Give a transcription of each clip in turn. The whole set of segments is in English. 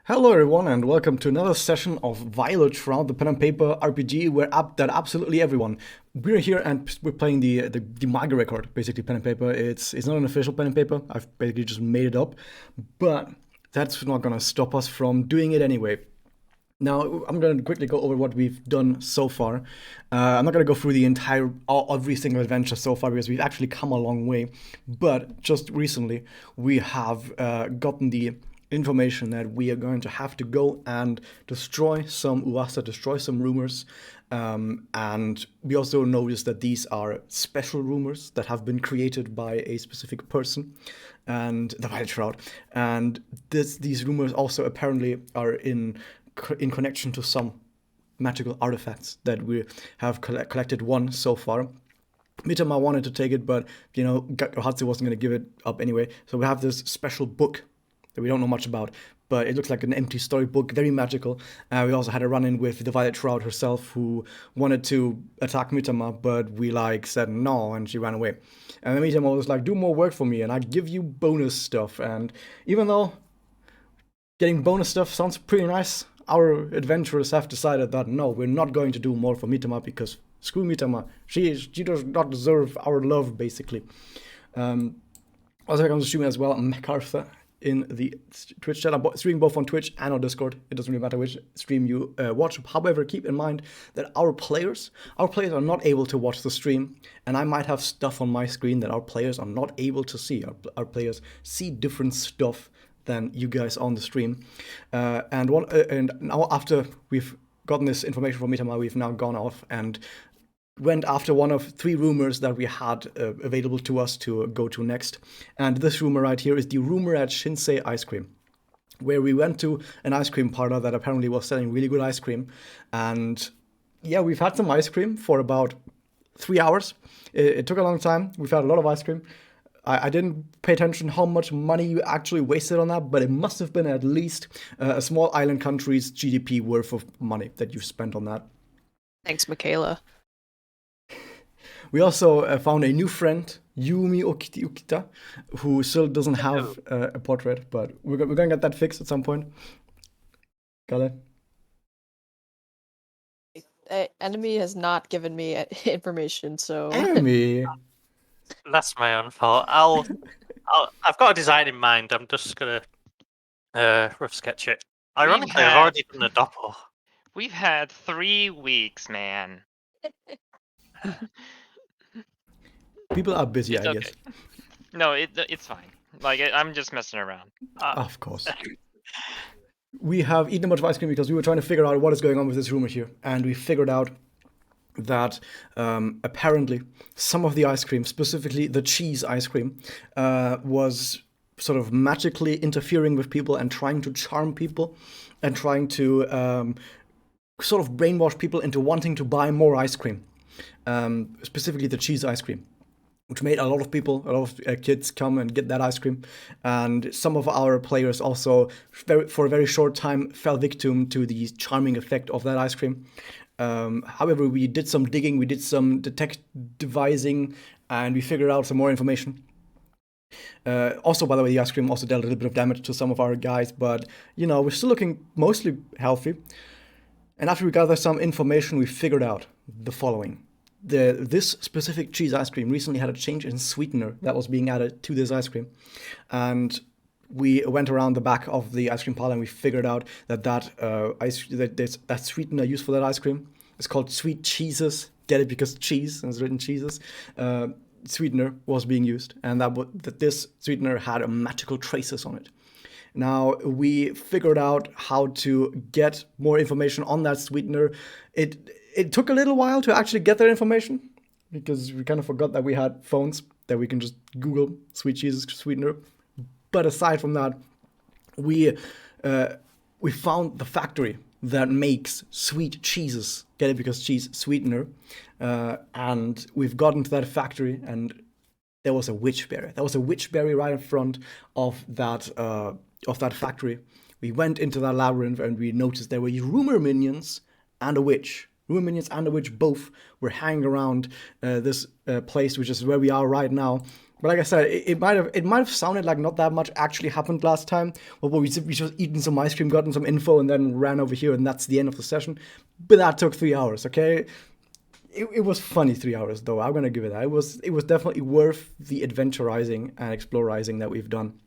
Hello everyone and welcome to another session of Violet Shroud, the pen and paper RPG where that absolutely everyone. We're here and we're playing the Magia record, basically pen and paper. It's not an official pen and paper. I've basically just made it up, but that's not gonna stop us from doing it anyway. Now, I'm going to quickly go over what we've done so far. I'm not going to go through every single adventure so far because we've actually come a long way. But just recently, we have gotten the information that we are going to have to go and destroy some Uasa, destroy some rumors. And we also noticed that these are special rumors that have been created by a specific person and the Violet Shroud. And these rumors also apparently are in connection to some magical artifacts that we have collected one so far. Mitama wanted to take it, but Hatsu wasn't going to give it up anyway. So we have this special book that we don't know much about, but it looks like an empty storybook, very magical. We also had a run-in with the Violet Shroud herself, who wanted to attack Mitama, but we said no, and she ran away. And then Mitama was like, "Do more work for me, and I give you bonus stuff." And even though getting bonus stuff sounds pretty nice, our adventurers have decided that no, we're not going to do more for Mitama because screw Mitama. She does not deserve our love, basically. Also, I can stream as well, MacArthur, in the Twitch chat. I'm streaming both on Twitch and on Discord. It doesn't really matter which stream you watch. However, keep in mind that our players are not able to watch the stream, and I might have stuff on my screen that our players are not able to see. Our players see different stuff than you guys on the stream. And now after we've gotten this information from Mitama, we've now gone off and went after one of three rumors that we had available to us to go to next. And this rumor right here is the rumor at Shinsei Ice Cream, where we went to an ice cream parlor that apparently was selling really good ice cream. And yeah, we've had some ice cream for about 3 hours. It took a long time. We've had a lot of ice cream. I didn't pay attention how much money you actually wasted on that, but it must have been at least a small island country's GDP worth of money that you spent on that. Thanks, Michaela. We also found a new friend, Yumi Ukita, who still doesn't have a portrait, but we're going to get that fixed at some point. Got it? Enemy has not given me information, so... Enemy! That's my own fault. I've got a design in mind. I'm just gonna rough sketch it. Ironically, I've already done a doppel. We've had 3 weeks, man. People are busy, It's I okay. guess. No, it's fine. I'm just messing around. Of course. We have eaten a bunch of ice cream because we were trying to figure out what is going on with this rumor here, and we figured out that apparently some of the ice cream, specifically the cheese ice cream, was sort of magically interfering with people and trying to charm people and trying to sort of brainwash people into wanting to buy more ice cream, specifically the cheese ice cream, which made a lot of kids come and get that ice cream. And some of our players also, for a very short time, fell victim to the charming effect of that ice cream. However, we did some digging, we did some devising, and we figured out some more information. Also, by the way, the ice cream also dealt a little bit of damage to some of our guys, but, we're still looking mostly healthy. And after we gathered some information, we figured out the following. This specific cheese ice cream recently had a change in sweetener that was being added to this ice cream. And we went around the back of the ice cream parlor and we figured out that sweetener used for that ice cream is called sweet cheeses. Get it because cheese, and it's written cheeses. Sweetener was being used, and that this sweetener had magical traces on it. Now, we figured out how to get more information on that sweetener. It took a little while to actually get that information because we kind of forgot that we had phones that we can just Google sweet cheeses sweetener. But aside from that, we found the factory that makes sweet cheeses. Get it because cheese sweetener. And we've gotten to that factory, and there was a witchberry. There was a witchberry right in front of that factory. We went into that labyrinth and we noticed there were rumor minions and a witch. Rumor minions and a witch both were hanging around this place, which is where we are right now. But like I said, it might have sounded like not that much actually happened last time. Well, we just eaten some ice cream, gotten some info, and then ran over here, and that's the end of the session. But that took 3 hours. Okay, it was funny 3 hours though. I'm gonna give it that. It was definitely worth the adventurizing and explorizing that we've done.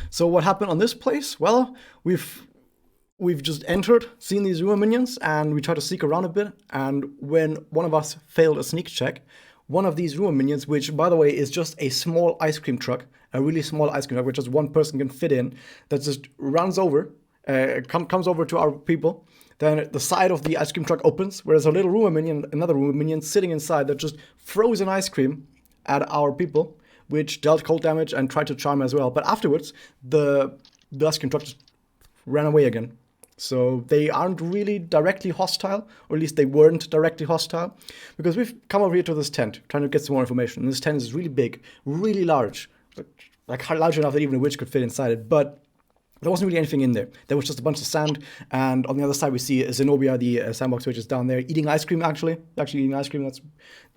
So what happened on this place? Well, we've just entered, seen these rumor minions, and we tried to sneak around a bit. And when one of us failed a sneak check, one of these rumor minions, which by the way is just a small ice cream truck, a really small ice cream truck, which just one person can fit in, that just runs over, comes over to our people. Then the side of the ice cream truck opens, where there's a little rumor minion, another rumor minion sitting inside that just froze an ice cream at our people, which dealt cold damage and tried to charm as well. But afterwards, the ice cream truck just ran away again. So they aren't really directly hostile, or at least they weren't directly hostile, because we've come over here to this tent trying to get some more information. And this tent is really big, really large, like large enough that even a witch could fit inside it. But there wasn't really anything in there. There was just a bunch of sand, and on the other side we see Zenobia, the sandbox witch, is down there eating ice cream. Actually eating ice cream that's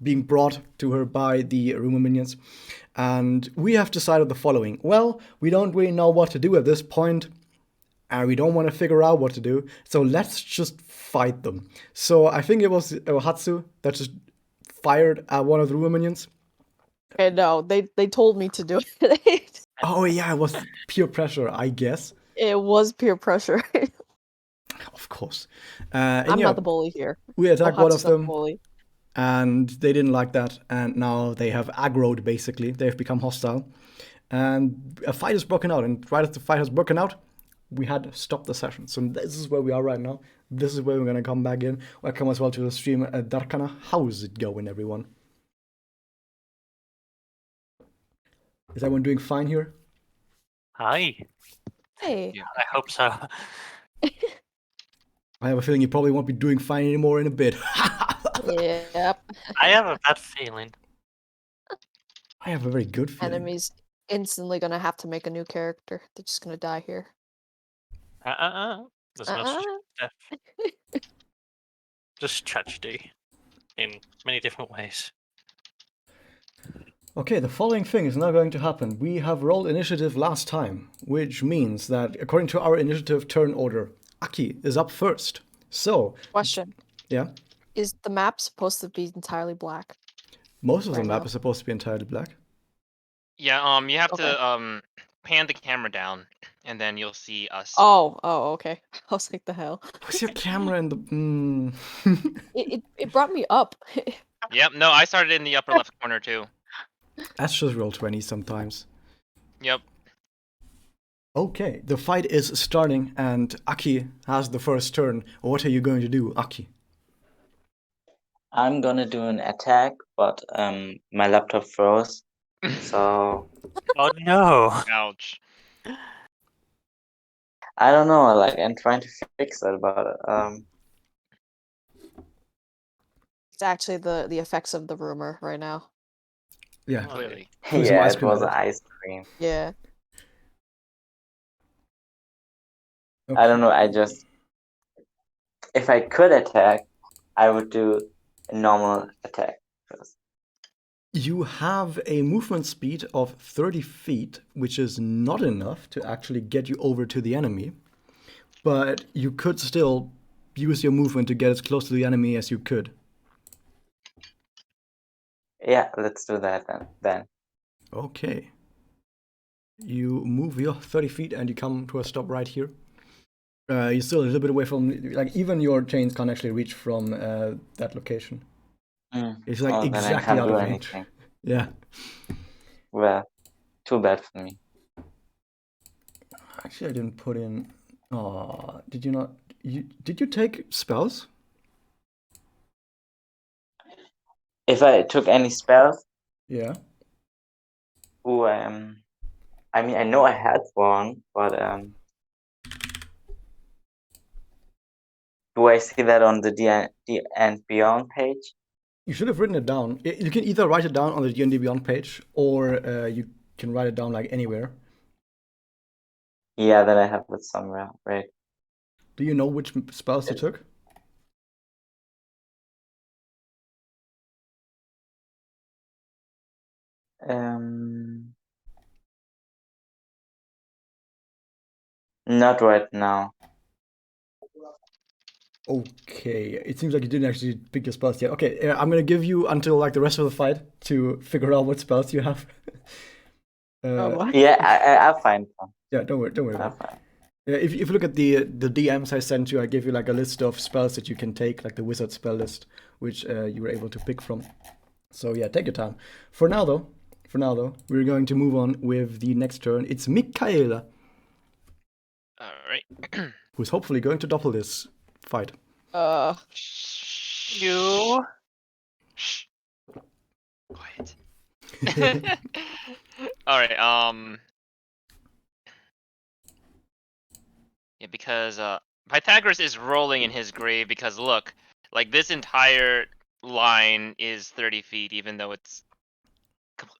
being brought to her by the rumor minions. And we have decided the following: well, we don't really know what to do at this point, and we don't want to figure out what to do, so let's just fight them. So I think it was Hatsu that just fired at one of the rumor minions. Okay, no, they told me to do it. Oh yeah, it was peer pressure, I guess. It was peer pressure. Of course. I'm not the bully here. We attacked one of Hatsu's not the them, bully. and they didn't like that, and now they have aggroed, basically. They've become hostile. And a fight has broken out, and right as the fight has broken out, we had to stop the session. So this is where we are right now. This is where we're gonna come back in. Welcome as well to the stream, Darkana. How's it going, everyone? Is everyone doing fine here? Hi. Hey. Yeah. I hope so. I have a feeling you probably won't be doing fine anymore in a bit. Yep. I have a bad feeling. I have a very good feeling. Enemies instantly gonna have to make a new character. They're just gonna die here. There's no such death. Just tragedy in many different ways. Okay, the following thing is now going to happen. We have rolled initiative last time, which means that according to our initiative turn order, Aki is up first. So, Question. yeah, Is the map supposed to be entirely black? most of the Right map now. is supposed to be entirely black. Yeah, you have Okay. to pan the camera down, and then you'll see us. Oh, okay. I was like, the hell. Where's your camera in the... It brought me up. Yep. No, I started in the upper left corner too. That's just roll 20 sometimes. Yep. Okay, the fight is starting and Aki has the first turn. What are you going to do, Aki? I'm gonna do an attack, but my laptop froze, so Oh no! Ouch. I don't know. Like I'm trying to fix it, but It's actually the effects of the rumor right now. Yeah, Clearly. Threw some yeah, ice it cream was at it. ice cream. Yeah. I don't know. If I could attack, I would do a normal attack first. You have a movement speed of 30 feet, which is not enough to actually get you over to the enemy. But you could still use your movement to get as close to the enemy as you could. Yeah, let's do that then. Okay. You move your 30 feet and you come to a stop right here. You're still a little bit away from, like, even your chains can't actually reach from that location. It's like then I exactly can't out do of range. anything. Yeah. Well, too bad for me. Actually, I didn't put in. Did you not? Did you take spells? If I took any spells, Yeah. I mean, I know I had one, but do I see that on the D and Beyond page? You should have written it down. You can either write it down on the D&D Beyond page, or you can write it down like anywhere. Yeah, then I have it somewhere, right? Do you know which spells you took? Not right now. Okay, it seems like you didn't actually pick your spells yet. Okay, I'm gonna give you until like the rest of the fight to figure out what spells you have. Oh my. Yeah, I'll find some. Yeah, don't worry I'll about it. find. Yeah, if you look at the DMs I sent you, I gave you like a list of spells that you can take, like the wizard spell list, which you were able to pick from. So yeah, take your time. For now though, we're going to move on with the next turn. It's Mikhaila, Alright. who's hopefully going to double this fight. You. Shh. Quiet. Alright, yeah, because Pythagoras is rolling in his grave because look, like this entire line is 30 feet, even though it's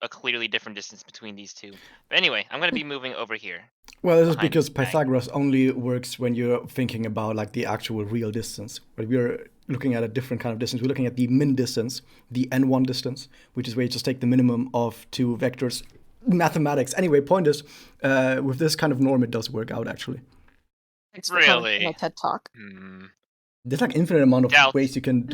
a clearly different distance between these two. But anyway, I'm gonna be moving over here. Well, this is Behind because the bag. Pythagoras only works when you're thinking about like the actual real distance. But we're looking at a different kind of distance. We're looking at the min distance, the n1 distance, which is where you just take the minimum of two vectors. Mathematics. Anyway, point is, with this kind of norm, it does work out actually. Thanks for coming to Really? my TED Talk. There's like infinite amount of Doubt. ways you can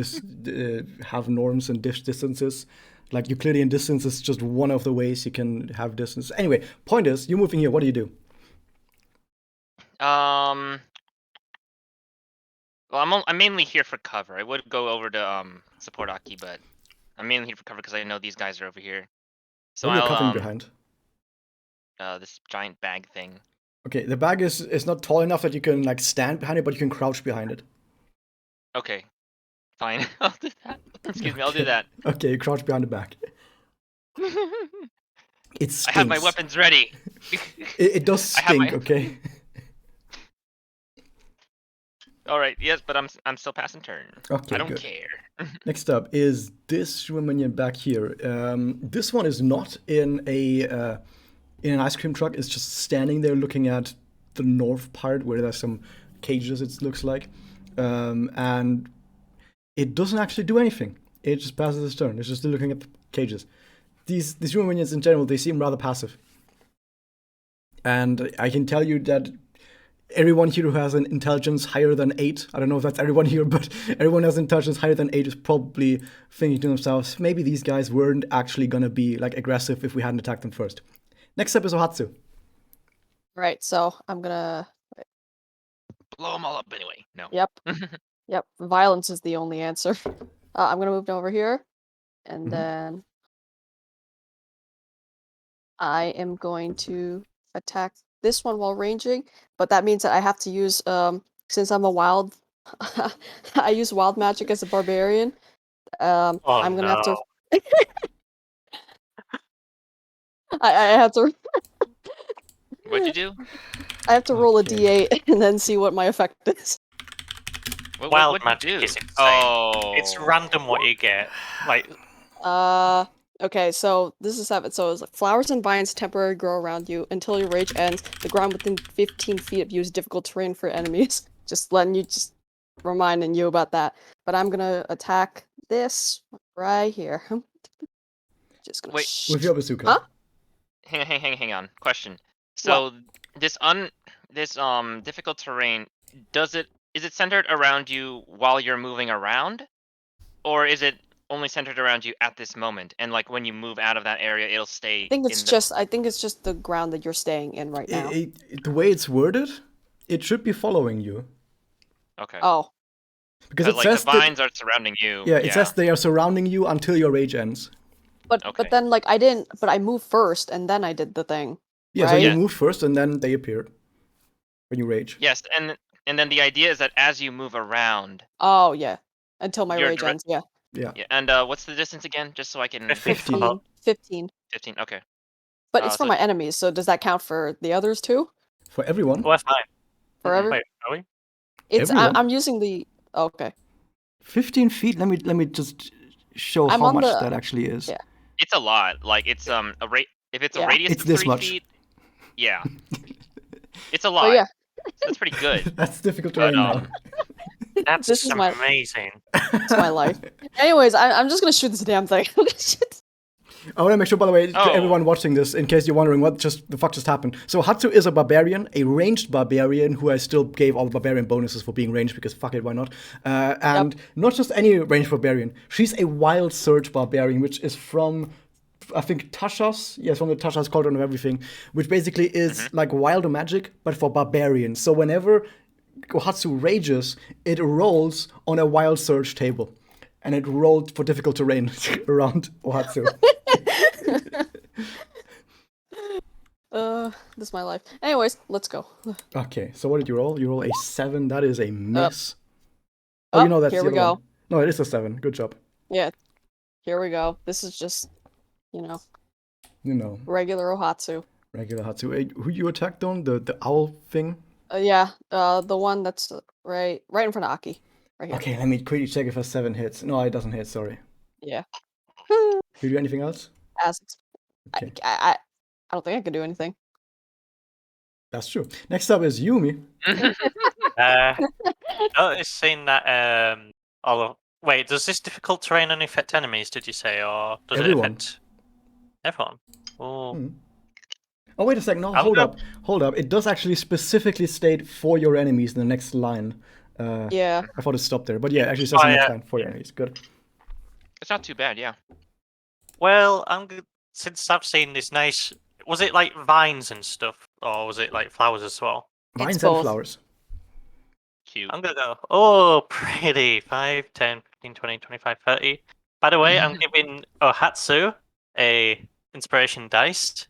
have norms and distances. Like Euclidean distance is just one of the ways you can have distance. Anyway, point is, you're moving here. What do you do? Well, I'm mainly here for cover. I would go over to support Aki, but I'm mainly here for cover because I know these guys are over here. So What are you covering I'll behind? this giant bag thing. Okay, the bag is not tall enough that you can like stand behind it, but you can crouch behind it. Okay, fine. I'll do that. Excuse me, I'll do that. Okay, you crouch behind the bag. It stinks. I have my weapons ready. It does I have my- stink, okay? All right, yes, but I'm still passing turn. Okay, I don't good. care. Next up is this human minion back here. This one is not in an ice cream truck. It's just standing there looking at the north part where there's some cages, it looks like. And it doesn't actually do anything. It just passes its turn. It's just looking at the cages. These human minions in general, they seem rather passive. And I can tell you that everyone here who has an intelligence higher than 8, I don't know if that's everyone here, but everyone who has intelligence higher than 8 is probably thinking to themselves, maybe these guys weren't actually gonna be like aggressive if we hadn't attacked them first. Next up is Ohatsu. Right, so I'm gonna. Blow them all up anyway. No. Yep. Yep. Violence is the only answer. I'm gonna move over here, and Mhm. then I am going to attack this one while ranging, but that means that I have to use since I'm a wild, I use wild magic as a barbarian. Oh, I'm gonna have to. no. I have to. What'd you do? I have to roll a Okay. d8 and then see what my effect is. Wild What'd magic you do? is insane. Oh. It's random what you get. Like, Okay, so this is 7. So it's like flowers and vines temporarily grow around you until your rage ends. The ground within 15 feet of you is difficult terrain for enemies. Just reminding you about that. But I'm gonna attack this right here. Just gonna. Wait. With your bazooka. Huh? Hang on. Question. So this difficult terrain, is it centered around you while you're moving around? Or is it only centered around you at this moment? And like when you move out of that area, it'll stay I think it's just the ground that you're staying in right now. The way it's worded, it should be following you. Okay. Oh, Because But it like says the vines are surrounding you. yeah, it says they are surrounding you until your rage ends. but Okay. then like I didn't. But I moved first and then I did the thing. Yeah, so Right? you Yeah. moved first and then they appeared when you rage. Yes, and then the idea is that as you move around, Oh yeah, until my You're rage direct- ends. Yeah. Yeah. yeah, and what's the distance again? Just so I can 15. 15. 15. Okay. But it's for So- my enemies, so does that count for the others too? For everyone. we're fine. For Mhm. every? Wait, are we? It's everyone? I'm using the. Oh, okay. 15 feet. Let me just show I'm how on much the- that actually is. yeah. It's a lot. Like it's if it's a Yeah. radius It's of this 3 much. feet, yeah. It's a lot. Oh yeah. That's pretty good. That's difficult But, terrain now. That's This is my- amazing. It's my life. Anyways, I'm just gonna shoot this damn thing. I want to make sure, by the way, to Oh. everyone watching this, in case you're wondering what the fuck just happened. So Hatsu is a barbarian, a ranged barbarian, who I still gave all the barbarian bonuses for being ranged, because fuck it, why not? And not just any ranged barbarian. She's a wild surge barbarian, which is from, I think, Tasha's. Yes, from the Tasha's Cauldron of Everything, which basically is like wild magic, but for barbarians. So whenever Kohatsu rages, it rolls on a wild surge table. And it rolled for difficult terrain around Ohatsu. This is my life. Anyways, let's go. Okay, so what did you roll? You roll a 7. That is a miss. Oh, you know that's here the we other go. one. No, it is a 7. Good job. Yeah, here we go. This is just, You know, regular Ohatsu. regular Hatsu. Who you attacked on? The owl thing? Yeah, the one that's right in front of Aki. Right here. Okay, let me quickly check if a 7 hits. No, it doesn't hit, sorry. Yeah. Can you do anything else? Okay. I don't think I can do anything. That's true. Next up is Yumi. It's saying that wait, does this difficult terrain only affect enemies, did you say, or does Everyone. it affect everyone? Oh. Oh, wait a second. No, I'll hold go- up. Hold up. It does actually specifically state for your enemies in the next line. Yeah. I thought it stopped there. But yeah, it actually says in the next line for your enemies. Good. It's not too bad, yeah. Well, since I've seen this nice, was it like vines and stuff, or was it like flowers as well? Vines and both. flowers. Cute. I'm gonna go, pretty, 5, 10, 15, 20, 25, 30. By the way, I'm giving Ohatsu a inspiration dice,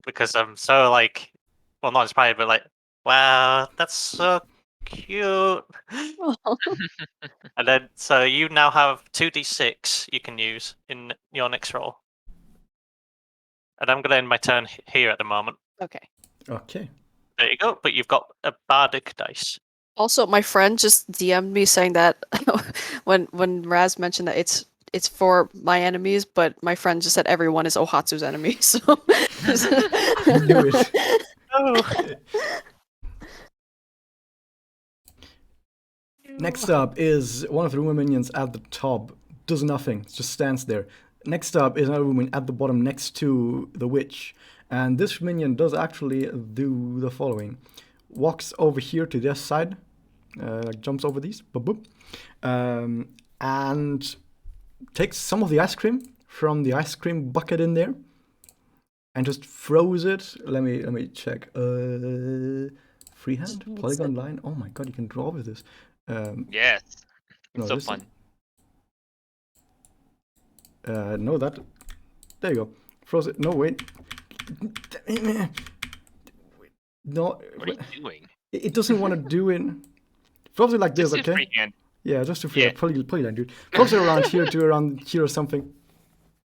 because I'm so not inspired, but wow, that's so cute. And then, so you now have 2d6 you can use in your next roll. And I'm gonna end my turn here at the moment. Okay. Okay. There you go, but you've got a bardic dice. Also, my friend just DM'd me saying that when Raz mentioned that it's for my enemies, but my friend just said everyone is Ohatsu's enemy. So I knew it. Oh. Next up is one of the rumor minions at the top. Does nothing. Just stands there. Next up is another minion at the bottom next to the witch. And this minion does actually do the following. Walks over here to this side. Jumps over these. Boop, boop. And takes some of the ice cream from the ice cream bucket in there. And just throws it. Let me check. Freehand? Polygon line? Oh my god, you can draw with this. Yes. No, So this- fun. No, that. There you go. Froze it. No, wait. No. What are you doing? It doesn't want to do it. Froze it like this, This is okay? freehand. Yeah, just to free Yeah. it. Polyline, dude. Froze it around here to around here or something.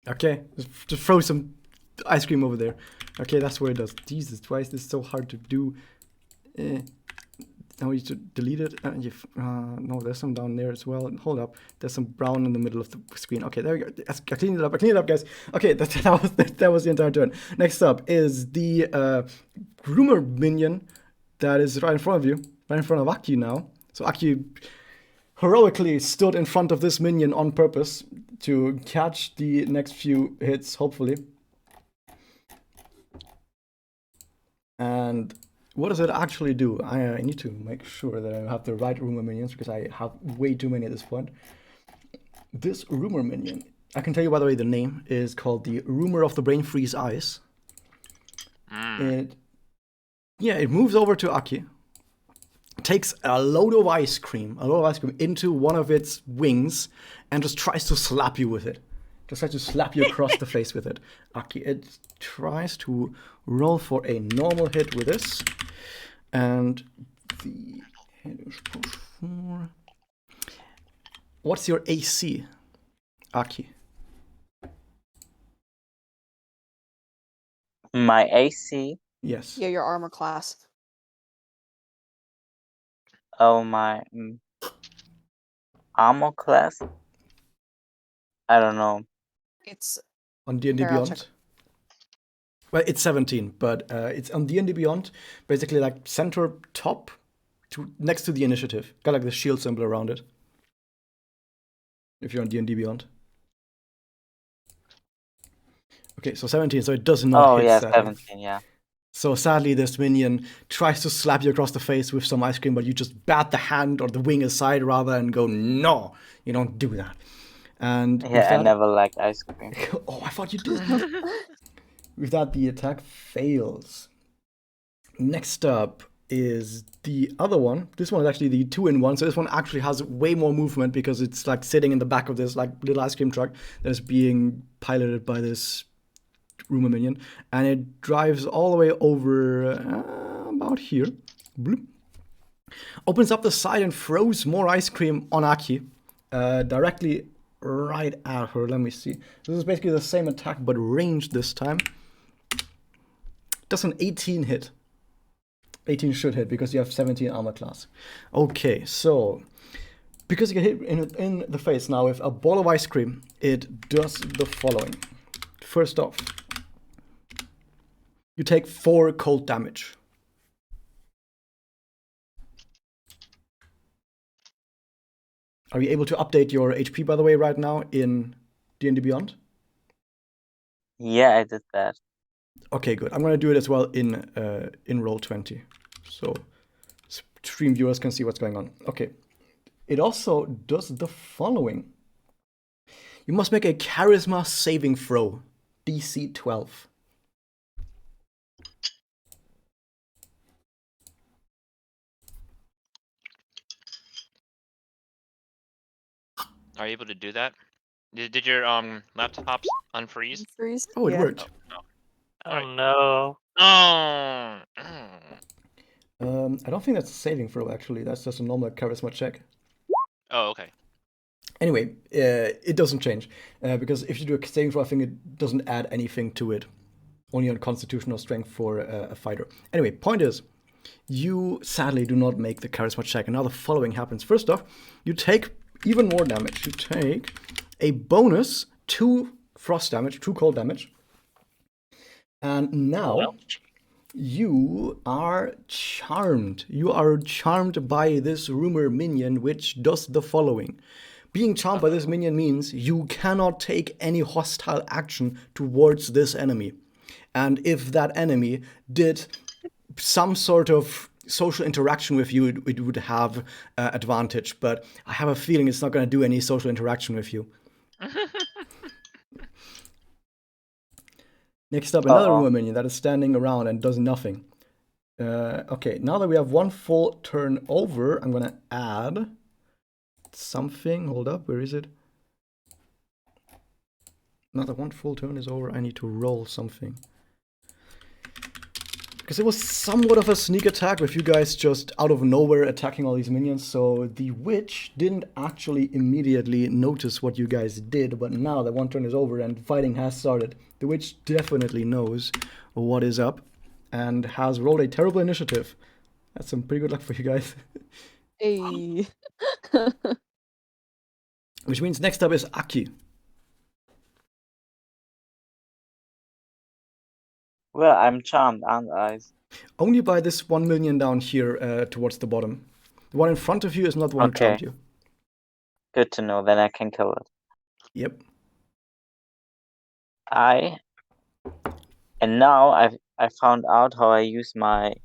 Okay. Just throw some ice cream over there. Okay, that's what it does. Jesus, why is this so hard to do? Now we need to delete it. No, there's some down there as well. Hold up. There's some brown in the middle of the screen. Okay, there we go. I cleaned it up. I cleaned it up, guys. Okay, that was the entire turn. Next up is the rumor minion that is right in front of you. Right in front of Aki now. So Aki heroically stood in front of this minion on purpose to catch the next few hits, hopefully. And what does it actually do? I need to make sure that I have the right rumor minions because I have way too many at this point. This rumor minion, I can tell you by the way, the name is called the Rumor of the Brain Freeze Eyes. It moves over to Aki, takes a load of ice cream into one of its wings, and just tries to slap you with it. Just tries to slap you across the face with it. Aki, it tries to roll for a normal hit with this. And the hit is +4. What's your AC, Aki? My AC. Yes. Yeah, your armor class. Oh, my armor class. I don't know. It's On D&D Here, I'll Beyond. check. Well, it's 17, but it's on D&D Beyond, basically like center top next to the initiative. Got like the shield symbol around it. If you're on D&D Beyond. Okay, so 17, so it does not Oh hit. yeah, Sadly. 17. Yeah. So sadly, this minion tries to slap you across the face with some ice cream, but you just bat the hand or the wing aside rather and go, no, you don't do that. And with Yeah, I that, never liked ice cream. oh, I thought you did. With that, the attack fails. Next up is the other one. This one is actually the 2-in-1, so this one actually has way more movement because it's like sitting in the back of this like little ice cream truck that is being piloted by this rumor minion, and it drives all the way over about here. Bloop. Opens up the side and throws more ice cream on Aki, directly right at her. Let me see. This is basically the same attack but ranged this time. Does an 18 hit. 18 should hit because you have 17 armor class. Okay, so because you get hit in the face now with a ball of ice cream, it does the following. First off, you take 4 cold damage. Are you able to update your HP, by the way, right now in D&D Beyond? Yeah, I did that. Okay, good. I'm gonna do it as well in Roll20, so stream viewers can see what's going on. Okay. It also does the following. You must make a Charisma saving throw, DC 12. Are you able to do that? Did your laptops unfreeze? Freeze. Oh, it Yeah. worked. Oh no. Oh. I don't think that's a saving throw, actually. That's just a normal Charisma check. Oh, okay. Anyway, it doesn't change. Because if you do a saving throw, I think it doesn't add anything to it. Only on constitutional strength for a fighter. Anyway, point is, you sadly do not make the Charisma check. And now the following happens. First off, you take even more damage. You take a bonus 2 frost damage, 2 cold damage. And now you are charmed. You are charmed by this rumor minion, which does the following. Being charmed by this minion means you cannot take any hostile action towards this enemy. And if that enemy did some sort of social interaction with you, it would have advantage. But I have a feeling it's not going to do any social interaction with you. Next up, another rumor minion that is standing around and does nothing. Okay, now that we have 1 full turn over, I'm going to add something. Hold up, where is it? Now that 1 full turn is over, I need to roll something. Because it was somewhat of a sneak attack with you guys just out of nowhere attacking all these minions, so the witch didn't actually immediately notice what you guys did, but now that 1 turn is over and fighting has started, the witch definitely knows what is up and has rolled a terrible initiative. That's some pretty good luck for you guys. Hey. Which means next up is Aki. Well, I'm charmed, aren't I? Only by this 1 million down here towards the bottom. The one in front of you is not the one who charmed you. Good to know, then I can kill it. Yep. And now I found out how I use my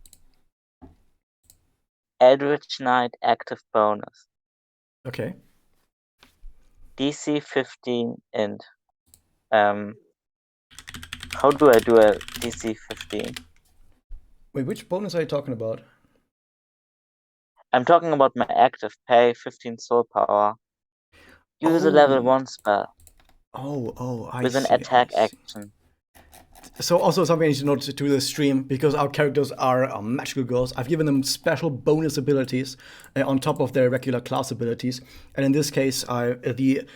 Eldritch Knight active bonus. Okay. DC 15 and how do I do a DC 15? Wait, which bonus are you talking about? I'm talking about my active pay 15 soul power. Use a level 1 spell. I with see. an attack action. So also something I need to note to the stream, because our characters are magical girls, I've given them special bonus abilities on top of their regular class abilities. And in this case, the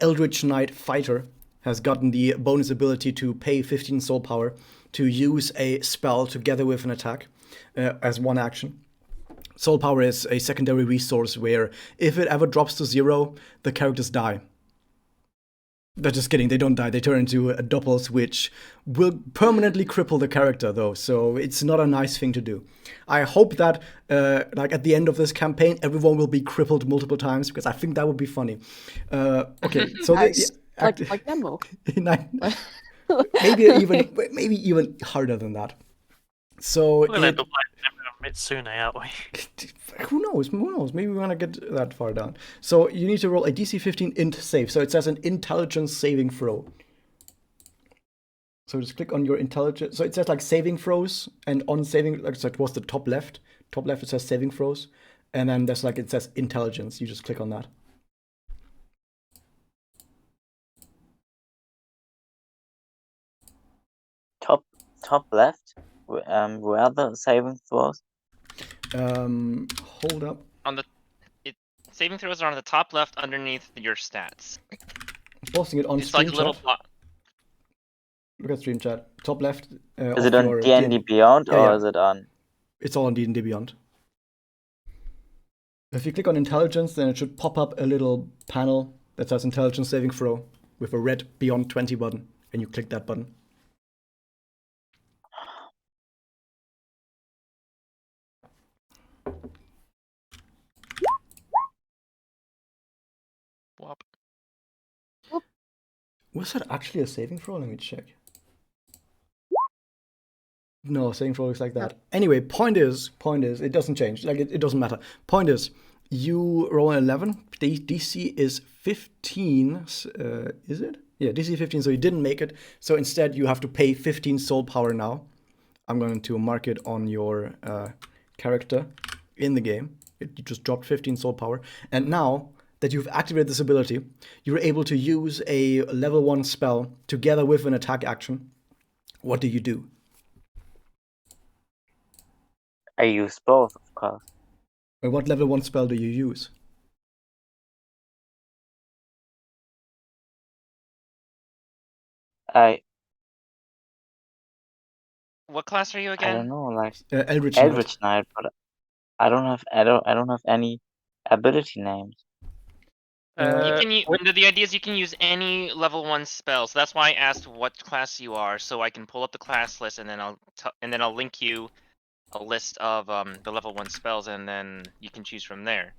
Eldritch Knight fighter has gotten the bonus ability to pay 15 soul power to use a spell together with an attack as one action. Soul power is a secondary resource where if it ever drops to 0, the characters die. They're just kidding, they don't die, they turn into doppels, which will permanently cripple the character though, so it's not a nice thing to do. I hope that, like at the end of this campaign, everyone will be crippled multiple times, because I think that would be funny. Okay, so nice. Like Nemo. maybe even harder than that. So We're gonna end up like Mitsune, aren't we? who knows? Who knows? Maybe we want to get that far down. So you need to roll a DC 15 int save. So it says an intelligence saving throw. So just click on your intelligence. So it says like saving throws, and on saving, like so it was the top left. Top left it says saving throws, and then there's like it says intelligence. You just click on that. Top left. Where are the saving throws? Hold up. Saving throws are on the top left underneath your stats. Posting it on It's stream like a little chat. block. Look at stream chat. Top left. Is it on D&D Beyond or is it on? It's all on D&D Beyond. If you click on intelligence, then it should pop up a little panel that says intelligence saving throw with a red Beyond 20 button, and you click that button. Whop. Was that actually a saving throw? Let me check. No, saving throw looks like that. Anyway, point is, it doesn't change. Like it doesn't matter. Point is, you roll an 11. DC is 15. Is it? Yeah, DC 15. So you didn't make it. So instead, you have to pay 15 soul power now. I'm going to mark it on your character in the game. You just dropped 15 soul power, and now that you've activated this ability, you're able to use a level 1 spell together with an attack action. What do you do? I use both, of course. What level 1 spell do you use? What class are you I again? don't know, like Eldritch Knight. Eldritch Knight, but I don't have any ability names. You can the idea is you can use any level 1 spell, so that's why I asked what class you are, so I can pull up the class list and then I'll link you a list of the level 1 spells, and then you can choose from there.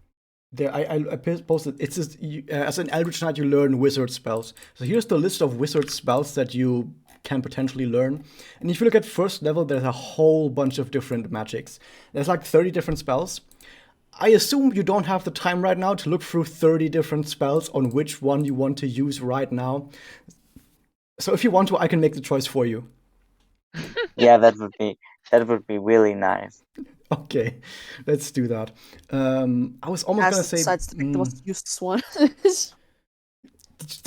There, I posted. It's just as an Eldritch Knight, you learn wizard spells. So here's the list of wizard spells that you can potentially learn. And if you look at first level, there's a whole bunch of different magics. There's like 30 different spells. I assume you don't have the time right now to look through 30 different spells on which one you want to use right now. So if you want to, I can make the choice for you. Yeah, that would be really nice. Okay, let's do that. I was almost gonna say decides to pick the most useless one.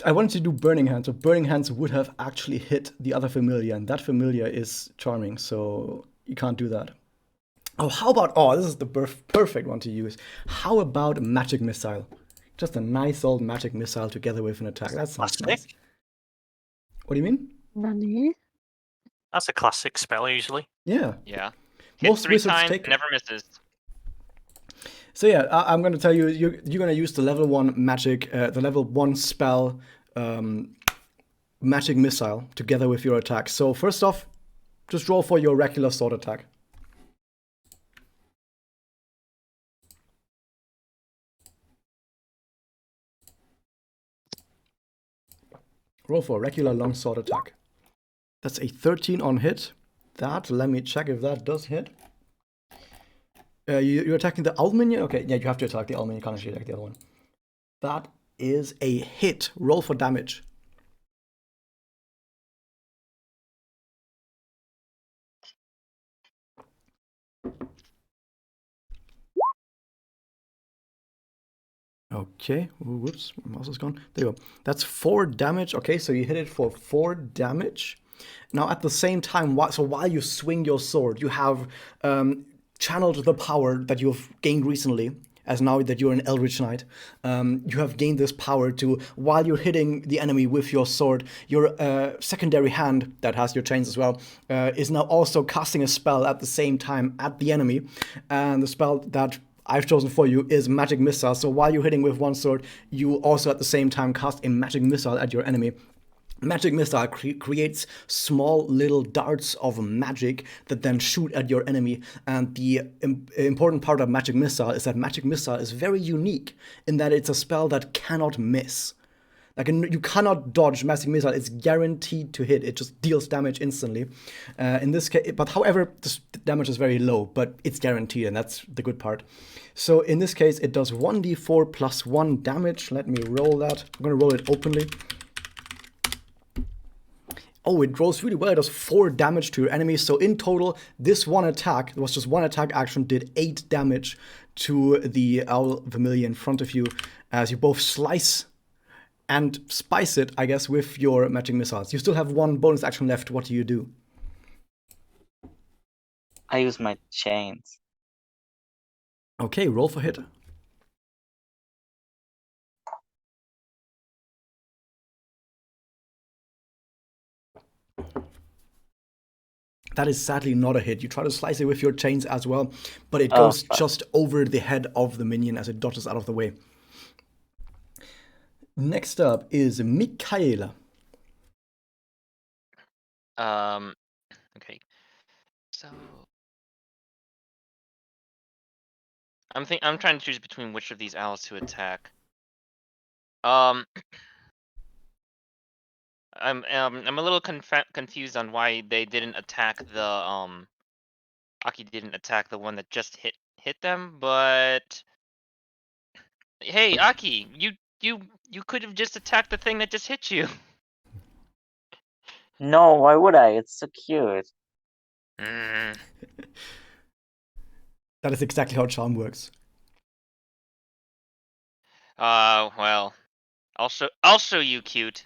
I wanted to do Burning Hands, so Burning Hands would have actually hit the other familiar, and that familiar is charming, so you can't do that. Oh, how about, this is the perfect one to use. How about Magic Missile? Just a nice old Magic Missile together with an attack. That sounds nice. What do you mean? Nani? That's a classic spell usually. Yeah. Yeah. Most Hits 3 wizards times, take it. never misses. So yeah, I'm going to tell you, you're going to use the level 1 magic, the level 1 spell, Magic Missile together with your attack. So first off, just roll for your regular sword attack. Roll for a regular long sword attack. That's a 13 on hit. Let me check if that does hit. You're attacking the owl minion? Okay, yeah, you have to attack the owl minion. You can't actually attack the other one. That is a hit. Roll for damage. Okay, whoops, my mouse is gone. There you go. That's 4 damage. Okay, so you hit it for 4 damage. Now, at the same time, while you swing your sword, you have channeled the power that you've gained recently, as now that you're an Eldritch Knight. You have gained this power to, while you're hitting the enemy with your sword, your secondary hand, that has your chains as well, is now also casting a spell at the same time at the enemy. And the spell that I've chosen for you is Magic Missile. So while you're hitting with one sword, you also at the same time cast a Magic Missile at your enemy. Magic Missile creates small little darts of magic that then shoot at your enemy. And the important part of Magic Missile is that Magic Missile is very unique in that it's a spell that cannot miss. Like, you cannot dodge Massive Missile. It's guaranteed to hit. It just deals damage instantly. In this case, but however, the damage is very low, but it's guaranteed, and that's the good part. So in this case, it does 1d4 plus 1 damage. Let me roll that. I'm going to roll it openly. Oh, it rolls really well. It does 4 damage to your enemies. So in total, this one attack, it was just one attack action, did 8 damage to the Owl Vermilion in front of you as you both slice and spice it, I guess, with your magic missiles. You still have one bonus action left. What do you do? I use my chains. Okay, roll for hit. That is sadly not a hit. You try to slice it with your chains as well, but it goes just over the head of the minion as it dodges out of the way. Next up is Mikhaila. Okay. So I'm trying to choose between which of these owls to attack. I'm a little confused on why they didn't attack the Aki didn't attack the one that just hit them, but hey, Aki, you could have just attacked the thing that just hit you. No, why would I? It's so cute. That is exactly how charm works. Well, I'll show you cute.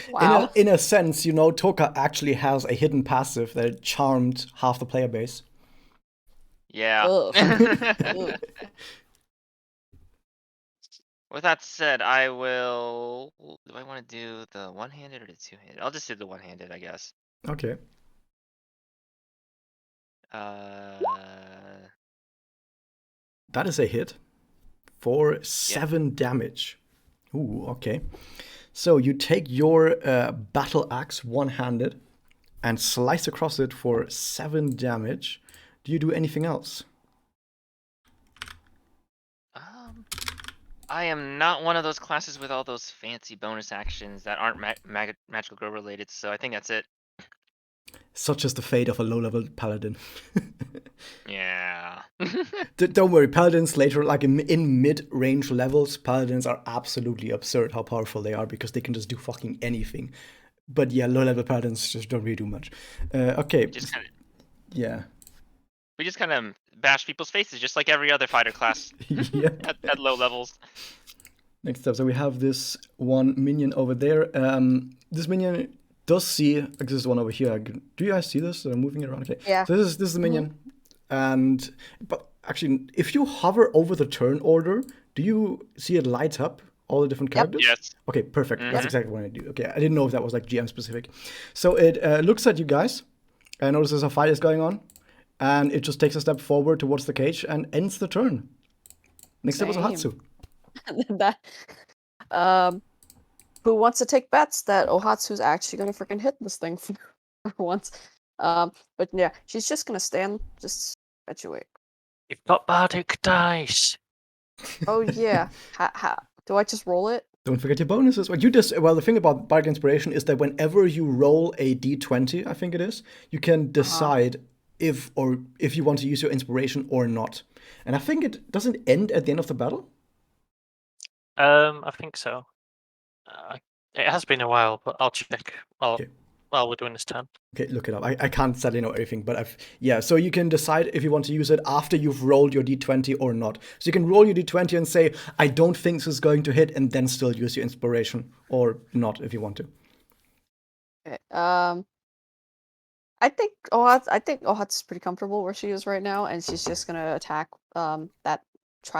Wow. In a sense, Toka actually has a hidden passive that charmed half the player base. Yeah. Ugh. With that said, I will. Do I want to do the one-handed or the two-handed? I'll just do the one-handed, I guess. Okay. That is a hit for 7 damage. Ooh, okay. So you take your battle axe one-handed and slice across it for 7 damage. Do you do anything else? I am not one of those classes with all those fancy bonus actions that aren't magical girl related, so I think that's it. Such as the fate of a low-level paladin. Yeah. Don't worry, paladins later, like in mid-range levels, paladins are absolutely absurd how powerful they are because they can just do fucking anything. But yeah, low-level paladins just don't really do much. Okay. Yeah. We just kind of bash people's faces just like every other fighter class Yeah. at low levels. Next up, so we have this one minion over there. This minion does see, like this is the one over here. Do you guys see this? I'm moving it around. Okay. Yeah. So this is the minion. But actually, if you hover over the turn order, do you see it light up all the different characters? Yes. Okay, perfect. That's exactly what I do. Okay, I didn't know if that was like GM specific. So it looks at you guys and notices a fight is going on, and it just takes a step forward towards the cage and ends the turn. Next up is Ohatsu. Who wants to take bets that Ohatsu's actually gonna freaking hit this thing for once? But yeah, she's just gonna stand, just bet you wait. You've got bardic dice. Oh yeah, do I just roll it? Don't forget your bonuses. Well, the thing about Bardic Inspiration is that whenever you roll a d20, I think it is, you can decide if you want to use your inspiration or not. And I think it doesn't end at the end of the battle. I think so. It has been a while, but I'll check while we're doing this turn. Okay, look it up. I can't sadly know everything, but so you can decide if you want to use it after you've rolled your d20 or not. So you can roll your d20 and say, I don't think this is going to hit, and then still use your inspiration, or not if you want to. Okay. I think Ohatsu's pretty comfortable where she is right now, and she's just gonna attack try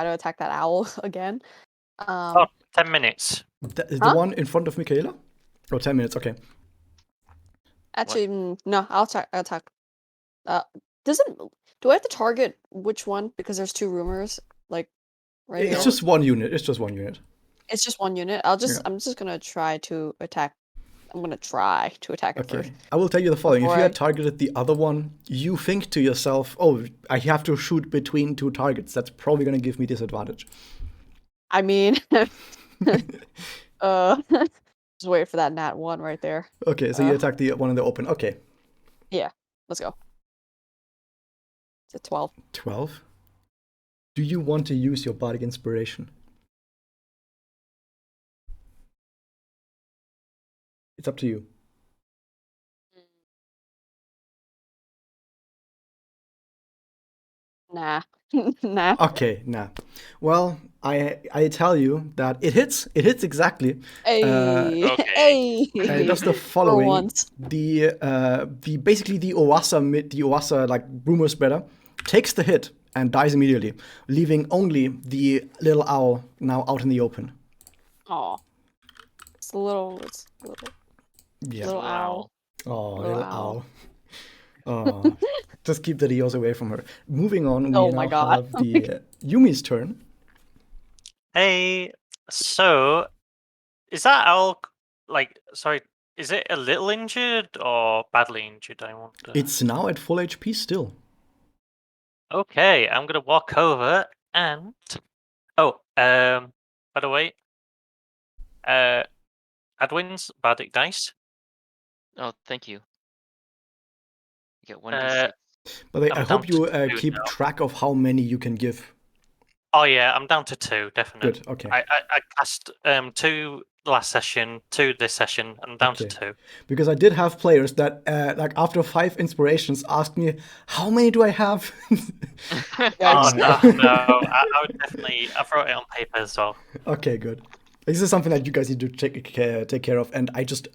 to attack that owl again. 10 minutes. The one in front of Michaela? Oh, 10 minutes, okay. Actually, no, I'll attack. Do I have to target which one? Because there's 2 rumors, like, right It's here. just one unit. It's just one unit. It's just one unit. I'm just gonna try to attack. I'm gonna try to attack it first. I will tell you the following. If you Before had targeted the other one, you think to yourself, oh, I have to shoot between 2 targets. That's probably going to give me disadvantage. I mean, Just wait for that nat 1 right there. Okay, so you attack the one in the open. Okay. Yeah, let's go. It's a 12. 12. Do you want to use your bardic inspiration? It's up to you. Nah. Nah. Okay, nah. Well, I tell you that it hits. It hits exactly. Hey. Okay. And it does the For following. once. The basically the Oasa like rumor spreader takes the hit and dies immediately, leaving only the little owl now out in the open. Aw. It's a little Yeah. little owl. Oh, Little little owl. owl. Oh, just keep the Dios away from her. Moving on, we Oh now my God. have the Yumi's turn. Hey, so is that owl like? Sorry, is it a little injured or badly injured? I wonder. It's now at full HP still. Okay, I'm gonna walk over and by the way, Adwin's bardic dice. Oh, thank you. You get 1d6. But I I'm hope down you to 2 keep now. track of how many you can give. Oh yeah, I'm down to 2, definitely. Good, okay. I cast 2 last session, 2 this session, and I'm down to 2. Because I did have players that, like after 5 inspirations, asked me, "How many do I have?" Oh no, I would definitely. I wrote it on paper as well. Okay, good. This is something that you guys need to take care of, and I just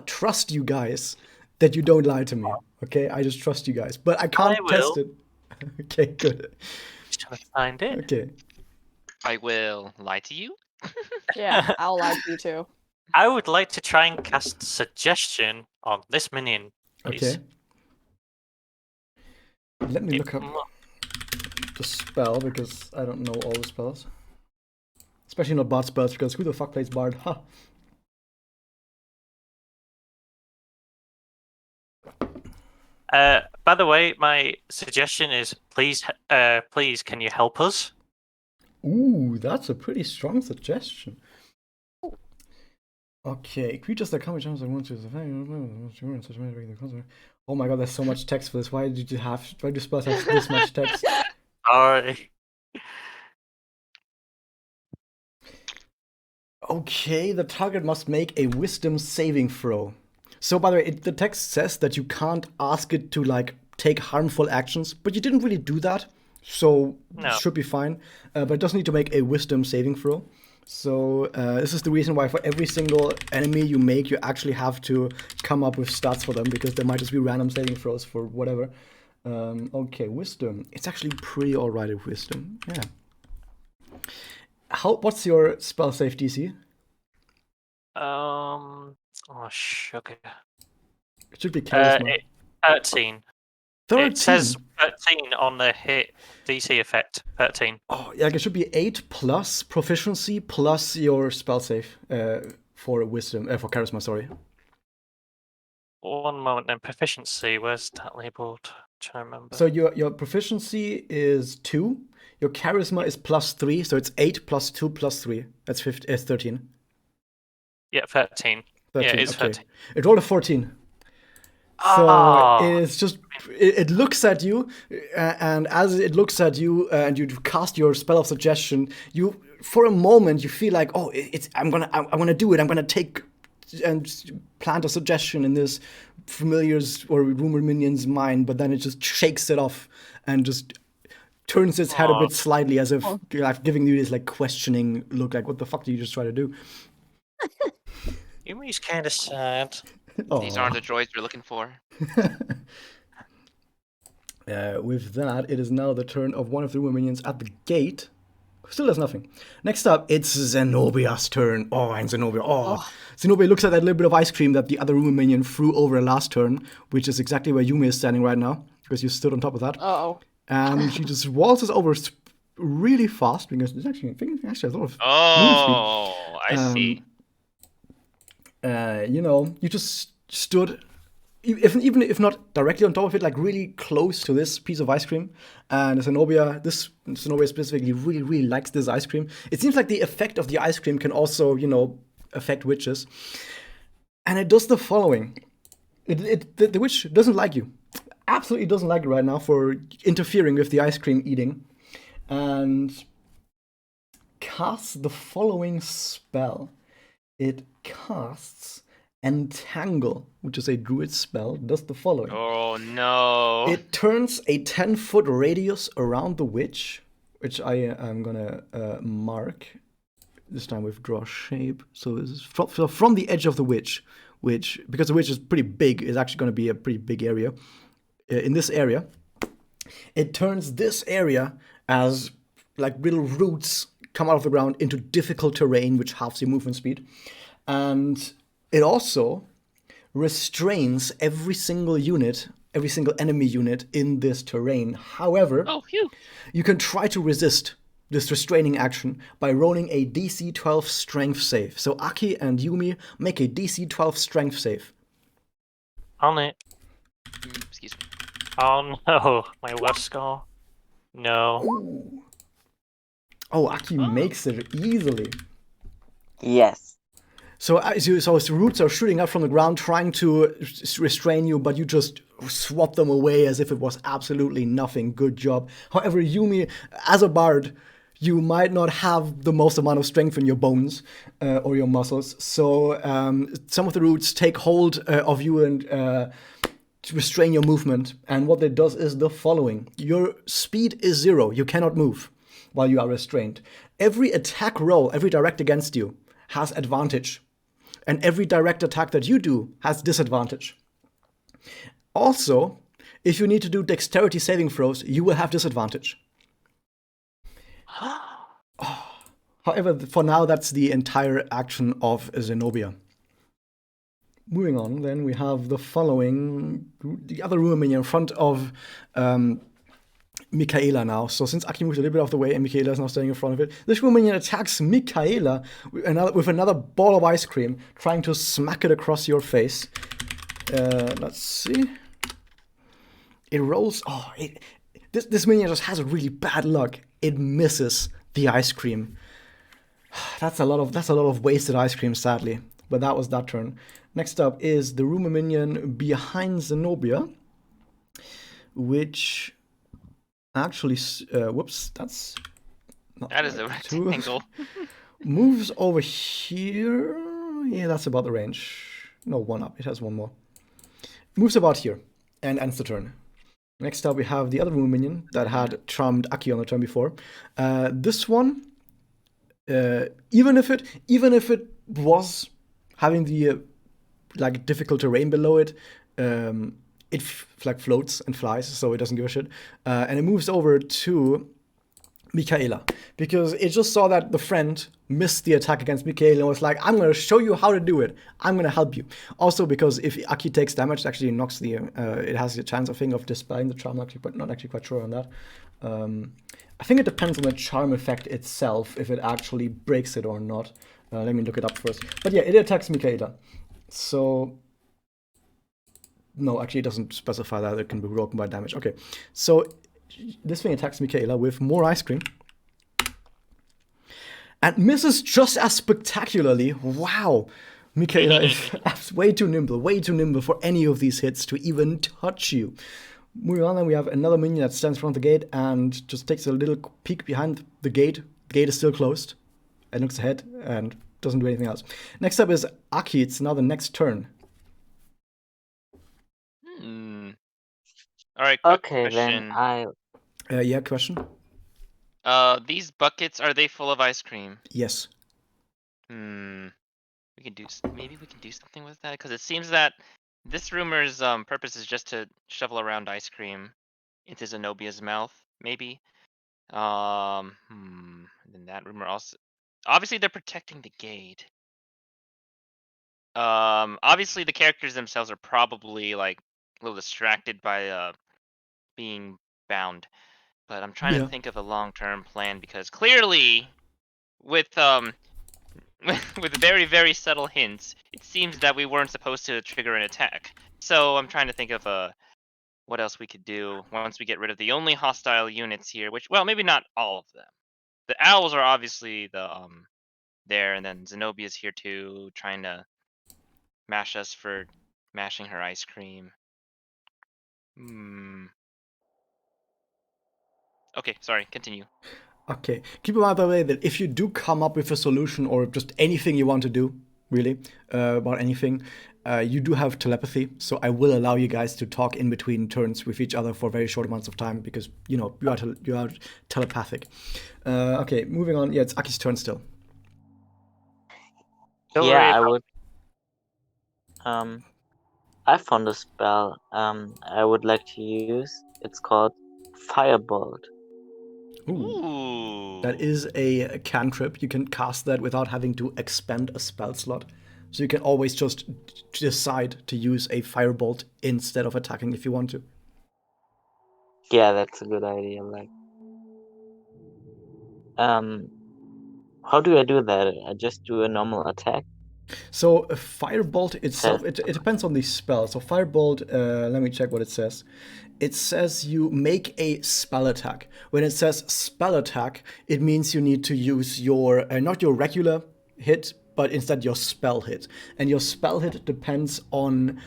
trust you guys that you don't lie to me. Okay, I just trust you guys, but I can't test will. it. Okay, good. Just trying to find it. Okay. I will lie to you. Yeah, I'll lie to you too. I would like to try and cast suggestion on this minion, please. Okay. Let me look up the spell because I don't know all the spells. Especially not bard spells because who the fuck plays bard? Ha. By the way, my suggestion is please, can you help us? Ooh, that's a pretty strong suggestion. Okay, creatures that come in terms of want to. Oh my god, there's so much text for this. Why do spells have this much text? Sorry. Okay, the target must make a wisdom saving throw. So, by the way, the text says that you can't ask it to like take harmful actions, but you didn't really do that, so No. it should be fine. But it does need to make a wisdom saving throw. So this is the reason why for every single enemy you make, you actually have to come up with stats for them because there might just be random saving throws for whatever. Okay, wisdom. It's actually pretty alright at wisdom. Yeah. What's your spell save DC? Okay. It should be charisma. 13. 13. It says 13 on the hit DC effect. 13. Oh, yeah, it should be 8 plus proficiency plus your spell save for wisdom, for charisma, sorry. One moment then. Proficiency. Where's that labeled? Trying to remember. So your proficiency is 2. Your charisma is plus 3, so it's 8 plus 2 plus 3. That's 13. Yeah, 13. 13. Yeah, it's okay. 13. It rolled a 14. Oh. So it's just it looks at you, and as it looks at you, and you cast your spell of suggestion, you for a moment you feel like, oh, I'm gonna do it. I'm gonna take and plant a suggestion in this familiar's or rumor minion's mind, but then it just shakes it off and just turns its head a bit slightly as if like giving you this like questioning look, like what the fuck did you just try to do? Yumi's kind of sad. These aren't the droids we're looking for. With that, it is now the turn of one of the rumor minions at the gate. Still does nothing. Next up, it's Zenobia's turn. Oh, and Zenobia. Zenobia looks at that little bit of ice cream that the other rumor minion threw over last turn, which is exactly where Yumi is standing right now, because you stood on top of that. Uh-oh. And she just waltzes over really fast, because there's actually a lot of Oh, I see. You just stood, even if not directly on top of it, like really close to this piece of ice cream. And Zenobia specifically really, really likes this ice cream. It seems like the effect of the ice cream can also, affect witches. And it does the following. The witch doesn't like you. Absolutely doesn't like you right now for interfering with the ice cream eating. And casts the following spell. It casts Entangle, which is a druid spell, does the following. Oh no. It turns a 10-foot radius around the witch, which I am gonna mark. This time with draw shape. So this is from the edge of the witch, which, because the witch is pretty big, is actually going to be a pretty big area. In this area, it turns this area as like little roots come out of the ground into difficult terrain, which halves your movement speed. And it also restrains every single enemy unit in this terrain. However, Oh, phew. you can try to resist this restraining action by rolling a DC 12 strength save. So Aki and Yumi make a DC 12 strength save. On it. Excuse me. Oh no, my worst score. No. Ooh. Oh, Aki makes it easily. Yes. So his roots are shooting up from the ground, trying to restrain you, but you just swap them away as if it was absolutely nothing. Good job. However, Yumi, as a bard, you might not have the most amount of strength in your bones or your muscles. So some of the roots take hold of you and to restrain your movement. And what it does is the following. Your speed is 0. You cannot move while you are restrained. Every attack roll, every direct against you, has advantage. And every direct attack that you do has disadvantage. Also, if you need to do dexterity saving throws, you will have disadvantage. However, for now, that's the entire action of Zenobia. Moving on, then we have the following, the other room in front of Michaela now. So since Aki moved a little bit off the way and Michaela is now standing in front of it, this woman attacks Michaela with another ball of ice cream, trying to smack it across your face. Let's see. It rolls. This minion just has really bad luck. It misses the ice cream. That's a lot of wasted ice cream, sadly. But that was that turn. Next up is the rumor minion behind Zenobia, which actually, whoops, that's not That is a right. rectangle. Moves over here. Yeah, that's about the range. No, one up. It has one more. Moves about here and ends the turn. Next up, we have the other rumor minion that had charmed Aki on the turn before. This one, even if it was having the difficult terrain below it, it floats and flies, so it doesn't give a shit. And it moves over to Mikhaila, because it just saw that the friend missed the attack against Mikhaila and was like, I'm going to show you how to do it. I'm going to help you. Also, because if Aki takes damage, it actually knocks it has a chance, I think, of dispelling the charm, actually, but not actually quite sure on that. I think it depends on the charm effect itself, if it actually breaks it or not. Let me look it up first. But yeah, it attacks Mikhaila. So, no, actually it doesn't specify that it can be broken by damage. Okay, so this thing attacks Mikhaila with more ice cream. And misses just as spectacularly. Wow. Mikhaila is way too nimble for any of these hits to even touch you. Moving on, then we have another minion that stands in front of the gate and just takes a little peek behind the gate. The gate is still closed. And looks ahead and doesn't do anything else. Next up is Aki. It's now the next turn. All right. Quick Okay, question. then Yeah, question? These buckets, are they full of ice cream? Yes. Maybe we can do something with that, because it seems that this rumor's purpose is just to shovel around ice cream into Zenobia's mouth. Maybe. Then that rumor also. Obviously, they're protecting the gate. Obviously, the characters themselves are probably like a little distracted by being bound. But I'm trying to think of a long-term plan, because clearly, with with very, very subtle hints, it seems that we weren't supposed to trigger an attack. So I'm trying to think of what else we could do once we get rid of the only hostile units here, which, well, maybe not all of them. The owls are obviously the there, and then Zenobia's here too, trying to mash us for mashing her ice cream. Okay, sorry, continue. Okay. Keep in mind, by the way, that if you do come up with a solution or just anything you want to do, really, about anything, you do have telepathy. So I will allow you guys to talk in between turns with each other for very short amounts of time because, you know, you are telepathic. Okay, moving on. Yeah, it's Aki's turn still. Don't Yeah, worry I about- would. I found a spell. I would like to use. It's called Firebolt. Ooh. That is a cantrip. You can cast that without having to expend a spell slot. So you can always just decide to use a firebolt instead of attacking if you want to. Yeah, that's a good idea. Like, how do I do that? I just do a normal attack. So a firebolt itself, it depends on the spell. So firebolt, let me check what it says. It says you make a spell attack. When it says spell attack, it means you need to use your, not your regular hit, but instead your spell hit. And your spell hit depends on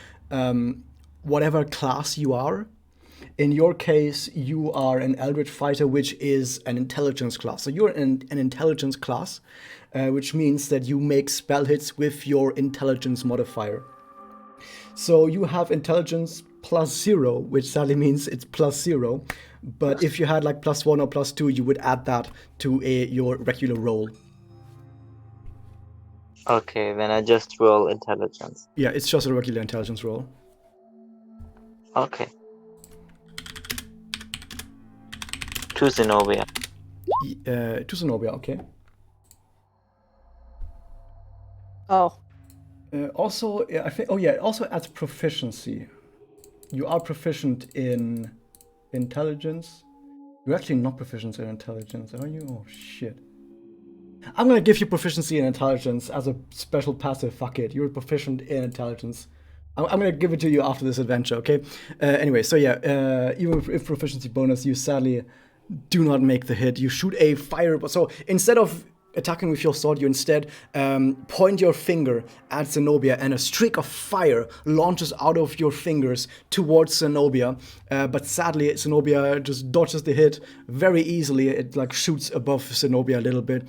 whatever class you are. In your case, you are an Eldritch Fighter, which is an intelligence class. So you're an intelligence class, which means that you make spell hits with your intelligence modifier. So you have intelligence +0, which sadly means it's +0. But if you had like +1 or +2, you would add that to your regular roll. Okay, then I just roll intelligence. Yeah, it's just a regular intelligence roll. Okay. To Zenobia. To Zenobia, okay. Oh. Also, I think. Oh yeah, it also adds proficiency. You are proficient in intelligence. You're actually not proficient in intelligence, are you? Oh shit. I'm gonna give you proficiency in intelligence as a special passive. Fuck it, you're proficient in intelligence. I'm gonna give it to you after this adventure, okay? Anyway, so yeah, even if proficiency bonus, you sadly do not make the hit. You shoot a fireball. So instead of attacking with your sword, you instead point your finger at Zenobia, and a streak of fire launches out of your fingers towards Zenobia. But sadly, Zenobia just dodges the hit very easily. It like shoots above Zenobia a little bit.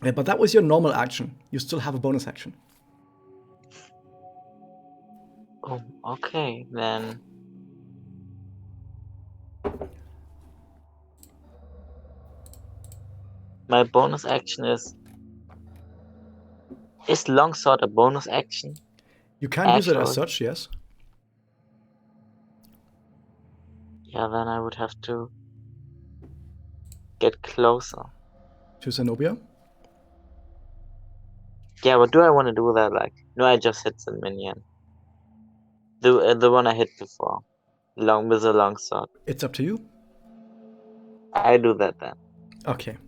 But that was your normal action. You still have a bonus action. Oh, okay, then. My bonus action is longsword a bonus action? You can use it as Actually. such, yes. Yeah, then I would have to get closer. To Zenobia. Yeah, but do I want to do that? Like, no, I just hit the minion. The one I hit before, with the longsword. It's up to you. I do that then. Okay.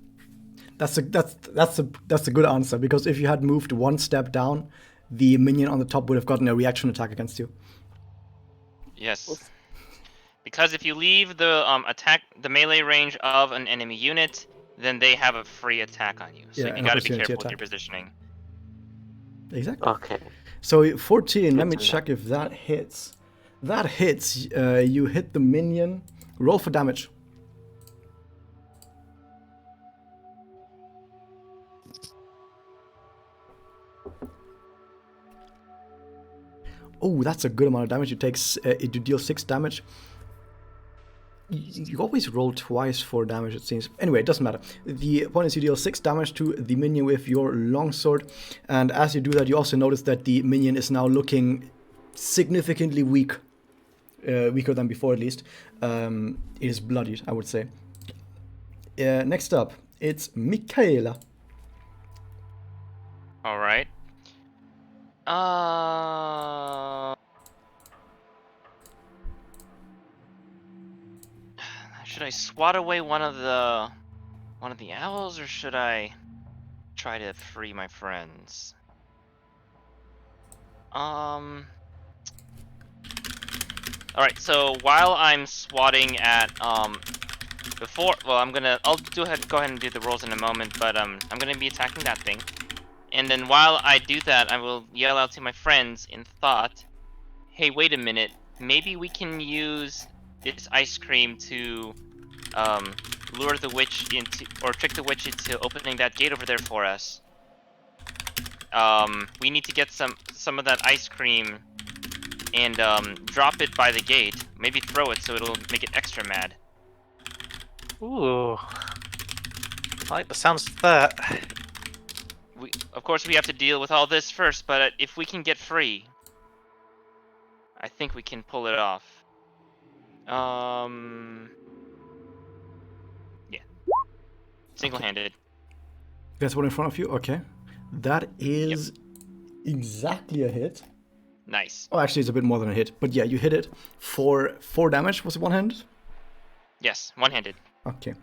That's a good answer, because if you had moved one step down, the minion on the top would have gotten a reaction attack against you. Yes. Because if you leave the melee range of an enemy unit, then they have a free attack on you. So Yeah, you an gotta be opportunity careful with your attack. positioning. Exactly. Okay. So 14, let me to know. check if that hits. That hits. You hit the minion. Roll for damage. Oh, that's a good amount of damage. You deal 6 damage. You always roll twice for damage, it seems. Anyway, it doesn't matter. The point is you deal 6 damage to the minion with your longsword, and as you do that, you also notice that the minion is now looking significantly weaker than before at least. It is bloodied, I would say. Next up, it's Michaela. All right. Should I swat away one of the owls, or should I try to free my friends? All right. So while I'm swatting at I'll go ahead and do the rolls in a moment, but I'm gonna be attacking that thing. And then while I do that, I will yell out to my friends in thought, hey, wait a minute. Maybe we can use this ice cream to lure the witch into, or trick the witch into opening that gate over there for us. We need to get some of that ice cream and drop it by the gate. Maybe throw it so it'll make it extra mad. Ooh. I like the sounds of that. Of course, we have to deal with all this first, but if we can get free, I think we can pull it off. Yeah. Single-handed. That's one in front of you. Okay, that is exactly a hit. Nice. Oh, actually, it's a bit more than a hit, but yeah, you hit it for 4 damage. Was it one-handed? Yes, one-handed. Okay.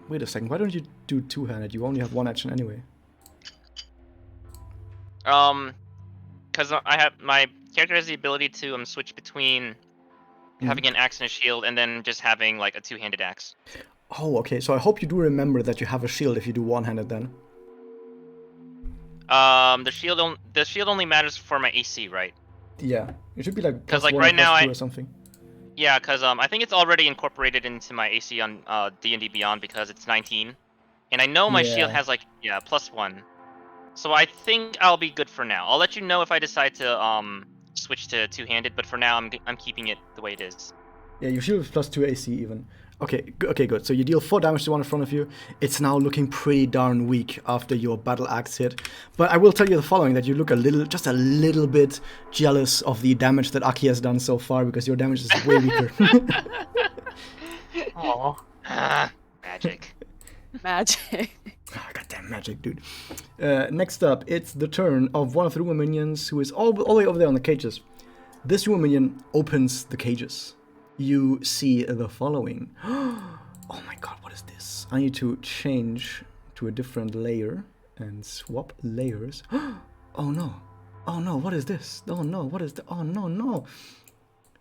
Wait a second. Why don't you do two-handed? You only have one action anyway. Because I have my character has the ability to switch between having an axe and a shield, and then just having like a two-handed axe. Oh, okay. So I hope you do remember that you have a shield if you do one-handed then. The shield only matters for my AC, right? Yeah, it should be like Because plus like one right or now plus two or something. Yeah, because I think it's already incorporated into my AC on D&D Beyond because it's 19, and I know my shield Yeah. has like +1, so I think I'll be good for now. I'll let you know if I decide to switch to two-handed, but for now I'm keeping it the way it is. Yeah, your shield is plus 2 AC even. Okay, okay, good. So you deal 4 damage to one in front of you. It's now looking pretty darn weak after your battle axe hit. But I will tell you the following, that you look just a little bit jealous of the damage that Aki has done so far, because your damage is way weaker. Aww. Magic. Magic. Goddamn magic, dude. Next up, it's the turn of one of the Roomba minions, who is all the way over there on the cages. This Roomba minion opens the cages. You see the following. Oh my god, what is this? I need to change to a different layer and swap layers. Oh no. Oh no, what is this? Oh no, what is the... Oh no, no.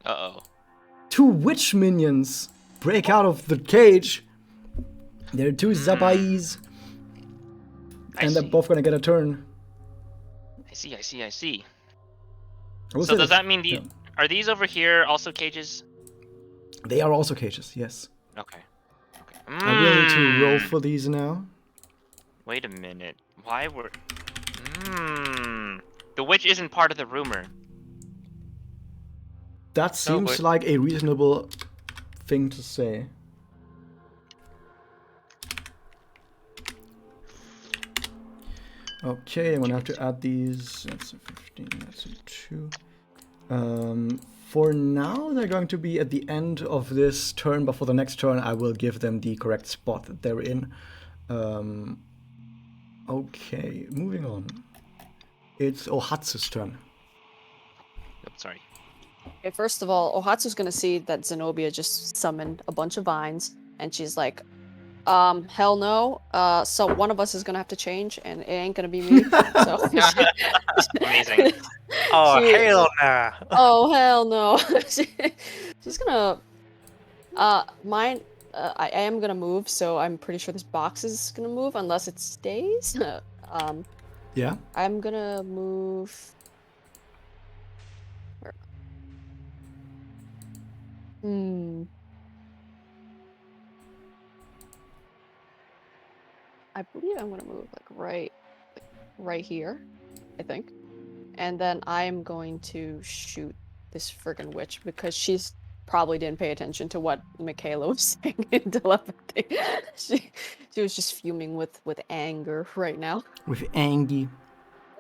Uh-oh. 2 witch minions break out of the cage. They're 2 Zabais. And they're both gonna get a turn. I see. I will So say does that mean are these over here also cages? They are also cages, yes. Okay. I will need to roll for these now. Wait a minute. Why were... The witch isn't part of the rumor. That seems like a reasonable thing to say. Okay, I'm gonna have to add these. That's a 15, that's a 2. For now, they're going to be at the end of this turn, but for the next turn, I will give them the correct spot that they're in. Okay, moving on. It's Ohatsu's turn. Oh, sorry. Okay, first of all, Ohatsu's gonna see that Zenobia just summoned a bunch of vines, and she's like, hell no. So one of us is gonna have to change, and it ain't gonna be me. So Amazing. Oh, hell nah. Oh hell no. She's gonna I am gonna move, so I'm pretty sure this box is gonna move unless it stays. Yeah? I'm gonna move. I believe I'm gonna move like right here, I think. And then I'm going to shoot this friggin' witch because she's probably didn't pay attention to what Mikhaila was saying in telepathy. She was just fuming with anger right now. With Angie.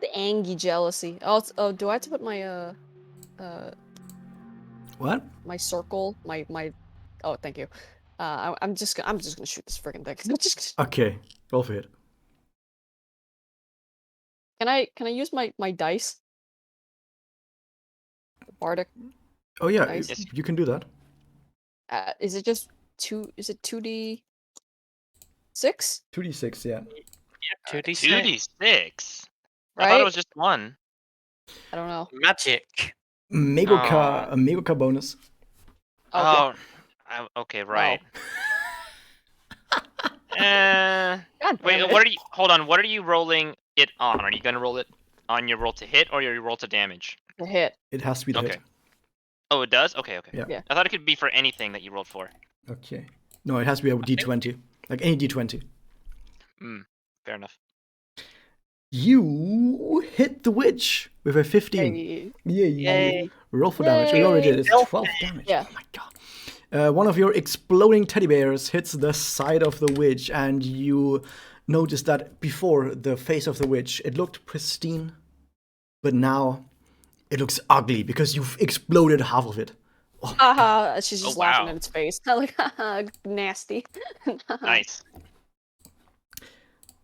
The Angie jealousy. Oh, do I have to put my What? my circle, my oh, thank you. I'm just gonna shoot this friggin' thing. I'm just Okay, roll for it. Can I use my dice? Bardic. Oh yeah, Nice. you can do that. Is it just is it 2d6? 2d6, yeah. 2d6. 2d6? Right? I thought it was just 1. I don't know. Magic. A Megoka bonus. Okay. Okay, right. God God Wait, damn it. what are you? Hold on. What are you rolling it on? Are you gonna roll it on your roll to hit or your roll to damage? The hit. It has to be the Okay. hit. Oh, it does. Okay. Okay. Yeah. Yeah. I thought it could be for anything that you rolled for. Okay. No, it has to be a D20. Like any D20. Fair enough. You hit the witch with a 15. Hey. Yay. Yay. Roll for damage. We already did. It's Yay. 12 damage. Yeah. Oh my god. One of your exploding teddy bears hits the side of the witch, and you notice that before the face of the witch, it looked pristine, but now it looks ugly because you've exploded half of it. Oh, Haha, she's just Oh, laughing wow. in its face. Like, haha, nasty. Nice.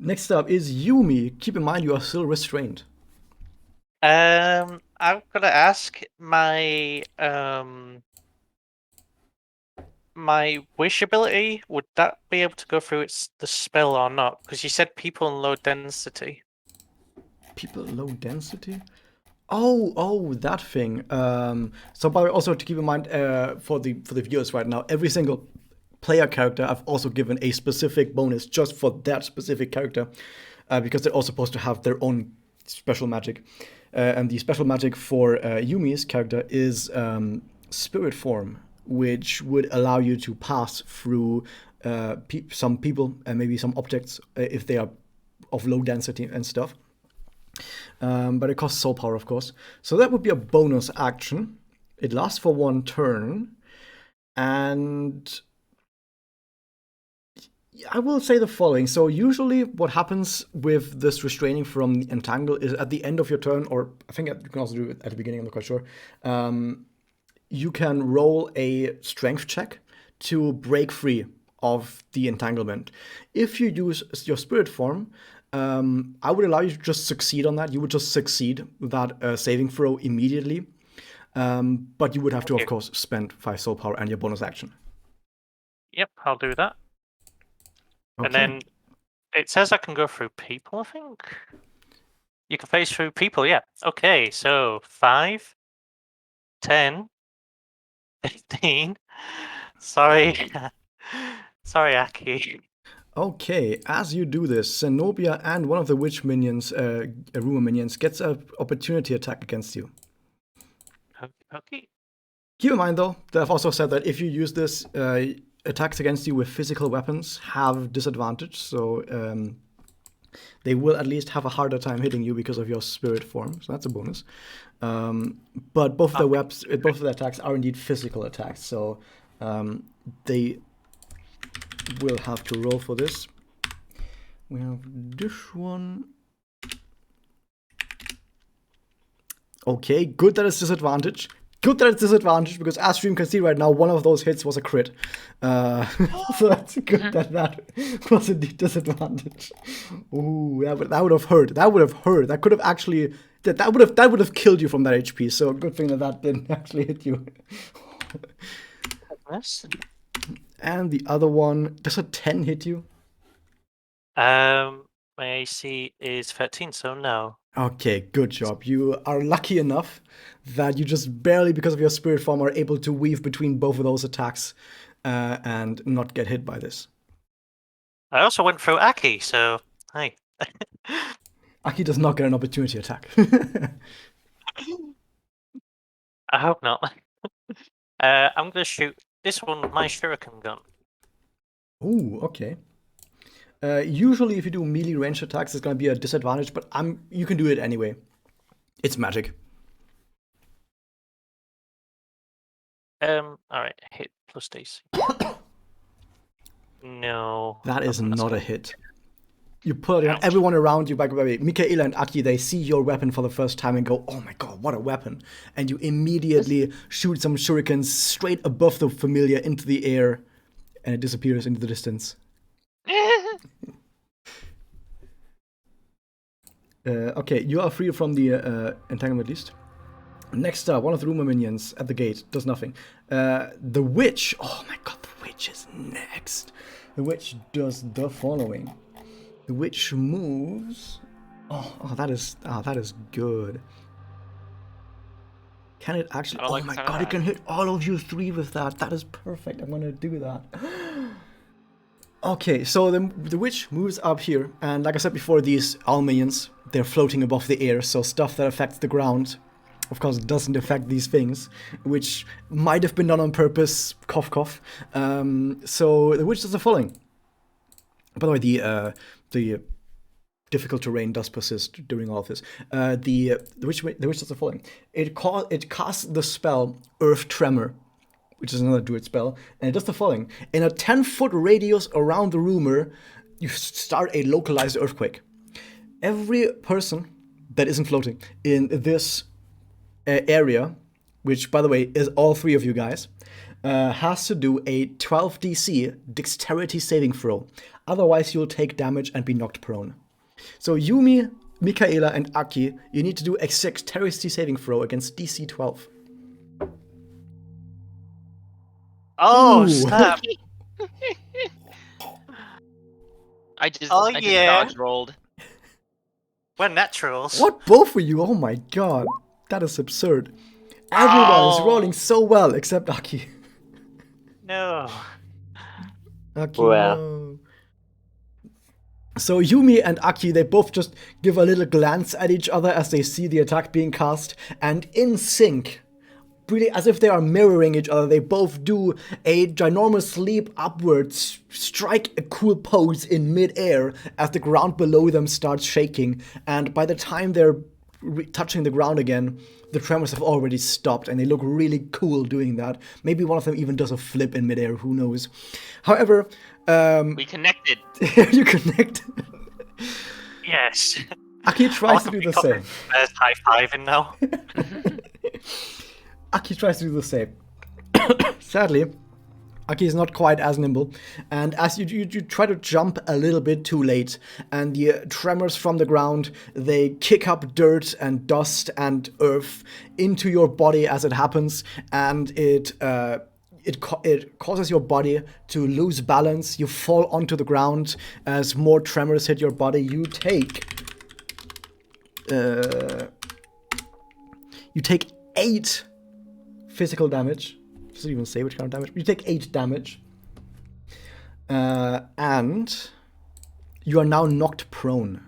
next up is Yumi. Keep in mind you are still restrained. I'm gonna ask my wish ability. Would that be able to go through the spell or not? Because you said people in low density. People low density? Oh, that thing. So, but also to keep in mind for the viewers right now, every single player character I've also given a specific bonus just for that specific character, because they're all supposed to have their own special magic. And the special magic for Yumi's character is Spirit Form, which would allow you to pass through some people and maybe some objects if they are of low density and stuff. But it costs soul power, of course. So that would be a bonus action. It lasts for 1 turn. And I will say the following. So usually what happens with this restraining from the entangle is at the end of your turn, or I think you can also do it at the beginning, I'm not quite sure. You can roll a strength check to break free of the entanglement. If you use your spirit form, I would allow you to just succeed on that. You would just succeed with that saving throw immediately. But you would have to, of course, spend 5 soul power and your bonus action. Yep, I'll do that. Okay. And then it says I can go through people, I think. You can phase through people, yeah. Okay, so 5, 10, 15. Sorry. Sorry, Aki. Okay, as you do this, Zenobia and one of the witch minions, rumor minions, gets an opportunity attack against you. Okay. Keep in mind, though, that I've also said that if you use this, attacks against you with physical weapons have disadvantage, so they will at least have a harder time hitting you because of your spirit form, so that's a bonus. But both of both of the attacks are indeed physical attacks, so they will have to roll for this. We have this one. Okay, good that it's disadvantage. Good that it's disadvantage, because as stream can see right now, one of those hits was a crit. So that's good that was indeed disadvantage. Ooh, that would have hurt. That would have hurt. That could have actually that would have killed you from that HP. So good thing that didn't actually hit you. Yes. And the other one, does a 10 hit you? My AC is 13, so no. Okay, good job. You are lucky enough that you just barely, because of your spirit form, are able to weave between both of those attacks and not get hit by this. I also went through Aki, so hi. Aki does not get an opportunity attack. I hope not. I'm gonna shoot this one with my shuriken gun. Ooh, okay. Usually, if you do melee range attacks, it's going to be a disadvantage, but you can do it anyway. It's magic. All right, hit plus DC. No. That is that's not a good. hit. You pull it on everyone around you, by the way, Mikhaila and Aki, they see your weapon for the first time and go, oh my god, what a weapon. And you immediately shoot some shurikens straight above the familiar into the air, and it disappears into the distance. Okay, you are free from the entanglement at least. Next up, one of the rumor minions at the gate does nothing. The witch, oh my god, the witch is next. The witch does the following. The witch moves. Oh, that is good. Can it actually? I don't Oh like my the sound of god, it that. can hit all of you 3 with that. That is perfect. I'm gonna do that. Okay, so the witch moves up here, and like I said before, these owl minions, they're floating above the air, so stuff that affects the ground, of course, doesn't affect these things, which might have been done on purpose, cough cough. So the witch does the following. By the way, the difficult terrain does persist during all of this. The witch does the following. It casts the spell Earth Tremor, which is another druid spell, and it does the following. In a 10-foot radius around the rumor, you start a localized earthquake. Every person that isn't floating in this area, which, by the way, is all three of you guys, has to do a 12 DC dexterity saving throw. Otherwise, you'll take damage and be knocked prone. So Yumi, Mikhaila, and Aki, you need to do a dexterity saving throw against DC 12. Oh, Ooh. snap. I just yeah. dodge rolled. We're naturals. What? Both of you? Oh my god. That is absurd. Everyone is rolling so well except Aki. No. Aki, Well. no. So Yumi and Aki, they both just give a little glance at each other as they see the attack being cast, and in sync, really as if they are mirroring each other, they both do a ginormous leap upwards, strike a cool pose in midair as the ground below them starts shaking, and by the time they're touching the ground again, the tremors have already stopped, and they look really cool doing that. Maybe one of them even does a flip in midair, who knows. However, We connected. you connect. Yes. Aki tries to do the same. There's high-fiving now. Aki tries to do the same. Sadly, Aki is not quite as nimble, and as you try to jump a little bit too late, and the tremors from the ground, they kick up dirt and dust and earth into your body as it happens, and it causes your body to lose balance. You fall onto the ground as more tremors hit your body. You take 8 physical damage. Doesn't even say which kind of damage. You take 8 damage. And you are now knocked prone.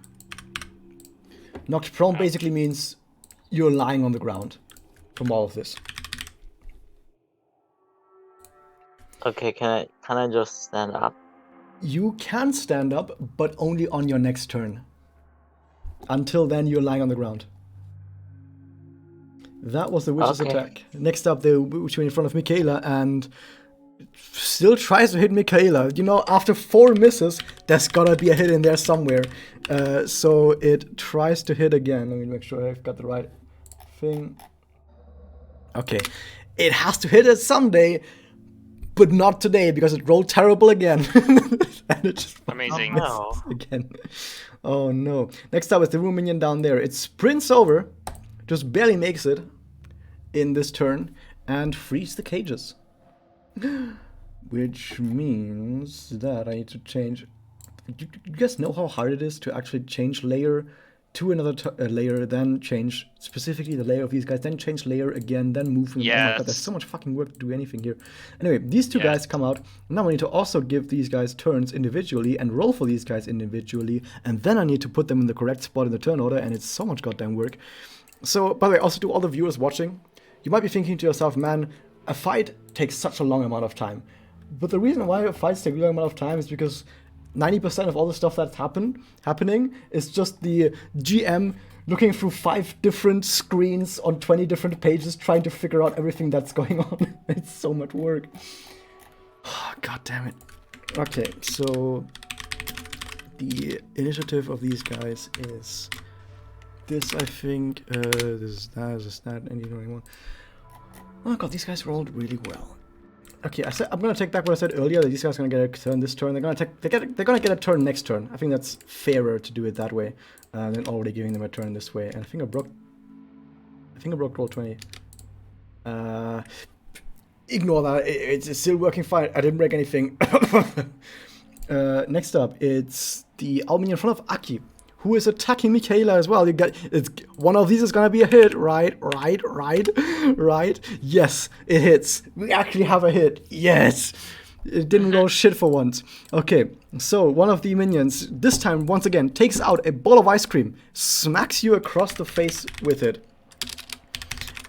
Knocked prone basically means you're lying on the ground from all of this. Okay, can I just stand up? You can stand up, but only on your next turn. Until then, you're lying on the ground. That was the witch's Okay. attack. Next up, the witch in front of Michaela and still tries to hit Michaela. You know, after 4 misses, there's gotta be a hit in there somewhere. So it tries to hit again. Let me make sure I've got the right thing. Okay. It has to hit it someday, but not today because it rolled terrible again. And it just Amazing. No. again. Oh no. Next up is the room minion down there. It sprints over, just barely makes it in this turn, and frees the cages. Which means that I need to change. You guys know how hard it is to actually change layer to another layer, then change specifically the layer of these guys, then change layer again, then move them. Oh my god, there's Yes. so much fucking work to do anything here. Anyway, these two Yes. guys come out. Now I need to also give these guys turns individually and roll for these guys individually, and then I need to put them in the correct spot in the turn order, and it's so much goddamn work. So, by the way, also to all the viewers watching, you might be thinking to yourself, man, a fight takes such a long amount of time. But the reason why fights take a long amount of time is because 90% of all the stuff that's happening is just the GM looking through 5 different screens on 20 different pages trying to figure out everything that's going on. It's so much work. God damn it. Okay, so the initiative of these guys is this, I think. This is that, anyone. Oh god, these guys rolled really well. Okay, I'm gonna take back what I said earlier, that these guys are gonna get a turn this turn. They're gonna get a turn next turn. I think that's fairer to do it that way than already giving them a turn this way. And I think I broke roll 20. Ignore that. It's still working fine. I didn't break anything. Next up, it's the Almin in front of Aki, who is attacking Mikhaila as well. One of these is gonna be a hit, right? Yes, it hits. We actually have a hit. Yes. It didn't roll shit for once. Okay, so one of the minions, this time, once again, takes out a ball of ice cream, smacks you across the face with it,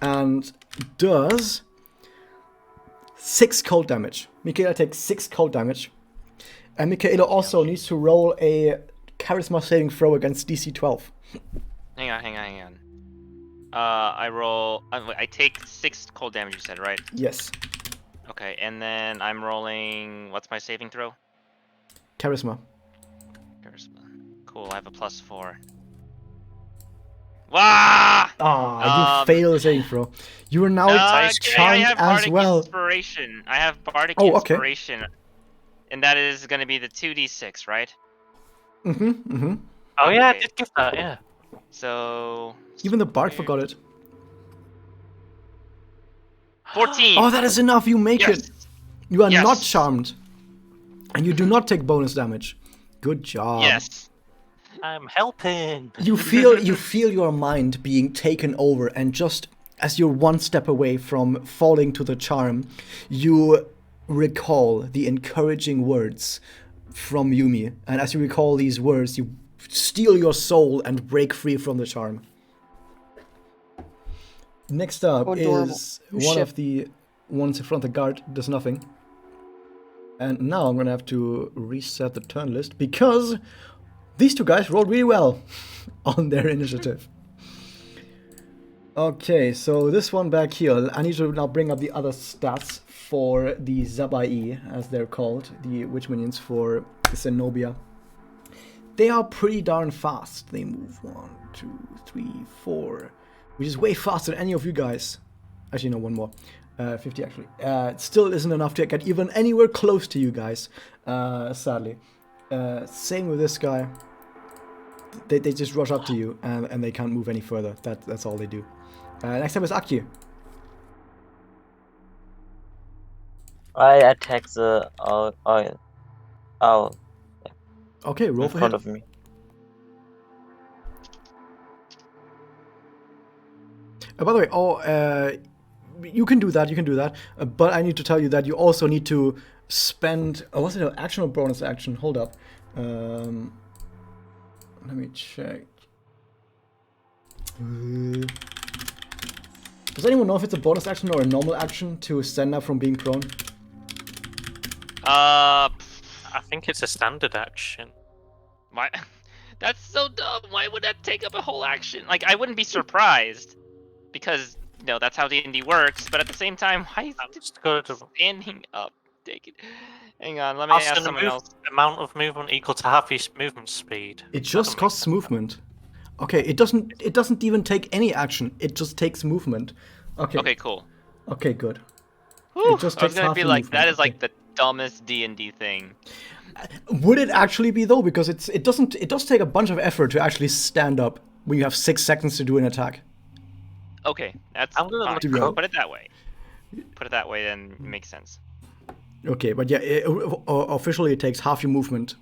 and does 6 cold damage. Mikhaila takes 6 cold damage. And Mikhaila also needs to roll a charisma saving throw against DC 12. Hang on. I take 6 cold damage, you said, right? Yes. Okay, and then I'm rolling. What's my saving throw? Charisma. Charisma. Cool, I have a +4. Wah! You fail the saving throw. You are now I charmed have as Bardic well. Inspiration. I have Bardic Oh, okay. Inspiration. And that is going to be the 2d6, right? Mm-hmm. Oh yeah, I Okay. did give that. Yeah. So... Even the bard forgot it. 14! Oh, that is enough. You make Yes! it. You are not Yes. charmed. And you do not take bonus damage. Good job. Yes! I'm helping. You feel your mind being taken over, and just as you're one step away from falling to the charm, you recall the encouraging words from Yumi. And as you recall these words, you steal your soul and break free from the charm. Next up Adorable. is one of the ones in front of the guard, does nothing. And now I'm gonna have to reset the turn list because these two guys rolled really well on their initiative. Okay, so this one back here, I need to now bring up the other stats for the Zabai, as they're called, the witch minions for the Zenobia. They are pretty darn fast. They move 1, 2, 3, 4, which is way faster than any of you guys. Actually, no, one more. 50 actually. It still isn't enough to get even anywhere close to you guys, sadly. Same with this guy. They just rush up to you and they can't move any further. That's all they do. Next time is Aki. I attack the owl Okay, roll in for front hit. of me. By the way, you can do that. But I need to tell you that you also need to spend. Was it an action or bonus action? Hold up. Let me check. Does anyone know if it's a bonus action or a normal action to stand up from being prone? I think it's a standard action. Why? That's so dumb. Why would that take up a whole action? Like, I wouldn't be surprised. Because, that's how D&D works. But at the same time, why is I'm it just going to standing up? Take it. Hang on, let me ask someone else. Amount of movement equal to half your movement speed. It just costs movement. Okay, it doesn't even take any action. It just takes movement. Okay. Okay, cool. Okay, good. Whew, It just I was takes gonna half be your like, movement, that is like okay. the dumbest D&D thing. Would it actually be though? Because it does take a bunch of effort to actually stand up when you have 6 seconds to do an attack. Okay, that's I'm gonna fine. look up. Put it that way. Put it that way, then it makes sense. Okay, but yeah, officially it takes half your movement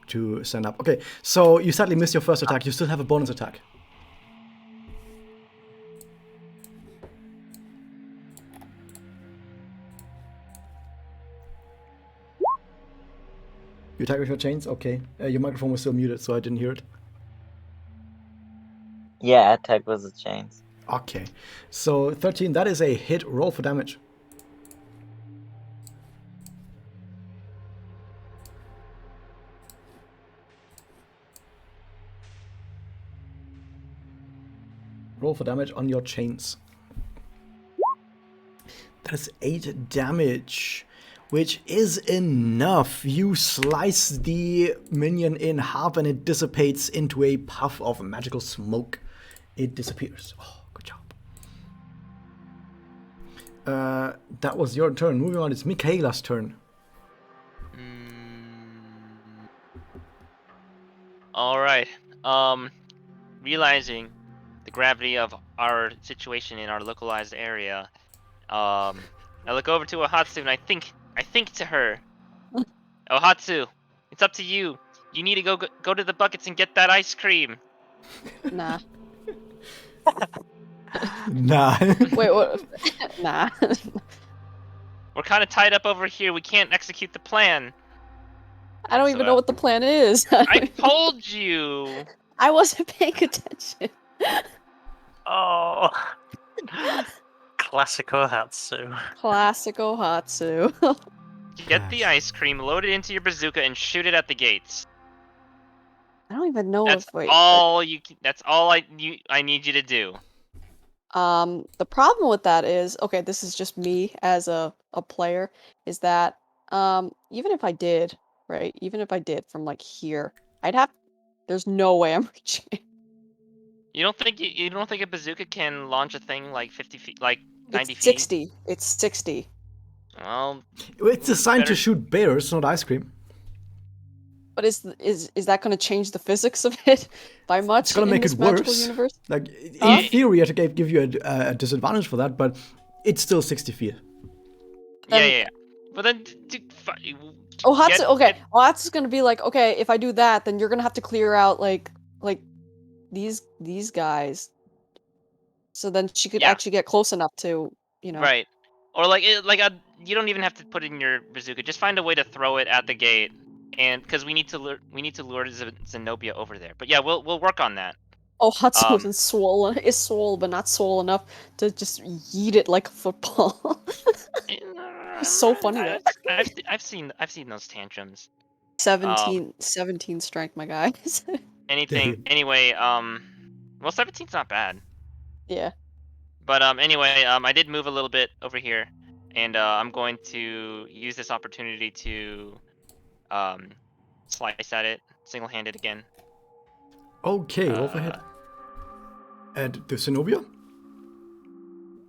to stand up. Okay, so you sadly missed your first attack. You still have a bonus attack. You attack with your chains? Okay. Your microphone was still muted, so I didn't hear it. Yeah, attack with the chains. Okay. So 13, that is a hit. Roll for damage. Roll for damage on your chains. That is 8 damage, which is enough. You slice the minion in half and it dissipates into a puff of magical smoke. It disappears. Oh, good job. That was your turn. Moving on, it's Michaela's turn. Alright. Realizing the gravity of our situation in our localized area, I look over to Ohatsu and I think to her, Ohatsu, it's up to you. You need to go to the buckets and get that ice cream. Nah. Nah. Wait, what? Nah. We're kind of tied up over here. We can't execute the plan. I don't So, even know what the plan is. I told you. I wasn't paying attention. Oh. Classical Hatsu. Classic Ohatsu. Get the Gosh. ice cream, load it into your bazooka, and shoot it at the gates. I don't even know That's if wait. all you. That's all I need you to do. The problem with that is, okay, this is just me as a player, is that even if I did, right, even if I did from like here, there's no way I'm reaching. You don't think you don't think a bazooka can launch a thing like 50 feet, like 90 It's feet? 60. It's 60. Well, It's designed to better- shoot bears, not ice cream. But is that going to change the physics of it by much gonna in make this it magical worse. universe? Like, Huh? in theory, I could give you a disadvantage for that, but it's still 60 feet. Then- But then, Ohatsu, get- okay. Ohatsu's going to be like, okay, if I do that, then you're going to have to clear out like these guys. So then she could Yeah. actually get close enough to, right, or like you don't even have to put it in your bazooka. Just find a way to throw it at the gate, and because we need to lure Zenobia over there. But yeah, we'll work on that. Ohatsu Um, isn't swollen. Is swole, but not swole enough to just yeet it like a football. It's so funny though. I've seen those tantrums. 17 strength, my guys. Anyway, well, 17's not bad. Yeah. But anyway, I did move a little bit over here, and I'm going to use this opportunity to slice at it single-handed again. Okay, roll for hit. And the Zenobia?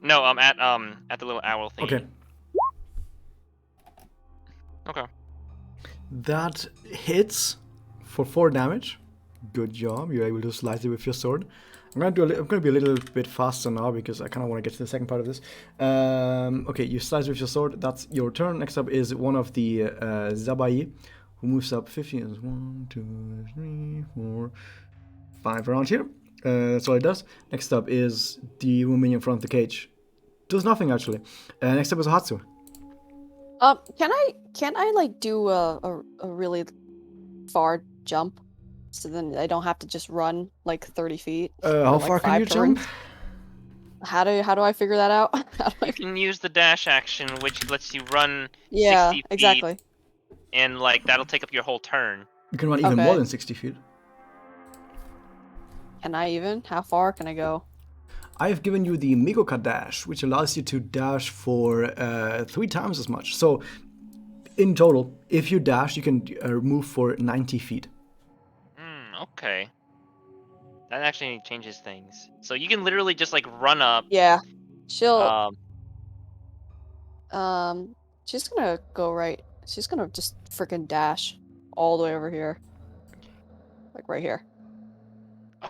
No, at the little owl thing. Okay. Okay. That hits for 4 damage. Good job. You're able to slice it with your sword. I'm gonna be a little bit faster now because I kind of want to get to the second part of this. Okay, you slice with your sword. That's your turn. Next up is one of the Zabai, who moves up 15. 1, 2, 3, 4, 5 around here. That's all it does. Next up is the woman in front of the cage. Does nothing actually. Next up is Hatsu. Can I like do a really far jump, so then I don't have to just run like 30 feet? How like far can 5 you jump? turns? How do I figure that out? How do I- You can use the dash action, which lets you run Yeah, 60 feet, exactly. and like that'll take up your whole turn. You can run even Okay. more than 60 feet. Can I even? How far can I go? I've given you the Mikoka dash, which allows you to dash for 3 times as much. So, in total, if you dash, you can move for 90 feet. Okay. That actually changes things. So you can literally just like run up. Yeah. She'll Um, she's gonna go right. She's gonna just freaking dash all the way over here. Like right here.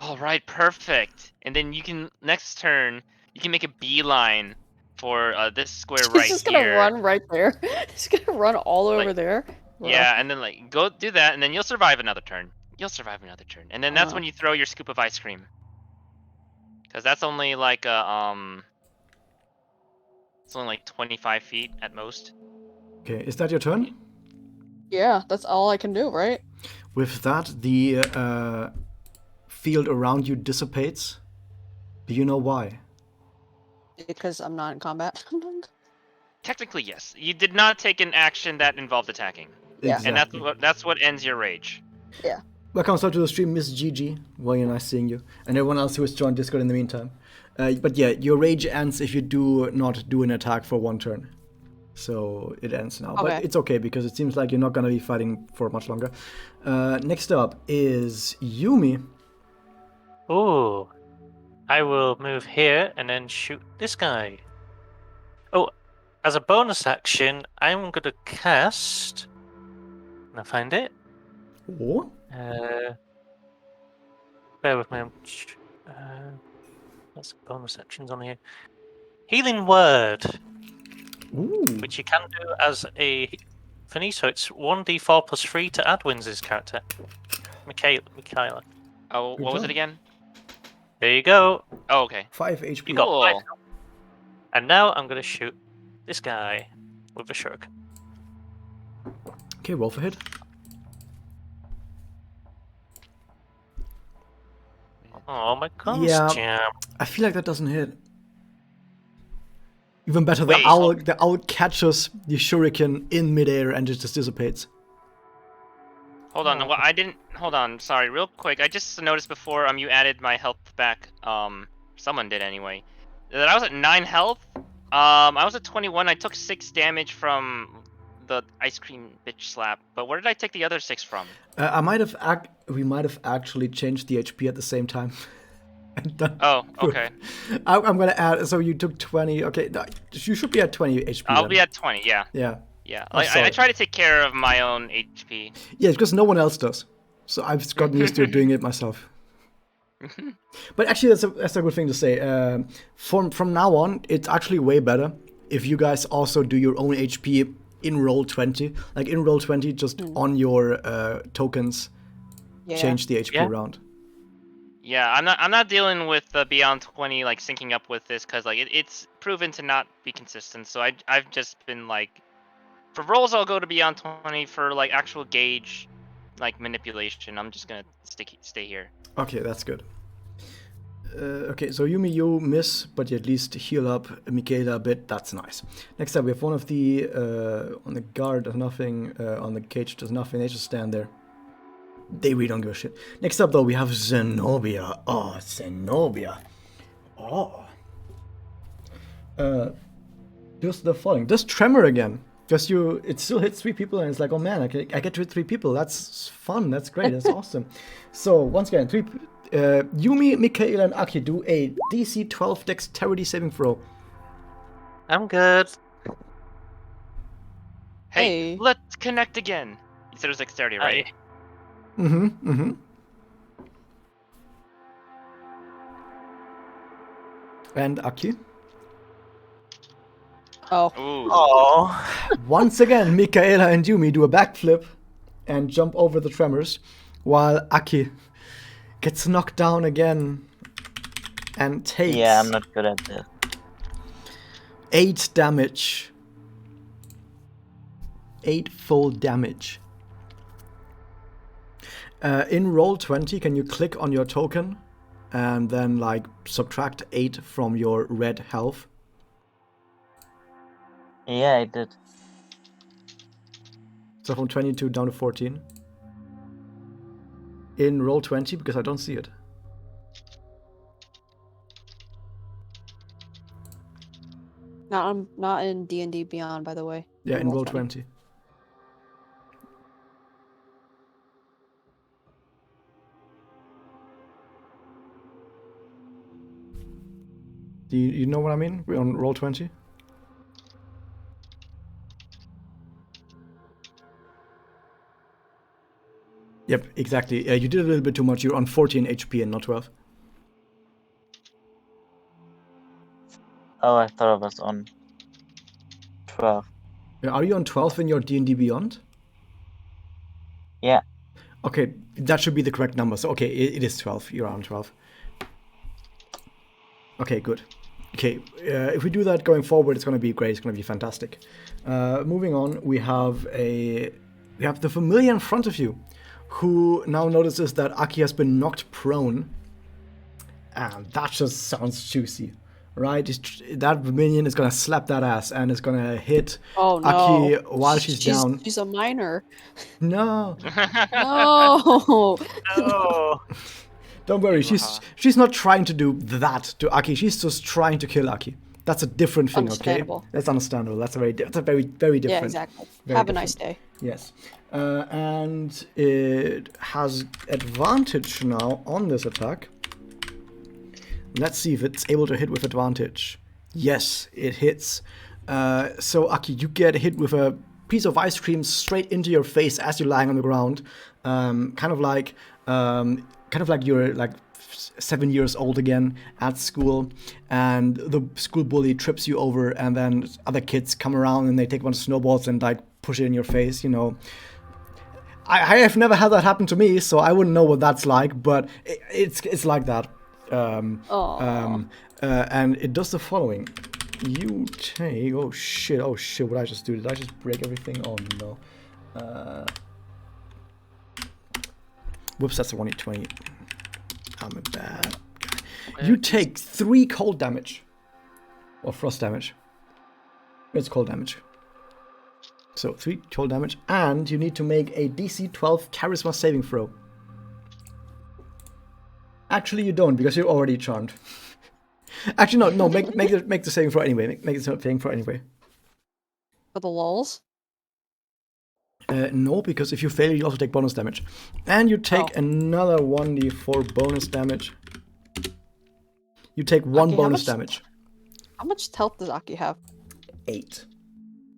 all right, perfect. And then you can next turn you can make a beeline for this square She's right just here. gonna run right there. She's gonna run all Like, over there. Bruh. Yeah, and then like go do that, and then you'll survive another turn. You'll survive another turn, and then that's when you throw your scoop of ice cream. Because that's only like it's only like 25 feet at most. Okay, is that your turn? Yeah, that's all I can do, right? With that, the field around you dissipates. Do you know why? Because I'm not in combat. Technically, yes. You did not take an action that involved attacking, Yeah. and that's what ends your rage. Welcome to the stream, Miss Gigi. Very nice seeing you. And everyone else who has joined Discord in the meantime. But yeah, your rage ends if you do not do an attack for 1 turn. So it ends now. Okay. But it's okay because it seems like you're not going to be fighting for much longer. Next up is Yumi. Ooh. I will move here and then shoot this guy. Oh, as a bonus action, I'm going to cast... Can I find it? Oh, Bear with me. That's bonus actions on here. Healing Word, ooh. which you can do as a Finny, so it's 1d4 plus 3 to Adwin's character. Mikhaila. Oh, Good what was job. it again? There you go. Oh, okay. 5 HP. You got Cool. 5. And now I'm going to shoot this guy. with a shuriken. Okay, roll for hit. Oh my Yeah. costume. I feel like that doesn't hit. Even better, Wait, the owl catches the shuriken in midair and it just dissipates. Hold on. Well, I didn't. Hold on. Sorry, real quick. I just noticed before you added my health back. Someone did anyway. That I was at 9 health. I was at 21. I took 6 damage from the ice cream bitch slap. But where did I take the other 6 from? We might have actually changed the HP at the same time. Oh, okay. I'm gonna add. So you took 20. Okay, you should be at 20 HP. I'll then. be at 20. Yeah. Yeah. Yeah. Oh, Like, I sorry. try to take care of my own HP. Yeah, because no one else does. So I've gotten used to doing it myself. But actually, that's a good thing to say. From now on, it's actually way better if you guys also do your own HP in roll 20. Like in roll 20, just on your tokens, Yeah. change the HP Yeah. around. Yeah, I'm not dealing with the beyond 20 like syncing up with this because like it's proven to not be consistent. So I've just been like, for rolls I'll go to beyond 20. For like actual gauge, like manipulation, I'm just gonna stay here. Okay, that's good. Okay, so Yumi, you miss, but you at least heal up Mikhaila a bit. That's nice. Next up, we have one of the on the guard does nothing, on the cage does nothing. They just stand there. They really don't give a shit. Next up, though, we have Zenobia. Oh, Zenobia. Oh. Just the following. Does Tremor again. Because it still hits 3 people, and it's like, oh man, I get to hit 3 people. That's fun. That's great. That's awesome. So, once again, Yumi, Mikhaila, and Aki do a DC 12 Dexterity saving throw. I'm good. Hey, Hey. let's connect again. You said it was dexterity, right? And Aki. Oh. Ooh. Oh. Once again, Mikhaila and Yumi do a backflip and jump over the tremors, while Aki gets knocked down again and takes Yeah, I'm not good at this. 8 damage. 8 full damage. In roll 20, can you click on your token and then like subtract 8 from your red health? Yeah, I did. So from 22 down to 14. In roll 20, because I don't see it. Not in D&D Beyond, by the way. Yeah, in roll 20. Do you know what I mean? We're on roll 20? Yep, exactly. You did a little bit too much. You're on 14 HP and not 12. Oh, I thought I was on 12. Are you on 12 in your D&D Beyond? Yeah. Okay, that should be the correct number. So, okay, it is 12. You're on 12. Okay, good. Okay, if we do that going forward, it's going to be great. It's going to be fantastic. Moving on, we have the familiar in front of you, who now notices that Aki has been knocked prone. And that just sounds juicy, right? That minion is going to slap that ass and is going to hit Oh no. Aki while she's down. She's a minor. No, No. No. don't worry. She's not trying to do that to Aki. She's just trying to kill Aki. That's a different thing, okay? Understandable. That's understandable. That's a very different. Yeah, exactly. Very Have a nice different. day. Yes. And it has advantage now on this attack. Let's see if it's able to hit with advantage. Yes, it hits. So Aki, you get hit with a piece of ice cream straight into your face as you're lying on the ground. Kind of like you're like 7 years old again at school, and the school bully trips you over, and then other kids come around and they take one of the snowballs and like push it in your face, you know. I have never had that happen to me, so I wouldn't know what that's like, but it's like that. And it does the following. You take... Oh shit, what did I just do? Did I just break everything? Oh no. Whoops, that's a 1d20. I'm a bad guy. You take 3 cold damage. Or frost damage. It's cold damage. So 3 cold damage, and you need to make a DC 12 Charisma saving throw. Actually, you don't, because you're already charmed. Actually, no. Make the saving throw anyway. Make the saving throw anyway. For the lulz? No, because if you fail, you also take bonus damage, and you take another 1d4 bonus damage. You take 1 Aki, bonus damage. How much health does Aki have? 8.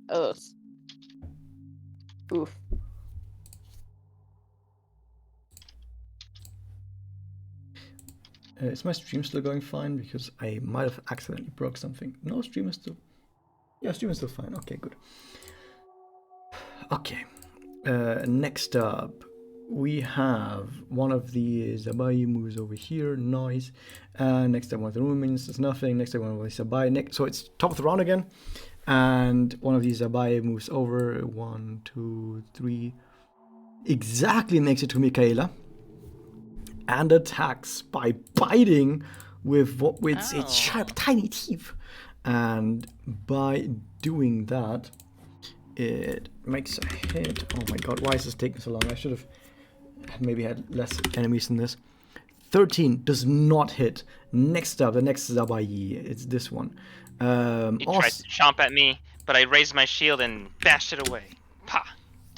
Ugh. Oof. Is my stream still going fine? Because I might have accidentally broke something. No, stream is still... Yeah, stream is still fine. Okay, good. Okay. Next up, we have one of the Zabai moves over here. Nice. Next up, one of the Rumins does nothing. Next up, one of the Zabai. So it's top of the round again. And one of these Zabai moves over. 1, 2, 3. Exactly next to Mikhaila. And attacks by biting with its sharp, tiny teeth. And by doing that, it makes a hit. Oh my god, why is this taking so long? I should have maybe had less enemies than this. 13 does not hit. Next up, the next Zabai. It's this one. He tried to chomp at me, but I raised my shield and bashed it away. Pa!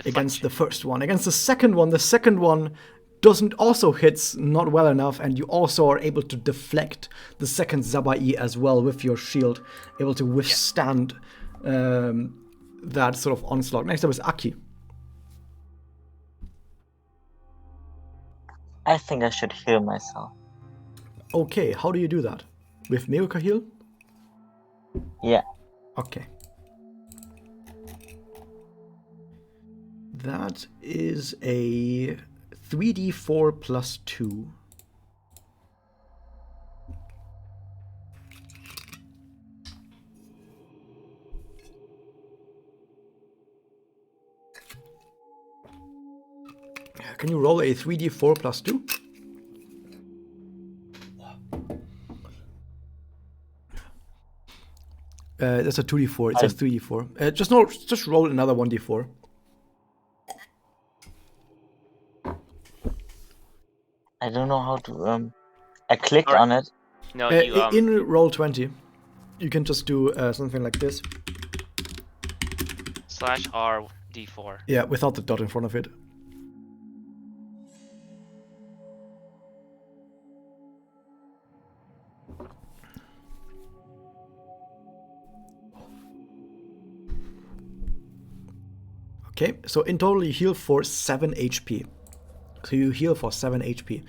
Against the first one. Against the second one doesn't also hits not well enough, and you also are able to deflect the second Zabai as well with your shield, able to withstand that sort of onslaught. Next up is Aki. I think I should heal myself. Okay, how do you do that? With Miracle Heal? Yeah. Okay. That is a 3d4 plus 2. Can you roll a 3d4 plus 2? That's a 2d4. It says 3d4. Just roll another 1d4. I don't know how to. I clicked on it. No, in Roll20, you can just do something like this. /R D4. Yeah, without the dot in front of it. Okay, so in total you heal for 7 HP. So you heal for 7 HP.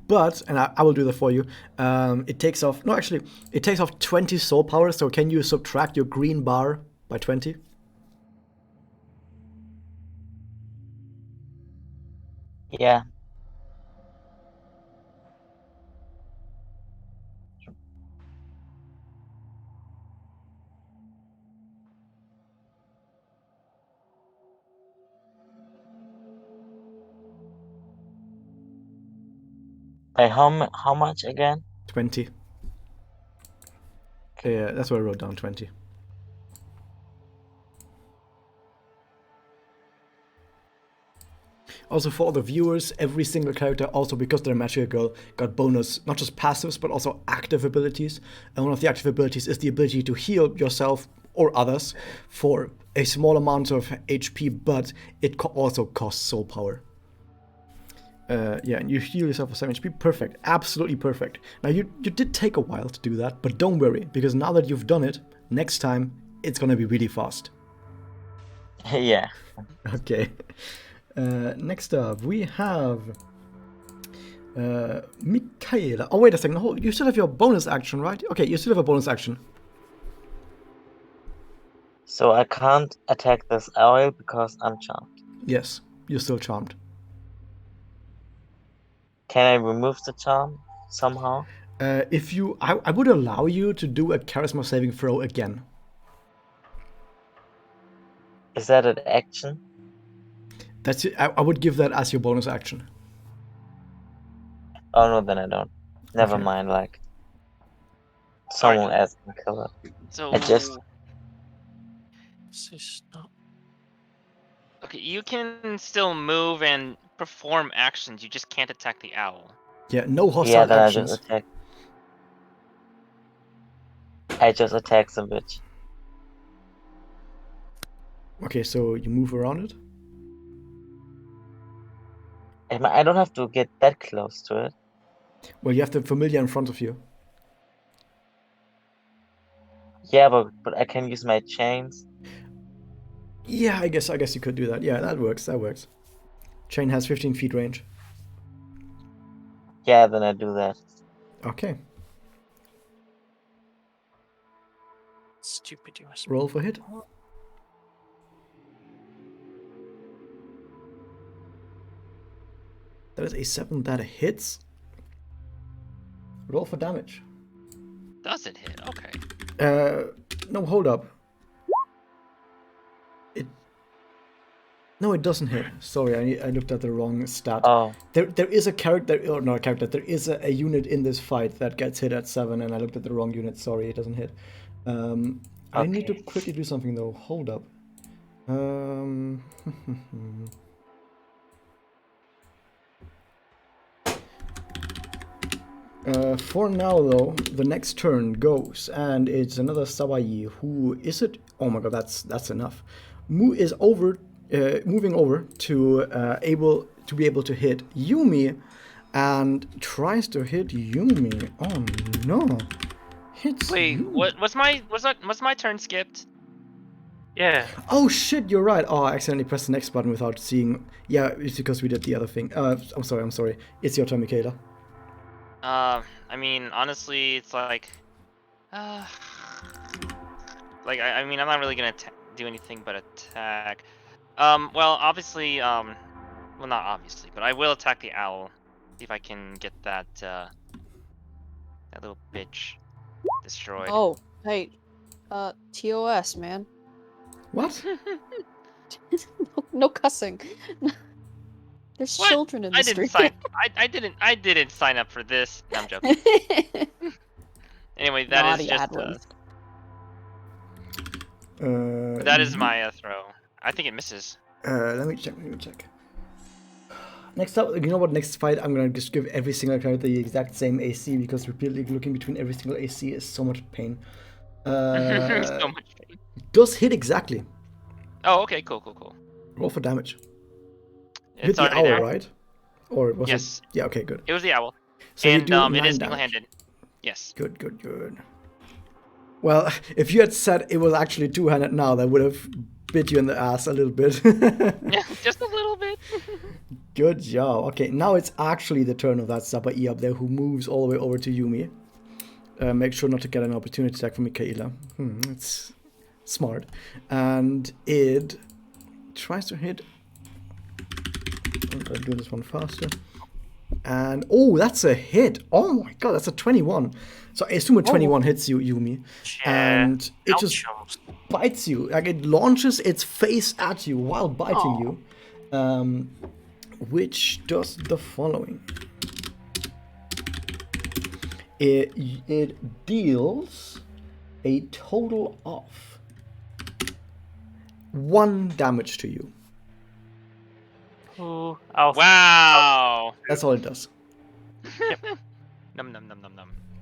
But, and I will do that for you, it takes off 20 soul power, so can you subtract your green bar by 20? Yeah. By how much again? 20. Yeah, that's what I wrote down, 20. Also for the viewers, every single character, also because they're magical, got bonus, not just passives, but also active abilities. And one of the active abilities is the ability to heal yourself or others for a small amount of HP, but it also costs soul power. Yeah, and you heal yourself for 7 HP. Perfect. Absolutely perfect. Now, you did take a while to do that, but don't worry, because now that you've done it, next time, it's gonna be really fast. Yeah. Okay. Next up, we have Mikhaila. Oh, wait a second. Hold, you still have your bonus action, right? Okay, you still have a bonus action. So I can't attack this owl because I'm charmed. Yes, you're still charmed. Can I remove the charm somehow? If you, I would allow you to do a charisma saving throw again. Is that an action? That's it. I would give that as your bonus action. Oh no, then I don't. Never Okay. mind. Like someone else can kill it. So I just This is not. okay, you can still move and perform actions. You just can't attack the owl. Yeah, no yeah. hostile Then I actions. just attack. I just attack the bitch. Okay, so you move around it. I don't have to get that close to it. Well, you have the familiar in front of you. Yeah, but I can use my chains. Yeah, I guess you could do that. Yeah, that works. That works. Chain has 15 feet range. Yeah, then I do that. Okay, Stupid USB. roll for hit. That is a 7 that hits. Roll for damage. Does it hit? Okay. No, hold up. No, it doesn't hit. Sorry, I looked at the wrong stat. Oh, There is a character, or not a character, there is a unit in this fight that gets hit at 7, and I looked at the wrong unit. Sorry, it doesn't hit. I need to Okay. quickly do something though. Hold up. For now though, the next turn goes, and it's another Sabai. Who is it? Oh my god, that's enough. Is moving over to be able to hit Yumi, and tries to hit Yumi. Oh no! Hits Wait, Yumi. what was my turn skipped? Yeah. Oh shit, you're right. Oh, I accidentally pressed the next button without seeing. Yeah, it's because we did the other thing. I'm sorry. It's your turn, Michaela. I mean, honestly, it's like, I mean, I'm not really gonna do anything but attack. Well, obviously, well, not obviously, but I will attack the owl. See if I can get that, that little bitch destroyed. Oh, hey, TOS, man. What? No cussing. There's What? children in the I didn't street. sign. I didn't sign up for this. No, I'm joking. Anyway, that Naughty is just. Adwin. That is my throw. I think it misses. Let me check. Next up, you know what? Next fight, I'm gonna just give every single character the exact same AC because repeatedly looking between every single AC is so much pain. So much pain. Does hit exactly. Oh, okay, cool. Roll for damage. Hit It's the already owl, there. right? Or was Yes. it? Yeah. Okay. Good. It was the owl. So And you do it 9 is damage. single-handed. Yes. Good. Well, if you had said it was actually two-handed now, that would have bit you in the ass a little bit. Yeah, just a little bit. Good job. Okay, now it's actually the turn of that Sabai up there who moves all the way over to Yumi. Make sure not to get an opportunity attack from Mikhaila. It's smart. And it tries to hit. I'm gonna do this one faster. And oh, that's a hit. Oh my god, that's a 21. So I assume a 21 hits you, Yumi. Yeah. And it just Ouch. bites you. Like it launches its face at you while biting you. Which does the following. It deals a total of 1 damage to you. Ooh, ow. Wow. That's all it does. Num.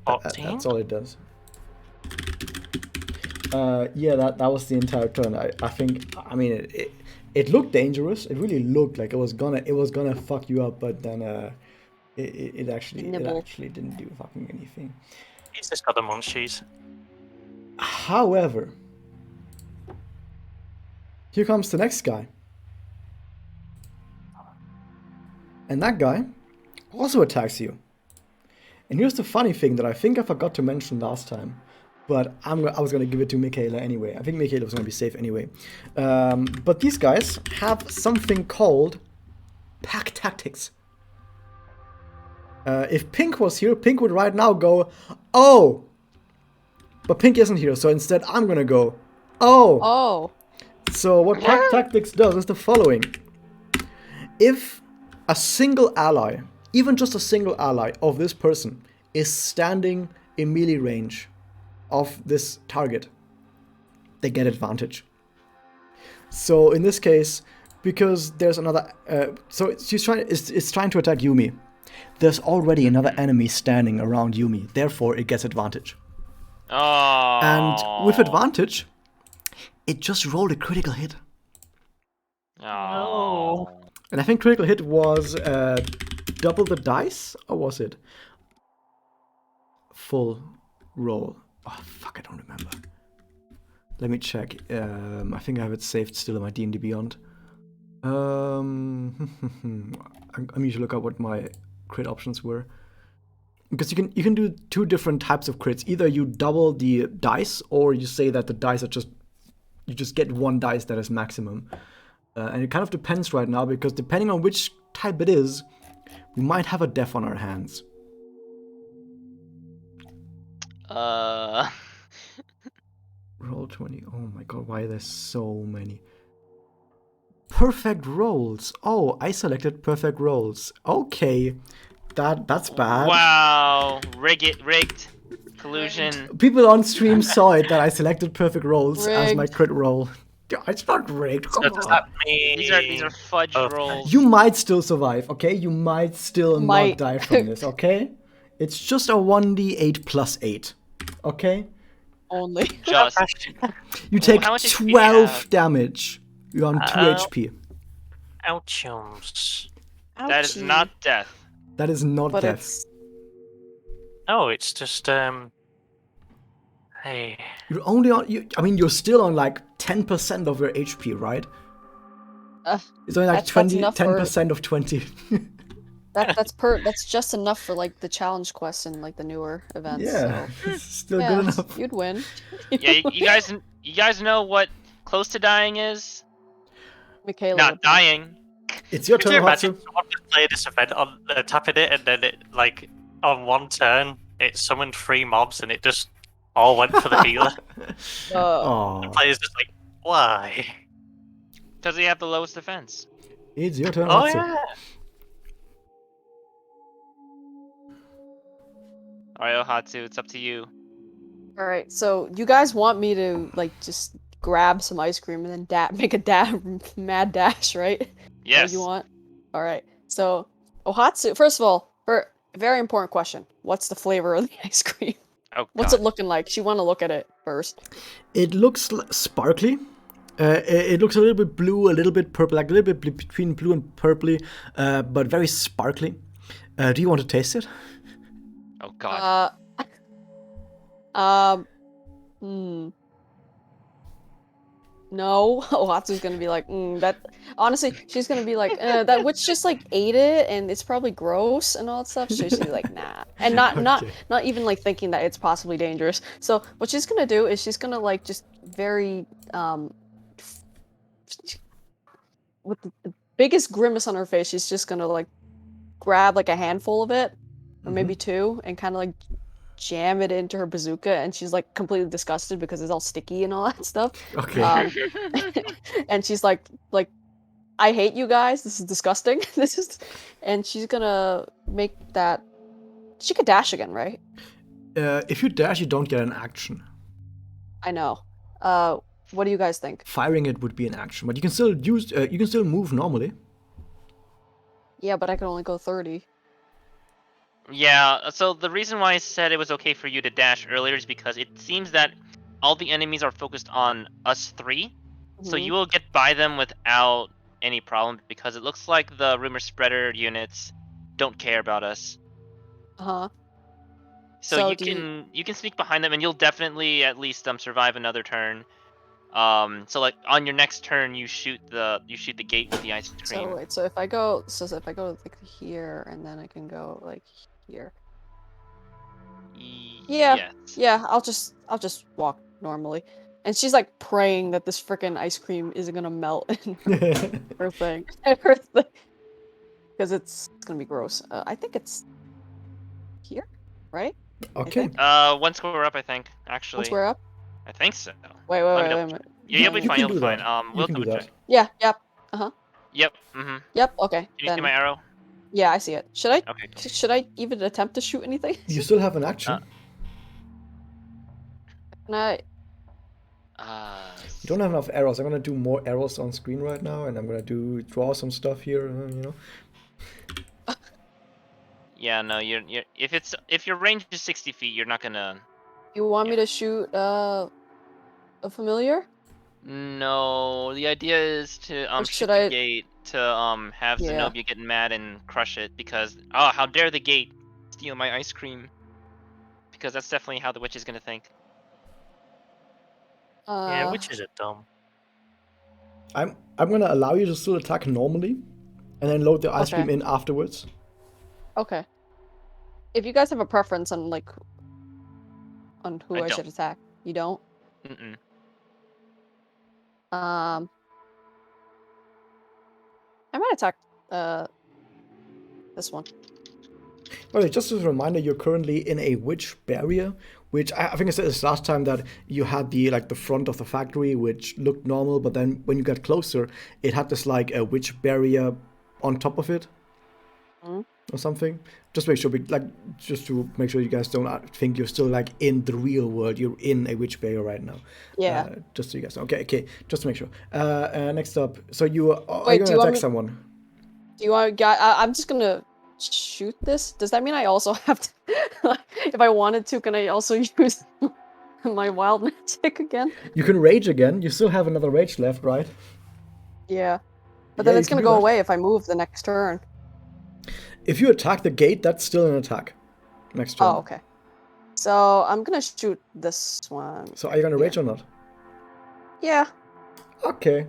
That's all it does. Yeah, that was the entire turn. I think. I mean, it looked dangerous. It really looked like it was gonna fuck you up, but then it actually didn't do fucking anything. He's just got the munchies. However, here comes the next guy. And that guy also attacks you. And here's the funny thing that I think I forgot to mention last time, but I was going to give it to Michaela anyway. I think Michaela was going to be safe anyway. But these guys have something called pack tactics. If Pink was here, Pink would right now go, oh! But Pink isn't here, so instead I'm gonna go, oh! Oh. So what Pack Tactics does is the following. If a single ally, even just a single ally of this person, is standing in melee range of this target, they get advantage. So in this case, because there's another, so it's trying to attack Yumi. There's already another enemy standing around Yumi, therefore it gets advantage. Oh. And with advantage, it just rolled a critical hit. Oh. And I think critical hit was double the dice, or was it full roll? Oh fuck, I don't remember. Let me check. I think I have it saved still in my D&D Beyond. I'm usually look up what my crit options were, because you can do two different types of crits. Either you double the dice, or you say that the dice are you just get one dice that is maximum. And it kind of depends right now, because depending on which type it is, we might have a death on our hands. Roll 20. Oh my god, why are there so many? Perfect rolls. Oh, I selected perfect rolls. Okay, that's bad. Wow. Rigged. Collusion. People on stream saw it that I selected perfect rolls as my Rigged. crit roll. Yeah, it's not rigged. Come So does on. that mean These are fudge Oh. rolls. You might still survive, okay? You might still Might. not die from this, okay? It's just a 1d8 plus 8, okay? Only. Just. You take how much HP do you 12 have? damage. You're on 2 HP. Ouchums. That is Ouchie. not death. That is not But death. it's No, it's just hey. You're only on. You're still on like 10% of your HP, right? It's only like that's enough for- 10% of 20. that's just enough for like the challenge quest and like the newer events. Yeah, So. it's still Yeah, good enough. you'd win. Yeah, you guys know what close to dying is? Michaela. Not would know. dying. It's your Could turn, you imagine Hatsu. someone just play this event on tapping it, and then it like on one turn it summoned 3 mobs and it just all went for the healer. The Aw. player's just like, why? Does he have the lowest defense? It's your turn, Oh Hatsu. yeah. Alright, Ohatsu, it's up to you. All right. So you guys want me to like just grab some ice cream and then make a mad dash, right? Yes. What you want? All right. So Ohatsu. First of all, very important question. What's the flavor of the ice cream? Oh, What's God. it looking like? She want to look at it first. It looks sparkly. It looks a little bit blue, a little bit purple, like a little bit between blue and purpley, but very sparkly. Do you want to taste it? Oh, God. No. Ohatsu's gonna be like, that. Honestly, she's gonna be like, that witch just like ate it, and it's probably gross and all that stuff. So she's like, nah, and not even like thinking that it's possibly dangerous. So what she's gonna do is she's gonna like just very with the biggest grimace on her face, she's just gonna like grab like a handful of it, or maybe 2, and kind of like jam it into her bazooka, and she's like completely disgusted because it's all sticky and all that stuff. Okay. And she's like, I hate you guys. This is disgusting. And she's gonna make that. She could dash again, right? If you dash, you don't get an action. I know. What do you guys think? Firing it would be an action, but you can still use. You can still move normally. Yeah, but I can only go 30. Yeah, so the reason why I said it was okay for you to dash earlier is because it seems that all the enemies are focused on us 3. So Mhm. you will get by them without any problem, because it looks like the rumor spreader units don't care about us. Uh-huh. So, So you can sneak behind them, and you'll definitely at least survive another turn. So like on your next turn, you shoot the gate with the ice cream. So wait, so if I go like here, and then I can go like here. Yeah. Yes. Yeah, I'll just walk normally. And she's like praying that this freaking ice cream isn't gonna melt in her thing. Because it's gonna be gross. I think it's here, right? Okay. think. 1 square up, I think. Actually, One square up. I think so. Wait, Let me wait a double check. minute. Yeah, you'll be You fine. can You'll be do fine. that. You We'll can do double that. check. Yeah. Yep. Uh-huh. Yep. Mm-hmm. Yep. Okay. Can you see Then. my arrow? Yeah, I see it. Should I? Okay. Cool. Should I even attempt to shoot anything? You still have an action. Can I? You don't have enough arrows. I'm gonna do more arrows on screen right now, and I'm gonna draw some stuff here. You know. Yeah, no, you're if your range is 60 feet, you're not gonna. You want me Yeah. to shoot a familiar? No, the idea is to Or shoot should the I- gate to have Yeah. Zenobia get mad and crush it because how dare the gate steal my ice cream? Because that's definitely how the witch is gonna think. Yeah, witches are dumb. I'm gonna allow you to still attack normally, and then load the ice Okay. cream in afterwards. Okay. If you guys have a preference on who I I don't. should attack, you don't. Mm-mm. I might attack this one. Okay, just as a reminder, you're currently in a witch barrier, which I think I said this last time that you had the front of the factory, which looked normal, but then when you got closer, it had this like a witch barrier on top of it, or something. Just to make sure you guys don't think you're still like in the real world. You're in a witch barrier right now. Yeah. Just so you guys know. Okay. Just to make sure. Next up, so you are Wait, you do gonna you want attack me- someone? Do you want? I'm just gonna shoot this. Does that mean I also have to? If I wanted to, can I also use my wild magic again? You can rage again. You still have another rage left, right? Yeah. But Yeah, then you it's can gonna do go that. away if I move the next turn. If you attack the gate, that's still an attack. Next turn. Oh, okay. So I'm gonna shoot this one. So are you gonna rage or not? Yeah. Okay.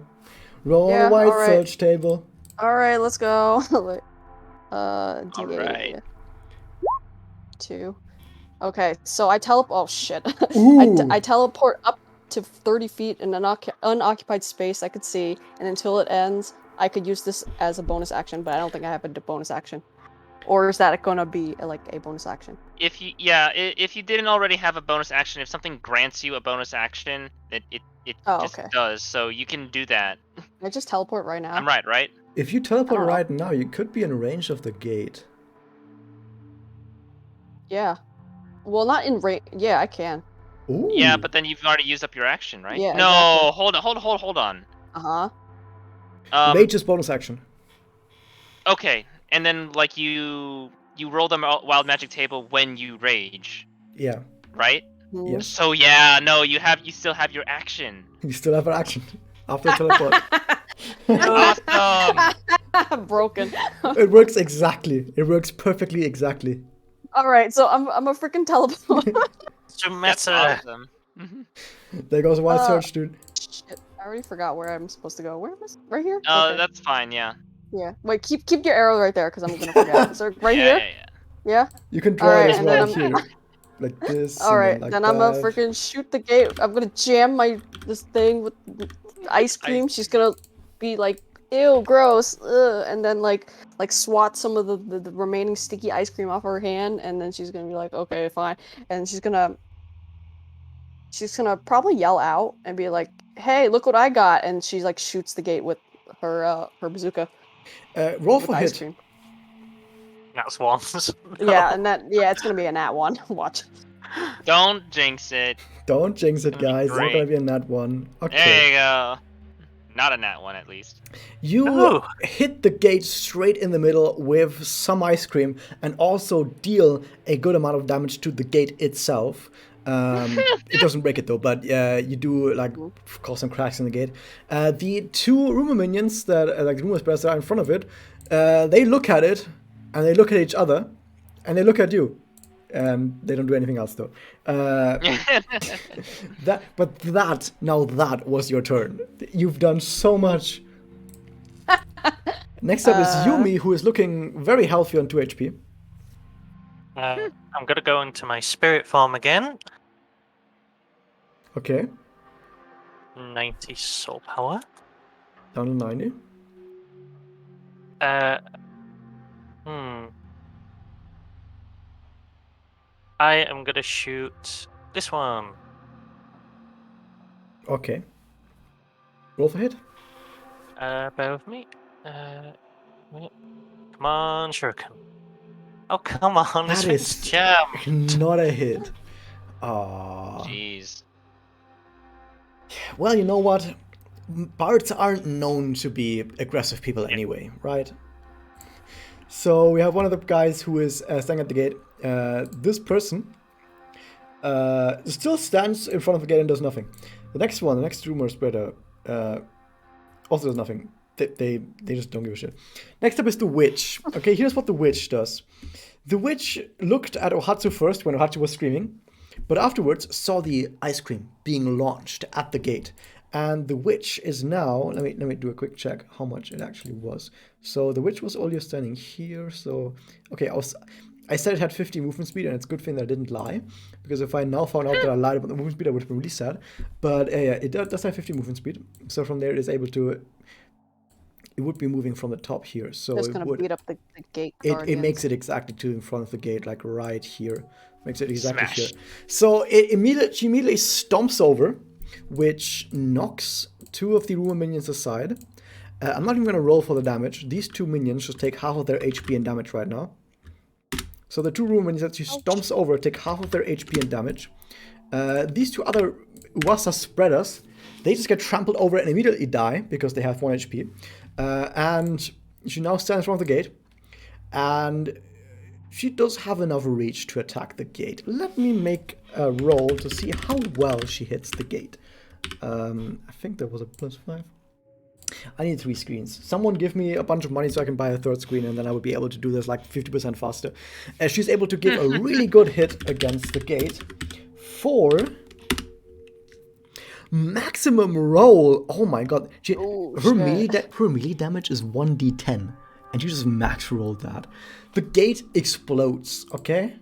Roll Yeah, a white alright. search table. All right, let's go. D8. Alright. 2. Okay, so I Oh shit! Ooh. I teleport up to 30 feet in an unoccupied space I could see, and until it ends, I could use this as a bonus action. But I don't think I have a bonus action. Or is that gonna be like a bonus action? If you if you didn't already have a bonus action, if something grants you a bonus action, it Oh, just okay. does. So you can do that. Can I just teleport right now? I'm right? If you teleport I don't know. right now, you could be in range of the gate. Yeah. Well, not in range. Yeah, I can. Ooh. Yeah, but then you've already used up your action, right? Yeah, No, exactly. hold on. Uh Rage is bonus action. Okay, and then like you roll the wild magic table when you rage, Yeah. right? huh. Yes. So yeah, no, you still have your action. You still have an action after teleport. Awesome. Broken. It works exactly. It works perfectly exactly. All right, so I'm a freaking teleport. That's Meta. awesome. Mhm. There goes a wild Uh, search, dude. Shit, I already forgot where I'm supposed to go. Where am I? Right here? Oh, Okay. that's fine. Yeah. Yeah. Wait, keep your arrow right there, because I'm gonna forget. So right yeah, here? Yeah. Yeah? You can draw Alright, it as and well then here. Like this. Alright, and like then that. I'm gonna freaking shoot the gate. I'm gonna jam this thing with ice cream. She's gonna be like, ew, gross. Ugh. And then like swat some of the remaining sticky ice cream off her hand, and then she's gonna be like, okay, fine. And she's gonna probably yell out and be like, hey, look what I got. And she like shoots the gate with her bazooka. Roll With for the ice hit. cream. That's ones. Yeah, and it's gonna be a nat one. Watch. Don't jinx it. Don't jinx it, That'd be guys. It's not great. gonna be a nat one. There Okay. you go. Not a nat one, at least. You Oh. hit the gate straight in the middle with some ice cream and also deal a good amount of damage to the gate itself. It doesn't break it though, but you do like cause some cracks in the gate. The two rumor minions that like the rumor spreads that are in front of it, they look at it and they look at each other and they look at you. They don't do anything else though. That was your turn. You've done so much. Next up is Yumi, who is looking very healthy on 2 HP. I'm gonna go into my spirit form again. Okay, 90 soul power. down to 90. I am gonna shoot this one. Okay. Roll for hit. Bear with me. Wait. Come on, shuriken. Oh, come on, this That thing's is jammed. not a hit. Ah. Jeez. Well, you know what? Bards aren't known to be aggressive people anyway, right? So we have one of the guys who is standing at the gate. This person still stands in front of the gate and does nothing. The next one, the next rumor spreader, also does nothing. They just don't give a shit. Next up is the witch. Okay, here's what the witch does. The witch looked at Ohatsu first when Ohatsu was screaming, but afterwards saw the ice cream being launched at the gate. And the witch is now, let me do a quick check how much it actually was. So the witch was earlier standing here, so okay, I said it had 50 movement speed, and it's a good thing that I didn't lie, because if I now found out that I lied about the movement speed, I would have been really sad. But yeah, it does have 50 movement speed, so from there it is able to, it would be moving from the top here, so Just it gonna would, beat up the gate it guardians. makes it exactly to in front of the gate, like right here. Makes it exactly Smash. here. So she immediately stomps over, which knocks 2 of the Ruin minions aside. I'm not even going to roll for the damage. These 2 minions just take half of their HP and damage right now. So the 2 Ruin minions that she stomps over take half of their HP and damage. These 2 other Uwasa spreaders, they just get trampled over and immediately die because they have 1 HP. And she now stands in front of the gate. And she does have enough reach to attack the gate. Let me make a roll to see how well she hits the gate. I think there was a +5. I need 3 screens. Someone give me a bunch of money so I can buy a 3rd screen, and then I will be able to do this like 50% faster. She's able to give a really good hit against the gate for maximum roll. Oh my god. Her melee damage is 1d10, and you just max rolled that. The gate explodes, okay?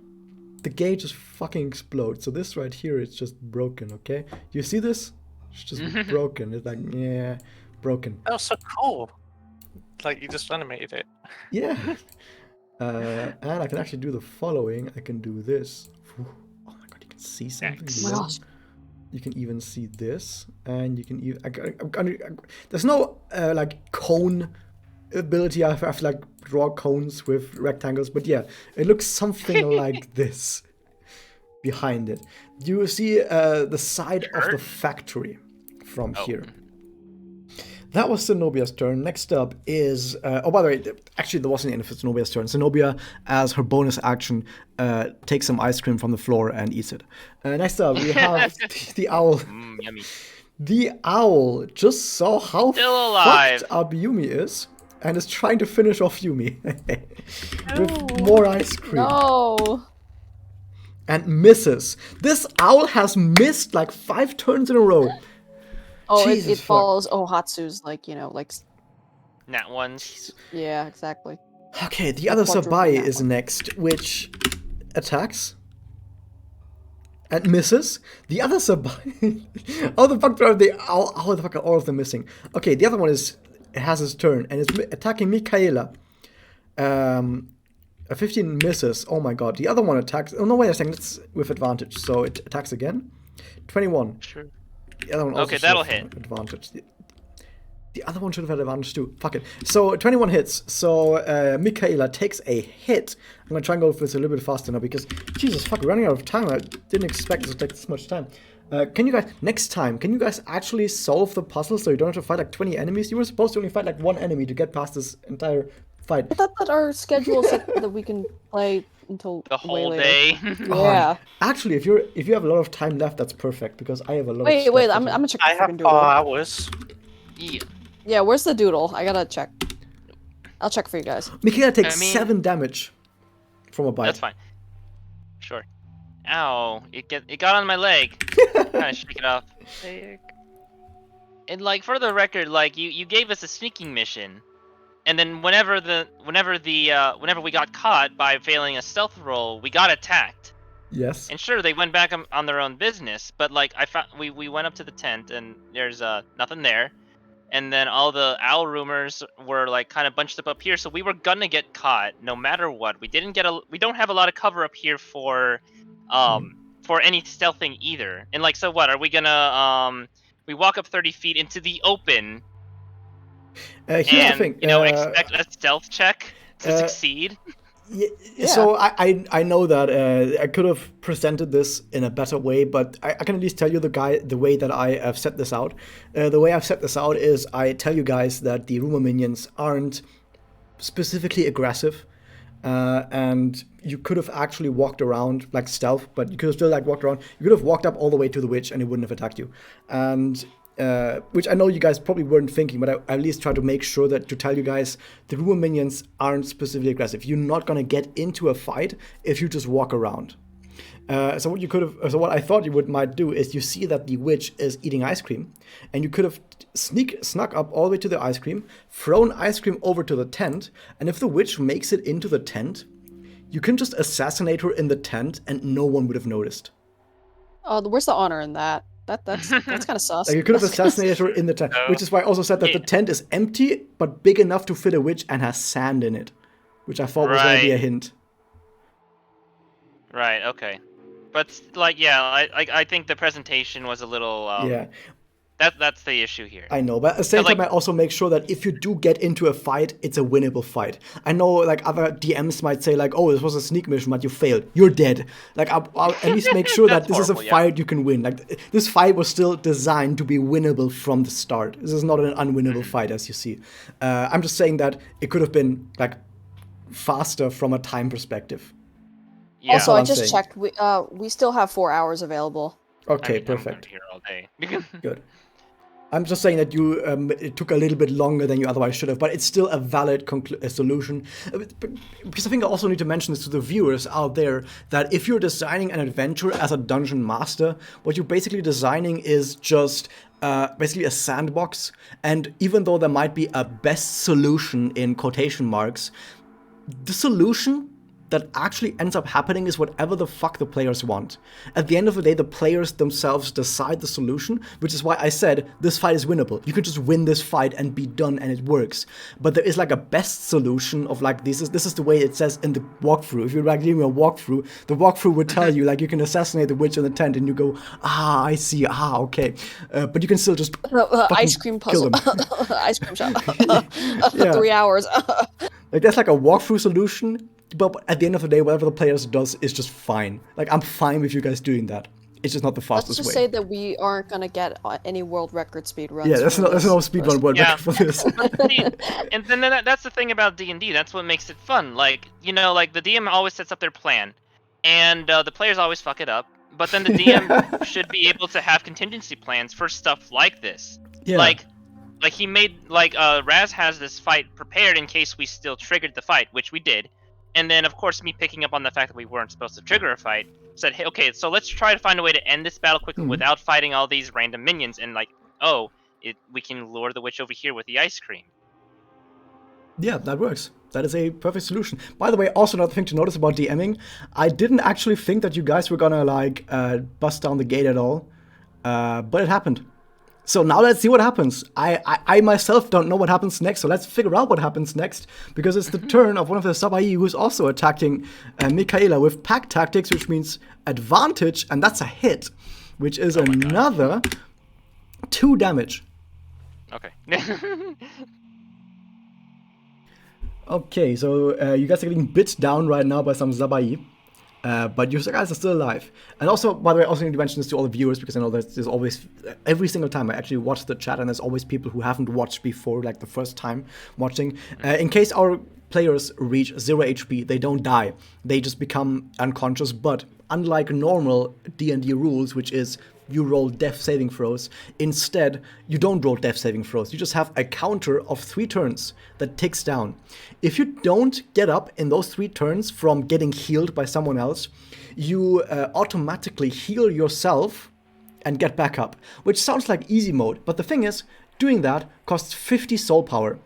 The gate just fucking explodes. So this right here is just broken, okay? You see this? It's just broken. It's like, yeah, broken. That was so cool. Like, you just animated it. Yeah. And I can actually do the following. I can do this. Oh my god, you can see something. Nice. Oh my below. gosh. You can even see this, and you can even. There's no like cone ability. I have to like draw cones with rectangles, but yeah, it looks something like this behind it. You see the side of the factory from here. That was Zenobia's turn. Next up is... oh, by the way, actually, there wasn't any of Zenobia's turn. Zenobia, as her bonus action, takes some ice cream from the floor and eats it. Next up, we have the owl. Yummy. The owl just saw how Still alive. fucked up Yumi is and is trying to finish off Yumi with more ice cream. No. And misses. This owl has missed like 5 turns in a row. Oh, Jesus it fuck. follows Ohatsu's, like, you know, like, Nat ones. yeah, exactly. Okay, the other quadruple Sabai that is one. next, which attacks and misses. The other Sabai... oh, the fuck are they... How the fuck are all of them missing? Okay, the other one is... It has its turn, and it's attacking Mikhaila. A 15 misses. Oh my god. The other one attacks... Oh, no, wait a second. It's with advantage, so it attacks again. 21. Sure. The other one also Okay, should that'll have hit. advantage. The other one should have had advantage too. Fuck it. So 21 hits. So Mikhaila takes a hit. I'm gonna try and go for this a little bit faster now because Jesus fuck, we're running out of time. I didn't expect this to take this much time. Can you guys actually solve the puzzle so you don't have to fight like 20 enemies? You were supposed to only fight like 1 enemy to get past this entire fight. I thought that our schedule said that we can play until The way whole later. day. Yeah. Actually, if you have a lot of time left, that's perfect because I have a lot. of Wait, stuff wait. to I'm do. gonna check the I have freaking 4 doodle. hours. Yeah. Yeah, where's the doodle? I gotta check. I'll check for you guys. Mikhaila takes I mean- 7 damage from a bite. That's fine. Sure. Ow! It got on my leg. Trying to shake it off. And like for the record, like you gave us a sneaking mission, and then whenever we got caught by failing a stealth roll, we got attacked. Yes. And sure, they went back on their own business, but like we went up to the tent and there's nothing there, and then all the owl rumors were like kind of bunched up here, so we were gonna get caught no matter what. We don't have a lot of cover up here for for any stealthing either. And like, so what are we gonna we walk up 30 feet into the open Here's the and thing. expect a stealth check to succeed? Yeah. So I know that I could have presented this in a better way, but I can at least tell you the way that I have set this out. The way I've set this out is I tell you guys that the rumor minions aren't specifically aggressive, and you could have actually walked around like stealth, but you could have still like walked around. You could have walked up all the way to the witch, and it wouldn't have attacked you. And which I know you guys probably weren't thinking, but I at least try to make sure to tell you guys the rumor minions aren't specifically aggressive. You're not gonna get into a fight if you just walk around. So what I thought you might do is you see that the witch is eating ice cream, and you could have snuck up all the way to the ice cream, thrown ice cream over to the tent, and if the witch makes it into the tent, you can just assassinate her in the tent, and no one would have noticed. Oh, where's the honor in that? That's kind of sus. Like you could have assassinated her in the tent, which is why I also said that the tent is empty but big enough to fit a witch and has sand in it, which I thought was going to be a hint. Right. Okay. But like, yeah, I think the presentation was a little. Yeah. That's the issue here. I know, but at the same time, I also make sure that if you do get into a fight, it's a winnable fight. I know, like, other DMs might say, like, oh, this was a sneak mission, but you failed. You're dead. Like, I'll at least make sure that this is a fight you can win. Like, this fight was still designed to be winnable from the start. This is not an unwinnable fight, as you see. I'm just saying that it could have been, like, faster from a time perspective. Yeah. Also, I just checked. We still have 4 hours available. Okay, I'm perfect. here all day. Good. I'm just saying that you it took a little bit longer than you otherwise should have, but it's still a valid solution. Because I think I also need to mention this to the viewers out there, that if you're designing an adventure as a dungeon master, what you're basically designing is just basically a sandbox. And even though there might be a best solution in quotation marks, the solution that actually ends up happening is whatever the fuck the players want. At the end of the day, the players themselves decide the solution, which is why I said this fight is winnable. You can just win this fight and be done, and it works. But there is like a best solution of like, this is the way it says in the walkthrough. If you're like doing a walkthrough, the walkthrough would tell you like you can assassinate the witch in the tent, and you go, I see, okay. But you can still just ice cream puzzle, ice cream shop, Yeah. 3 hours. Like that's like a walkthrough solution. But at the end of the day, whatever the players does is just fine. Like, I'm fine with you guys doing that. It's just not the fastest way. Let's just say that we aren't gonna get any world record speed runs. Yeah, there's no speedrun world record for this. And then that's the thing about D&D. That's what makes it fun. Like, like the DM always sets up their plan, and the players always fuck it up. But then the DM should be able to have contingency plans for stuff like this. Yeah. Like he made Raz has this fight prepared in case we still triggered the fight, which we did. And then, of course, me picking up on the fact that we weren't supposed to trigger a fight, said, hey, okay, so let's try to find a way to end this battle quickly without fighting all these random minions. And we can lure the witch over here with the ice cream. Yeah, that works. That is a perfect solution. By the way, also another thing to notice about DMing, I didn't actually think that you guys were gonna bust down the gate at all, but it happened. So now let's see what happens. I myself don't know what happens next, so let's figure out what happens next, because it's the turn of one of the Sabai who's also attacking Mikhaila with pack tactics, which means advantage, and that's a hit, which is another 2 damage. Okay. Okay, so you guys are getting bit down right now by some Sabai. But you guys are still alive. And also, by the way, I also need to mention this to all the viewers, because I know that there's always, every single time I actually watch the chat, and there's always people who haven't watched before, like the first time watching. In case our players reach 0 HP, they don't die. They just become unconscious, but unlike normal D&D rules, which is you roll death saving throws, instead, you don't roll death saving throws. You just have a counter of 3 turns that ticks down. If you don't get up in those 3 turns from getting healed by someone else, you automatically heal yourself and get back up, which sounds like easy mode, but the thing is, doing that costs 50 soul power,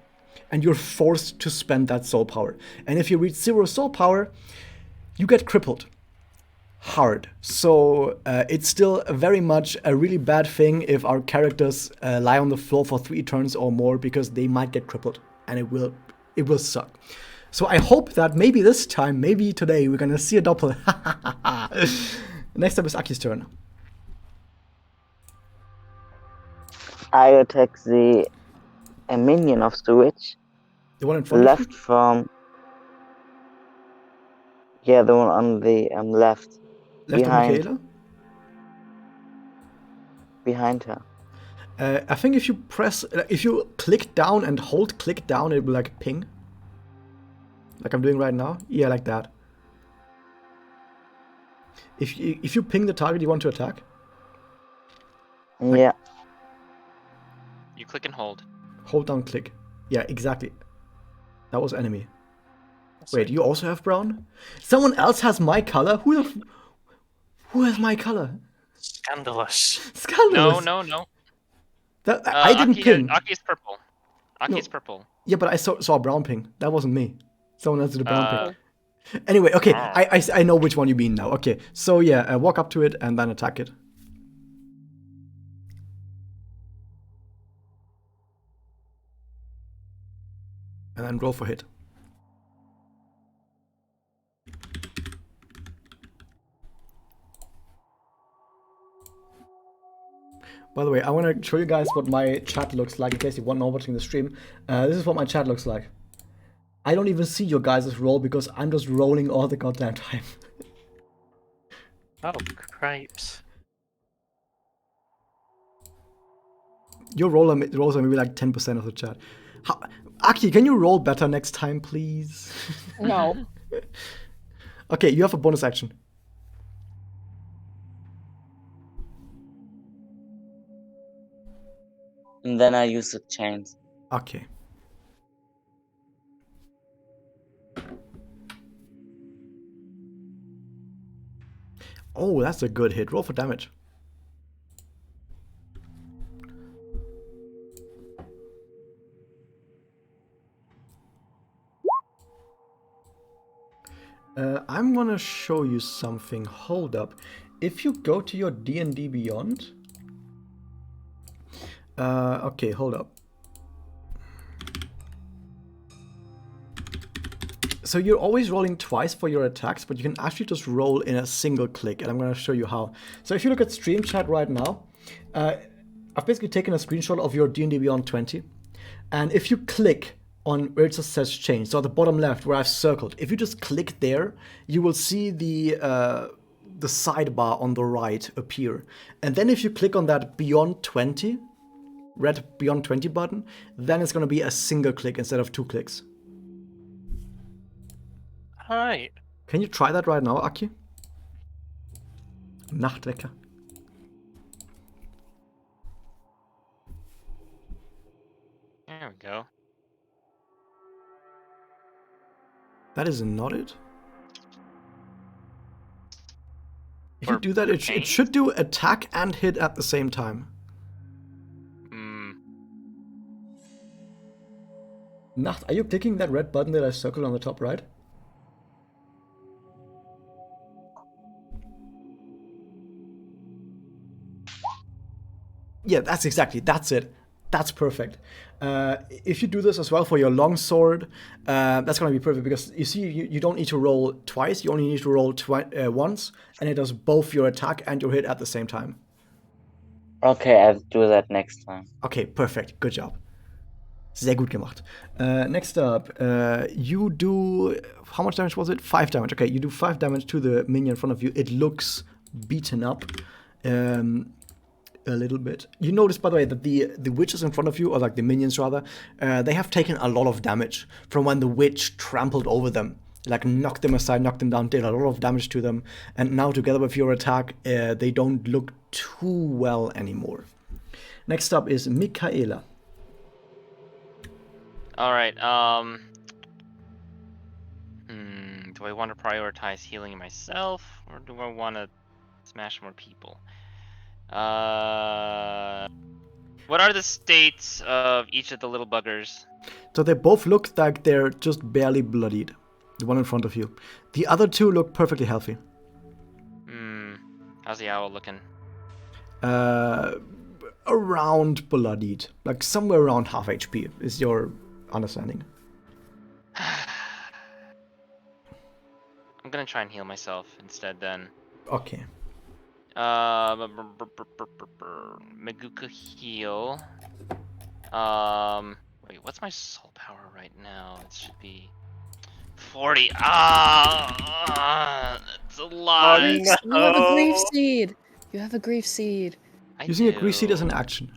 and you're forced to spend that soul power. And if you reach 0 soul power, you get crippled. Hard. So it's still very much a really bad thing if our characters lie on the floor for 3 turns or more, because they might get crippled, and it will suck. So I hope that maybe this time, maybe today, we're gonna see a doppel. Next up is Aki's turn. I attack a minion of the witch. The one in front of you? Left from. Yeah, the one on the left. Left of behind. Michaela? Behind her. I think if you click down and hold click down, it will like ping. Like I'm doing right now. Yeah, like that. If you ping the target you want to attack. Yeah. You click and hold. Hold down click. Yeah, exactly. That was enemy. That's Wait, right. you also have brown? Someone else has my color? Who has my color? Scandalous. Scandalous. No. That, I didn't ping. Aki's purple. Aki's purple. Yeah, but I saw a brown ping. That wasn't me. Someone else did a brown ping. Uh, Anyway, okay, Oh. I know which one you mean now. Okay, so yeah, walk up to it and then attack it. And then roll for hit. By the way, I want to show you guys what my chat looks like in case you want to know watching the stream. This is what my chat looks like. I don't even see your guys' roll because I'm just rolling all the goddamn time. Oh, cripes. Your rolls are maybe like 10% of the chat. Aki, can you roll better next time, please? No. Okay, you have a bonus action. And then I use the chains. Okay. Oh, that's a good hit. Roll for damage. I'm gonna show you something. Hold up. If you go to your D&D Beyond... okay, hold up. So you're always rolling twice for your attacks, but you can actually just roll in a single click, and I'm gonna show you how. So if you look at stream chat right now, I've basically taken a screenshot of your D&D Beyond 20, and if you click on where it just says change, so at the bottom left where I've circled, if you just click there, you will see the sidebar on the right appear. And then if you click on that Beyond 20, red Beyond 20 button, then it's gonna be a single click instead of 2 clicks. Alright. Can you try that right now, Aki? Nachtwecker. There we go. That is not it. If For you do that, it pain? should do attack and hit at the same time. Hmm. Nacht, are you clicking that red button that I circled on the top right? Yeah, that's it. That's perfect. If you do this as well for your longsword, that's gonna be perfect because you see, you don't need to roll twice. You only need to roll once, and it does both your attack and your hit at the same time. Okay, I'll do that next time. Okay, perfect. Good job. Sehr gut gemacht. Next up, you do... How much damage was it? 5 damage. Okay, you do 5 damage to the minion in front of you. It looks beaten up a little bit. You notice, by the way, that the witches in front of you, or like the minions rather, they have taken a lot of damage from when the witch trampled over them. Like knocked them aside, knocked them down, did a lot of damage to them. And now together with your attack, they don't look too well anymore. Next up is Mikhaila. All right. Do I want to prioritize healing myself, or do I want to smash more people? What are the states of each of the little buggers? So they both look like they're just barely bloodied. The one in front of you. The other two look perfectly healthy. How's the owl looking? Around bloodied. Like somewhere around half HP is your understanding. I'm gonna try and heal myself instead then. Okay. Maguka heal. Wait, what's my soul power right now? It should be 40. That's a lot. Yes, you have a grief no. seed. You have a grief seed. I Using a grease seed do. as an action.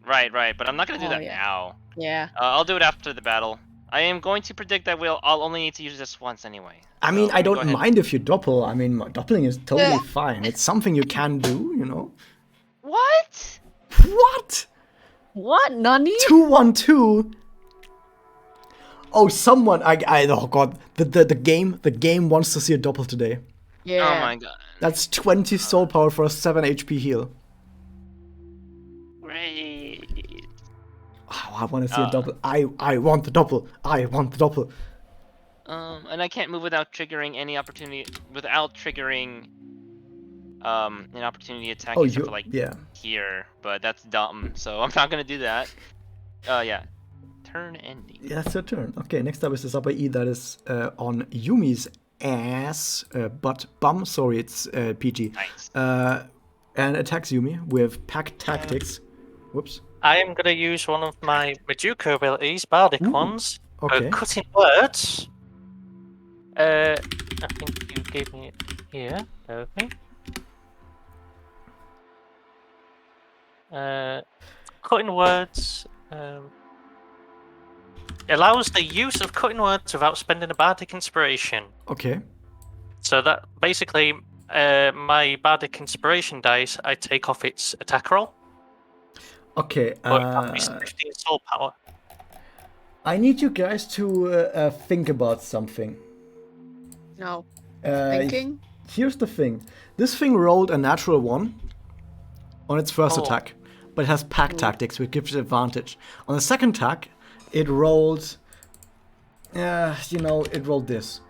Right, but I'm not gonna do Oh, that yeah. now. Yeah. I'll do it after the battle. I am going to predict that I'll only need to use this once anyway. I So mean, let I me go don't ahead. mind if you doppel. I mean, doppling is totally Yeah. fine. It's something you can do, you know. What? What? What, Nani? 2-1-2. Oh, someone! oh god, the game wants to see a doppel today. Yeah. Oh my god. That's 20 soul power for a 7 HP heal. Great. Oh, I want to see a doppel. I want the doppel. I want the doppel. And I can't move without triggering any opportunity without triggering an opportunity attack Oh, except for like yeah. here, but that's dumb. So I'm not gonna do that. Yeah. Turn ending. Yeah, that's your turn. Okay, next up is the Saba E that is on Yumi's ass, bum. Sorry, it's PG. Nice. And attacks Yumi with pack tactics. Whoops. I am going to use one of my Majuka abilities, bardic Ooh, ones, okay. for cutting words. I think you gave me it here. Bear with me. Cutting words allows the use of cutting words without spending a bardic inspiration. Okay. So that basically, my bardic inspiration dice, I take off its attack roll. Okay. But it can be 15 soul power. I need you guys to think about something. No. Uh, Thinking? Here's the thing. This thing rolled a natural 1 on its first Oh. attack, but it has pack tactics, which gives it advantage. On the second attack, it rolled, it rolled this.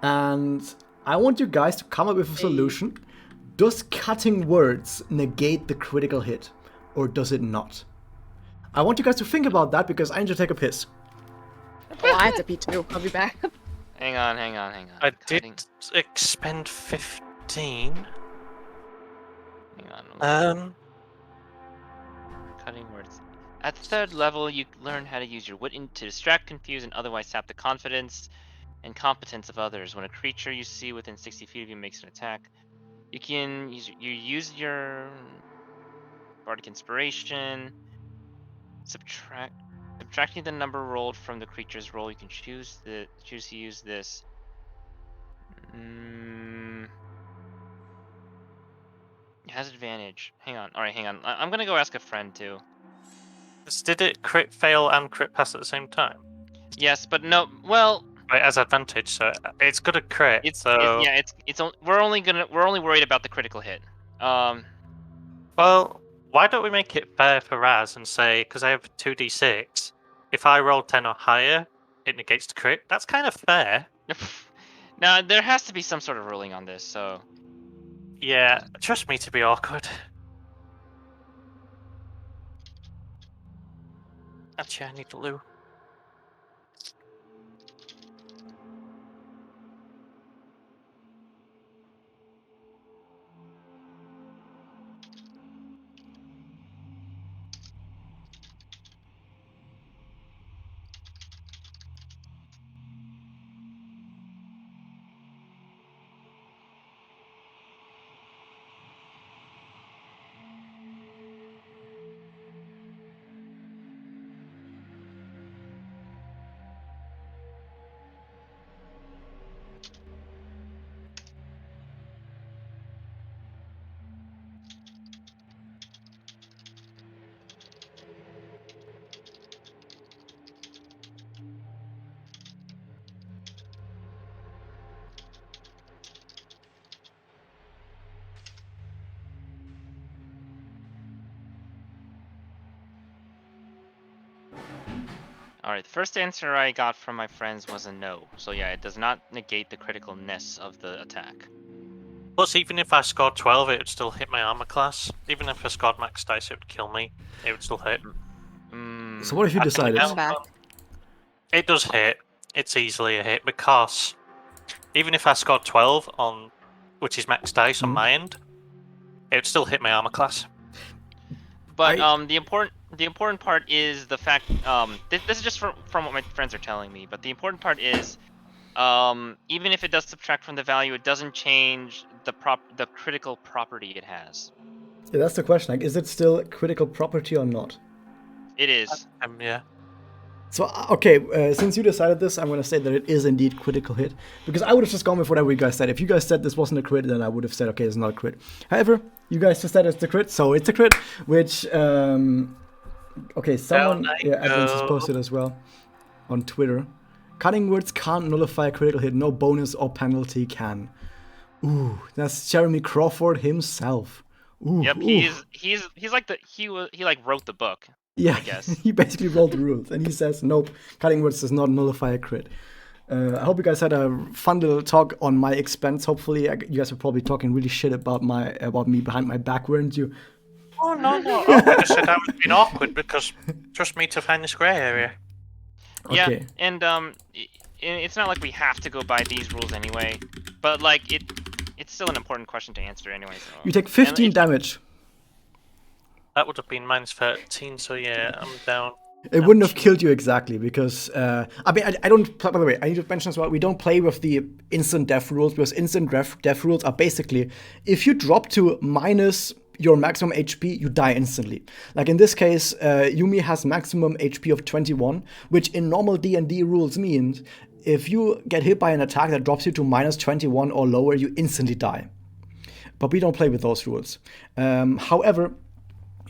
And I want you guys to come up with a solution. Does cutting words negate the critical hit, or does it not? I want you guys to think about that because I need to take a piss. Oh, I have to pee too. I'll be back. Hang on. I Cutting- did expend 15. Hang on. Cutting words. At the third level, you learn how to use your wit to distract, confuse, and otherwise sap the confidence and competence of others. When a creature you see within 60 feet of you makes an attack, you can use your bardic inspiration. Subtracting the number rolled from the creature's roll, you can choose to use this. It has advantage. Hang on. All right, hang on. I'm gonna go ask a friend too. Did it crit fail and crit pass at the same time? Yes, but no. Well, It has advantage, so it's good at crit. we're only worried about the critical hit. Well, why don't we make it fair for Raz and say, because I have 2d6, if I roll 10 or higher, it negates the crit. That's kind of fair. Now there has to be some sort of ruling on this. So Yeah, trust me to be awkward. Actually, I need to loo. all right, the first answer I got from my friends was a no. So yeah, it does not negate the criticalness of the attack. Plus, even if I scored 12, it would still hit my armor class. Even if I scored max dice, it would kill me. It would still hit. So what have you decided? I'm back. It does hit. It's easily a hit because even if I scored 12 on, which is max dice on my end, It would still hit my armor class. But the important part is the fact this is just from what my friends are telling me. But the important part is even if it does subtract from the value, it doesn't change the critical property it has. Yeah, that's the question. Like, is it still a critical property or not? It is. Yeah. So, okay, since you decided this, I'm going to say that it is indeed critical hit. Because I would have just gone with whatever you guys said. If you guys said this wasn't a crit, then I would have said, okay, it's not a crit. However, you guys just said it's a crit, so it's a crit, which, okay, someone, Advance has posted as well on Twitter. Cutting words can't nullify a critical hit, no bonus or penalty can. Ooh, that's Jeremy Crawford himself. Ooh, Yep, ooh. he's like he wrote the book. Yeah, I guess. he basically wrote the rules, and he says, nope, cutting words does not nullify a crit. I hope you guys had a fun little talk on my expense. Hopefully, you guys were probably talking really shit about me behind my back, weren't you? Oh, no. I would have said I was being awkward because trust me to find this grey area. Yeah, Okay. and it's not like we have to go by these rules anyway, but like it's still an important question to answer anyway. So. You take 15 damage. That would have been minus 13, so yeah, I'm down. It wouldn't have killed you exactly because, I mean, I don't, by the way, I need to mention as well, we don't play with the instant death rules because instant death rules are basically, if you drop to minus your maximum HP, you die instantly. Like in this case, Yumi has maximum HP of 21, which in normal D&D rules means if you get hit by an attack that drops you to minus 21 or lower, you instantly die. But we don't play with those rules. However,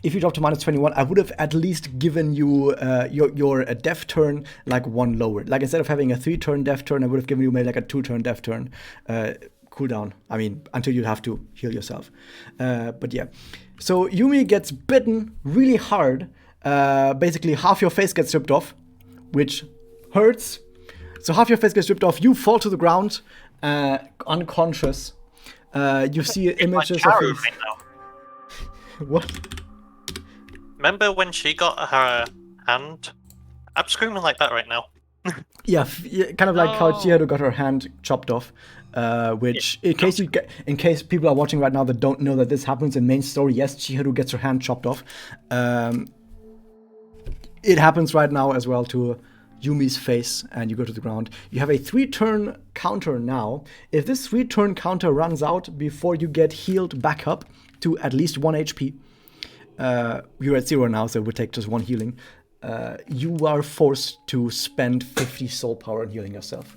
if you drop to minus 21, I would have at least given you your death turn like one lower. Like instead of having a 3-turn death turn, I would have given you maybe like a 2-turn death turn cooldown. I mean, until you have to heal yourself. But yeah. So Yumi gets bitten really hard. Basically, half your face gets ripped off, which hurts. So half your face gets ripped off. You fall to the ground, unconscious. You see images of his... Right now. What? Remember when she got her hand? I'm screaming like that right now. Yeah, kind of like how Chiharu got her hand chopped off. Which, in case people are watching right now that don't know that this happens in main story, yes, Chiharu gets her hand chopped off. It happens right now as well to Yumi's face, and you go to the ground. You have a 3-turn counter now. If this 3-turn counter runs out before you get healed back up to at least 1 HP, you're at 0 now, so it would take just 1 healing. You are forced to spend 50 soul power on healing yourself.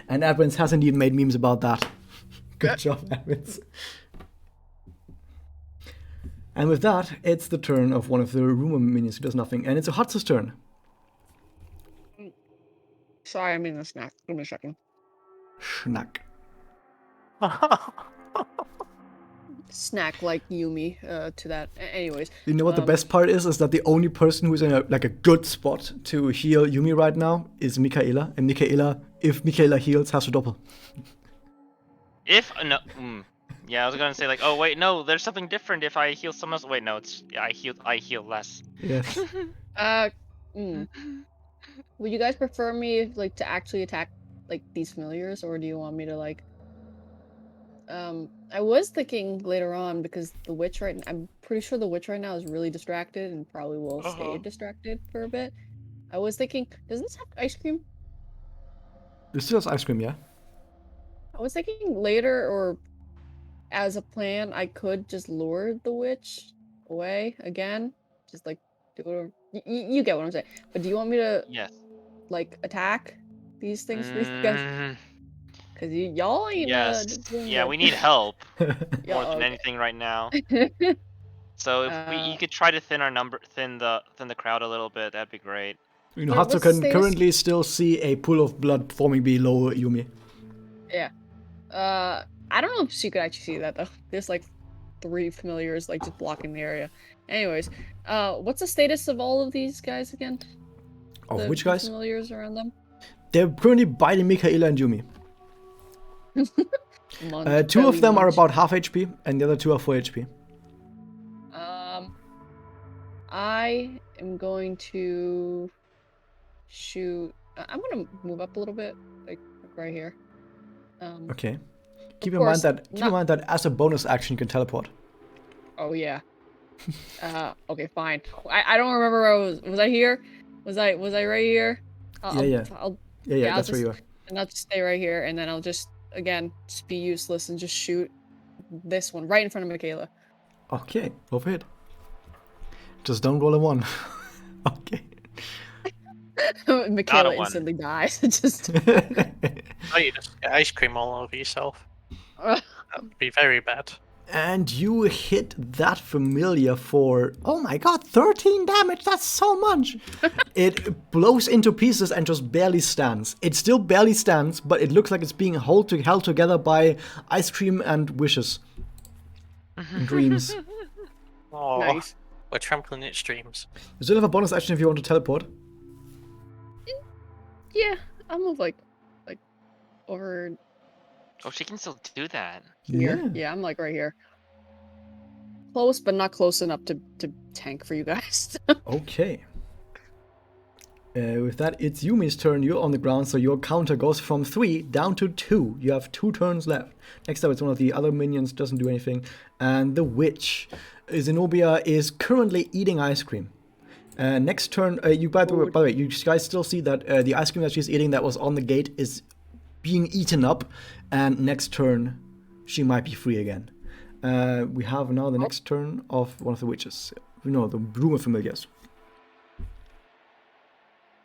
And Advance has indeed made memes about that. Good job, Advance. And with that, it's the turn of one of the rumor minions who does nothing, and it's a Hatsu's turn. Sorry, I'm eating a snack. Give me a second. Schnack. Snack like Yumi to that. Anyways. You know what the best part is? Is that the only person who's in a good spot to heal Yumi right now is Mikhaila. And Mikhaila, if Mikhaila heals, has to double. If no, yeah, I was gonna say like, oh wait, no, there's something different if I heal someone else. Wait, no, it's I heal less. Yes. Would you guys prefer me like to actually attack like these familiars, or do you want me to like? I was thinking later on because the witch I'm pretty sure the witch right now is really distracted and probably will stay distracted for a bit. I was thinking, does this have ice cream? This still has ice cream, yeah? I was thinking later or as a plan, I could just lure the witch away again. Just like do it. You get what I'm saying. But do you want me to like attack these things for you guys? Because y'all ain't yeah, we need help more than anything right now. So if you could try to thin the crowd a little bit, that'd be great. You know, Hatsu can currently still see a pool of blood forming below Yumi. Yeah. I don't know if she could actually see that though. There's like 3 familiars like just blocking the area. Anyways, what's the status of all of these guys again? Of which guys? Familiars around them? They're currently biting Mikhaila and Yumi. 2 of them are about half HP, and the other 2 are 4 HP. I am going to shoot. I'm gonna move up a little bit, like right here. Okay. Keep Of in mind course, that as a bonus action you can teleport. Oh yeah. Okay, fine. I don't remember where I was. Was I here? Was I right here? Yeah. I'll Yeah, I'll that's where just you are. and I'll just stay right here, and then I'll just be useless and just shoot this one right in front of Michaela. Okay, overhead. Just don't roll a 1. Okay. Michaela one. instantly dies. It just Oh, you just get ice cream all over yourself. That would be very bad. And you hit that familiar for, oh my god, 13 damage, that's so much! It blows into pieces and just barely stands. It still barely stands, but it looks like it's being held together by ice cream and wishes. And dreams. Oh, nice. we're trampling its dreams. You still have a bonus action if you want to teleport. Yeah, I'll move like over Oh, she can still do that. here. Yeah. Yeah, I'm like right here. Close, but not close enough to tank for you guys. Okay. With that, it's Yumi's turn. You're on the ground, so your counter goes from 3 down to 2. You have 2 turns left. Next up, it's one of the other minions, doesn't do anything. And the witch, Zenobia, is currently eating ice cream. Next turn, by the way, you guys still see that the ice cream that she's eating that was on the gate is being eaten up. And next turn, she might be free again. We have now the next turn of one of the witches. No, the rumor familiars.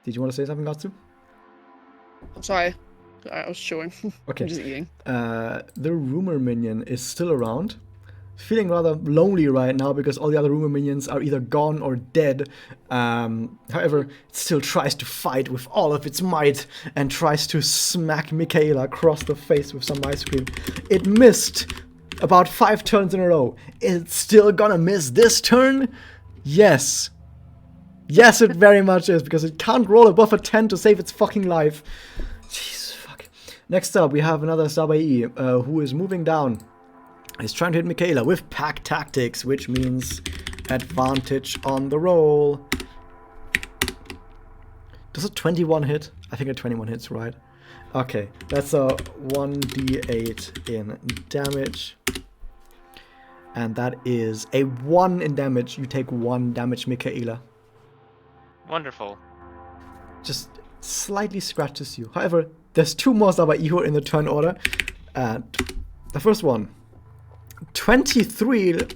Did you want to say something, Gatsu? I'm sorry. I was chewing. Okay. I'm just eating. The rumor minion is still around. Feeling rather lonely right now because all the other rumor minions are either gone or dead. However, it still tries to fight with all of its might and tries to smack Mikhaila across the face with some ice cream. It missed about 5 turns in a row. It's still gonna miss this turn? Yes. Yes, it very much is, because it can't roll above a 10 to save its fucking life. Jeez, fuck. Next up, we have another Sabai, who is moving down. He's trying to hit Mikhaila with pack tactics, which means advantage on the roll. Does a 21 hit? I think a 21 hits, right? Okay, that's a 1d8 in damage. And that is a 1 in damage. You take 1 damage, Mikhaila. Wonderful. Just slightly scratches you. However, there's 2 more Sabai in the turn order. And the first one, 23. Oh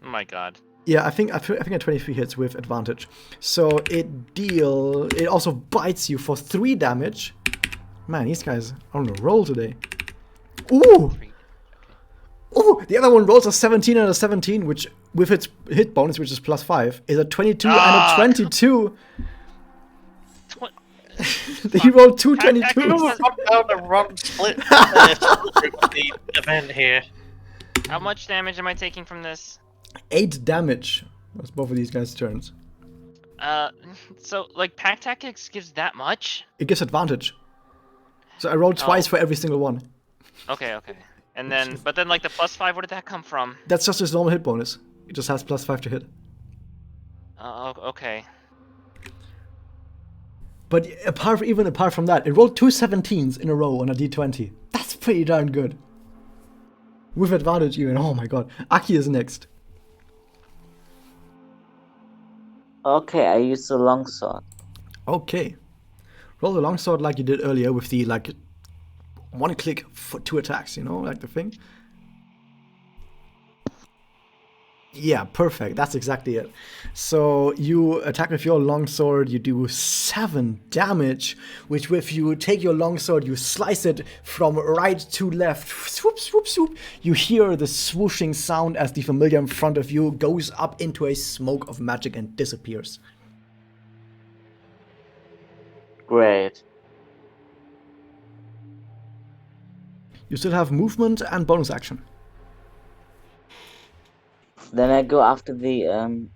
my god. Yeah, I think a 23 hits with advantage. So it also bites you for 3 damage. Man, these guys are on a roll today. Ooh! Ooh! The other one rolls a 17 and a 17, which with its hit bonus, which is +5, is a 22 and a 22. He rolled 2 22s. Down the wrong split the event here. How much damage am I taking from this? 8 damage. That's both of these guys' turns. So like pack tactics gives that much? It gives advantage. So I rolled twice for every single one. Okay. And then, but then like the +5, where did that come from? That's just his normal hit bonus. It just has +5 to hit. Okay. But apart from that, it rolled 2 17s in a row on a d20. That's pretty darn good. With advantage even. Oh my god. Aki is next. Okay, I use the longsword. Okay. Roll the longsword like you did earlier with the one click for 2 attacks, like the thing. Yeah, perfect. That's exactly it. So you attack with your longsword, you do 7 damage, which if you take your longsword, you slice it from right to left. Swoop, swoop, swoop. You hear the swooshing sound as the familiar in front of you goes up into a smoke of magic and disappears. Great. You still have movement and bonus action. Then I go after the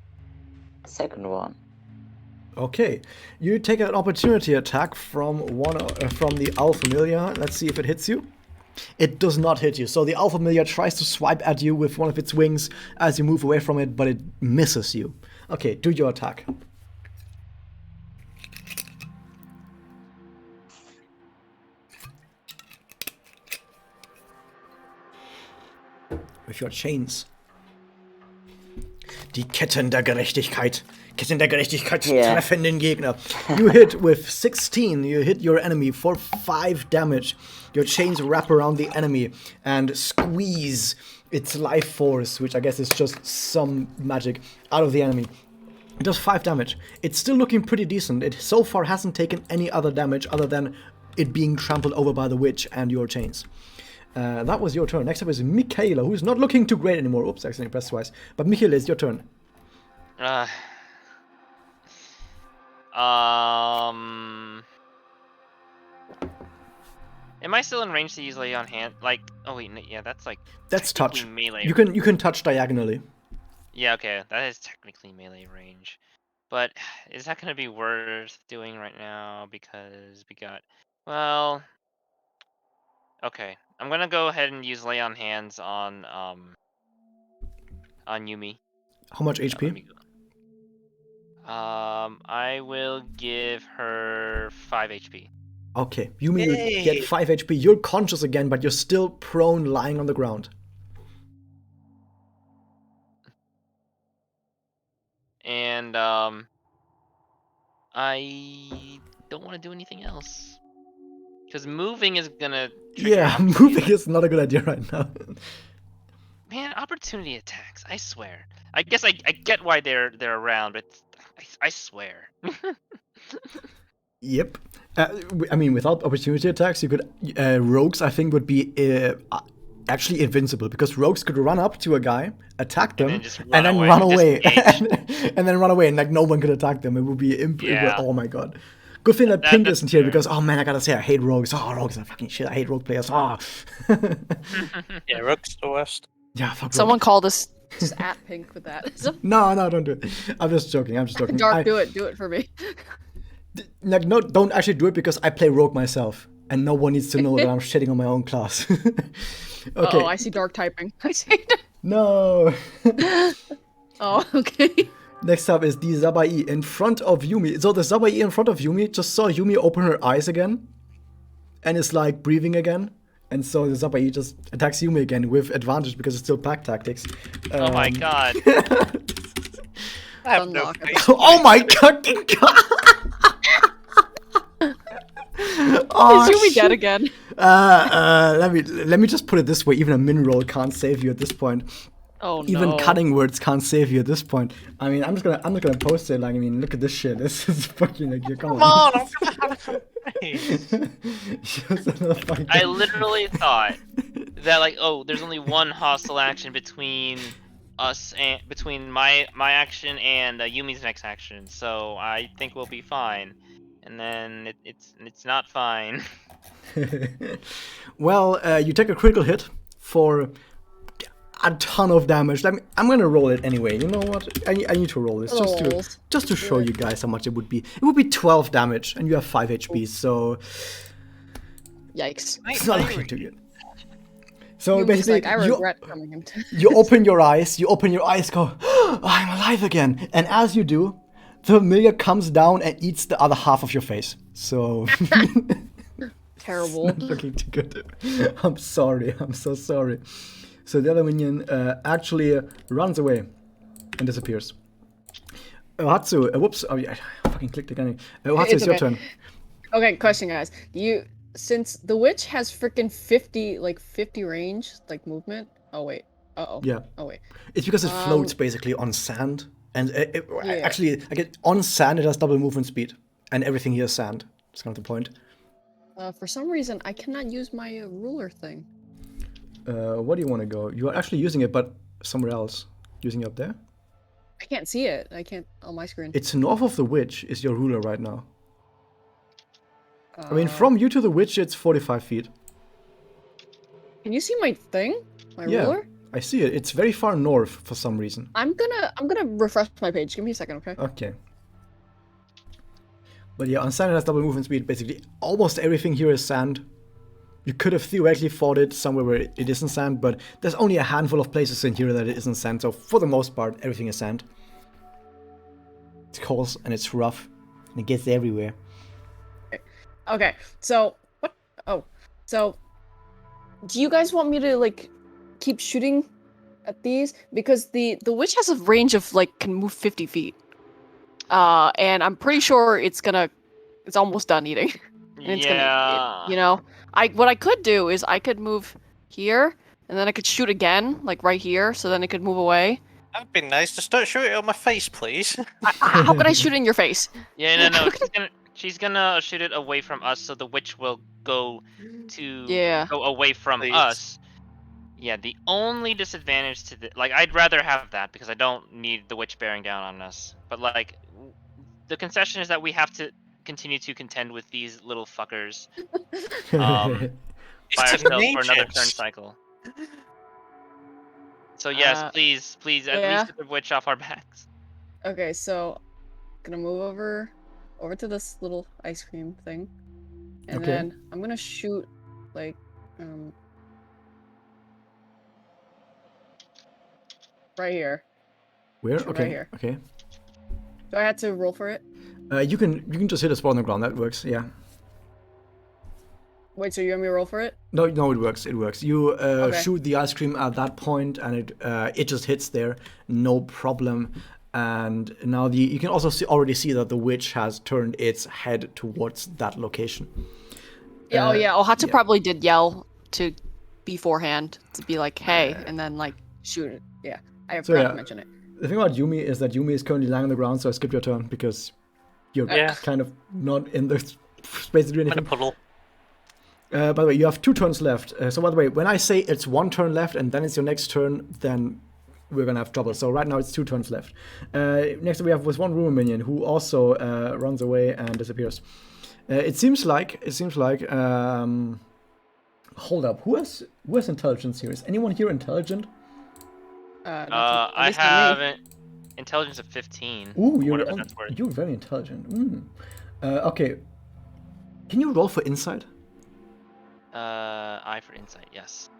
second one. Okay, you take an opportunity attack from the Owl Familiar. Let's see if it hits you. It does not hit you. So the Owl Familiar tries to swipe at you with one of its wings as you move away from it, but it misses you. Okay, do your attack. with your chains. Die Ketten der Gerechtigkeit. Ketten der Gerechtigkeit treffen den Gegner. You hit with 16. You hit your enemy for 5 damage. Your chains wrap around the enemy and squeeze its life force, which I guess is just some magic, out of the enemy. It does 5 damage. It's still looking pretty decent. It so far hasn't taken any other damage other than it being trampled over by the witch and your chains. That was your turn. Next up is Mikhaila, who's not looking too great anymore. Oops, accidentally pressed twice. But Mikhaila, it's your turn. Am I still in range to use lay on hand? Like, oh wait, yeah, that's like That's touch. technically melee. You can touch diagonally. Yeah, okay, that is technically melee range, but is that gonna be worth doing right now? Because we got, well, okay, I'm gonna go ahead and use lay on hands on Yumi. How much HP? Let me go. I will give her 5 HP. Okay, Yumi will get 5 HP. You're conscious again, but you're still prone, lying on the ground. And I don't want to do anything else. Because moving is gonna trigger Yeah, moving is not a good idea right now. Man, opportunity attacks, I swear. I guess I get why they're around, but I swear. Yep. I mean, without opportunity attacks, you could... rogues, I think, would be actually invincible, because rogues could run up to a guy, attack them, and then run away. And then run away, and like no one could attack them. It would be... oh my god. Good thing that Pink isn't here, because, oh man, I gotta say, I hate rogues. Oh, rogues are fucking shit. I hate rogue players. Oh. Yeah, rogues the worst. Yeah, fuck Someone rogues. called us just at Pink with that. No, don't do it. I'm just joking. Dark, do it for me. Like, no, don't actually do it, because I play rogue myself, and no one needs to know that I'm shitting on my own class. Okay. Oh, I see Dark typing. I see. No. Oh, okay. Next up is the Zabai in front of Yumi. So the Zabai in front of Yumi just saw Yumi open her eyes again, and is like breathing again. And so the Zabai just attacks Yumi again with advantage, because it's still pack tactics. Oh my god. I have no Unlock it. face. Oh my fucking god! Oh, Is Yumi shit. dead again? Let me just put it this way: even a min roll can't save you at this point. Oh no. Even cutting words can't save you at this point. I mean, I'm not gonna post it. Like, I mean, look at this shit. This is fucking like, come Come on. on, I'm gonna have some face. Just another fucking- I literally thought that like, oh, there's only one hostile action between us and between my action and Yumi's next action, so I think we'll be fine. And then it's not fine. Well, you take a critical hit for a ton of damage. I'm gonna roll it anyway. You know what? I need to roll this just to show you guys how much it would be. It would be 12 damage, and you have 5 HP, so Yikes. it's not looking too good. So Yumi's basically, like, I regret coming into you open your eyes, go, oh, I'm alive again. And as you do, the familiar comes down and eats the other half of your face. So terrible. not looking too good. I'm sorry. I'm so sorry. So the other minion actually runs away and disappears. Hatsu, whoops! Oh yeah, I fucking clicked again. Hatsu, it's your turn. Okay, question, guys. Since the witch has freaking 50 range, like movement. Oh wait. Yeah. Oh wait. It's because it floats basically on sand, and actually, on sand it has double movement speed, and everything here is sand. That's kind of the point. For some reason, I cannot use my ruler thing. What do you want to go? You are actually using it, but somewhere else. Using it up there? I can't see it. I can't on my screen. It's north of the witch is your ruler right now. I mean, from you to the witch, it's 45 feet. Can you see my thing? My Yeah, ruler? I see it. It's very far north for some reason. I'm gonna refresh my page. Give me a second, okay? Okay. But yeah, on sand it has double movement speed. Basically, almost everything here is sand. You could have theoretically fought it somewhere where it isn't sand, but there's only a handful of places in here that it isn't sand, so for the most part, everything is sand. It's coarse and it's rough, and it gets everywhere. Okay, so what? Oh, so do you guys want me to like keep shooting at these because the witch has a range of like can move 50 feet. And I'm pretty sure it's almost done eating. And it's Yeah. you know, what I could do is I could move here, and then I could shoot again, like right here, so then it could move away. That'd be nice. Just don't shoot it on my face, please. How could I shoot it in your face? Yeah, no. She's gonna shoot it away from us, so the witch will go away from Please. us. Yeah, the only disadvantage to like, I'd rather have that because I don't need the witch bearing down on us. But like, the concession is that we have to continue to contend with these little fuckers by It's ourselves for another tenacious. turn cycle. So yes, please, at least get the witch off our backs. Okay, so gonna move over to this little ice cream thing, and Okay. then I'm gonna shoot like right here. Where? Shoot Okay. right here. Okay. Do I have to roll for it? You can just hit a spot on the ground. That works. Yeah. Wait, so you want me to roll for it? No, it works. It works. You Okay. shoot the ice cream at that point, and it just hits there, no problem. And now you can also already see that the witch has turned its head towards that location. Yeah. Ohatu yeah. probably did yell to beforehand to be like, "Hey," and then like shoot it. Yeah, I forgot to mention it. The thing about Yumi is that Yumi is currently lying on the ground, so I skipped your turn because you're kind of not in the space to do I'm in a anything. puddle. By the way, you have 2 turns left. So by the way, when I say it's 1 turn left and then it's your next turn, then we're gonna have trouble. So right now it's 2 turns left. Next we have with 1 rumor minion who also runs away and disappears. It seems like. Hold up. Who has intelligence here? Is anyone here intelligent? I have intelligence of 15. Ooh, whatever that's worth. you're very intelligent. Okay. Can you roll for insight? I for insight, yes.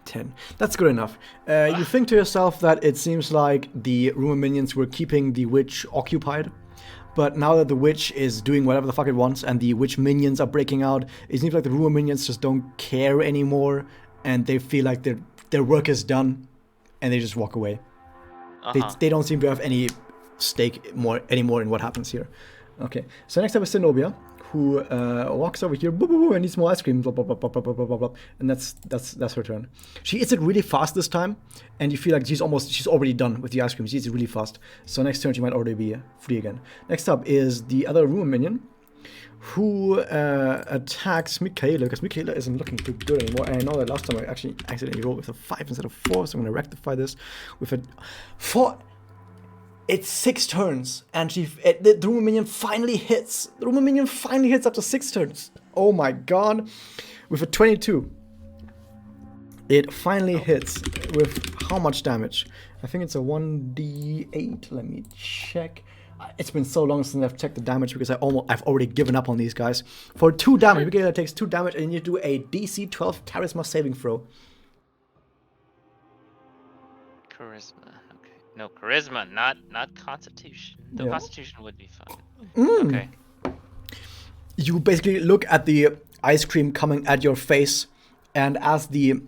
10. That's good enough. You think to yourself that it seems like the rumor minions were keeping the witch occupied, but now that the witch is doing whatever the fuck it wants and the witch minions are breaking out, it seems like the rumor minions just don't care anymore, and they feel like their work is done, and they just walk away. They don't seem to have any stake anymore in what happens here. Okay, so next up is Zenobia, who walks over here, and needs more ice cream, blah, blah, blah, blah, blah, blah, blah, blah, and that's her turn. She eats it really fast this time, and you feel like she's already done with the ice cream. She eats it really fast. So next turn she might already be free again. Next up is the other rumor minion, who attacks Mikhaila, because Mikhaila isn't looking too good anymore. And I know that last time I actually accidentally rolled with a 5 instead of 4, so I'm going to rectify this with a 4. It's 6 turns, and the rumor minion finally hits. The rumor minion finally hits after 6 turns. Oh my god. With a 22. It finally hits with how much damage? I think it's a 1d8. Let me check. It's been so long since I've checked the damage because I've already given up on these guys. For 2 damage, Michaela takes 2 damage, and you need to do a DC 12 charisma saving throw. Charisma. Okay. No, charisma, not constitution. Though Yeah. constitution would be fun. Okay. You basically look at the ice cream coming at your face, and as the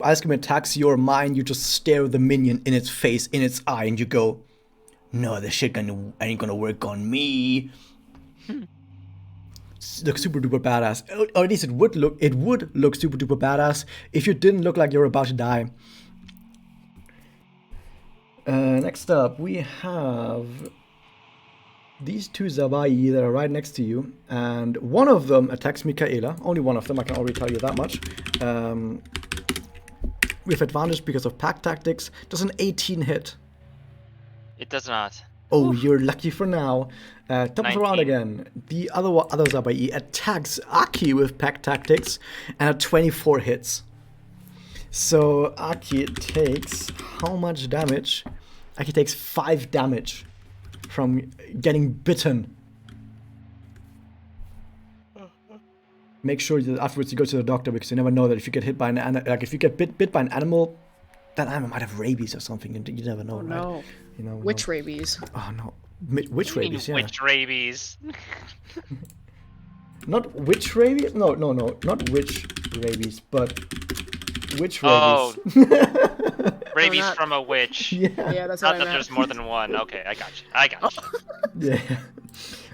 ice cream attacks your mind, you just stare the minion in its face, in its eye, and you go, "No, this shit ain't gonna work on me." Looks super duper badass. Or at least it would look super duper badass if you didn't look like you're about to die. Next up, we have these 2 Zabai that are right next to you, and one of them attacks Mikhaila. Only one of them, I can already tell you that much. With advantage because of pack tactics. Does an 18 hit? It does not. Oh, you're lucky for now. Top of the round 19. again. The other Zabai attacks Aki with pack tactics, and a 24 hits. So Aki takes how much damage? Aki takes 5 damage from getting bitten. Make sure that afterwards you go to the doctor, because you never know that if you get hit by if you get bit by an animal, that animal might have rabies or something. You never know, Oh right? no. You know, Witch rabies. Oh no, witch What do you mean rabies. Yeah. Witch rabies. Not witch rabies? No, not witch rabies, but Witch Oh. rabies. Rabies not- from a witch. Yeah. Yeah, that's Not what I that meant. there's more than one. Okay, I got you. I got you. Yeah.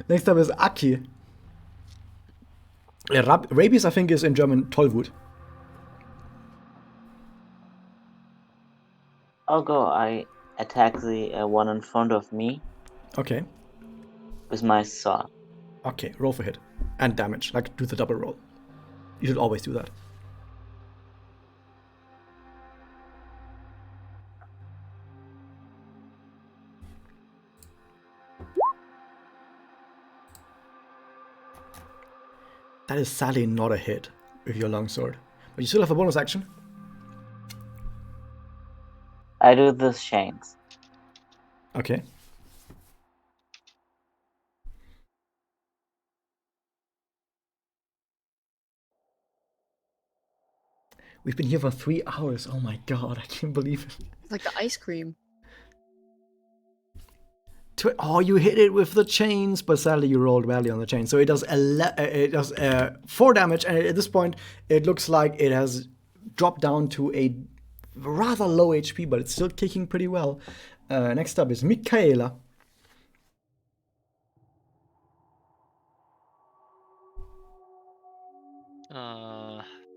Next up is Aki. Rabies, I think, is in German Tollwut. I'll go. I attack the one in front of me Okay. with my sword. Okay, roll for hit. And damage. Like, do the double roll. You should always do that. That is sadly not a hit with your longsword. But you still have a bonus action. I do the shanks. Okay. We've been here for 3 hours. Oh my god, I can't believe it. It's like the ice cream. Oh, you hit it with the chains, but sadly you rolled badly on the chain. So it does 4 damage, and at this point, it looks like it has dropped down to a rather low HP, but it's still kicking pretty well. Next up is Michaela.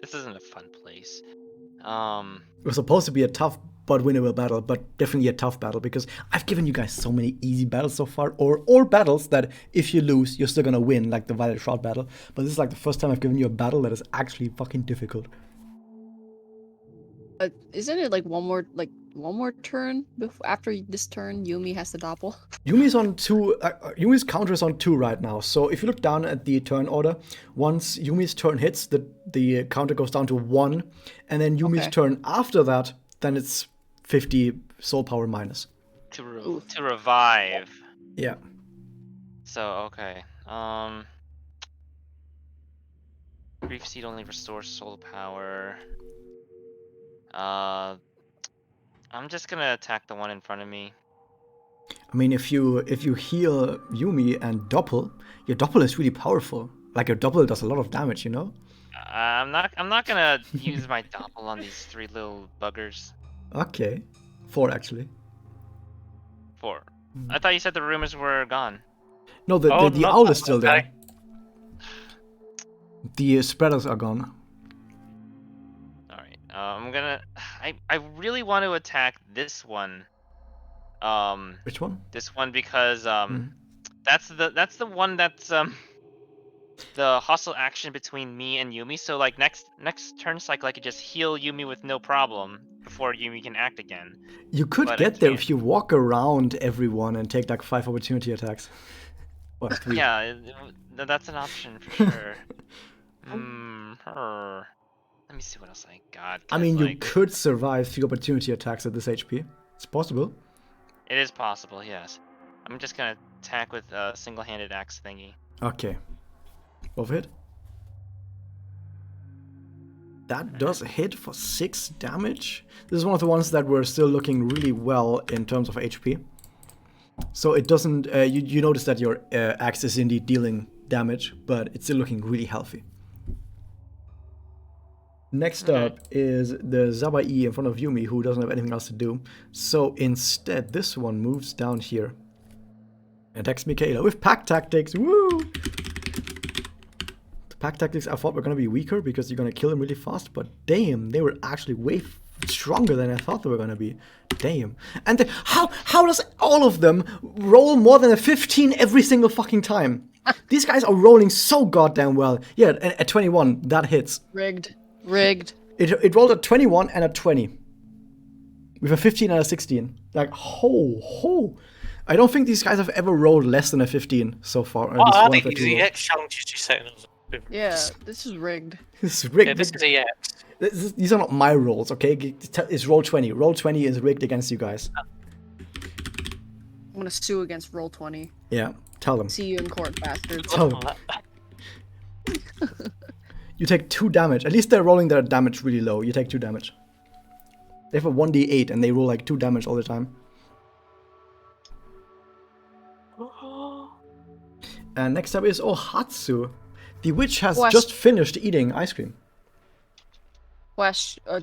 This isn't a fun place. It was supposed to be a tough but winnable battle, but definitely a tough battle because I've given you guys so many easy battles so far, or battles that if you lose, you're still gonna win, like the Violet Shroud battle. But this is like the first time I've given you a battle that is actually fucking difficult. Isn't it like one more turn after this turn? Yumi has to doppel. Yumi's on 2. Yumi's counter is on 2 right now. So if you look down at the turn order, once Yumi's turn hits, the counter goes down to 1, and then Yumi's Okay. turn after that, then it's 50 soul power minus. to revive. Yeah. So okay. Grief Seed only restores soul power. I'm just gonna attack the one in front of me. I mean, if you heal Yumi and doppel, your doppel is really powerful. Like your doppel does a lot of damage, you know? I'm not gonna use my doppel on these 3 little buggers. Okay. 4 actually. 4. I thought you said the rumors were gone. No, the Oh, no, owl is still there. okay. The spreaders are gone. Alright. I'm gonna I really want to attack this one. Which one? This one because Mhm. that's the one that's the hostile action between me and Yumi. So like next turn cycle I could just heal Yumi with no problem before Yumi can act again. You could But I get there can't. if you walk around everyone and take like 5 opportunity attacks. Or 3. Yeah, that's an option for sure. Let me see what else I got. I mean, 'cause, you like, could survive 3 opportunity attacks at this HP. It's possible. it is possible, yes. I'm just gonna attack with a single-handed axe thingy. Okay. Both hit. That does hit for 6 damage. This is one of the ones that were still looking really well in terms of HP. So it doesn't. You notice that your axe is indeed dealing damage, but it's still looking really healthy. Next up is the Zabai in front of Yumi, who doesn't have anything else to do. So instead, this one moves down here and attacks Mikhaila with pack tactics. Woo! The pack tactics I thought were gonna be weaker because you're gonna kill them really fast, but damn, they were actually way stronger than I thought they were gonna be. Damn. And how does all of them roll more than a 15 every single fucking time? These guys are rolling so goddamn well. Yeah, at 21, that hits. Rigged. It rolled a 21 and a 20. With a 15 and a 16. Like, I don't think these guys have ever rolled less than a 15 so far. What are At least one these of the two EX challenges you're setting us up? Yeah, this is rigged. This is rigged. Yeah, this is EX. These are not my rolls, okay? It's roll 20. Roll 20 is rigged against you guys. I'm gonna sue against Roll20. Yeah, tell them. See you in court, bastards. Tell them. You take 2 damage. At least they're rolling their damage really low. You take 2 damage. They have a 1d8 and they roll like 2 damage all the time. And next up is Ohatsu. The witch has What? just finished eating ice cream.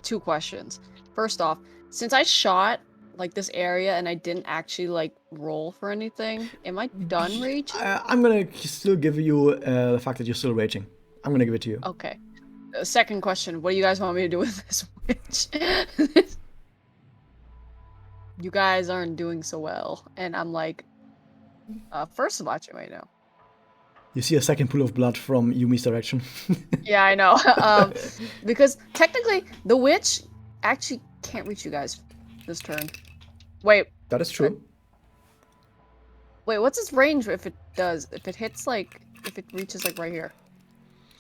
two questions. First off, since I shot like this area and I didn't actually like roll for anything, am I done raging? I'm gonna still give you the fact that you're still raging. I'm gonna give it to you. Okay. Second question, what do you guys want me to do with this witch? You guys aren't doing so well, and I'm like, first of all, wait, no. You see a second pool of blood from Yumi's direction. Yeah, I know. Because technically, the witch actually can't reach you guys this turn. Wait, That is true. wait, what's its range if it does? If it hits like, if it reaches like right here,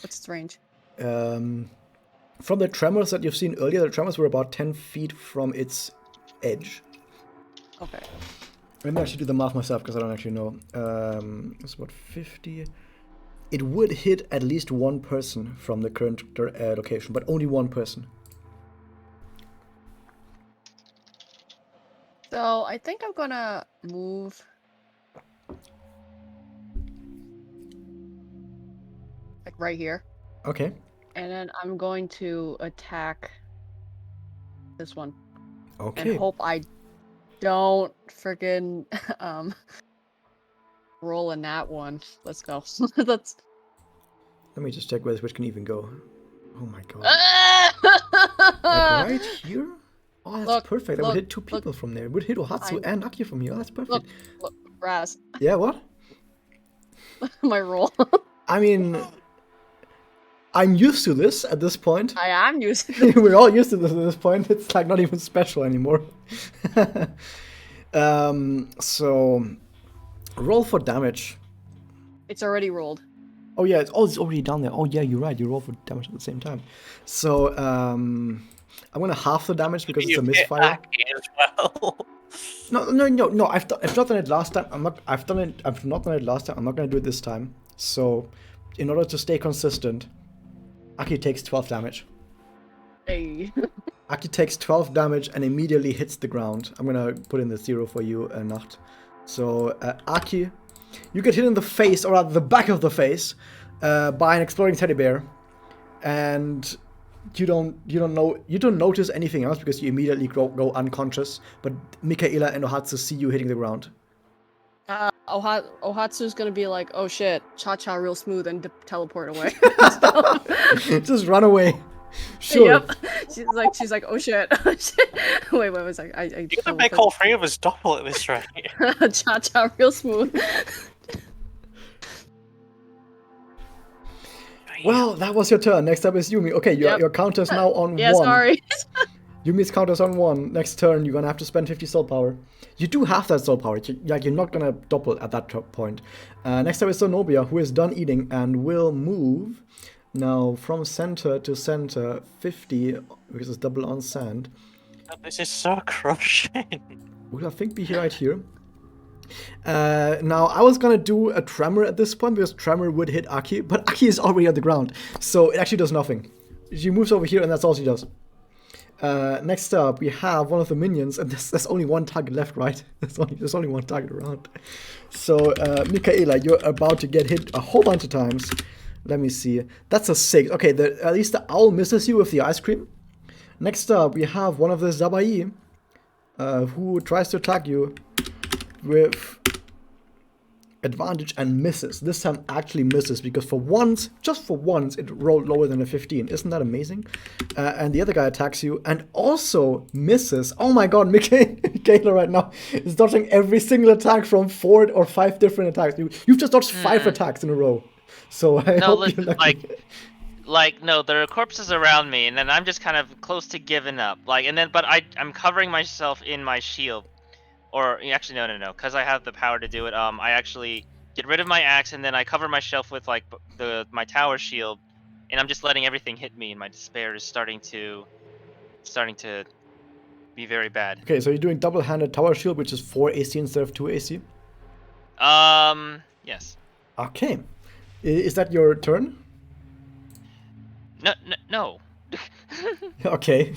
what's its range? From the tremors that you've seen earlier, the tremors were about 10 feet from its edge. Okay. Let me actually do the math myself because I don't actually know. It's about 50. It would hit at least one person from the current location, but only one person. So I think I'm gonna move. Like right here. Okay. And then I'm going to attack this one. Okay. And hope I don't freaking roll a nat one. Let's go. Let's. Let me just check where this witch can even go. Oh my god. Like right here? Oh, that's Look, perfect. That would look, hit two people from there. It would hit Ohatsu and Aki from here. Oh, that's perfect. Look, Raz. Yeah, what? My roll. I mean, I'm used to this at this point. I am using it. We're all used to this at this point. It's like not even special anymore. So, roll for damage. It's already rolled. Oh yeah, it's already down there. Oh yeah, you're right. You roll for damage at the same time. So, I'm gonna half the damage because it's a misfire. As well. No. I've not done it last time. I've not done it last time. I'm not gonna do it this time. So, in order to stay consistent, Aki takes 12 damage. Hey. Aki takes 12 damage and immediately hits the ground. I'm gonna put in the 0 for you, Nacht. So, Aki, you get hit in the face, or rather the back of the face, by an exploding teddy bear, and you don't notice anything else because you immediately go unconscious. But Mikhaila and Ohatsu see you hitting the ground. Ohatsu's gonna be like, oh shit, cha-cha real smooth and teleport away. Just run away. Sure. Yep. She's like, oh shit. Wait, one second. You're gonna make all three of us double at this rate. Cha-cha real smooth. Well, that was your turn. Next up is Yumi. Okay, your counter's now on 1. Yeah, sorry. Yumi's counter's on 1. Next turn, you're gonna have to spend 50 soul power. You do have that soul power. You're not gonna double at that point. Next up is Zenobia, who is done eating and will move now from center to center 50, because it's double on sand. This is so crushing. Will I think be right here. Now, I was gonna do a Tremor at this point because Tremor would hit Aki, but Aki is already on the ground, so it actually does nothing. She moves over here and that's all she does. Next up, we have one of the minions, and there's only one target left, right? There's only one target around. So, Mikhaila, you're about to get hit a whole bunch of times. Let me see. That's a 6. Okay, at least the owl misses you with the ice cream. Next up, we have one of the Zabai, who tries to attack you with advantage and misses. This time actually misses because for once, just for once, it rolled lower than a 15. Isn't that amazing? And the other guy attacks you and also misses. Oh my god, Michaela right now is dodging every single attack from 4 or 5 different attacks. You've just dodged 5 attacks in a row. So I hope you're lucky. No, there are corpses around me, and then I'm just kind of close to giving up. But I'm covering myself in my shield. Or actually, no, because I have the power to do it. I actually get rid of my axe, and then I cover myself with like my tower shield, and I'm just letting everything hit me. And my despair is starting to be very bad. Okay, so you're doing double-handed tower shield, which is 4 AC instead of 2 AC. Yes. Okay, is that your turn? No. Okay.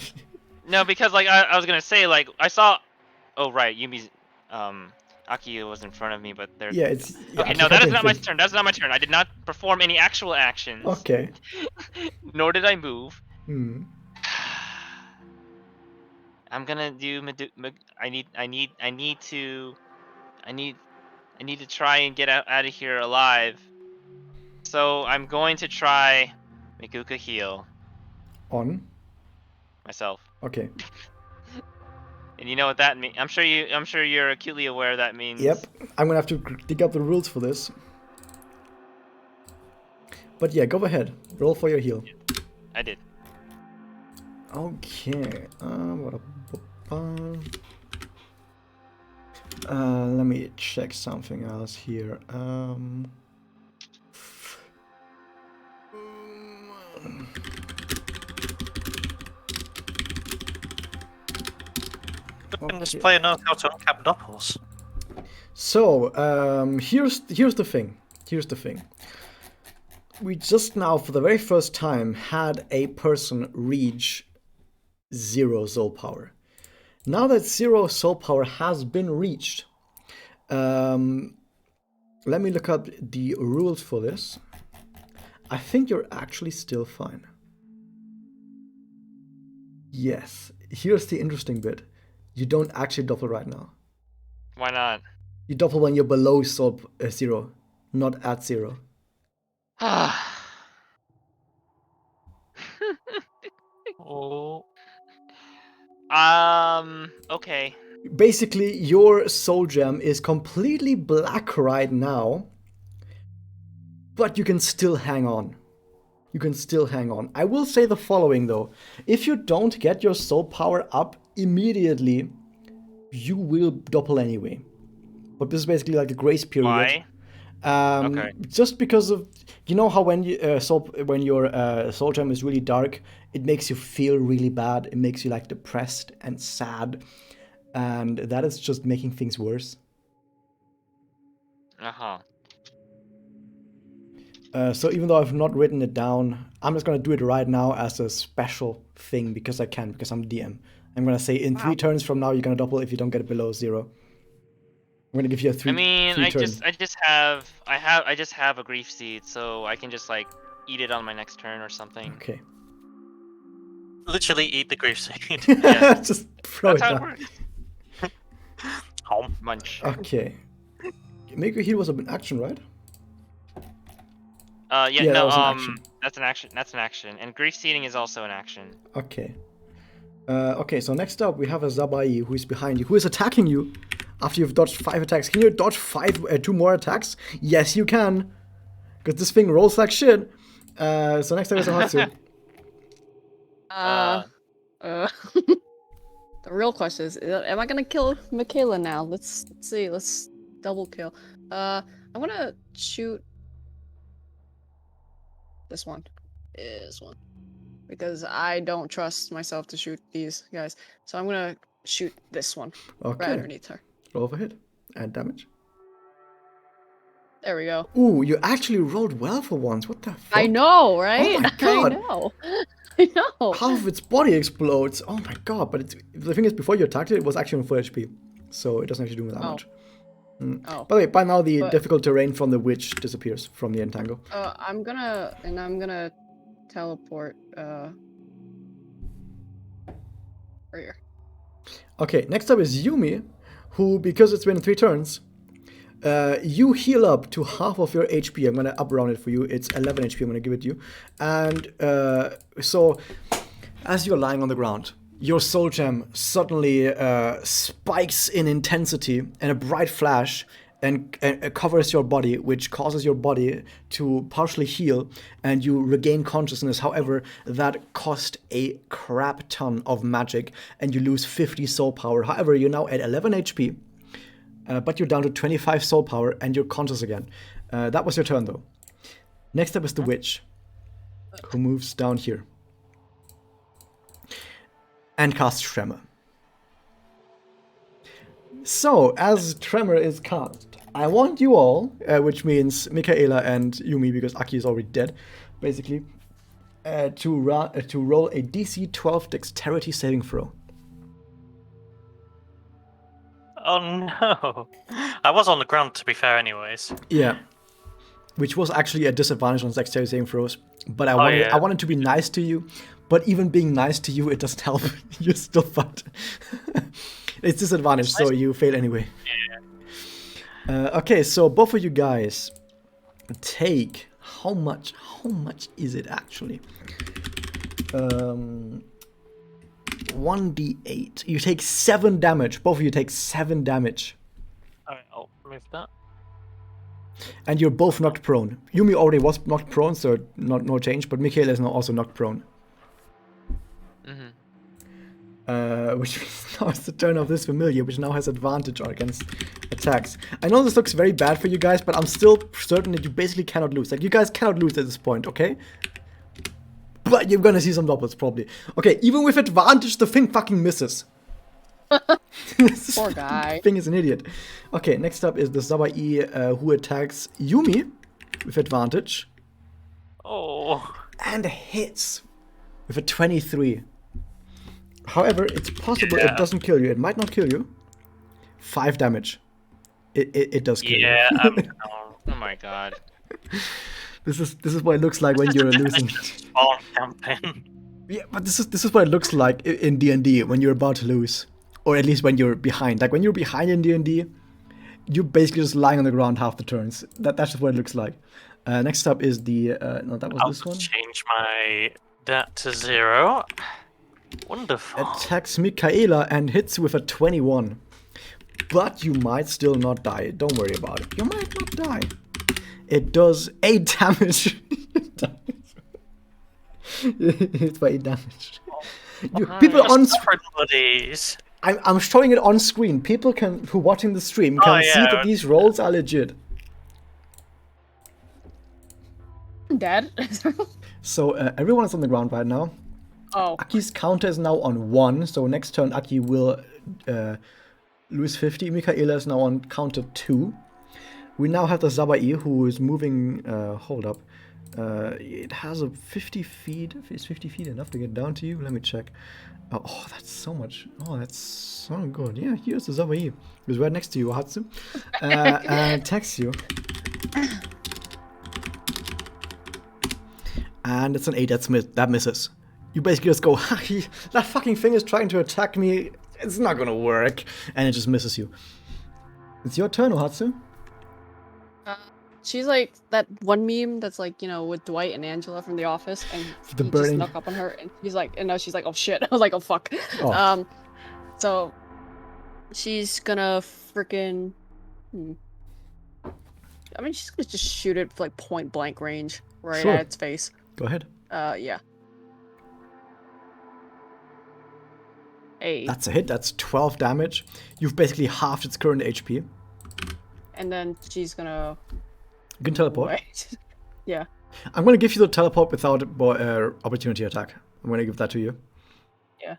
No, because I was gonna say I saw. Oh right, Yumi's Aki was in front of me, but they're... Yeah, it's... Okay, no, that is not my turn. That's not my turn. I did not perform any actual actions. Okay. Nor did I move. I'm gonna do I need to try and get out of here alive. So I'm going to try Mikuka heal On. myself. Okay. And you know what that means? I'm sure you're acutely aware that means. Yep. I'm gonna have to dig up the rules for this. But yeah, go ahead. Roll for your heal. I did. Okay. Let me check something else here. This Okay. player knows how to uncap doppels. So, here's the thing. Here's the thing. We just now, for the very first time, had a person reach 0 soul power. Now that 0 soul power has been reached, let me look up the rules for this. I think you're actually still fine. Yes. Here's the interesting bit. You don't actually doppel right now. Why not? You doppel when you're below soul 0, not at 0. Oh. Okay. Basically, your soul gem is completely black right now, but you can still hang on. You can still hang on. I will say the following though. If you don't get your soul power up immediately, you will doppel anyway. But this is basically like a grace period. Why? Okay. Just because of, you know how when you when your soul gem is really dark, it makes you feel really bad. It makes you like depressed and sad, and that is just making things worse. Uh-huh. So even though I've not written it down, I'm just gonna do it right now as a special thing because I can, because I'm DM. I'm gonna say in 3 turns from now you're gonna double if you don't get it below 0. I'm gonna give you a 3. I mean, 3 I turn. just have a grief seed, so I can just like eat it on my next turn or something. Okay. Literally eat the grief seed. Yeah. Just throw That's it how it down. works. Munch. Okay. Make your heal was an action, right? Yeah, Yeah, that no, was an action. that's an action. And grief seeding is also an action. Okay. Okay, so next up we have a Zabai who is behind you, who is attacking you after you've dodged 5 attacks. Can you dodge 2 more attacks? Yes, you can. Because this thing rolls like shit. So next up is Amatsu. The real question is, am I gonna kill Michaela now? Let's see. Let's double kill. I'm gonna shoot this one. Because I don't trust myself to shoot these guys. So I'm gonna shoot this one right Okay. underneath her. Roll for hit. And damage. There we go. Ooh, you actually rolled well for once. What the fuck? I know, right? Oh my god. I know. I know. Half of its body explodes. Oh my god. But the thing is, before you attacked it, it was actually on full HP. So it doesn't actually do that Oh. much. Oh. By the way, by now the But- difficult terrain from the witch disappears from the entangle. I'm gonna teleport right here. Okay, next up is Yumi, who, because it's been 3 turns, you heal up to half of your HP. I'm gonna up round it for you. It's 11 HP. I'm gonna give it to you. And so, as you're lying on the ground, your soul gem suddenly spikes in intensity and a bright flash and covers your body, which causes your body to partially heal and you regain consciousness. However, that cost a crap ton of magic and you lose 50 soul power. However, you're now at 11 HP, but you're down to 25 soul power and you're conscious again. That was your turn though. Next up is the witch, who moves down here and casts Tremor. So, as Tremor is cast, I want you all, which means Mikhaila and Yumi, because Aki is already dead, basically, to roll a DC 12 Dexterity saving throw. Oh no. I was on the ground, to be fair, anyways. Yeah, which was actually a disadvantage on Dexterity saving throws, but I Oh, wanted yeah. I wanted to be nice to you But even being nice to you, it doesn't help. You're still fucked. It's disadvantage, so you fail anyway. Okay, so both of you guys take how much? How much is it actually? 1d8. You take 7 damage. Both of you take 7 damage. Alright, I'll remove that. And you're both knocked prone. Yumi already was knocked prone, so no change, but Mikhaila is now also knocked prone. Which means now it's the turn of this familiar, which now has advantage against attacks. I know this looks very bad for you guys, but I'm still certain that you basically cannot lose. Like, you guys cannot lose at this point, okay? But you're gonna see some doubles, probably. Okay, even with advantage, the thing fucking misses. Poor guy. Thing is an idiot. Okay, next up is the Sabai who attacks Yumi with advantage. Oh. And hits with a 23. However, it's possible it doesn't kill you. It might not kill you. 5 damage. It does kill you. Yeah, Oh my god. This is what it looks like when you're losing. Spawn campaign. Yeah, but this is what it looks like in D&D when you're about to lose. Or at least when you're behind. Like when you're behind in D&D, you're basically just lying on the ground half the turns. That's just what it looks like. Next up is the no, that was this one. Change that to 0. Wonderful. Attacks Mikhaila and hits with a 21. But you might still not die. Don't worry about it. You might not die. It does 8 damage. It's by 8 damage. People on I'm showing it on screen. People who watching the stream can see that these rolls are legit. I'm dead. So everyone is on the ground right now. Oh. Aki's counter is now on 1, so next turn Aki will lose 50. Mikhaila is now on counter 2. We now have the Sabai who is moving. Hold up. It has a 50 feet. Is 50 feet enough to get down to you? Let me check. Oh, that's so much. Oh, that's so good. Yeah, here's the Sabai. He's right next to you, Hatsu. Attacks you. And it's an 8. That misses. You basically just go, that fucking thing is trying to attack me. It's not gonna work. And it just misses you. It's your turn, Ohatsu. She's like that one meme that's like, you know, with Dwight and Angela from The Office, and The he burning- just snuck up on her, and he's like, and now she's like, oh shit. I was like, oh fuck. Oh. So she's gonna freaking. I mean, she's gonna just shoot it like point blank range right Sure. at its face. Go ahead. Yeah. Hey. That's a hit. That's 12 damage. You've basically halved its current HP. And then she's gonna. You can teleport. Wait. Yeah. I'm going to give you the teleport without opportunity attack. I'm going to give that to you. Yeah.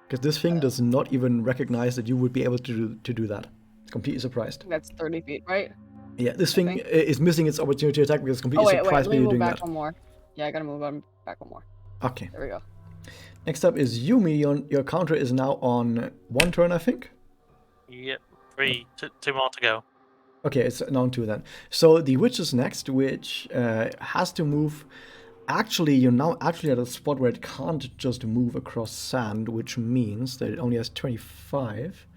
Because this thing does not even recognize that you would be able to do that. It's completely surprised. That's 30 feet, right? Yeah, this thing is missing its opportunity attack because it's completely Wait, surprised let by me you move doing back that. one more. Yeah, I gotta move on back one more. Okay. There we go. Next up is Yumi. Your counter is now on 1 turn, I think. Yep. 3, 2 more to go. Okay, it's now on 2 then. So the witch is next, which has to move. Actually, you're now actually at a spot where it can't just move across sand, which means that it only has 25,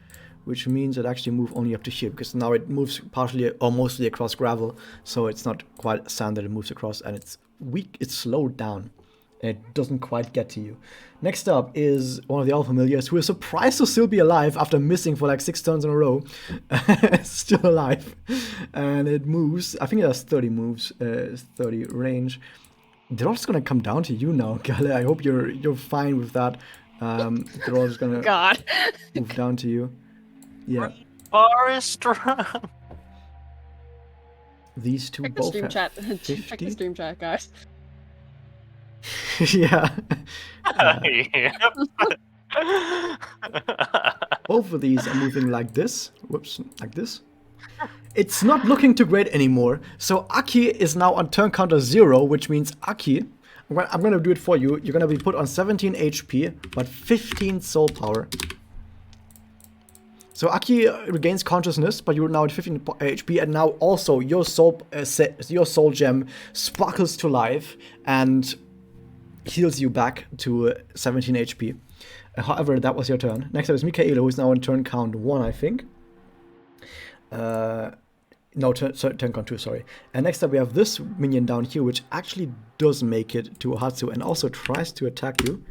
which means it actually move only up to here, because now it moves partially or mostly across gravel, so it's not quite sand that it moves across, and it's weak, it's slowed down. It doesn't quite get to you. Next up is one of the Alpha Familiars who is surprised to still be alive after missing for like 6 turns in a row. Still alive. And it moves. I think it has 30 moves, 30 range. They're all just gonna come down to you now, Gale. I hope you're fine with that. They're all just gonna God. move down to you. Yeah. Forest run. These two Check the both stream have chat. Check 50. the stream chat, guys. Yeah. Yep. Both of these are moving like this. Whoops, like this. It's not looking too great anymore. So Aki is now on turn counter 0, which means Aki, I'm gonna do it for you. You're gonna be put on 17 HP, but 15 soul power. So Aki regains consciousness, but you're now at 15 HP, and now also your soul gem sparkles to life, and heals you back to 17 HP. However, that was your turn. Next up is Mikhaila, who is now in turn count 1, I think. No, turn count 2, sorry. And next up we have this minion down here, which actually does make it to Ohatsu and also tries to attack you.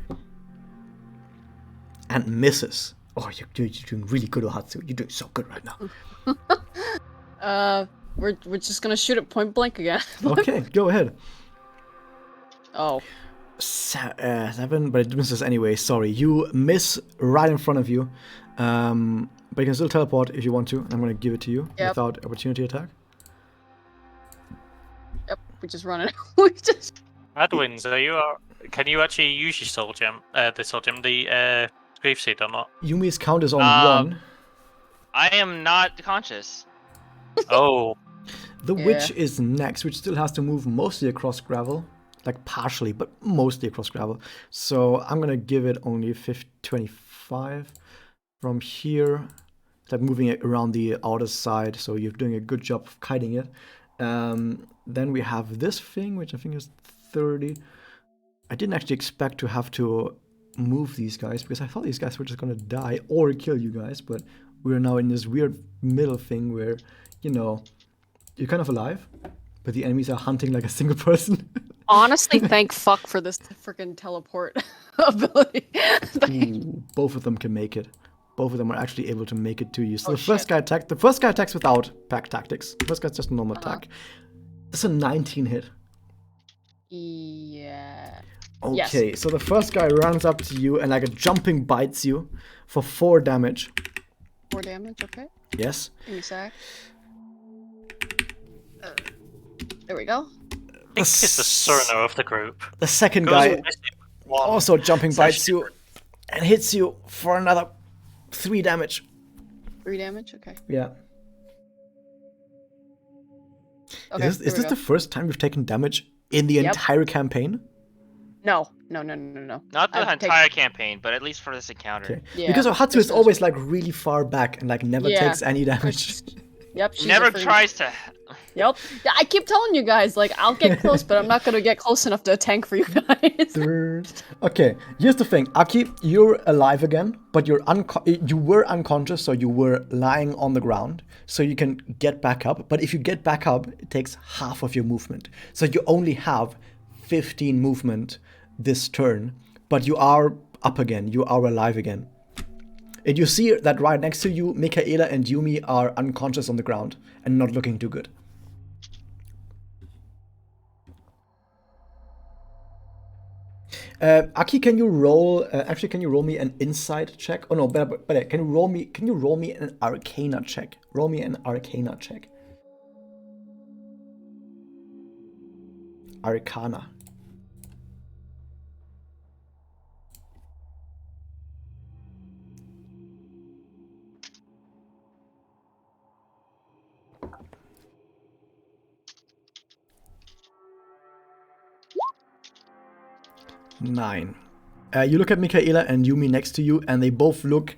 And misses. Oh, you're doing really good, Ohatsu. You're doing so good right now. We're just gonna shoot it point blank again. Okay, go ahead. Oh. 7, but it misses anyway. Sorry, you miss right in front of you. But you can still teleport if you want to. I'm gonna give it to you without opportunity attack. Yep, we just run it. We just. Adwin, so can you actually use your soul gem? The grief seed or not? Yumi's count is on 1. I am not conscious. Oh. The witch is next, which still has to move mostly across gravel. Like partially, but mostly across gravel. So I'm gonna give it only 25 from here. Like moving it around the outer side, so you're doing a good job of kiting it. Then we have this thing, which I think is 30. I didn't actually expect to have to move these guys, because I thought these guys were just gonna die or kill you guys, but we're now in this weird middle thing where, you know, you're kind of alive, but the enemies are hunting like a single person. Honestly, thank fuck for this freaking teleport ability. Ooh, both of them can make it. Both of them are actually able to make it to you. So the first guy attacks without pack tactics. The first guy's just a normal attack. That's a 19 hit. Yeah. Okay, so the first guy runs up to you and like a jumping bites you for 4 damage. 4 damage, okay. Yes. Give me a sec. There we go. It's the Surno of the group. The second guy also jumping bites you and hits you for another 3 damage. 3 damage, okay. Yeah. Okay, Is this the first time we've taken damage in the entire campaign? No. Not the entire campaign, but at least for this encounter. Okay. Yeah, because Ohatsu is always like really far back and like never takes any damage. Yep. She's Never tries to. Yep. Yeah, I keep telling you guys, like, I'll get close, but I'm not gonna get close enough to tank for you guys. Okay, here's the thing. Aki, you're alive again, but you were unconscious, so you were lying on the ground, so you can get back up. But if you get back up, it takes half of your movement. So you only have 15 movement this turn, but you are up again. You are alive again. And you see that right next to you, Mikhaila and Yumi are unconscious on the ground and not looking too good. Aki, can you roll? Actually, can you roll me an insight check? Oh no, better. Can you roll me an Arcana check? Roll me an Arcana check. Arcana. Nine. You look at Mikhaila and Yumi next to you, and they both look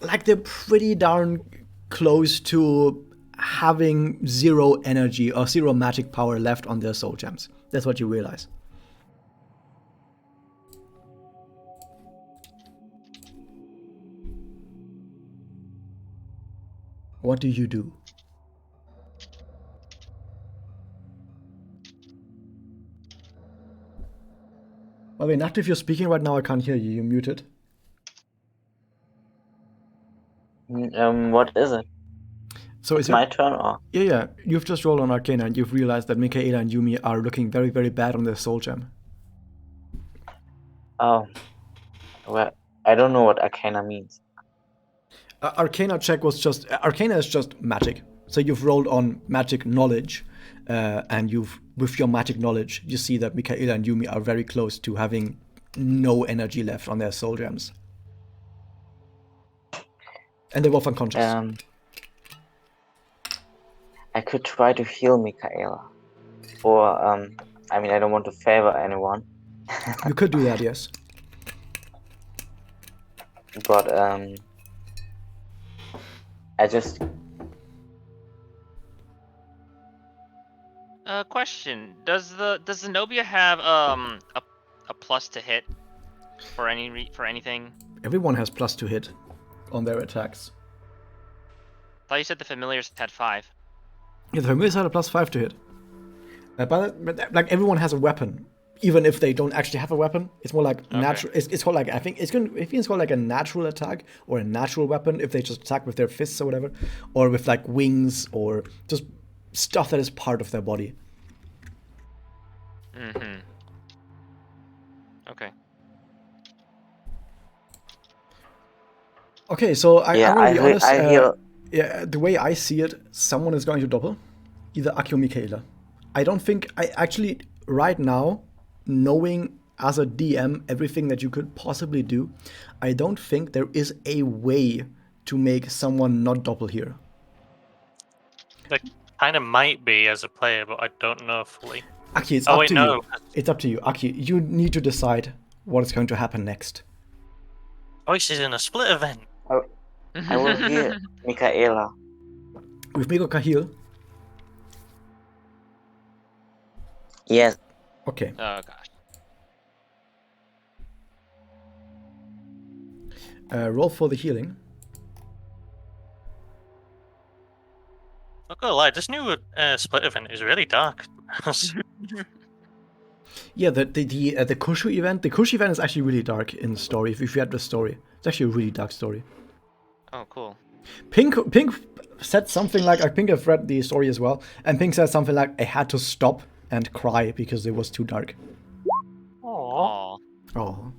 like they're pretty darn close to having 0 energy or 0 magic power left on their soul gems. That's what you realize. What do you do? By the way, not if you're speaking right now, I can't hear you. You're muted. What is it? So It's my turn, or? Yeah. You've just rolled on Arcana and you've realized that Mikhaila and Yumi are looking very, very bad on their soul gem. Oh. Well, I don't know what Arcana means. Arcana is just magic. So you've rolled on magic knowledge, and with your magic knowledge, you see that Mikhaila and Yumi are very close to having no energy left on their soul gems. And they're both unconscious. I could try to heal Mikhaila. Or, I mean, I don't want to favor anyone. You could do that, yes. But, I just... Question: Does Zenobia have a a plus to hit for anything? Everyone has plus to hit on their attacks. I thought you said the familiars had 5. Yeah, the familiars had a +5 to hit. But like everyone has a weapon, even if they don't actually have a weapon. It's more like natural. It's called like I think it's called like a natural attack or a natural weapon if they just attack with their fists or whatever, or with like wings or just stuff that is part of their body. Mm-hmm. Okay. Okay, so I'm Yeah, gonna be honest. I hear. Yeah, the way I see it, someone is going to double, either Aki or Mikhaila. I don't think I actually right now, knowing as a DM everything that you could possibly do, I don't think there is a way to make someone not double here. There kind of might be as a player, but I don't know fully. Aki, it's Oh, up wait, to no. you. It's up to you, Aki. You need to decide what is going to happen next. Voice is in a split event. I will hear Michaela. With Miko Kahil, Yes. okay. Oh gosh. Roll for the healing. Not gonna lie, this new split event is really dark. Yeah, the Kushu event. The Kushu event is actually really dark in the story. If you had the story, it's actually a really dark story. Oh, cool. Pink said something like, I think I've read the story as well, and Pink said something like, I had to stop and cry because it was too dark. Aww. Aw. Oh,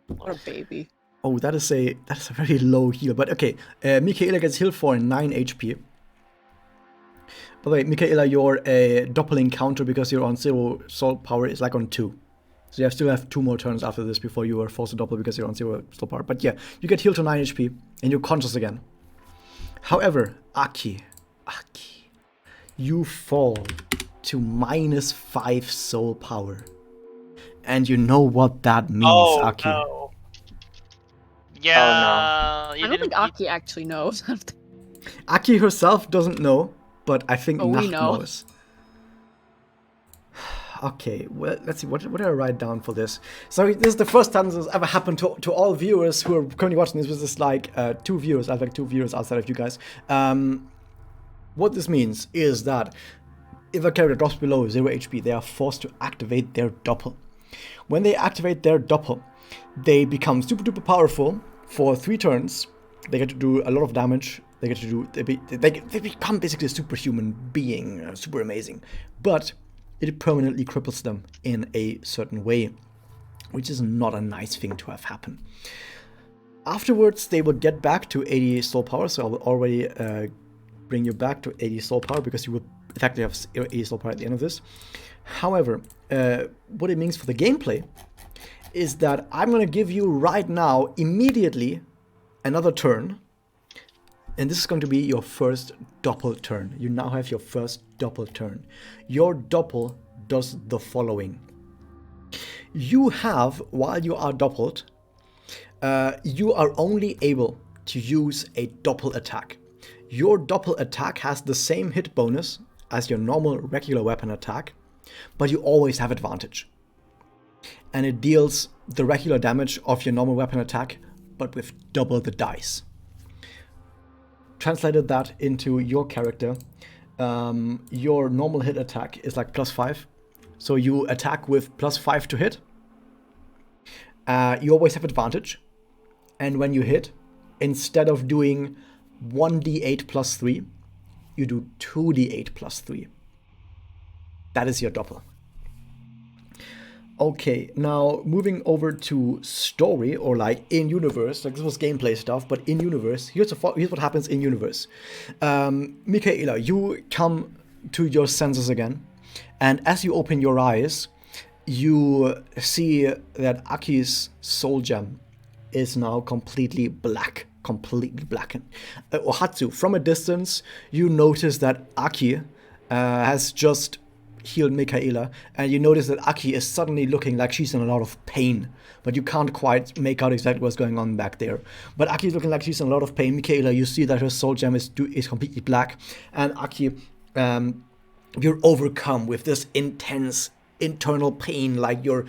What a baby. oh, that is a very low heal. But okay, Michaela gets healed for 9 HP. By the way, Michaela, your doppling counter because you're on 0 soul power is like on 2. So you still have 2 more turns after this before you are forced to double because you're on 0 soul power. But yeah, you get healed to 9 HP and you're conscious again. However, Aki, you fall to -5 soul power. And you know what that means, Oh, Aki. no. Yeah. I don't think Aki actually knows. Aki herself doesn't know, but I think Oh, we Nacht know. knows. Okay, well, let's see, what did I write down for this? So this is the first time this has ever happened to all viewers who are currently watching this. This is like 2 viewers. I have like 2 viewers outside of you guys. What this means is that if a character drops below 0 HP, they are forced to activate their doppel. When they activate their doppel, they become super duper powerful for 3 turns. They get to do a lot of damage. They get to do they become basically a superhuman being, super amazing. But it permanently cripples them in a certain way, which is not a nice thing to have happen. Afterwards, they will get back to 80 soul power, so I will already bring you back to 80 soul power because you will effectively have 80 soul power at the end of this. However, what it means for the gameplay is that I'm going to give you right now, immediately, another turn. And this is going to be your first doppel turn. You now have your first doppel turn. Your doppel does the following. You have, while you are doppeled, you are only able to use a doppel attack. Your doppel attack has the same hit bonus as your normal regular weapon attack, but you always have advantage. And it deals the regular damage of your normal weapon attack, but with double the dice. Translated that into your character, your normal hit attack is like +5. So you attack with +5 to hit. You always have advantage. And when you hit, instead of doing 1d8 + 3, you do 2d8 + 3. That is your doppel. Okay, now moving over to story, or like in universe, like this was gameplay stuff, but in universe, here's what happens in universe. Mikhaila, you come to your senses again, and as you open your eyes, you see that Aki's soul gem is now completely blackened. Ohatsu, from a distance, you notice that Aki has just healed Mikhaila, and you notice that Aki is suddenly looking like she's in a lot of pain, but you can't quite make out exactly what's going on back there. But Aki is looking like she's in a lot of pain. Mikhaila, you see that her soul gem is completely black, and Aki, you're overcome with this intense internal pain, like your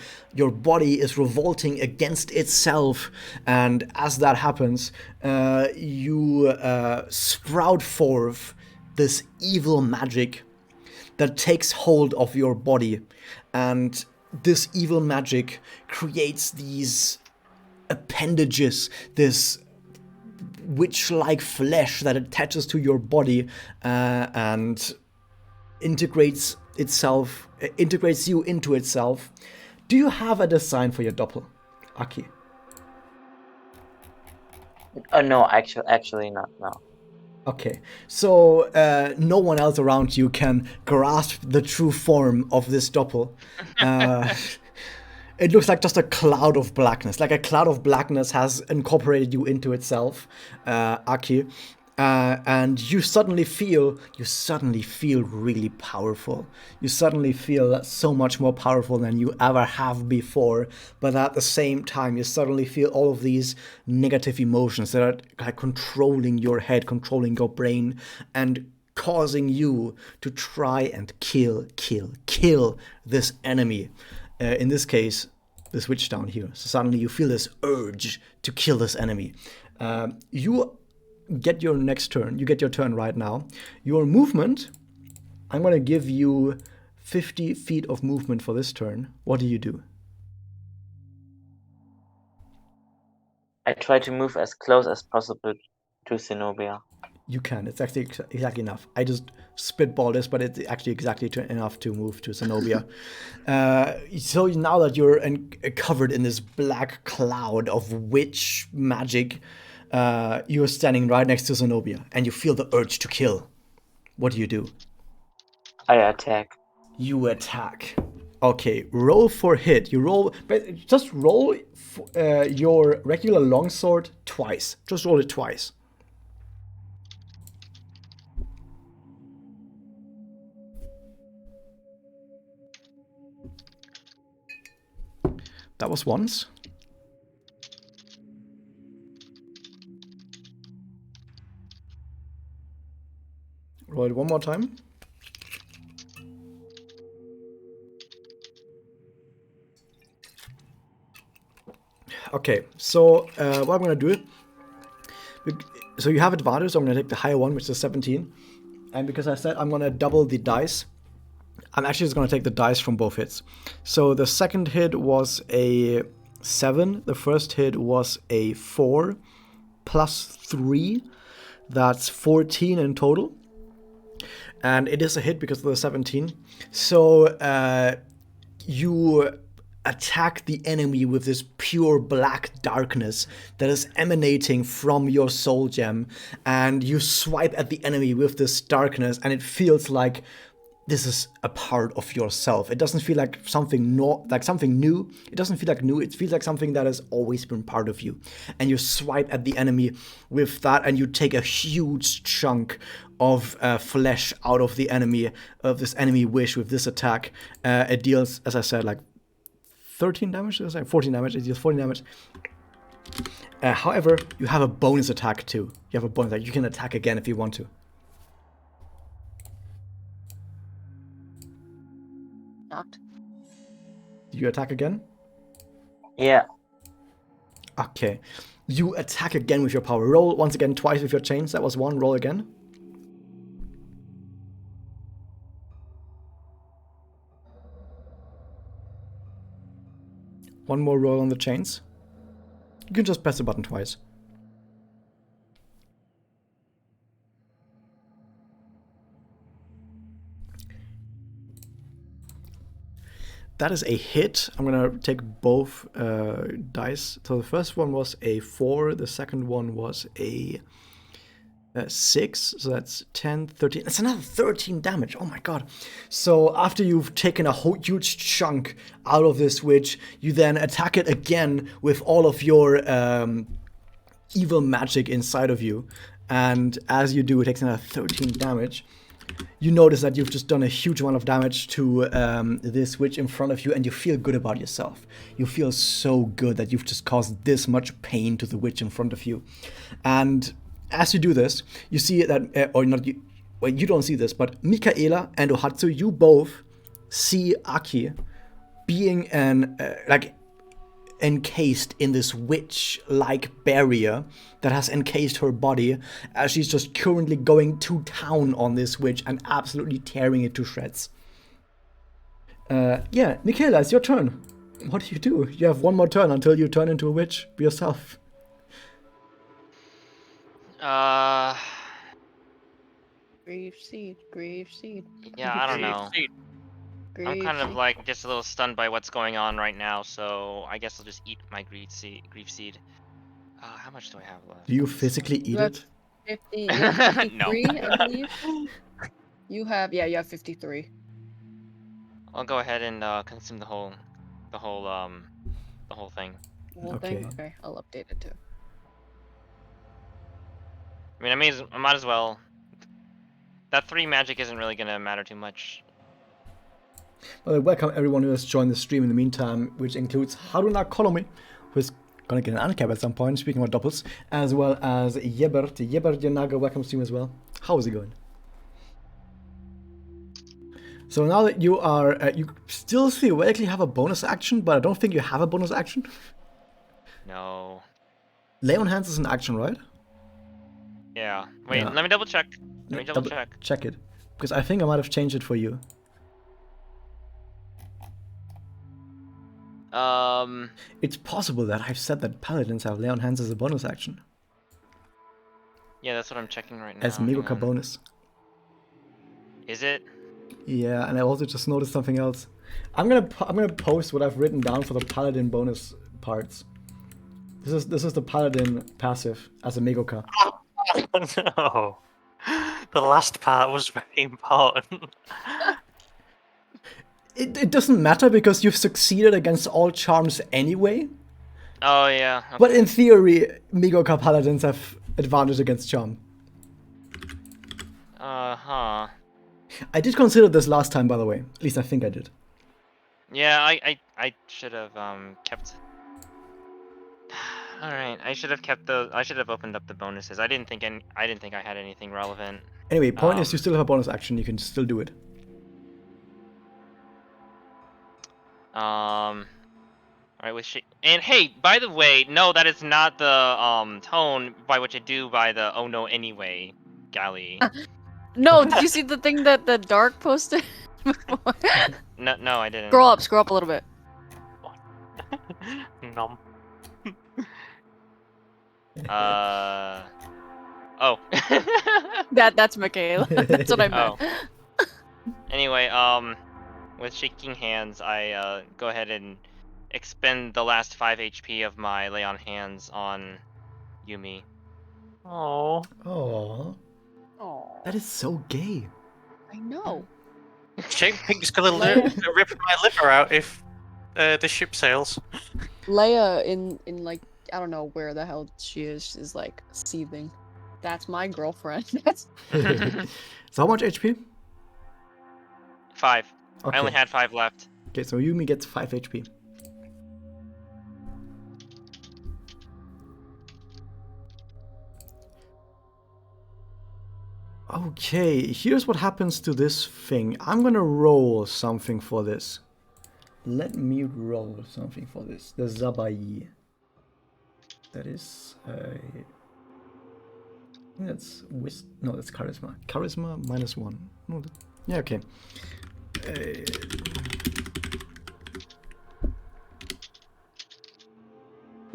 body is revolting against itself. And as that happens, you sprout forth this evil magic that takes hold of your body. And this evil magic creates these appendages, this witch-like flesh that attaches to your body and integrates you into itself. Do you have a design for your doppel, Aki? No, actually not. No. Okay, so no one else around you can grasp the true form of this doppel. It looks like just a cloud of blackness. Like a cloud of blackness has incorporated you into itself, Aki. And you suddenly feel really powerful. You suddenly feel so much more powerful than you ever have before. But at the same time, you suddenly feel all of these negative emotions that are like controlling your head, controlling your brain, and causing you to try and kill this enemy. In this case, this witch down here. So suddenly you feel this urge to kill this enemy. You get your next turn. You get your turn right now. Your movement, I'm going to give you 50 feet of movement for this turn. What do you do? I try to move as close as possible to Zenobia. You can. It's actually exactly enough. I just spitball this, but it's actually exactly enough to move to Zenobia. So now that you're covered in this black cloud of witch magic, you're standing right next to Zenobia, and you feel the urge to kill. What do you do? I attack. You attack. Okay, roll for hit. You roll, but just roll your regular longsword twice. Just roll it twice. That was once. Roll it one more time. Okay, so what I'm gonna do, so you have advantage, so I'm gonna take the higher one, which is 17. And because I said I'm gonna double the dice, I'm actually just gonna take the dice from both hits. So the second hit was a 7, the first hit was a 4, plus 3, that's 14 in total. And it is a hit because of the 17. So you attack the enemy with this pure black darkness that is emanating from your soul gem. And you swipe at the enemy with this darkness, and it feels like this is a part of yourself. It doesn't feel like something new. It doesn't feel like new. It feels like something that has always been part of you. And you swipe at the enemy with that, and you take a huge chunk of flesh out of the enemy, of this enemy wish with this attack. It deals, as I said, like 13 damage, 14 damage. It deals 14 damage. However, you have a bonus attack too. You have a bonus attack. You can attack again if you want to. Knocked. Do you attack again? Yeah. Okay. You attack again with your power. Roll once again twice with your chains. That was one. Roll again. One more roll on the chains. You can just press the button twice. That is a hit. I'm gonna take both dice. So the first one was a 4. The second one was a 6. So that's 10, 13. That's another 13 damage. Oh my god. So after you've taken a whole huge chunk out of this witch, you then attack it again with all of your evil magic inside of you. And as you do, it takes another 13 damage. You notice that you've just done a huge amount of damage to this witch in front of you, and you feel good about yourself. You feel so good that you've just caused this much pain to the witch in front of you. And as you do this, you see that, or not you, well, you don't see this, but Mikhaila and Ohatsu, you both see Aki being encased in this witch-like barrier that has encased her body, as she's just currently going to town on this witch and absolutely tearing it to shreds. Yeah, Michaela, it's your turn. What do? You have one more turn until you turn into a witch yourself. Grief seed, grief seed. Yeah, I don't know. I'm Grief kind of seed. like just a little stunned by what's going on right now, so I guess I'll just eat my grief seed. How much do I have left? Do you physically eat have it? 50. You have 53, No. I believe. You have 53. I'll go ahead and consume the whole thing. The whole thing? Okay. Okay, I'll update it too. I mean, I might as well. That 3 magic isn't really gonna matter too much. Well, welcome everyone who has joined the stream in the meantime, which includes Haruna Kolomi, who is gonna get an uncap at some point, speaking about doppels, as well as Yebert. Yebert Yanaga, welcome to stream as well. How is it going? So now that you are, you still theoretically have a bonus action, but I don't think you have a bonus action. No. Lay on hands is an action, right? Yeah. Wait, Yeah. let me double check. Let me double check. Check it. Because I think I might have changed it for you. It's possible that I've said that paladins have lay on hands as a bonus action. Yeah, that's what I'm checking right now. As hang Megoka on. bonus. Is it? Yeah, and I also just noticed something else. I'm gonna post what I've written down for the paladin bonus parts. This is the paladin passive as a Megoka. No. The last part was very important. It doesn't matter because you've succeeded against all charms anyway. Oh yeah. Okay. But in theory, Megoka paladins have advantage against charm. Huh. I did consider this last time, by the way. At least I think I did. Yeah, I should have kept. All right, I should have kept the. I should have opened up the bonuses. I didn't think I had anything relevant. Anyway, point is you still have a bonus action. You can still do it. All right, with and hey, by the way, no, that is not the tone by which I do by the oh no anyway, galley. No, did you see the thing that the Dark posted? No, I didn't. Scroll up a little bit. Nom. Oh. That's Michaela. That's what I meant. Oh. Anyway, with shaking hands, I go ahead and expend the last 5 HP of my lay on hands on Yumi. Oh. Oh, Oh, that is so gay. I know. Jake Pink's gonna rip my liver out if the ship sails. Leia in like I don't know where the hell she is like seething. That's my girlfriend. That's So how much HP? 5. Okay. I only had 5 left. Okay, so Yumi gets 5 HP. Okay, here's what happens to this thing. I'm gonna roll something for this. Let me roll something for this. The Zabai. That is I think that's no, that's charisma. Charisma -1. No, yeah, okay.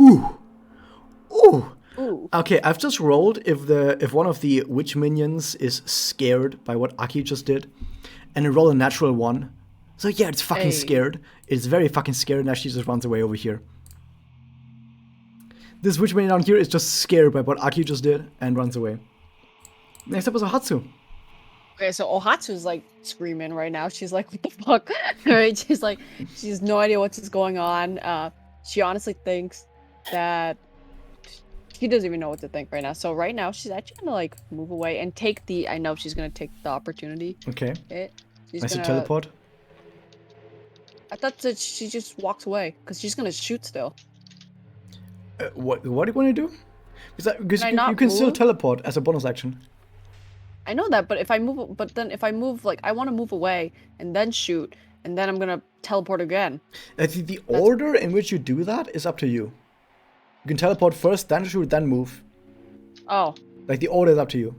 Ooh. Ooh. ooh. Okay, I've just rolled if one of the witch minions is scared by what Aki just did, and I roll a natural 1. So yeah, it's fucking Hey. scared. It's very fucking scared, and actually just runs away over here. This witch minion down here is just scared by what Aki just did and runs away. Next up is Ohatsu. Okay, so Ohatsu's like screaming right now. She's like, "What the fuck?" Right? She's like, she has no idea what's going on. She honestly thinks that she doesn't even know what to think right now. So right now, she's actually gonna like move away and take the. I know she's gonna take the opportunity. Okay. She's Nice to gonna teleport. I thought that she just walked away because she's gonna shoot still. What do you want to do? Because Can I you not can still move? teleport as a bonus action. I know that, but if I move, like I want to move away and then shoot, and then I'm gonna teleport again. The order in which you do that is up to you. You can teleport first, then shoot, then move. Oh. Like, the order is up to you.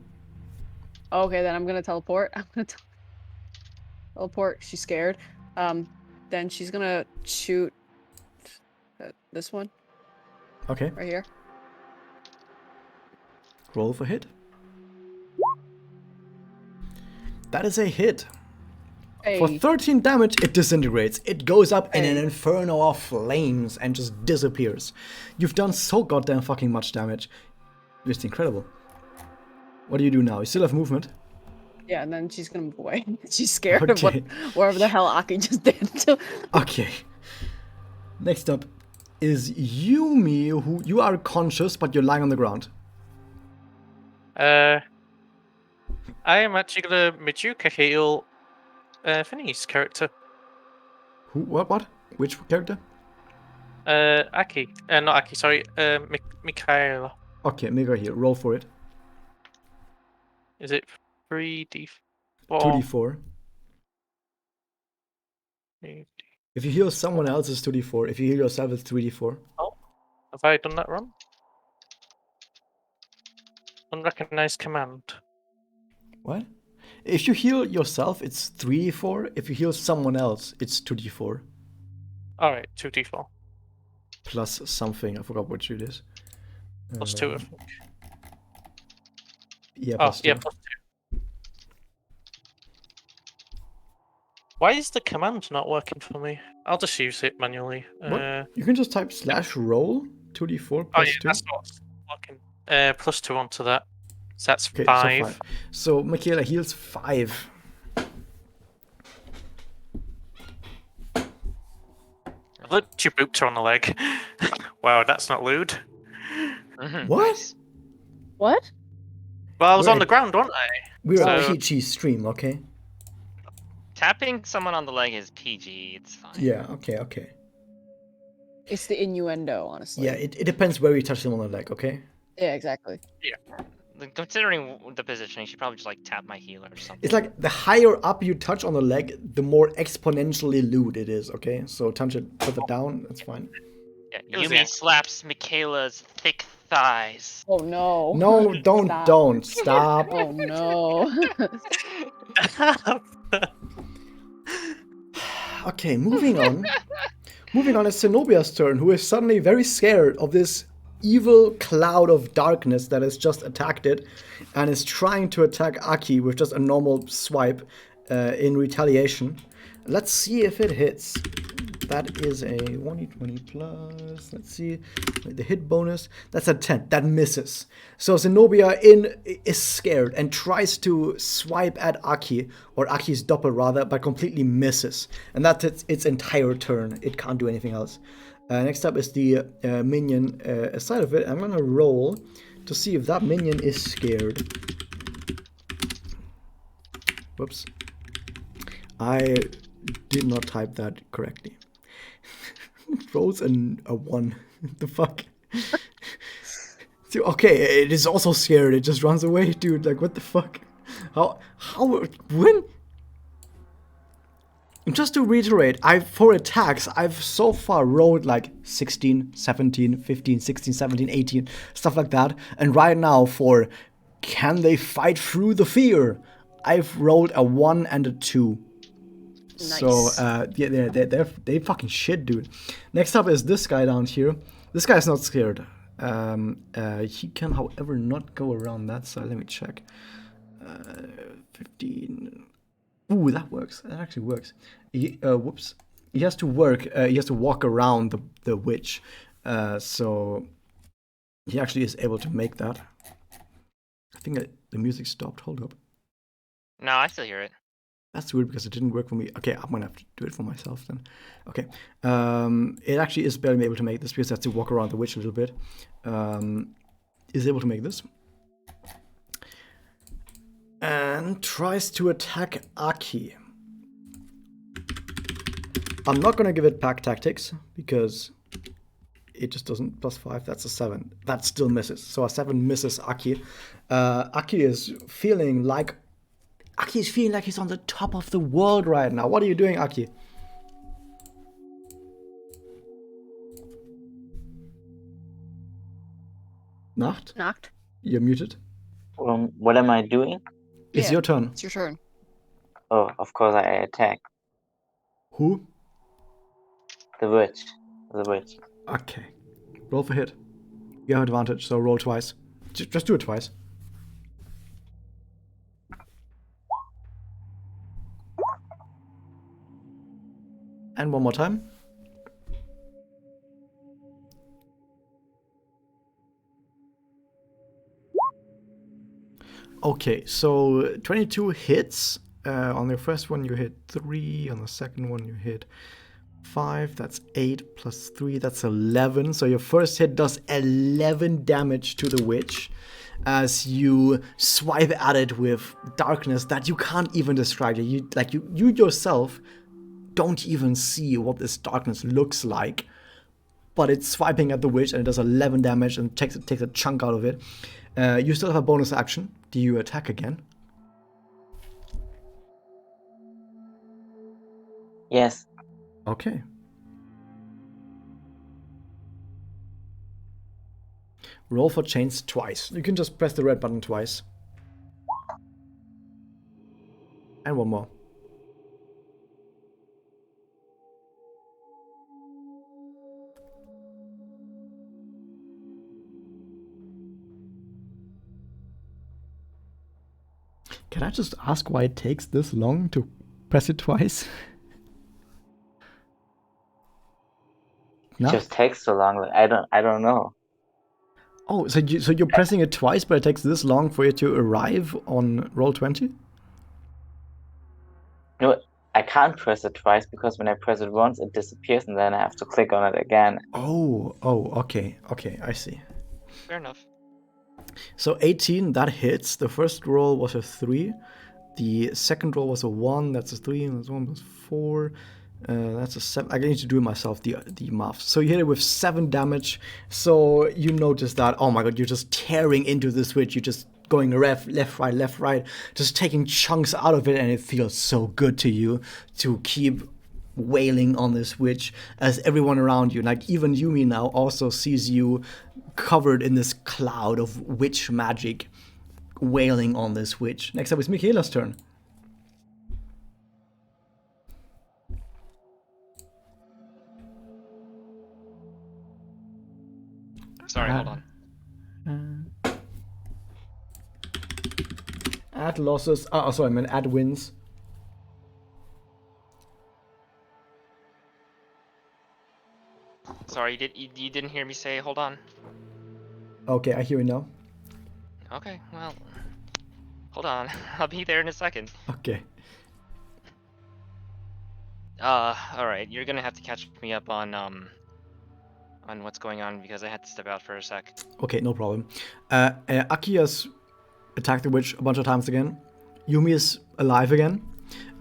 Okay, then I'm gonna teleport. I'm gonna teleport. She's scared. Then she's gonna shoot this one Okay, right here. roll for hit. That is a hit. For Hey. 13 damage, it disintegrates. It goes up in an Hey. inferno of flames and just disappears. You've done so goddamn fucking much damage. It's incredible. What do you do now? You still have movement? Yeah, and then she's gonna move away. She's scared of Okay. whatever the hell Aki just did. Okay. Next up is Yumi, who you are conscious, but you're lying on the ground. I am actually gonna Majuka heal Finny's character. Who? What? Which character? Aki. Not Aki, sorry. Mikhaila. Okay, Mega here. Roll for it. Is it 3d4? 2d4. If you heal someone else, it's 2d4. If you heal yourself, it's 3d4. Oh, have I done that wrong? Unrecognized command. What? If you heal yourself, it's 3d4. If you heal someone else, it's 2d4. Alright, 2d4. Plus something. I forgot what it is. Plus 2, I think. Yeah, Oh, plus 2. yeah, plus 2. Why is the command not working for me? I'll just use it manually. What? You can just type /roll 2d4 Oh plus yeah, 2. that's what's working. Plus 2 onto that. So that's Okay, 5. so 5. So Michaela heals 5. I looked you booped her on the leg. Wow, that's not lewd. What? What? Well, I was on Wait. the ground, wasn't I? We're a So- PG stream, okay? Tapping someone on the leg is PG. It's fine. Yeah, okay. It's the innuendo, honestly. Yeah, it depends where you touch them on the leg, okay? Yeah, exactly. Considering the positioning, she probably just like tap my healer or something. It's like the higher up you touch on the leg, the more exponentially lewd it is, okay? So touch it, put it down, that's fine. Yeah, It was Yumi the- slaps Michaela's thick thighs. Oh no. No, don't, stop. Oh no. Okay, moving on. Moving on is Zenobia's turn, who is suddenly very scared of this evil cloud of darkness that has just attacked it and is trying to attack Aki with just a normal swipe in retaliation. Let's see if it hits. That is a 1d20 plus, let's see, the hit bonus. That's a 10. That misses. So Zenobia is scared and tries to swipe at Aki, or Aki's doppel rather, but completely misses. And that's its entire turn. It can't do anything else. Next up is the minion aside of it. I'm gonna roll to see if that minion is scared. Whoops. I did not type that correctly. Rolls a 1. The fuck? Okay, it is also scared. It just runs away, dude. Like, what the fuck? How, when? Just to reiterate, for attacks, I've so far rolled like 16, 17, 15, 16, 17, 18, stuff like that. And right now for can they fight through the fear, I've rolled a 1 and a 2. Nice. So, yeah, they fucking shit, dude. Next up is this guy down here. This guy's not scared. He can, however, not go around that side. Let me check. 15. Ooh, that works. That actually works. Whoops. He has to work. He has to walk around the witch. So he actually is able to make that. I think the music stopped. Hold up. No, I still hear it. That's weird because it didn't work for me. Okay, I'm gonna have to do it for myself then. Okay. It actually is barely able to make this because I have to walk around the witch a little bit. Is able to make this. And tries to attack Aki. I'm not gonna give it pack tactics because it just doesn't. +5, that's a 7. That still misses. So a 7 misses Aki. Aki is feeling like he's on the top of the world right now. What are you doing, Aki? Nacht, Knocked. you're muted. What am I doing? It's Yeah. your turn. It's your turn. Oh, of course I attack Who? the witch. The witch. Okay. Roll for hit. You have advantage, so roll twice. Just do it twice. And one more time. Okay, so 22 hits. On the first one, you hit 3. On the second one, you hit 5. That's 8 plus 3. That's 11. So your first hit does 11 damage to the witch as you swipe at it with darkness that you can't even describe. You yourself don't even see what this darkness looks like. But it's swiping at the witch and it does 11 damage and takes a chunk out of it. You still have a bonus action. Do you attack again? Yes. Okay. Roll for chains twice. You can just press the red button twice. And one more. Can I just ask why it takes this long to press it twice? No? Just takes so long. Like, I don't know. Oh, so you're pressing it twice, but it takes this long for it to arrive on roll 20? No, I can't press it twice because when I press it once, it disappears, and then I have to click on it again. Oh, okay, I see. Fair enough. So 18, that hits. The first roll was a 3. The second roll was a 1. That's a 3. And that's 1 plus 4. That's a 7. I need to do it myself, the math. So you hit it with 7 damage. So you notice that, oh my god, you're just tearing into the switch. You're just going left, right, just taking chunks out of it, and it feels so good to you to keep wailing on this witch as everyone around you, like even Yumi now, also sees you covered in this cloud of witch magic, wailing on this witch. Next up is Michaela's turn. Sorry, hold on. Add losses. Sorry, I meant add wins. Sorry, you didn't hear me say hold on. Okay, I hear you now. Okay, well, hold on. I'll be there in a second. Okay. All right. You're gonna have to catch me up on what's going on because I had to step out for a sec. Okay, no problem. Aki has attacked the witch a bunch of times again. Yumi is alive again.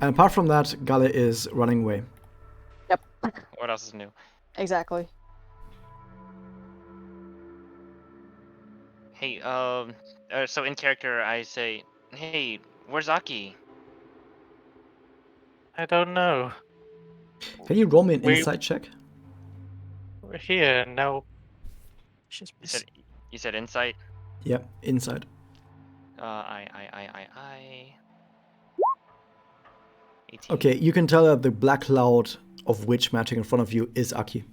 And apart from that, Gale is running away. Yep. What else is new? Exactly. Hey, so in character, I say, hey, where's Aki? I don't know. Can you roll me an We- insight check? We're here now. She's You said insight? Yeah, insight. I. 18. Okay, you can tell that the black cloud of witch magic in front of you is Aki.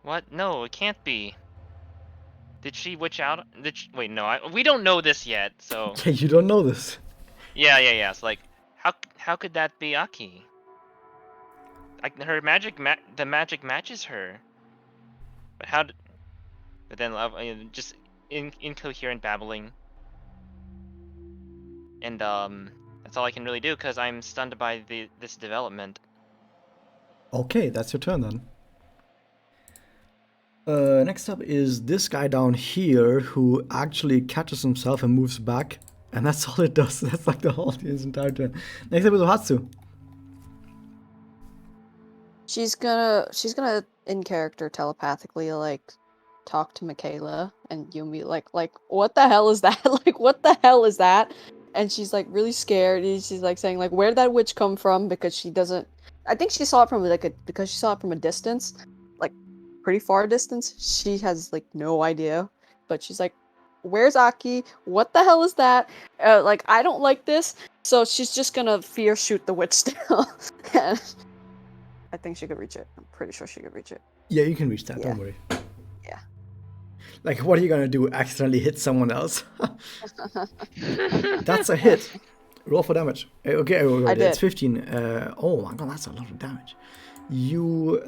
What? No, it can't be. Did she witch out? Wait, no, we don't know this yet, so... Okay, you don't know this. Yeah, so like, how could that be Aki? Like, her magic, the magic matches her. But how did... But then, just incoherent babbling. And, that's all I can really do, because I'm stunned by this development. Okay, that's your turn then. Next up is this guy down here who actually catches himself and moves back. And that's all it does. That's like his entire turn. Next up is Ohatsu. She's gonna in character telepathically like talk to Michaela and Yumi like what the hell is that? Like what the hell is that? And she's like really scared and she's like saying like where did that witch come from, because she doesn't I think she saw it from because she saw it from a distance, like pretty far distance. She has like no idea, but she's like, "Where's Aki? What the hell is that? Like I don't like this." So she's just gonna fear shoot the witch down. And I think she could reach it. I'm pretty sure she could reach it. Yeah, you can reach that. Yeah. Don't worry. Yeah. Like, what are you gonna do? Accidentally hit someone else? That's a hit. Roll for damage. Okay, I it's did. 15. Oh my god, that's a lot of damage. You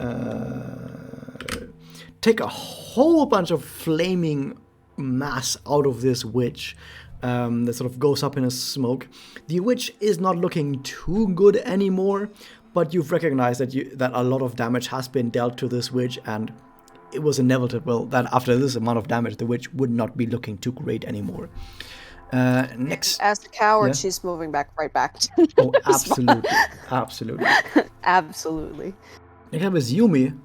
take a whole bunch of flaming mass out of this witch that sort of goes up in a smoke. The witch is not looking too good anymore, but you've recognized that a lot of damage has been dealt to this witch, and it was inevitable that after this amount of damage, the witch would not be looking too great anymore. Next. As the coward, Yeah. she's moving right back. Oh, absolutely. Absolutely. Absolutely. Next up is Yumi.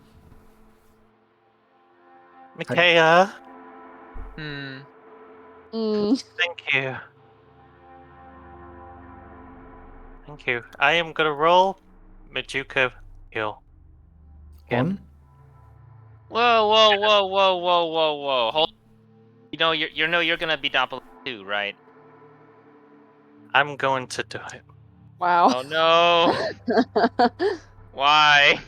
Mikhaila, Mm. thank you. Thank you. I am gonna roll Majuka heal. On. Whoa. Hold. You're gonna be doppel too, right? I'm going to do it. Wow. Oh no. Why?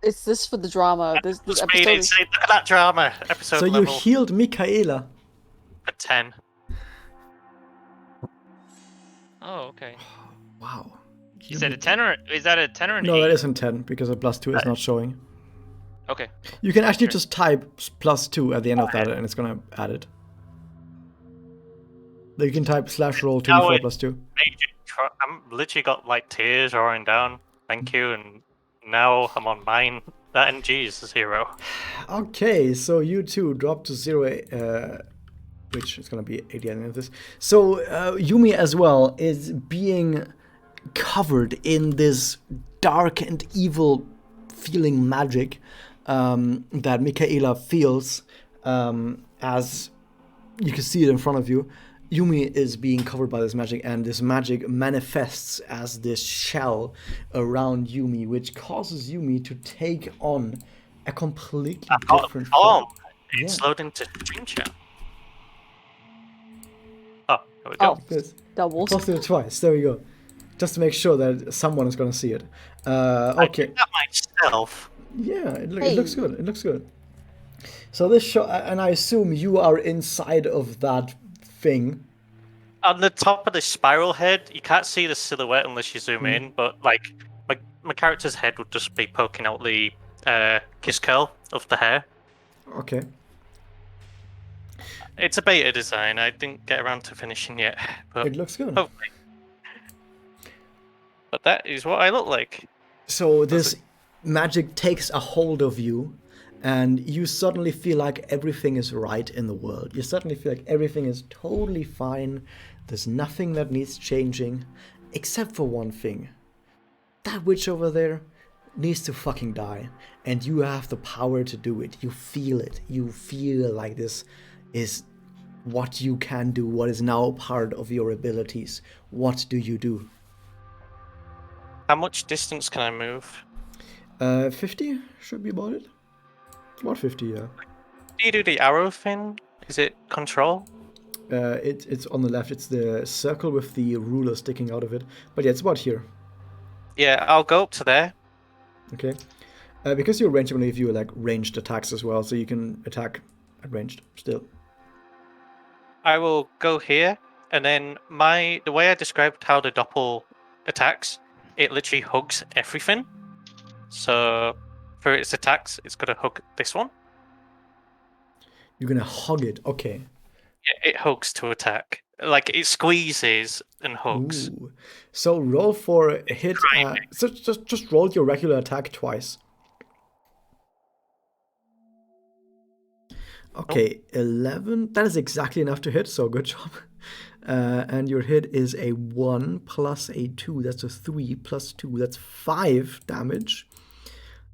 It's this for the drama. This Speedy, episode is... say, look at that drama episode So you level healed Mikhaila. at 10. Oh, okay. Wow. Is that a 10 or is that a 10 or an No, 8? that isn't 10 because a +2 is not showing. Okay. You can actually Sure. just type +2 at the end of that and it's gonna add it. You can type /roll 2d4 +2. I'm literally got like tears rolling down. Thank you, and now I'm on mine. That NG is 0. Okay, so you two drop to 0, which is gonna be 80 at the end of this. So Yumi as well is being covered in this dark and evil feeling magic that Mikhaila feels as you can see it in front of you. Yumi is being covered by this magic, and this magic manifests as this shell around Yumi, which causes Yumi to take on a completely different form. It's Yeah. loading to stream chat. Oh, there we go. Oh, Yes. doubles. Posted it twice. There we go. Just to make sure that someone is going to see it. I Okay. did that myself. Yeah, it Hey. looks good. It looks good. So this show, and I assume you are inside of that thing. On the top of the spiral head, you can't see the silhouette unless you zoom in, but like my character's head would just be poking out the kiss curl of the hair. Okay. It's a beta design. I didn't get around to finishing yet, but It looks good. hopefully. But that is what I look like. So this magic takes a hold of you, and you suddenly feel like everything is right in the world. You suddenly feel like everything is totally fine. There's nothing that needs changing, except for one thing. That witch over there needs to fucking die, and you have the power to do it. You feel it. You feel like this is what you can do, what is now part of your abilities. What do you do? How much distance can I move? 50 should be about it. About 50, yeah. Do you do the arrow thing? Is it control? It's on the left. It's the circle with the ruler sticking out of it. But yeah, it's about here. Yeah, I'll go up to there. Okay. Because you're ranged, I'm gonna give you like ranged attacks as well, so you can attack at ranged still. I will go here, and then the way I described how the doppel attacks, it literally hugs everything. So for its attacks, it's gonna hug this one. You're gonna hug it. Okay. Yeah, it hugs to attack. Like it squeezes and hugs. Ooh. So roll for a hit. So just roll your regular attack twice. Okay, 11. That is exactly enough to hit, so good job. And your hit is a 1 plus a 2. That's a 3 plus 2. That's 5 damage.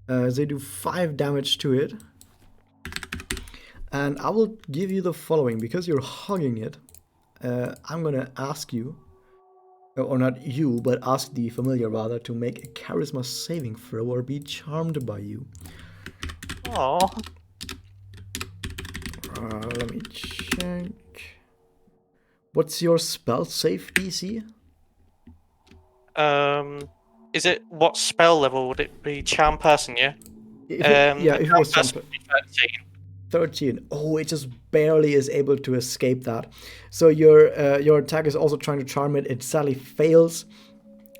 They do 5 damage to it. And I will give you the following. Because you're hugging it, I'm going to ask you or not you, but ask the familiar rather to make a charisma saving throw or be charmed by you. Oh. Let me check. What's your spell save DC? Is it what spell level would it be? Charm person, yeah. If it, The if it charm was person would be 13. 13. Oh, it just barely is able to escape that. So your attack is also trying to charm it. It sadly fails,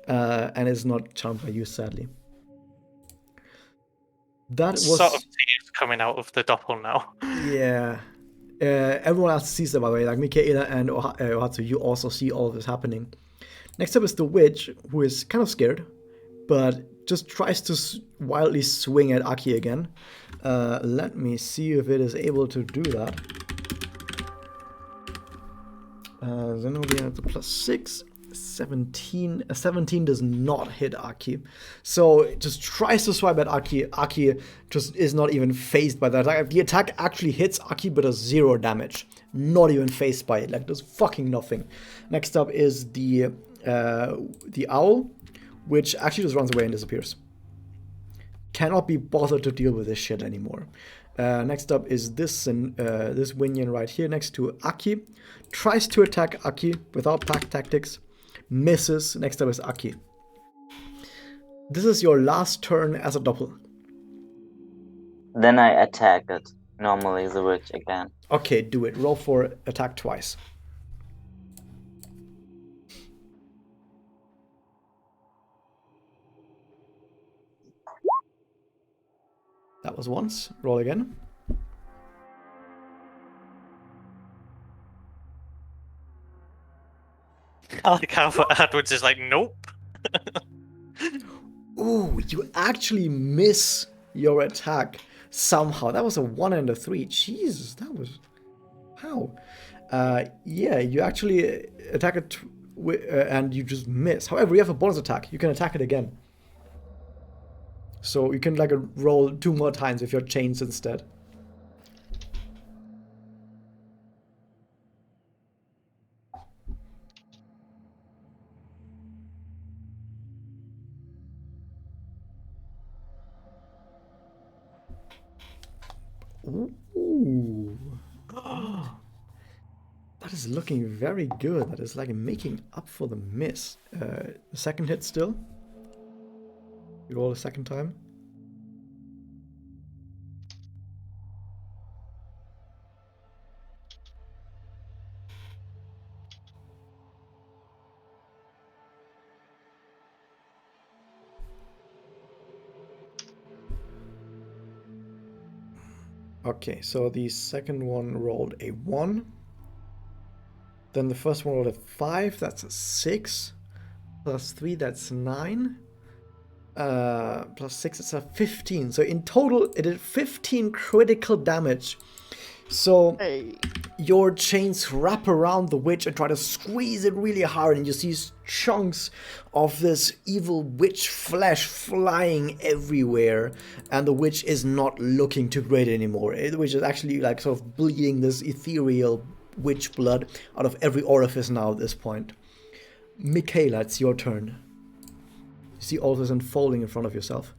and is not charmed by you, sadly. That was Sort of tears coming out of the doppel now. yeah. Everyone else sees that, by the way. Like Michaela and Ohatsu, you also see all of this happening. Next up is the witch, who is kind of scared, but just tries to wildly swing at Aki again. Let me see if it is able to do that. Zenobia has a +6. 17. 17 does not hit Aki. So it just tries to swipe at Aki. Aki just is not even phased by that attack. The attack actually hits Aki but does 0 damage. Not even phased by it. Like, does fucking nothing. Next up is the owl, which actually just runs away and disappears. Cannot be bothered to deal with this shit anymore. Next up is this Winion right here next to Aki. Tries to attack Aki without pack tactics. Misses. Next up is Aki. This is your last turn as a doppel. Then I attack it. Normally the witch again. Okay, do it. Roll for attack twice. That was once. Roll again. I like how Edwards is like, nope. Ooh, you actually miss your attack somehow. That was a 1 and a 3. Jesus, that was... How? Yeah, you actually attack it and you just miss. However, you have a bonus attack. You can attack it again. So you can like roll 2 more times if you're chains instead. Ooh. That is looking very good. That is like making up for the miss. Second hit still. You roll a second time. Okay, so the second one rolled a 1. Then the first one rolled a 5, that's a 6. Plus 3, that's 9. Plus 6, it's a 15. So in total, it did 15 critical damage. So Hey. your chains wrap around the witch and try to squeeze it really hard, and you see chunks of this evil witch flesh flying everywhere, and the witch is not looking too great anymore. The witch is actually like sort of bleeding this ethereal witch blood out of every orifice now at this point. Mikhaila, it's your turn. You see all this unfolding in front of yourself.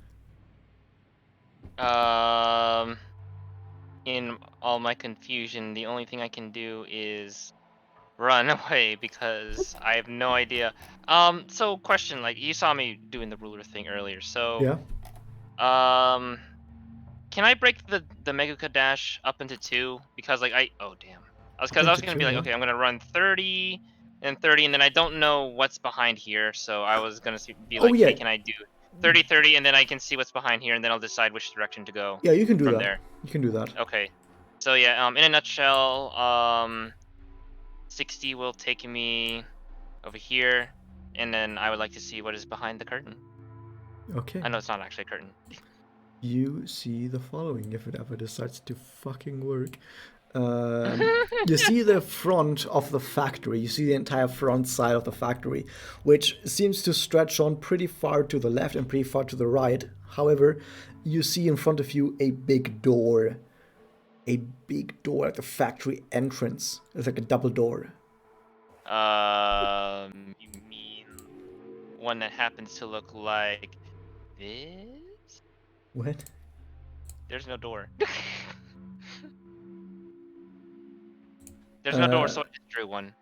In all my confusion, the only thing I can do is run away because I have no idea. So question, like you saw me doing the ruler thing earlier, so Yeah. can I break the Meguka dash up into 2? Because like I was Up into gonna 2, be like, yeah. okay, I'm gonna run 30 and 30, and then I don't know what's behind here, so I was gonna be like, yeah. hey, can I do 30, 30, and then I can see what's behind here, and then I'll decide which direction to go. Yeah, you can do from that. there. You can do that. Okay. So yeah, in a nutshell, 60 will take me over here, and then I would like to see what is behind the curtain. Okay. I know it's not actually a curtain. You see the following if it ever decides to fucking work. You see the front of the factory. You see the entire front side of the factory, which seems to stretch on pretty far to the left and pretty far to the right. However, you see in front of you a big door. A big door at the factory entrance. It's like a double door. You mean one that happens to look like this. What? There's no door. There's no door, so I just drew one.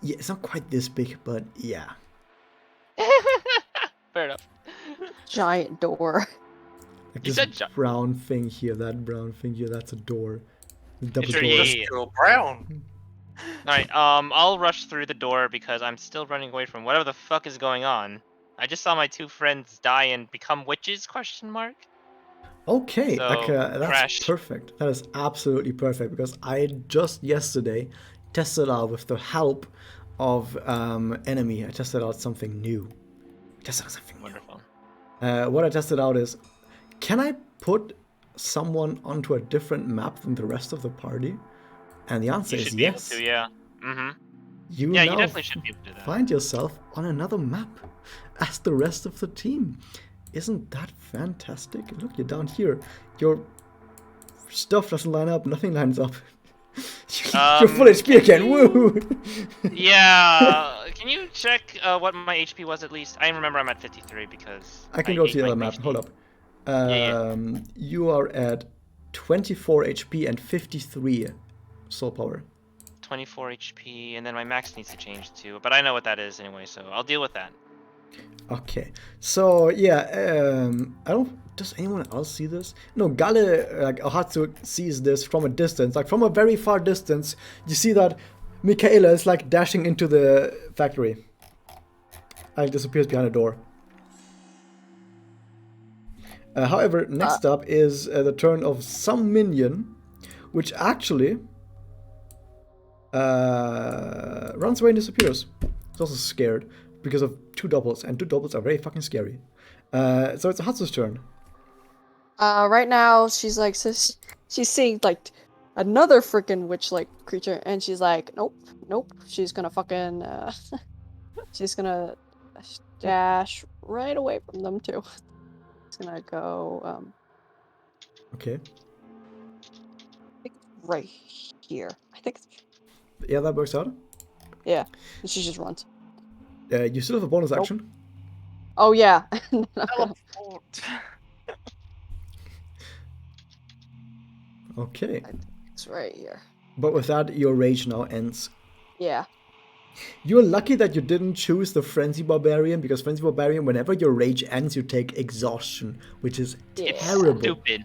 Yeah, it's not quite this big, but yeah. Fair enough. Giant door. Like You this said brown thing here, that brown thing here, that's a door. The double Sure, door. yeah. Industrial brown. Alright, I'll rush through the door because I'm still running away from whatever the fuck is going on. I just saw my two friends die and become witches, question mark? Okay, So, okay, that's crash. perfect. That is absolutely perfect because I just yesterday tested out with the help of enemy. I tested out something new. Wonderful. What I tested out is, can I put someone onto a different map than the rest of the party? And the answer You is should be able yes. to, yeah. Mm-hmm. You Yeah, now you definitely should be able to do that. find yourself on another map as the rest of the team. Isn't that fantastic? Look, you're down here. Your stuff doesn't line up. Nothing lines up. You're full HP again. Woo! Yeah, can you check what my HP was at least? I remember I'm at 53 because I can go ate to the my other map. HD. Hold up. Yeah. You are at 24 HP and 53 soul power. 24 HP, and then my max needs to change too. But I know what that is anyway, so I'll deal with that. Okay, so yeah, I don't. Does anyone else see this? No, Gale, like Ohatsu sees this from a distance, like from a very far distance. You see that Michaela is like dashing into the factory, like disappears behind a door. However, next up is the turn of some minion, which actually runs away and disappears. It's also scared because of two doubles, and two doubles are very fucking scary. So it's Hatsu's turn. Right now she's like, she's seeing like another freaking witch-like creature, and she's like, nope. She's gonna fucking, she's gonna dash right away from them too. She's gonna go, Okay. I think right here. I think, Yeah, that works out. yeah. And she just runs. You still have a bonus action. Oh yeah. Teleport. Okay. It's right here. But with that, your rage now ends. Yeah. You're lucky that you didn't choose the Frenzy Barbarian, because Frenzy Barbarian, whenever your rage ends, you take exhaustion, which is Yeah. terrible. Stupid.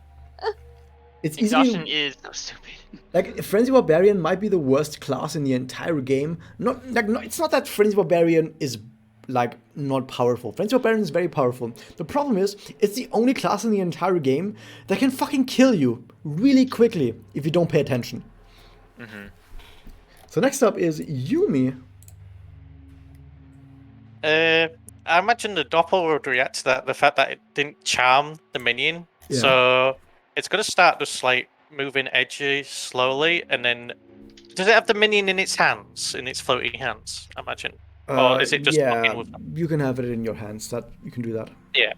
It's Exhaustion easily, is so stupid. like, Frenzy Barbarian might be the worst class in the entire game. It's not that Frenzy Barbarian is like not powerful. Frenzy Barbarian is very powerful. The problem is, it's the only class in the entire game that can fucking kill you really quickly if you don't pay attention. Mm-hmm. So next up is Yumi. I imagine the doppel would react to that, the fact that it didn't charm the minion. Yeah. So it's going to start just like moving edgy slowly, and then does it have the minion in its hands, in its floating hands? I imagine, or is it just yeah, fucking with them? you can have it in your hands. That you can do that. Yeah,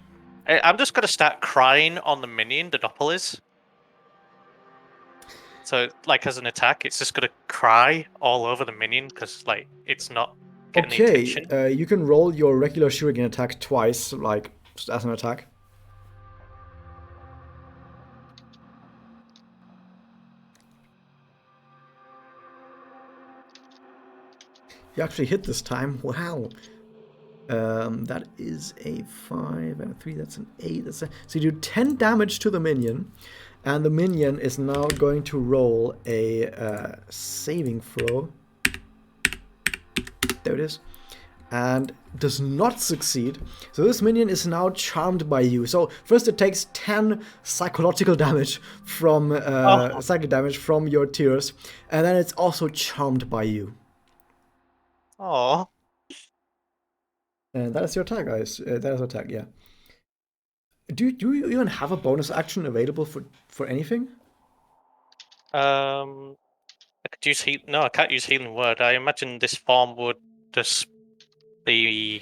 I'm just going to start crying on the minion. The doppel is. So, like, as an attack, it's just going to cry all over the minion because, like, it's not getting the Okay, attention. you can roll your regular shuriken attack twice, like just as an attack. You actually hit this time. Wow. That is a 5 and a 3. That's an 8. So you do 10 damage to the minion, and the minion is now going to roll a saving throw. There it is. And does not succeed. So this minion is now charmed by you. So first it takes 10 psychological damage from psychic damage from your tears, and then it's also charmed by you. Oh, And that is your attack, guys. That is your attack, yeah. Do you even have a bonus action available for anything? I could use heal. No, I can't use healing word. I imagine this form would just be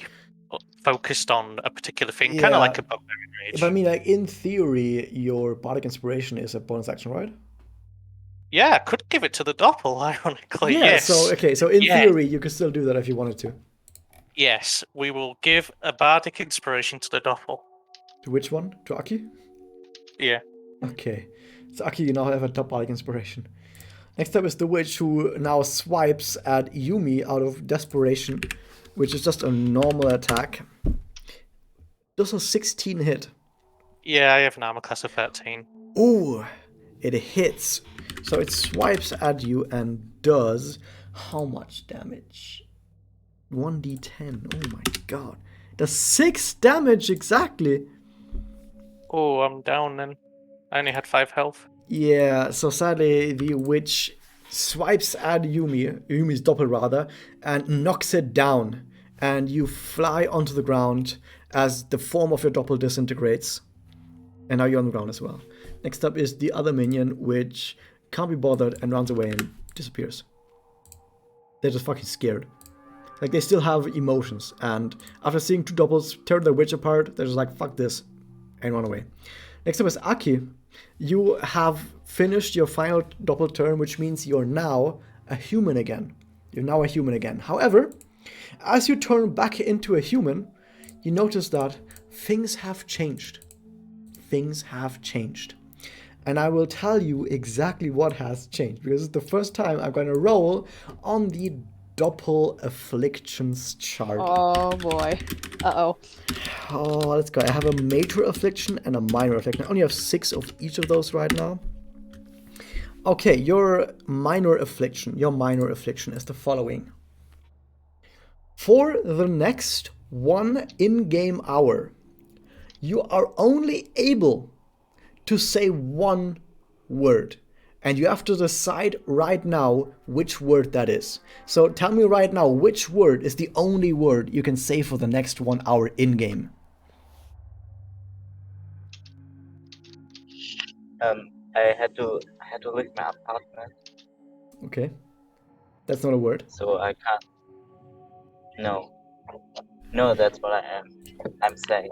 focused on a particular thing, kind Yeah. of like a barbarian rage. But I mean, like, in theory, your bardic inspiration is a bonus action, right? Yeah, I could give it to the doppel, ironically. Yeah. Yes. So okay. So in Yes. theory, you could still do that if you wanted to. Yes, we will give a bardic inspiration to the doppel. To which one? To Aki? Yeah. Okay. So Aki, you now have a top bardic inspiration. Next up is the witch, who now swipes at Yumi out of desperation, which is just a normal attack. Does a 16 hit? Yeah, I have an armor class of 13. Ooh, it hits. So it swipes at you and does how much damage? 1d10. Oh my god. It does 6 damage exactly. Oh, I'm down then. I only had 5 health. Yeah, so sadly the witch swipes at Yumi's doppel rather, and knocks it down. And you fly onto the ground as the form of your doppel disintegrates. And now you're on the ground as well. Next up is the other minion, which can't be bothered and runs away and disappears. They're just fucking scared. Like, they still have emotions, and after seeing two doppels tear their witch apart, they're just like, fuck this, and run away. Next up is Aki. You have finished your final doppel turn, which means you're now a human again. You're now a human again. However, as you turn back into a human, you notice that things have changed. Things have changed. And I will tell you exactly what has changed, because it's the first time I'm going to roll on the Doppel Afflictions chart. Oh boy. Uh-oh. Oh, let's go. I have a major affliction and a minor affliction. I only have 6 of each of those right now. Okay, your minor affliction is the following. For the next 1 in-game hour, you are only able to say 1 word. And you have to decide right now which word that is. So tell me right now, which word is the only word you can say for the next 1 hour in-game? I had to leave my apartment, Okay. That's not a word. so I can't. No, that's what I'm saying.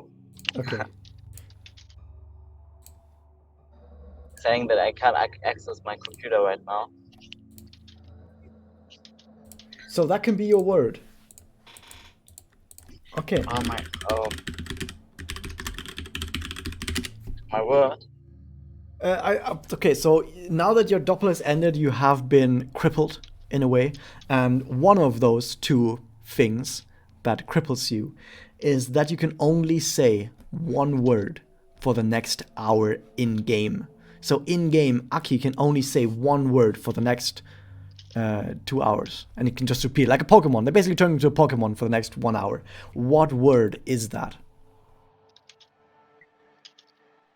Okay. Saying that I can't access my computer right now. So that can be your word. Okay. Oh, my word. Okay, so now that your doppel has ended, you have been crippled in a way, and one of those 2 things that cripples you is that you can only say 1 word for the next hour in game. So in game, Aki can only say 1 word for the next 2 hours, and it can just repeat like a Pokemon. They basically turn into a Pokemon for the next 1 hour. What word is that?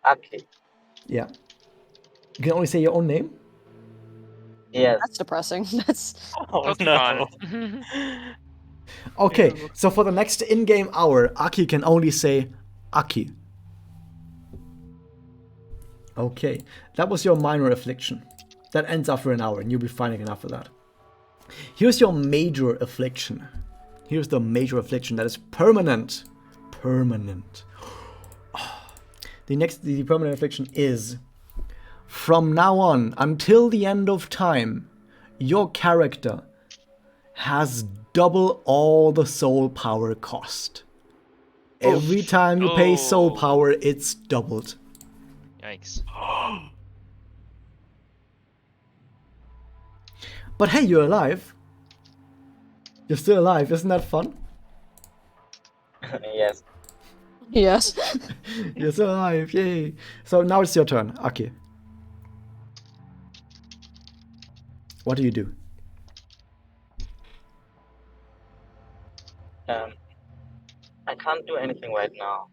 Aki. Yeah. You can only say your own name? Yes. That's depressing. That's Oh Pokemon. no. Okay, Ew. so for the next in-game hour, Aki can only say Aki. Okay, that was your minor affliction. That ends after an hour, and you'll be fine again after that. Here's your major affliction. Here's the major affliction that is permanent. Permanent. The permanent affliction is, from now on until the end of time, your character has double all the soul power cost. Every time you pay soul Oh. power, it's doubled. Yikes. But hey, you're alive. You're still alive, isn't that fun? Yes. yes. You're still alive, yay. So now it's your turn, Aki. What do you do? I can't do anything right now.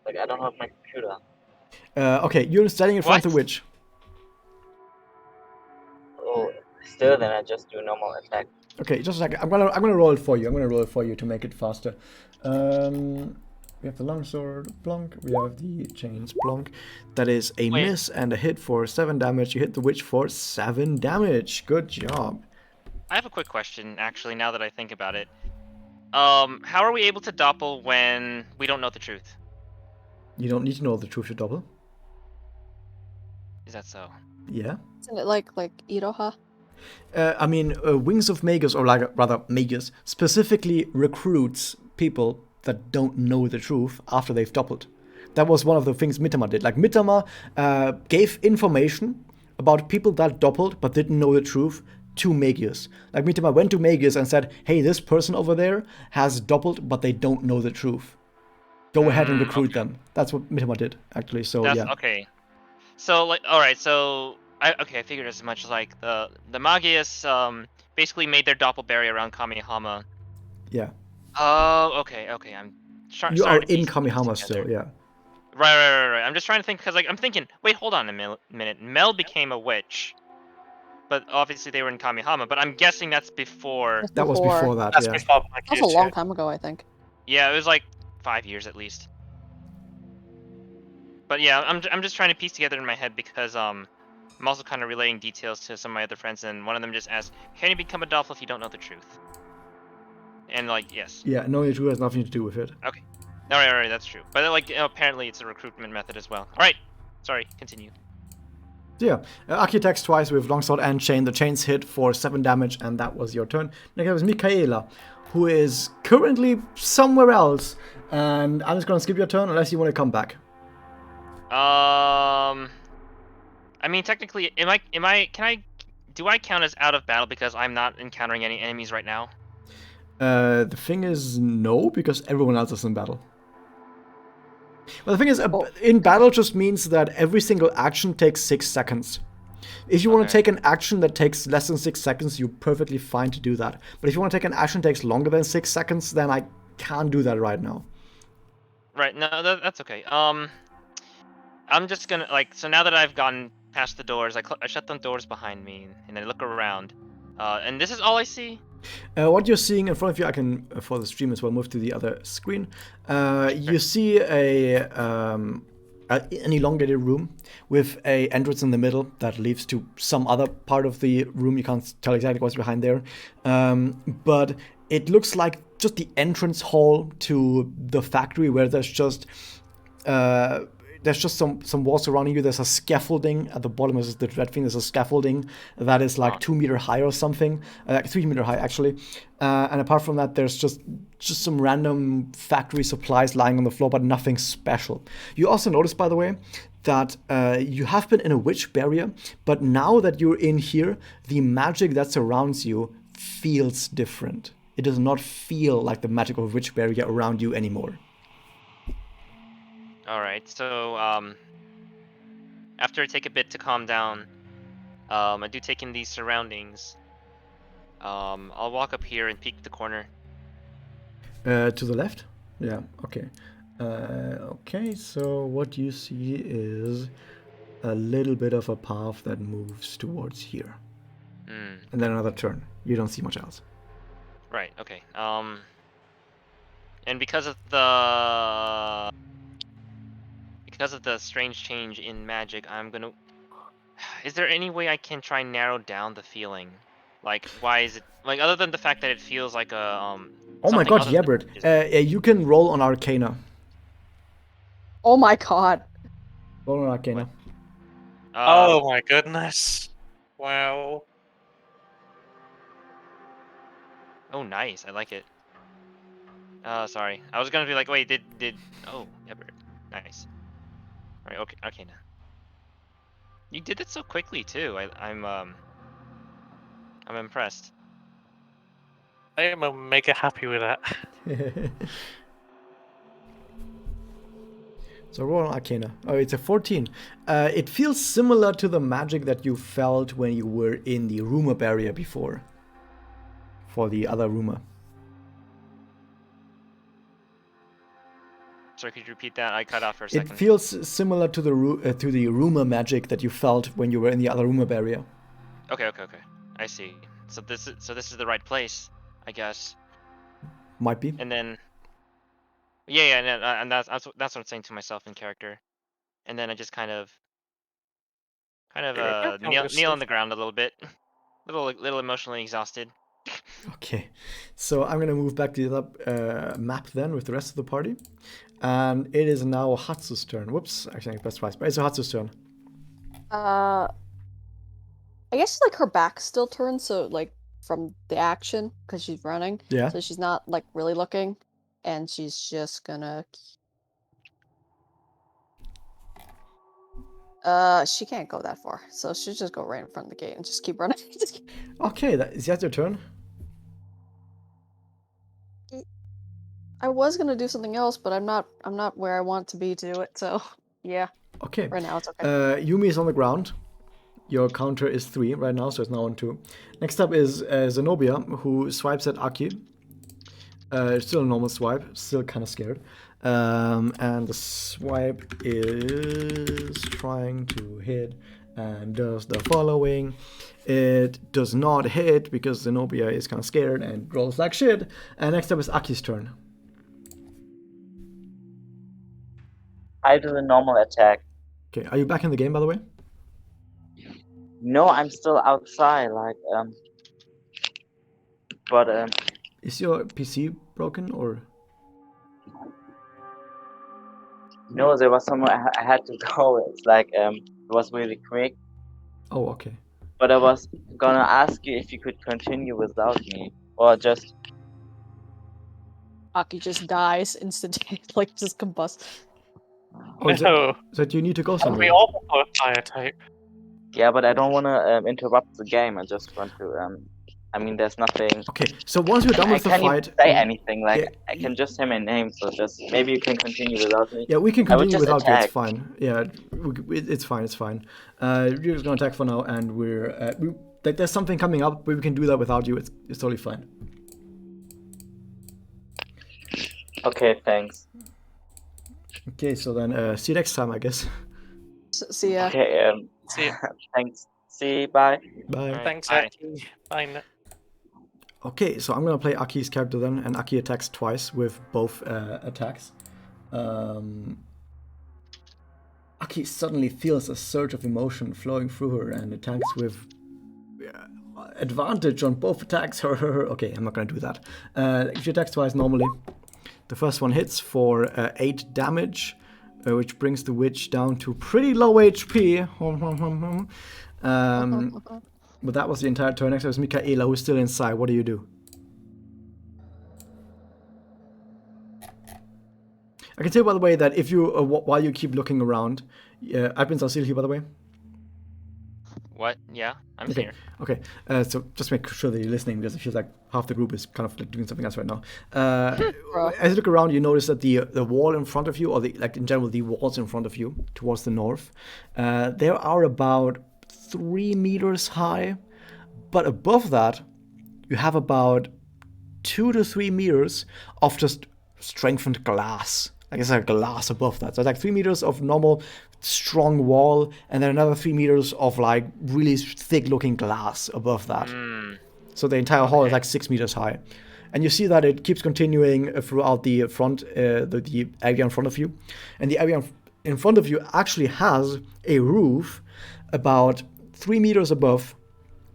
Like, I don't have my computer. Okay, you're standing in front of the What? witch. Oh, still then I just do normal attack. Okay, just a second. I'm gonna roll it for you. I'm gonna roll it for you to make it faster. We have the longsword, plonk. We have the chains, plonk. That is a Wait. miss and a hit for 7 damage. You hit the witch for 7 damage. Good job. I have a quick question, actually, now that I think about it. How are we able to doppel when we don't know the truth? You don't need to know the truth to double. Is that so? Yeah. Isn't it like Iroha? Wings of Magus, or like rather Magus, specifically recruits people that don't know the truth after they've doubled. That was one of the things Mitama did. Like Mitama gave information about people that doubled but didn't know the truth to Magus. Like Mitama went to Magus and said, "Hey, this person over there has doubled, but they don't know the truth. Go ahead and recruit them." That's what Mitama did, actually. So That's yeah. okay. So like, all right. So I figured as much. Like the Magias basically made their doppelberry around Kamihama. Yeah. Oh, okay. I'm You starting are to piece in things Kamihama together. still, yeah. Right. I'm just trying to think because like I'm thinking. Wait, hold on a minute. Mel became a witch, but obviously they were in Kamihama. But I'm guessing that's before. That's That was before that, That's yeah. before That was Magia's, a long yeah. time ago, I think. Yeah, it was like 5 years at least. But yeah, I'm just trying to piece together in my head because I'm also kind of relaying details to some of my other friends, and one of them just asked, "Can you become a doppel if you don't know the truth?" And like, yes. Yeah, knowing the truth has nothing to do with it. Okay. All right, that's true. But like, apparently it's a recruitment method as well. All right. Sorry, continue. So yeah, Architects twice with Longsword and Chain. The chains hit for 7 damage, and that was your turn. Next was Mikhaila, who is currently somewhere else. And I'm just gonna skip your turn unless you want to come back. I mean, technically, do I count as out of battle because I'm not encountering any enemies right now? The thing is, no, because everyone else is in battle. Well, the thing is, in battle just means that every single action takes 6 seconds. If you want to take an action that takes less than 6 seconds, you're perfectly fine to do that. But if you want to take an action that takes longer than 6 seconds, then I can't do that right now. Right. No, that's okay. I'm just gonna like. So now that I've gotten past the doors, I shut the doors behind me, and I look around. And this is all I see. What you're seeing in front of you, I can, for the stream as well, move to the other screen. You see an elongated room with a entrance in the middle that leads to some other part of the room. You can't tell exactly what's behind there. But it looks like just the entrance hall to the factory where there's just some walls surrounding you. There's a scaffolding at the bottom of the red thing. There's a scaffolding that is like 2 meter high or something, like 3 meter high actually. And apart from that, there's just some random factory supplies lying on the floor, but nothing special. You also notice, by the way, that you have been in a witch barrier, but now that you're in here, the magic that surrounds you feels different. It does not feel like the magic of a witch barrier around you anymore. All right. So after I take a bit to calm down, I do take in these surroundings. I'll walk up here and peek the corner. To the left? Yeah, okay. Okay, so what you see is a little bit of a path that moves towards here. And then another turn. You don't see much else. Right, okay. And because of the strange change in magic, I'm gonna... Is there any way I can try and narrow down the feeling? Like, why is it... Like, other than the fact that it feels like a, Oh my god, Yebert. You can roll on Arcana. Oh my god. Roll on Arcana. Oh my goodness. Wow. Oh, nice. I like it. Sorry. I was gonna be like, wait, did... Oh, Yebert. Nice. Alright, okay, Arcana. You did it so quickly, too. I'm impressed. I am mega happy with that. So roll on Arcana. Oh, it's a 14. It feels similar to the magic that you felt when you were in the rumor barrier before. For the other rumor. Sorry, could you repeat that? I cut off for a second. It feels similar to the rumor magic that you felt when you were in the other rumor barrier. Okay. I see. So this is the right place, I guess. Might be. And then, yeah, and that's what I'm saying to myself in character. And then I just kind of kneel on the ground a little bit, little emotionally exhausted. Okay, so I'm gonna move back to the other map then with the rest of the party. And it is now Hatsu's turn. Whoops, actually I pressed twice, but it's Hatsu's turn. I guess like her back's still turned, so like from the action, because she's running. Yeah. So she's not like really looking, and she's just gonna. She can't go that far, so she'll just go right in front of the gate and just keep running. Okay, is that your turn? I was gonna do something else, but I'm not where I want to be to do it. So yeah, Okay. right now it's okay. Yumi is on the ground. Your counter is 3 right now, so it's now on 2. Next up is Zenobia, who swipes at Aki. Still a normal swipe, still kind of scared. And the swipe is trying to hit and does the following. It does not hit because Zenobia is kind of scared and rolls like shit. And next up is Aki's turn. I do a normal attack. Okay, are you back in the game, by the way? No, I'm still outside, but Is your PC broken or? no, there was somewhere I had to go. It's like it was really quick. Oh, okay. But I was gonna ask you if you could continue without me, or just Aki just dies instantaneously, like just combusts. Oh, No. so you need to go And somewhere. we all prefer fire type. yeah. But I don't wanna interrupt the game. I just want to I mean, there's nothing. Okay, so once you're done I with the can't even fight, say anything. Like yeah, I can just say my name. So just maybe you can continue without me. yeah, we can I would continue just without you. It's attack. fine. Yeah, it's fine. It's fine. You're just gonna attack for now, and like there's something coming up, but we can do that without you. It's totally fine. Okay, thanks. Okay, so then see you next time, I guess. See ya. Okay, See you. thanks. See, bye. Bye. Alright, Thanks, bye. Aki. Bye. Okay, so I'm gonna play Aki's character then, and Aki attacks twice with both attacks. Aki suddenly feels a surge of emotion flowing through her and attacks with advantage on both attacks. Okay, I'm not gonna do that. She attacks twice normally. The first one hits for 8 damage, which brings the witch down to pretty low HP. But that was the entire turn. Next was Mikhaila, who's still inside. What do you do? I can tell you, by the way, that if you, while you keep looking around, admins are still here, by the way. What? Yeah, I'm Okay. here. Okay. So just make sure that you're listening, because it feels like half the group is kind of like doing something else right now. Bro. As you look around, you notice that the wall in front of you, or in general the walls in front of you towards the north, there are about 3 meters high, but above that, you have about 2 to 3 meters of just strengthened glass. Like it's like glass above that. So it's like 3 meters of normal strong wall, and then another 3 meters of like really thick looking glass above that. So the entire hall is like 6 meters high. And you see that it keeps continuing throughout the front, the area in front of you. And the area in front of you actually has a roof about 3 meters above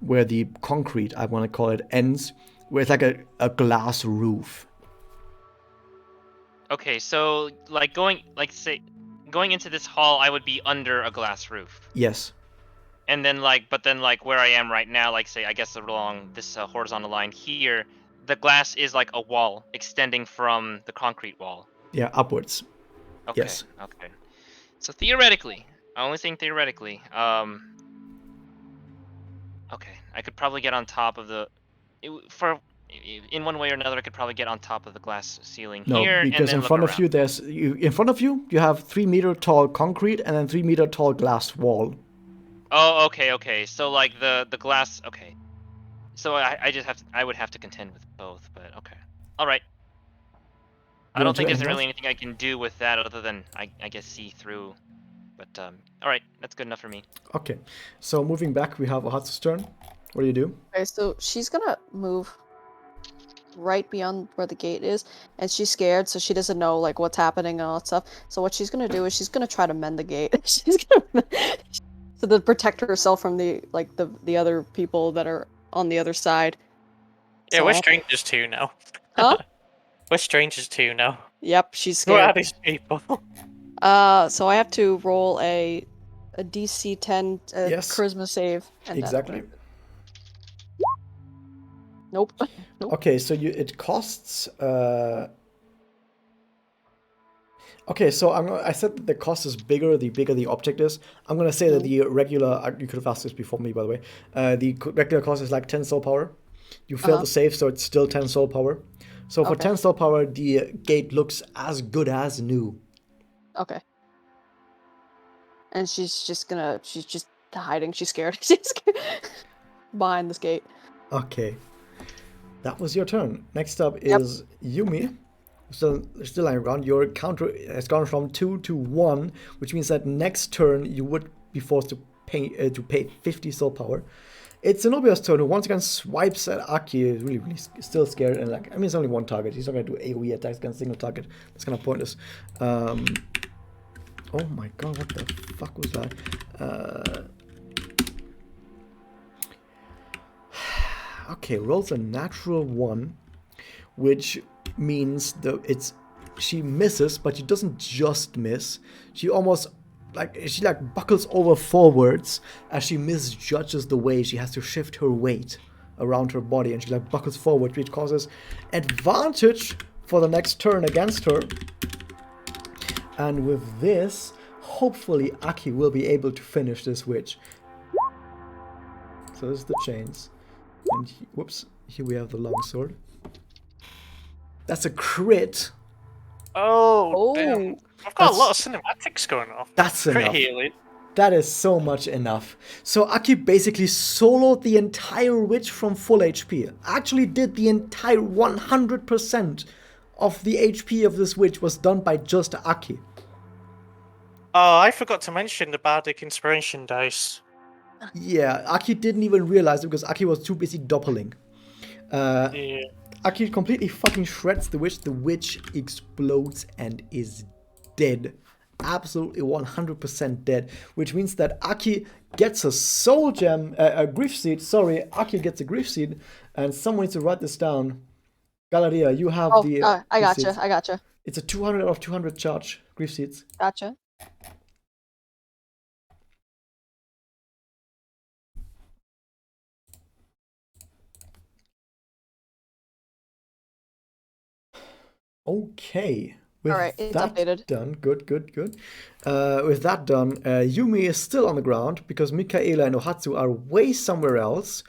where the concrete, I want to call it, ends, where it's like a glass roof. Okay, so like going into this hall, I would be under a glass roof. Yes. And then but then where I am right now, like say I guess along this horizontal line here, the glass is like a wall extending from the concrete wall. Yeah, upwards. Okay. Yes. Okay. So theoretically, I'm only saying theoretically, okay, I could probably get on top of in one way or another, I could probably get on top of the glass ceiling No, here, and because then in look front of around. you, in front of you, you have 3 meter tall concrete and then 3 meter tall glass wall. Oh, okay. So like the glass, okay. So I would have to contend with both, but okay. All right. I don't think there's really anything I can do with that other than I guess see through. But all right, that's good enough for me. Okay, so moving back, we have Ohatsu's turn. What do you do? Okay, so she's gonna move right beyond where the gate is, and she's scared, so she doesn't know like what's happening and all that stuff. So what she's gonna do is she's gonna try to mend the gate. She's gonna so to protect herself from the other people that are on the other side. Yeah, So we're I have- strangers too now. Huh? We're strangers too now. Yep, she's Who are scared. these people? So I have to roll a a DC 10 Yes. charisma save. And Exactly. Nope. Nope. Okay, so it costs. Okay, so I said that the cost is bigger the bigger the object is. I'm gonna say that the regular. You could have asked this before me, by the way. The regular cost is like 10 soul power. You failed the save, so it's still 10 soul power. So for Okay. 10 soul power, the gate looks as good as new. Okay. And she's just hiding. She's scared. She's scared. Behind this gate. Okay. That was your turn. Next up is Yumi. Still lying around. Your counter has gone from 2 to 1, which means that next turn you would be forced to pay 50 soul power. It's Zenobia's turn, who once again swipes at Aki. Is really still scared, and like, I mean, it's only one target. He's not gonna do AoE attacks against a single target. That's kind of pointless. Oh my god, what the fuck was that? Okay, rolls a natural 1, which means she misses, but she doesn't just miss. She almost she buckles over forwards as she misjudges the way she has to shift her weight around her body, and she buckles forward, which causes advantage for the next turn against her. And with this, hopefully Aki will be able to finish this witch. So this is the chains. And whoops, here we have the longsword. That's a crit. Oh, damn. I've got a lot of cinematics going off. That's Crit enough. healing. That is so much enough. So Aki basically soloed the entire witch from full HP. Actually did the entire 100% of the HP of this witch was done by just Aki. Oh, I forgot to mention the Bardic Inspiration dice. Yeah, Aki didn't even realize it because Aki was too busy doppling. Yeah. Aki completely fucking shreds the witch. The witch explodes and is dead. Absolutely 100% dead. Which means that Aki gets a soul gem, a grief seed. Sorry, Aki gets a grief seed. And someone needs to write this down. Galeria, you have the. I grief gotcha. seeds. It's a 200 out of 200 charge. Grief seeds. Gotcha. Okay. With Alright, it's that updated. done, good. With that done, Yumi is still on the ground because Mikhaila and Ohatsu are way somewhere else.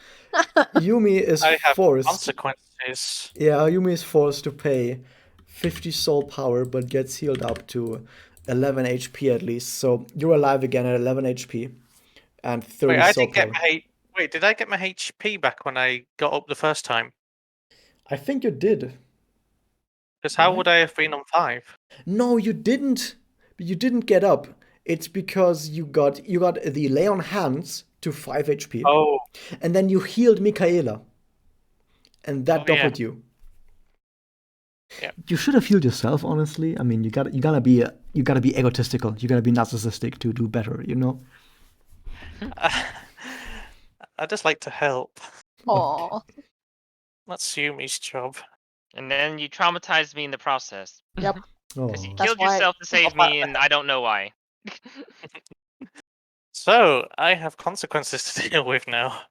Yumi is I have forced. consequences. Yeah, Yumi is forced to pay 50 soul power, but gets healed up to 11 HP at least. So you're alive again at 11 HP and 30 soul power. Wait, did I get my HP back when I got up the first time? I think you did. Because how would I have been on 5? No, you didn't. You didn't get up. It's because you got the lay on hands to 5 HP. Oh. And then you healed Mikhaila. And that doubled you. Yeah. You should have healed yourself, honestly. I mean, you gotta be egotistical. You gotta be narcissistic to do better, you know? I just like to help. Aww. That's Yumi's job. And then you traumatized me in the process. Yep. Because you Oh. killed yourself to save me, and I don't know why. So, I have consequences to deal with now.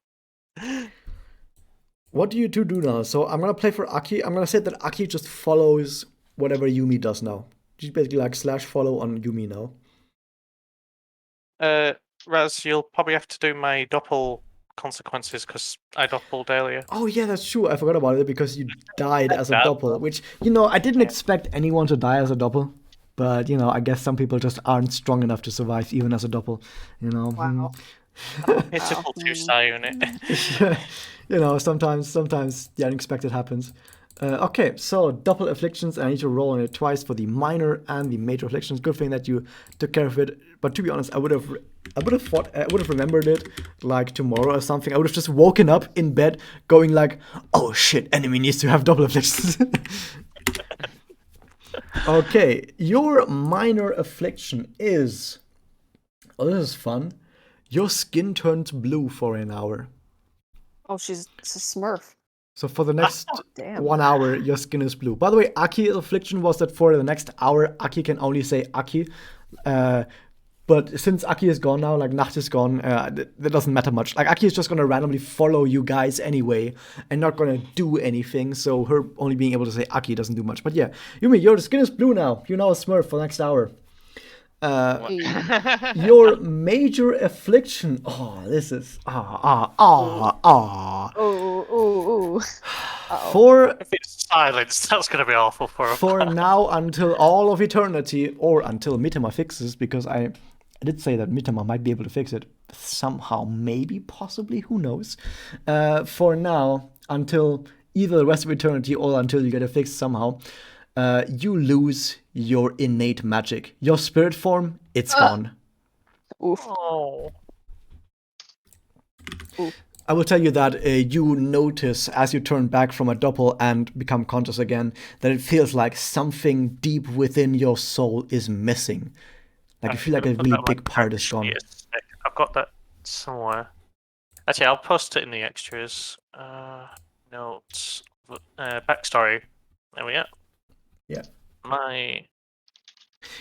What do you two do now? So I'm gonna play for Aki. I'm gonna say that Aki just follows whatever Yumi does now. She's basically like /follow on Yumi now. Raz, you'll probably have to do my doppel consequences because I doppeled earlier. Oh yeah, that's true. I forgot about it because you died as a doppel, which, I didn't expect anyone to die as a doppel. But, I guess some people just aren't strong enough to survive even as a doppel, Wow. Pitiful two-star unit. Sometimes the unexpected happens. Okay, so double afflictions, and I need to roll on it twice for the minor and the major afflictions. Good thing that you took care of it. But to be honest, I would have remembered it like tomorrow or something. I would have just woken up in bed going like, oh shit, enemy needs to have double afflictions. Okay, your minor affliction is, oh, this is fun. Your skin turns blue for an hour. Oh, she's a smurf. So for the next Damn. 1 hour, your skin is blue. By the way, Aki's affliction was that for the next hour, Aki can only say Aki. But But since Aki is gone now, like Nacht is gone, that doesn't matter much. Like Aki is just gonna randomly follow you guys anyway, and not gonna do anything. So her only being able to say Aki doesn't do much. But yeah, Yumi, your skin is blue now. You're now a Smurf for the next hour. Your major affliction. Oh, this is Ooh. For If it's silence, that's going to be awful for a for now until all of eternity, or until Mitama fixes, because I did say that Mitama might be able to fix it somehow, maybe, possibly, who knows. For now, until either the rest of eternity or until you get it fixed somehow, you lose your innate magic. Your spirit form, it's gone. Oof. Oh. I will tell you that you notice as you turn back from a doppel and become conscious again that it feels like something deep within your soul is missing. Like you feel like a really big part is gone. I've got that somewhere. Actually, I'll post it in the extras. Notes. Backstory. There we go. Yeah.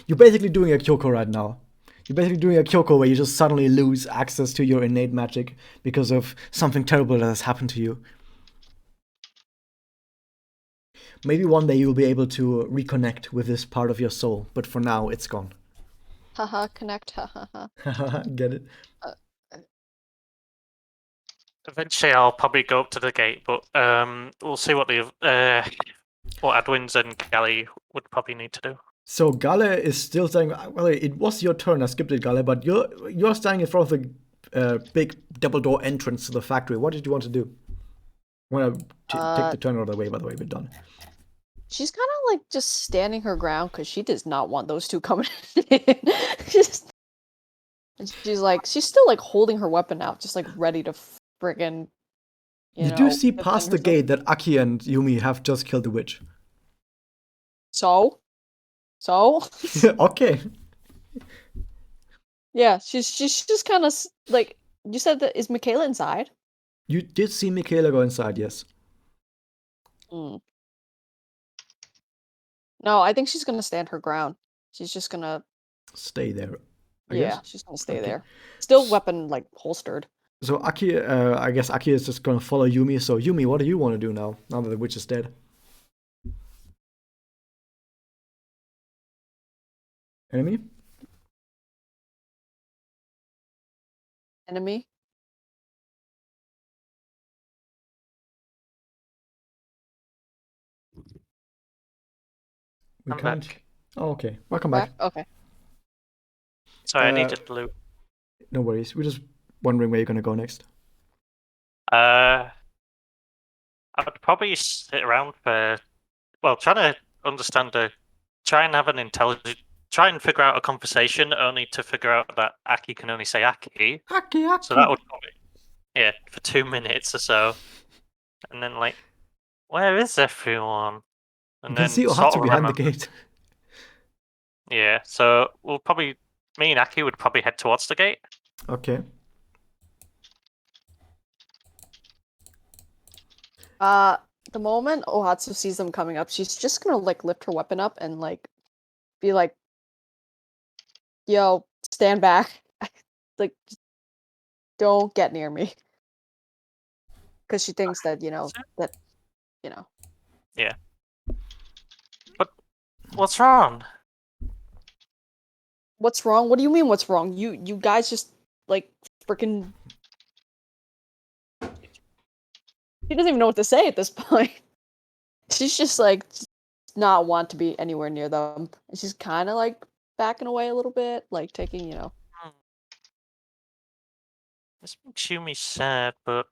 You're basically doing a Kyoko right now. You're basically doing a Kyoko where you just suddenly lose access to your innate magic because of something terrible that has happened to you. Maybe one day you'll be able to reconnect with this part of your soul, but for now it's gone. Haha, connect, haha. Get it? Eventually, I'll probably go up to the gate, but we'll see what what Adwins and Galley would probably need to do. So Gale is still saying, well, it was your turn. I skipped it, Gale, but you're standing in front of the big double door entrance to the factory. What did you want to do? I'm gonna take the turn out of the way. By the way, we're done. She's kind of like just standing her ground because she does not want those two coming in. she's still like holding her weapon out, just like ready to friggin'. You do see past the gate that Aki and Yumi have just killed the witch. So? Okay. Yeah, she's just kind of like, you said that, is Michaela inside? You did see Michaela go inside, yes. No, I think she's gonna stand her ground. She's just gonna stay there. I yeah, guess? she's gonna stay there. Still weapon like holstered. So Aki, I guess Aki is just gonna follow Yumi. So Yumi, what do you want to do now that the witch is dead? Enemy? We I'm can't. back. Oh, okay. Welcome back. Okay. Sorry, I needed blue. No worries. We're just wondering where you're gonna go next. I would probably sit around for, trying to understand try and have an intelligent, try and figure out a conversation, only to figure out that Aki can only say Aki. Aki. So that would probably, for 2 minutes or so, and then like, where is everyone? And you can then see sort Ohatsu of behind remember. the gate. Yeah, so we'll probably, me and Aki would probably head towards the gate. Okay. The moment Ohatsu sees them coming up, she's just gonna like lift her weapon up and like be like, "Yo, stand back! Like, don't get near me," because she thinks that Yeah. But what's wrong? What's wrong? What do you mean? What's wrong? You guys just like freaking. She doesn't even know what to say at this point. She's just like not want to be anywhere near them. And she's kind of like backing away a little bit, like taking, This makes Yumi sad, but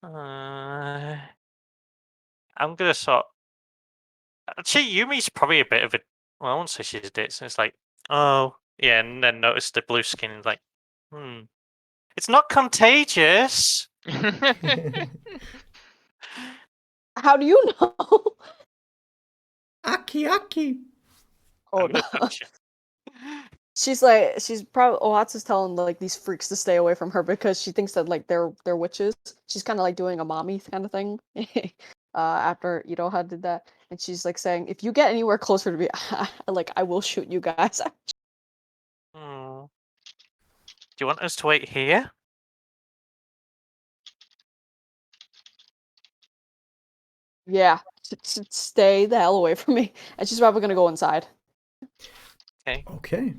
I'm gonna sort. Actually, Yumi's probably a bit of a. Well, I won't say she's a ditz. It's like, oh yeah, and then notice the blue skin and like, it's not contagious. How do you know? Aki. Oh no. She's probably Ohatsu's telling like these freaks to stay away from her because she thinks that like they're witches. She's kind of like doing a mommy kind of thing. After Iroha did that, and she's like saying, "If you get anywhere closer to me, like I will shoot you guys." Do you want us to wait here? Yeah, stay the hell away from me. And she's probably gonna go inside. Okay. Okay.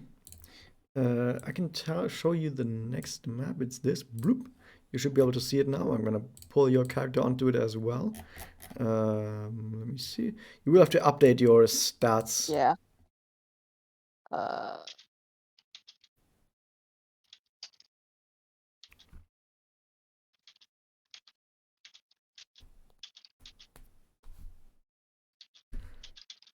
I can show you the next map. It's this. Bloop. You should be able to see it now. I'm gonna pull your character onto it as well. Let me see. You will have to update your stats. Yeah.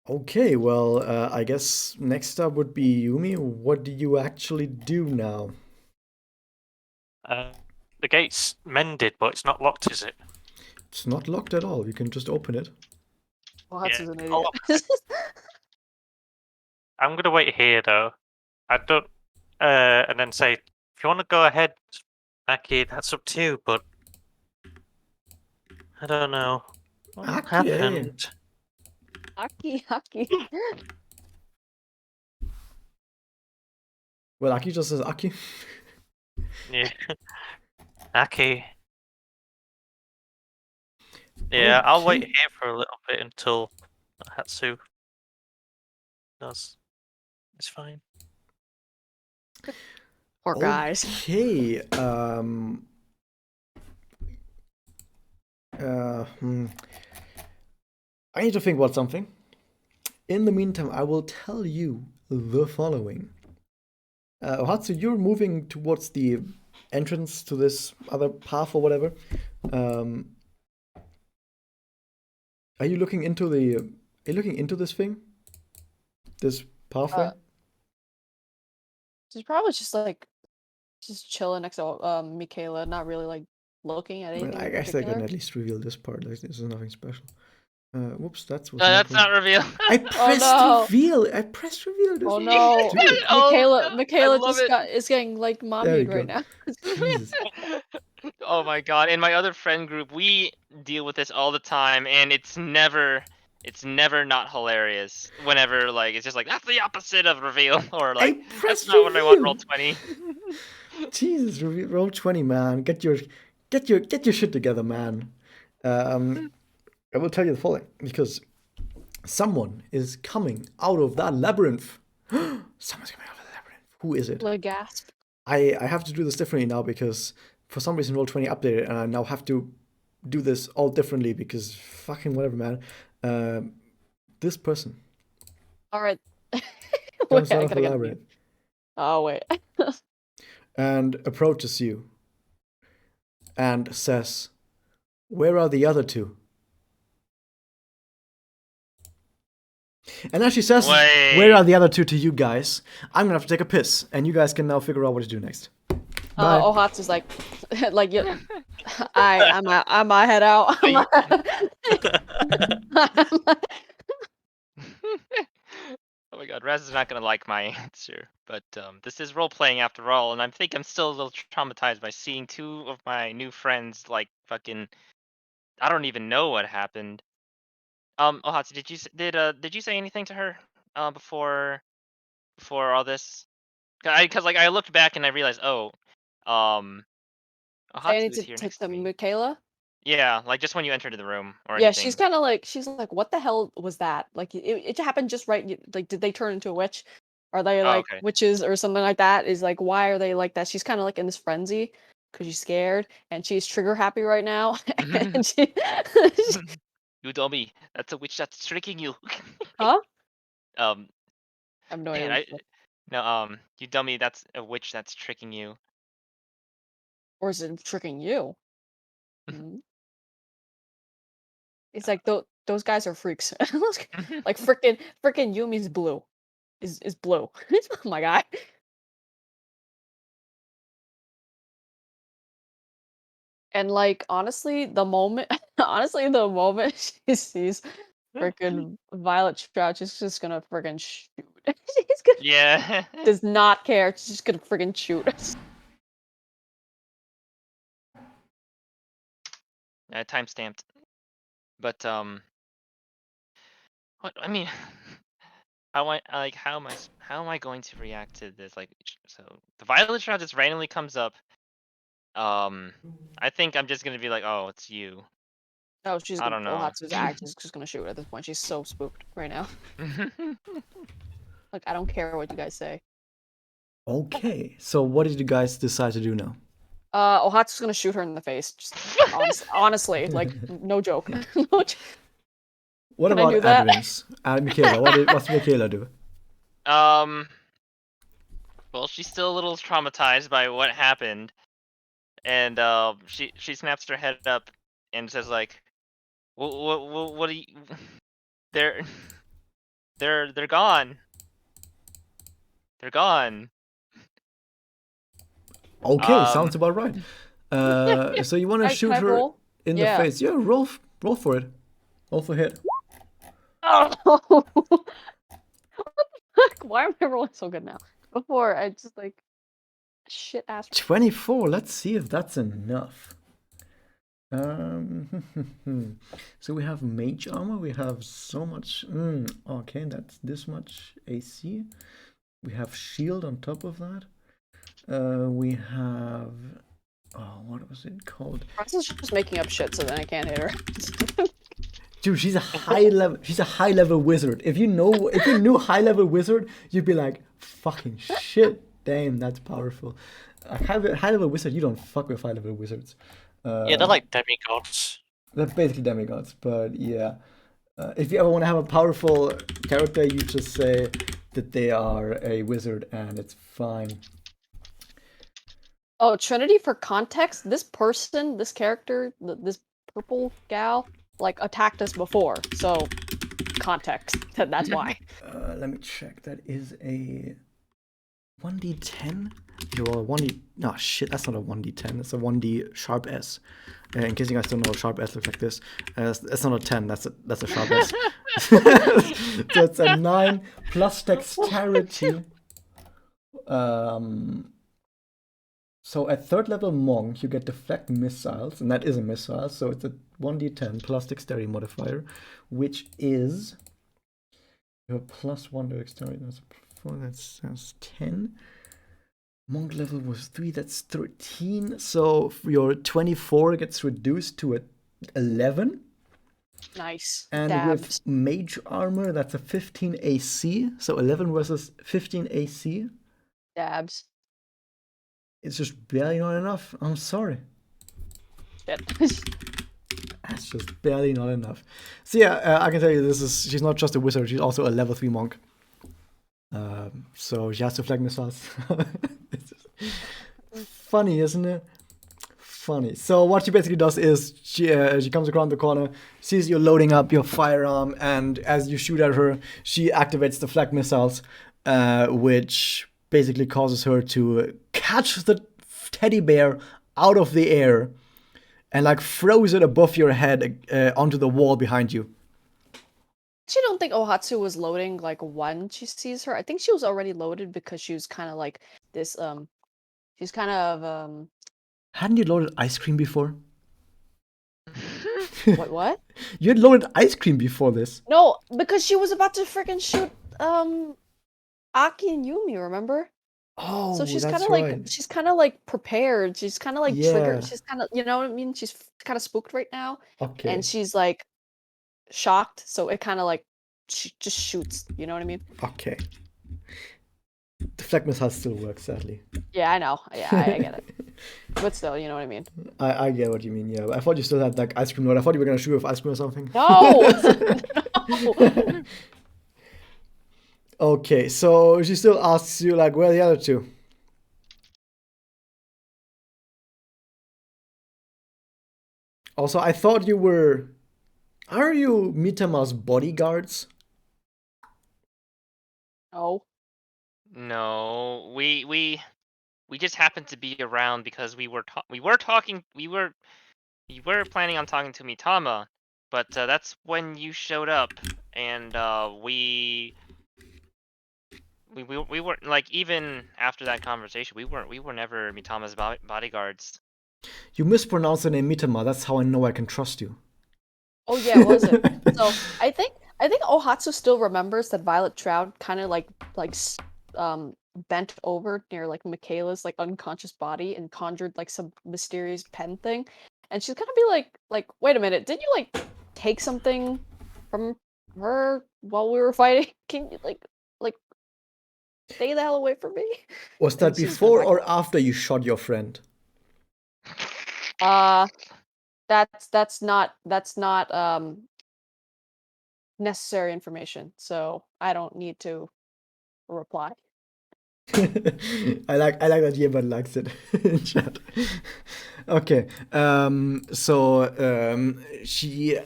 Okay, well, I guess next up would be Yumi. What do you actually do now? The gate's mended, but it's not locked, is it? It's not locked at all. You can just open it. Well, that's Yeah, an I'll idiot. I'm gonna wait here though. I don't. And then say, if you want to go ahead, Aki, that's up to you. But I don't know what Aki, eh? happened. Aki. Well, Aki just says Aki. Yeah, Aki. Yeah, I'll wait Okay. here for a little bit until Hatsu does. It's fine. Poor guys. Okay. I need to think about something. In the meantime, I will tell you the following. Hatsu, you're moving towards the entrance to this other path or whatever. Are you looking into the? Are you looking into this thing? This pathway? She's probably just chilling next to Michaela, not really like looking at anything I in guess I particular. can at least reveal this part. Like, this is nothing special. Whoops, that was No, that's not reveal. I pressed no. reveal. I pressed reveal. This Oh was no, stupid. Oh, Michaela I love just it. is getting like There mommied you right go. now. Jesus. Oh my god! In my other friend group, we deal with this all the time, and it's never not hilarious. Whenever like it's just like that's the opposite of reveal, or like I that's pressed not what I want. reveal. Roll 20. Jesus, roll 20, man. Get your shit together, man. I will tell you the following because someone is coming out of that labyrinth. Someone's coming out of the labyrinth. Who is it? Like gasp. I have to do this differently now because for some reason Roll20 updated and I now have to do this all differently because fucking whatever, man. This person All right. comes Wait, out I of gotta the get a labyrinth mute. Oh wait. and approaches you and says, "Where are the other two?" And as she says, Wait. "Where are the other two?" to you guys, I'm gonna have to take a piss, and you guys can now figure out what to do next. Bye. Ohatsu's like, like you. I'm my head out. Oh my god, Raz is not gonna like my answer, but this is role playing after all, and I think I'm still a little traumatized by seeing two of my new friends like fucking. I don't even know what happened. Ohatsu, did you say anything to her before all this? Because like I looked back and I realized, oh, um, Say Ohatsu is anything here to, next to me. Michaela. Yeah, like just when you entered the room or Yeah, anything. she's like, what the hell was that? Like, it happened just right. Like, did they turn into a witch? Are they Oh, like okay. witches or something like that? Is like, why are they like that? She's kind of like in this frenzy because she's scared and she's trigger happy right now. And You told me that's a witch that's tricking you. huh? Um, I have no man, idea. you dummy, that's a witch that's tricking you. Or is it tricking you? Hmm? It's like those guys are freaks. Like freaking Yumi's blue. Is blue. Oh my god. And like honestly, the moment she sees freaking Violet Shroud, she's just gonna freaking shoot. She's gonna Yeah. does not care. She's just gonna freaking shoot. Time stamped. But what I mean, How am I going to react to this? Like, so the Violet Shroud just randomly comes up. I think I'm just gonna be like, oh, it's you. Oh, she's I gonna. don't know. Ohatsu's act is just gonna shoot at this point. She's so spooked right now. Like, I don't care what you guys say. Okay, so what did you guys decide to do now? Ohatsu's gonna shoot her in the face. Just honestly, like, no joke. No joke. What Can I about do that? Adrian's? Michaela, what's Michaela do? Well, she's still a little traumatized by what happened, and she snaps her head up and says like, what do you? They're they're gone. They're gone. Okay, sounds about right. So you want to Can shoot I her roll? in the Yeah. face? Yeah, roll for it. Roll for hit. Oh! What the fuck? Why am I rolling so good now? Before, I just, like, shit ass. 24. Let's see if that's enough. So we have mage armor. We have so much. Okay, that's this much AC. We have shield on top of that. We have. Oh, what was it called? Francis is just making up shit, so then I can't hit her. Dude, she's a high level. She's a high level wizard. If you knew high level wizard, you'd be like, fucking shit. Damn, that's powerful. A high level wizard, you don't fuck with high level wizards. Yeah, they're like demigods. They're basically demigods, but yeah. If you ever want to have a powerful character, you just say that they are a wizard, and it's fine. Oh, Trinity, for context, this person, this character, this purple gal, like, attacked us before, so context. That's why. Let me check. That is a 1d10? You roll a 1d... No, shit, that's not a 1d10. That's a 1d sharp S. In case you guys don't know, sharp S looks like this. That's not a 10, that's a sharp S. So it's a 9 plus dexterity. So at 3rd level monk, you get deflect missiles, and that is a missile, so it's a 1d10 plus dexterity modifier, which is your +1 to dexterity. That's 4, that's 10. Monk level was 3, that's 13. So your 24 gets reduced to a 11. Nice. And Dabs. with mage armor, that's a 15 AC. So 11 versus 15 AC. Dabs. It's just barely not enough. I'm sorry. Shit. That's just barely not enough. So yeah, I can tell you she's not just a wizard, she's also a level 3 monk. So she has to flag missiles. Funny, isn't it? Funny. So what she basically does is she comes around the corner, sees you loading up your firearm, and as you shoot at her, she activates the flag missiles, which basically causes her to catch the teddy bear out of the air and like throws it above your head onto the wall behind you. I don't think Ohatsu was loading like when she sees her. I think she was already loaded because she was kind of like this. She's kind of Hadn't you loaded ice cream before? What? You had loaded ice cream before this. No, because she was about to freaking shoot Aki and Yumi. Remember? Oh, So she's that's kind of right. like she's kind of like prepared. She's kind of like Yeah. triggered. She's kind of, you know what I mean? She's kind of spooked right now, Okay. and she's like shocked. So it kind of like she just shoots. You know what I mean? Okay. The flag missile still works, sadly. Yeah, I know. Yeah, I get it. But still, you know what I mean? I get what you mean, yeah. But I thought you still had like ice cream load. I thought you were gonna shoot with ice cream or something. No. No. Okay, so she still asks you like, where are the other two? Also, I thought you were... Are you Mitama's bodyguards? No. No, we just happened to be around because we were planning on talking to Mitama, but that's when you showed up, and we weren't, like, even after that conversation, we were never Mitama's bodyguards. You mispronounced the name Mitama. That's how I know I can trust you. Oh yeah, was it? So I think I think Ohatsu still remembers that Violet Shroud kind of bent over near like Michaela's like unconscious body and conjured like some mysterious pen thing, and she's gonna be like, wait a minute, did you like take something from her while we were fighting? Can you like stay the hell away from me? Was And that she's gonna before back or off. after you shot your friend? That's not necessary information, so I don't need to reply. I like that Jeban likes it in chat. Okay, she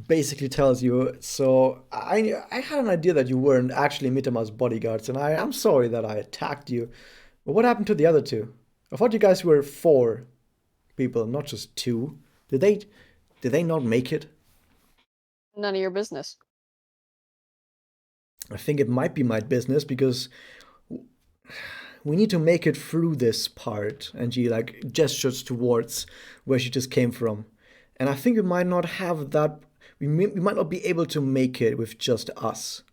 basically tells you. So I had an idea that you weren't actually Mitama's bodyguards, and I'm sorry that I attacked you. But what happened to the other two? I thought you guys were 4 people, not just 2. Did they not make it? None of your business. I think it might be my business because we need to make it through this part. And she like gestures towards where she just came from. And I think we might not have that. We might not be able to make it with just us.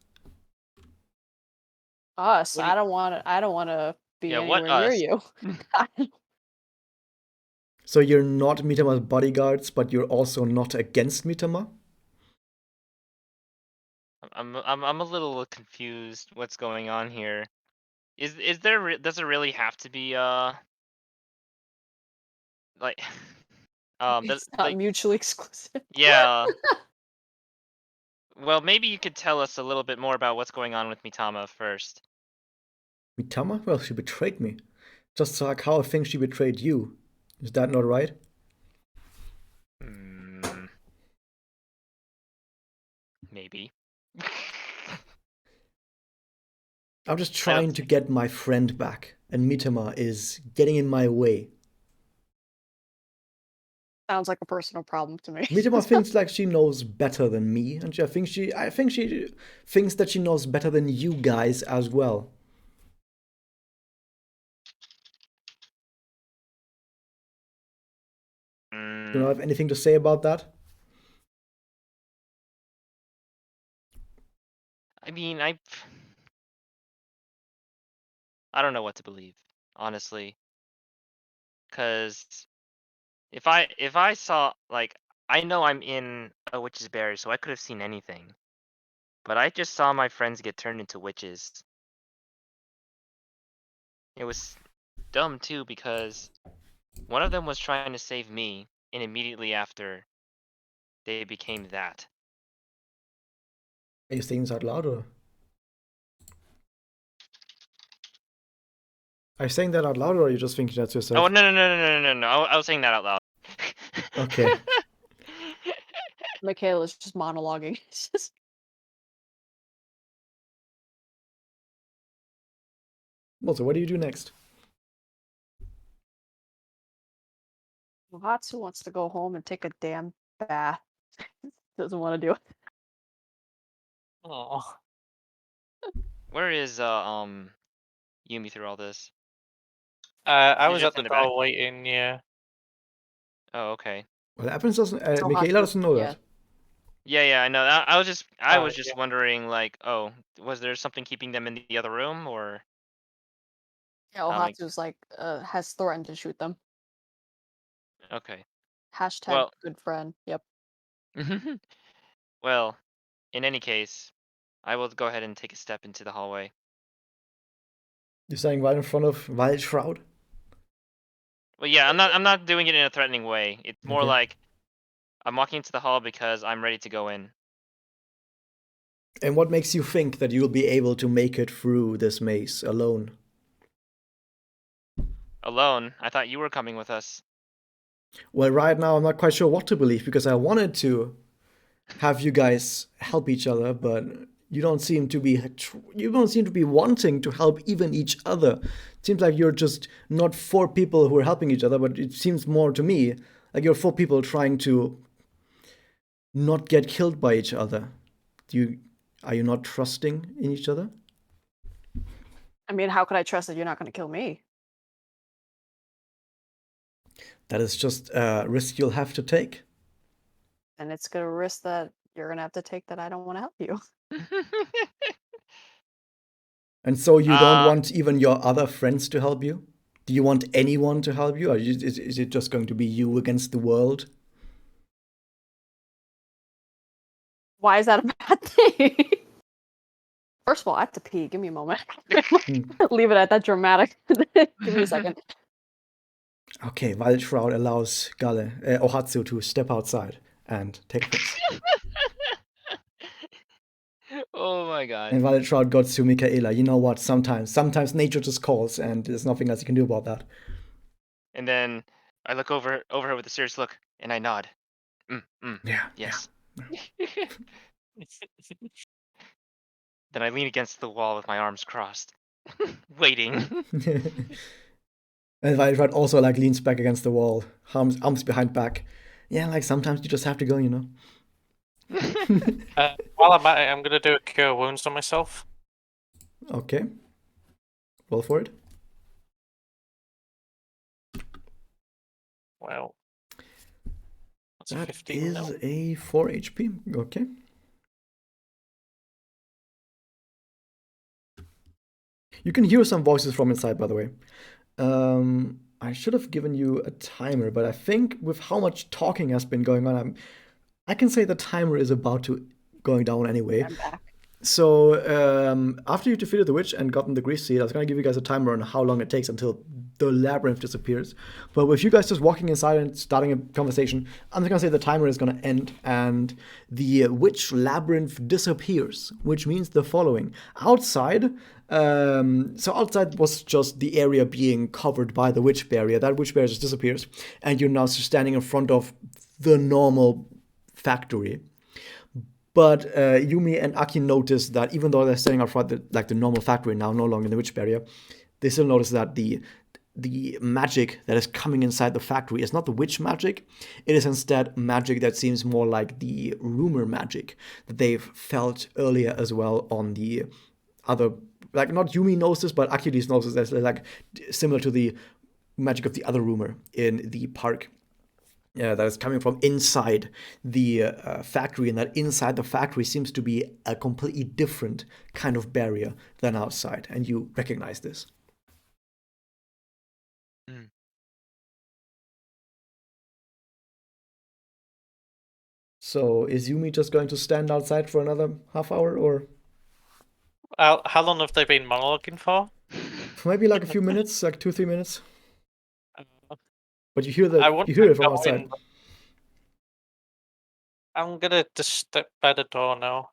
Us. What do you- I don't want to be Yeah, what anywhere near us? you. So you're not Mitama's bodyguards, but you're also not against Mitama? I'm a little confused. What's going on here? Is there does it really have to be like It's not mutually exclusive. yeah. Well, maybe you could tell us a little bit more about what's going on with Mitama first. Mitama? Well, she betrayed me. Just like how I think she betrayed you. Is that not right? Maybe. I'm just trying to get my friend back, and Mitama is getting in my way. Sounds like a personal problem to me. Mitama thinks like she knows better than me, and I think she thinks that she knows better than you guys as well. Do you have anything to say about that? I mean, I don't know what to believe, honestly. Cause if I saw like I know I'm in a witch's berry, so I could have seen anything. But I just saw my friends get turned into witches. It was dumb too because one of them was trying to save me, and immediately after they became that. Are you saying this out loud, or are you saying that out loud, or are you just thinking that to yourself? Oh no! I was saying that out loud. Okay. Michaela's just monologuing. It's just Well, so what do you do next? Hatsu wants to go home and take a damn bath. Doesn't want to do it. Oh. Where is Yumi through all this? I She's was just at the in the back. door waiting, yeah. Oh, okay. Well, happens doesn't. So Mikhaila Hatsu- doesn't know yeah. that. Yeah, I know. I was just Yeah. wondering, like, oh, was there something keeping them in the other room, or? Yeah, Like- Ohatsu's has threatened to shoot them. Okay. Hashtag Well- good friend. Yep. Well, in any case, I will go ahead and take a step into the hallway. You're saying right in front of Violet Shroud? Well, yeah, I'm not doing it in a threatening way. It's more Okay. like I'm walking into the hall because I'm ready to go in. And what makes you think that you'll be able to make it through this maze alone? Alone? I thought you were coming with us. Well, right now I'm not quite sure what to believe because I wanted to have you guys help each other, but you don't seem to be wanting to help even each other. It seems like you're just not 4 people who are helping each other, but it seems more to me like you're 4 people trying to not get killed by each other. Are you not trusting in each other? I mean, how could I trust that you're not going to kill me? That is just a risk you'll have to take. And it's gonna risk that you're gonna have to take that I don't want to help you. And so you don't Uh, want even your other friends to help you? Do you want anyone to help you, or is it just going to be you against the world? Why is that a bad thing? First of all, I have to pee. Give me a moment. Leave it at that dramatic. Give me a second. Okay, Violet Shroud allows Ohatsu to step outside and take a piss. Oh my god. And Violet Shroud goes to Michaela. You know what? Sometimes nature just calls, and there's nothing else you can do about that. And then I look over her with a serious look, and I nod. Yeah. Yes. Then I lean against the wall with my arms crossed, waiting. Yeah. And Violet Shroud also like leans back against the wall, arms behind back. Yeah, like sometimes you just have to go, you know. While I'm at it, I'm gonna do a cure wounds on myself. Okay. Roll for it. Well, that's a That 15 is now. a 4 HP. Okay. You can hear some voices from inside, by the way. I should have given you a timer, but I think with how much talking has been going on, I can say the timer is about to going down anyway. I'm back. So after you defeated the witch and gotten the grease seed, I was gonna give you guys a timer on how long it takes until the labyrinth disappears. But with you guys just walking inside and starting a conversation, I'm just gonna say the timer is gonna end and the witch labyrinth disappears, which means the following: outside. So outside was just the area being covered by the witch barrier. That witch barrier just disappears, and you're now standing in front of the normal factory. But Yumi and Aki notice that even though they're standing out front, the normal factory now, no longer in the witch barrier, they still notice that the magic that is coming inside the factory is not the witch magic. It is instead magic that seems more like the rumor magic that they've felt earlier as well on the other. Like, not Yumi knows this, but Aki knows this. That's like similar to the magic of the other rumor in the park. That is coming from inside the factory, and that inside the factory seems to be a completely different kind of barrier than outside, and you recognize this. Mm. So is Yumi just going to stand outside for another half hour, or How long have they been monologuing for? maybe like a few minutes, like 2-3 minutes? Uh, But you hear I want it to from go outside. in, but I'm gonna just step by the door now.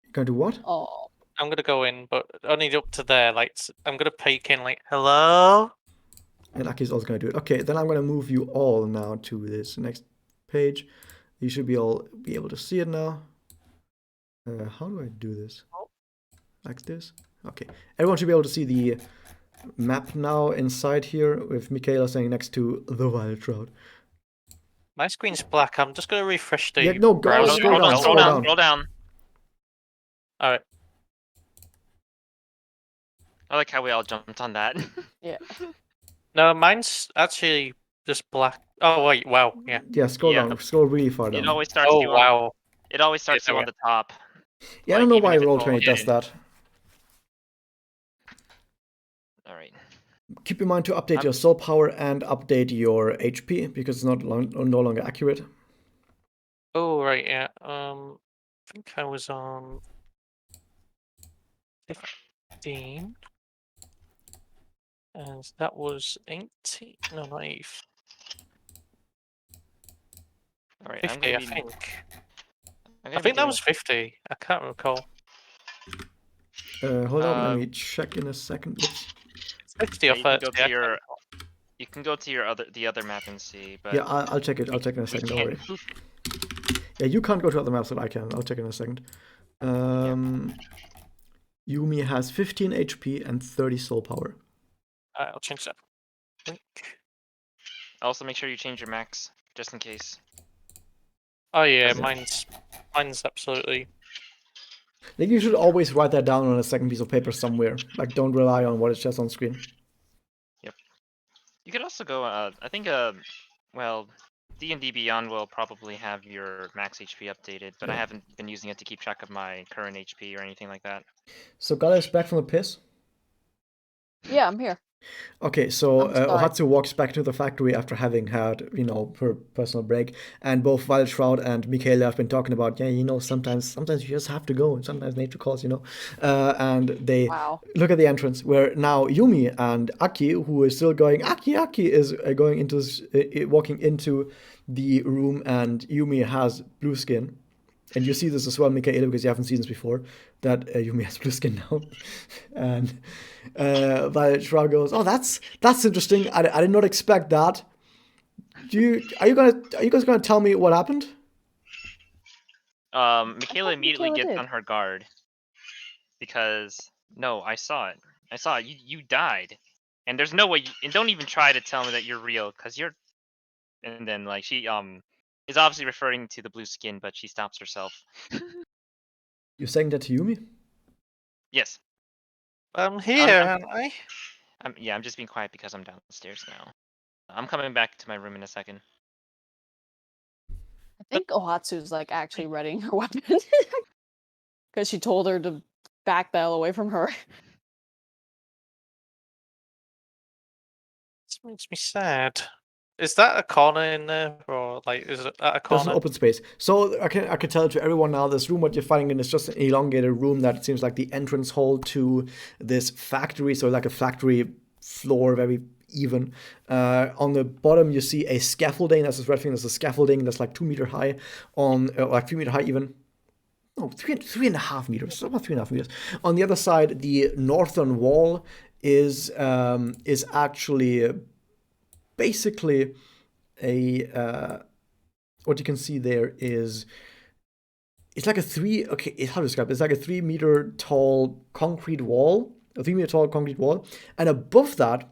You're going to do what? Oh, I'm gonna go in, but only up to there. Like, I'm gonna peek in, like, hello. And Aki's also going to do it. Okay, then I'm going to move you all now to this next page. You should be able to see it now. How do I do this? Like this? Okay. Everyone should be able to see the map now inside here with Michaela saying next to the Violet Shroud. My screen's black. I'm just gonna refresh the Yeah, no, go browser. scroll down, Scroll down. All right. I like how we all jumped on that. yeah. No, mine's actually just black. Oh wait, wow, yeah. Yeah, scroll Yeah. down. Scroll really far down. It always starts Oh you on. wow. It always starts there you we on the top. Yeah, I don't like, know even why if it's all Roll20 does hidden. that. All right. Keep in mind to update your soul power and update your HP because it's no longer accurate. Oh right, yeah. I think I was on 15, and that was 18. No, not 8. All right. 50, I think. I'm I gonna be think that doing- was 50. I can't recall. Hold on, let me check in a second. Oops. 50 Yeah, or you can 30. go I to can't your. recall. You can go to the other map and see. But Yeah, I'll check it. I'll check in a we second. Don't can't worry. poof it. Yeah, you can't go to other maps, but I can. I'll check in a second. Yumi has 15 HP and 30 soul power. Alright, I'll change that. Link. Also, make sure you change your max just in case. Oh yeah, Yeah. mine's absolutely. I think you should always write that down on a second piece of paper somewhere. Like, don't rely on what it says on screen. You could also go. I think. Well, D&D Beyond will probably have your max HP updated, but I Yeah. haven't been using it to keep track of my current HP or anything like that. So Gala is back from the piss. Yeah, I'm here. Okay, so I'm sorry. Ohatsu walks back to the factory after having had, her personal break, and both Violet Shroud and Mikhaila have been talking about, sometimes you just have to go, and sometimes nature calls, and they Wow. look at the entrance where now Yumi and Aki, who is still going, Aki is going into walking into the room, and Yumi has blue skin. And you see this as well, Mikhaila, because you haven't seen this before, that Yumi has blue skin now. And Violet Shroud goes, "Oh, that's interesting. I did not expect that. Are you guys gonna tell me what happened?" Michaela immediately Michaela gets did. on her guard because no, I saw it. I saw it. You died, and there's no way. And don't even try to tell me that you're real, cause you're. And then like she is obviously referring to the blue skin, but she stops herself. You're saying that to Yumi? Yes. I'm here, aren't I? I'm just being quiet because I'm downstairs now. I'm coming back to my room in a second. I think Ohatsu's like actually readying her weapon. Because she told her to back the hell away from her. This makes me sad. Is that a corner in there, or like is it at a There's corner? an open space. So I can tell to everyone now, this room what you're fighting in is just an elongated room that seems like the entrance hall to this factory. So like a factory floor, very even. On the bottom you see a scaffolding. That's this red thing. There's a scaffolding that's like 2 meter high, like 3 meter high even. No, 3.5 meters. About 3.5 meters. On the other side, the northern wall is actually basically a what you can see there is it's like how to describe it? It's like a 3 meter tall concrete wall, and above that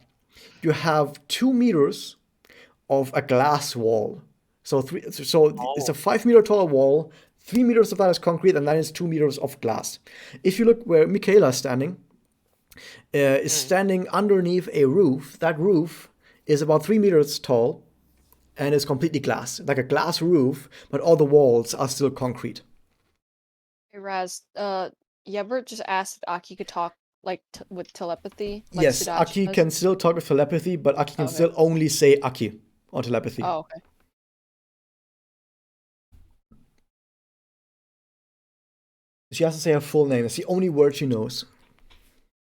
you have 2 meters of a glass wall. So it's a 5 meter tall wall. 3 meters of that is concrete, and that is 2 meters of glass. If you look where Michaela is standing underneath a roof. That roof is about 3 meters tall, and is completely glass, like a glass roof, but all the walls are still concrete. Hey Raz, you ever just asked if Aki could talk like with telepathy? Like Yes, Sudachi Aki does? can still talk with telepathy, but Aki can Okay. still only say Aki on telepathy. Oh, okay. She has to say her full name. It's the only word she knows.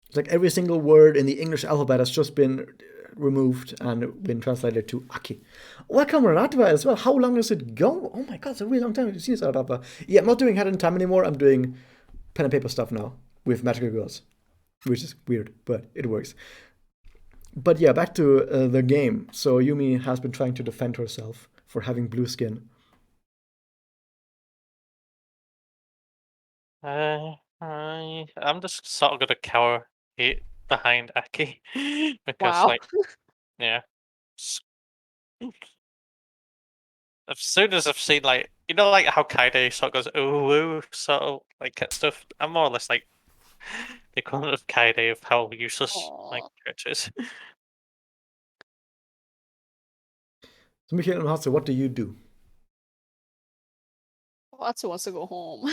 It's like every single word in the English alphabet has just been removed and been translated to Aki. Welcome, Radva, as well. How long does it go? Oh my god, it's a really long time to see this, Radva. Yeah, I'm not doing Head in Time anymore. I'm doing pen and paper stuff now with Magical Girls, which is weird, but it works. But yeah, back to the game. So Yumi has been trying to defend herself for having blue skin. I'm just sort of gonna cower behind Aki because, Wow. like, yeah. As soon as I've seen, like, like how Kaide sort of goes ooh ooh, sort of like that stuff. I'm more or less like the equivalent of Kaide of how useless my Aw. character is. So Michaela and Hatsu, what do you do? Ohatsu wants to go home.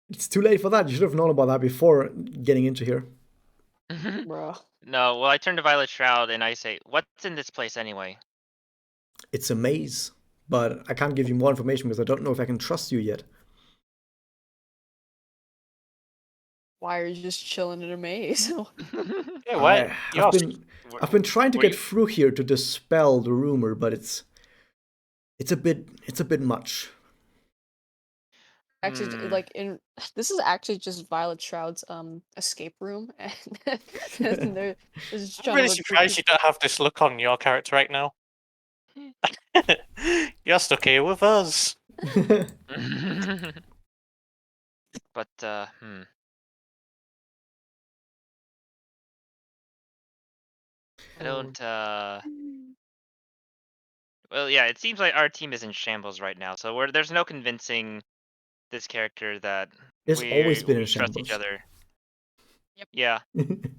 It's too late for that. You should have known about that before getting into here. Bro. No, well, I turn to Violet Shroud and I say, "What's in this place anyway?" It's a maze, but I can't give you more information because I don't know if I can trust you yet. Why are you just chilling in a maze? Yeah, what? I've been trying to were get you- through here to dispel the rumor, but it's a bit much. Actually, Hmm. like this is actually just Violet Shroud's escape room, and they're just I'm trying really to recruit surprised you people. don't have this look on your character right now. You're stuck here with us. But I don't well, yeah, it seems like our team is in shambles right now. So there's no convincing this character that It's always been in we trust each shambles. other. Yeah.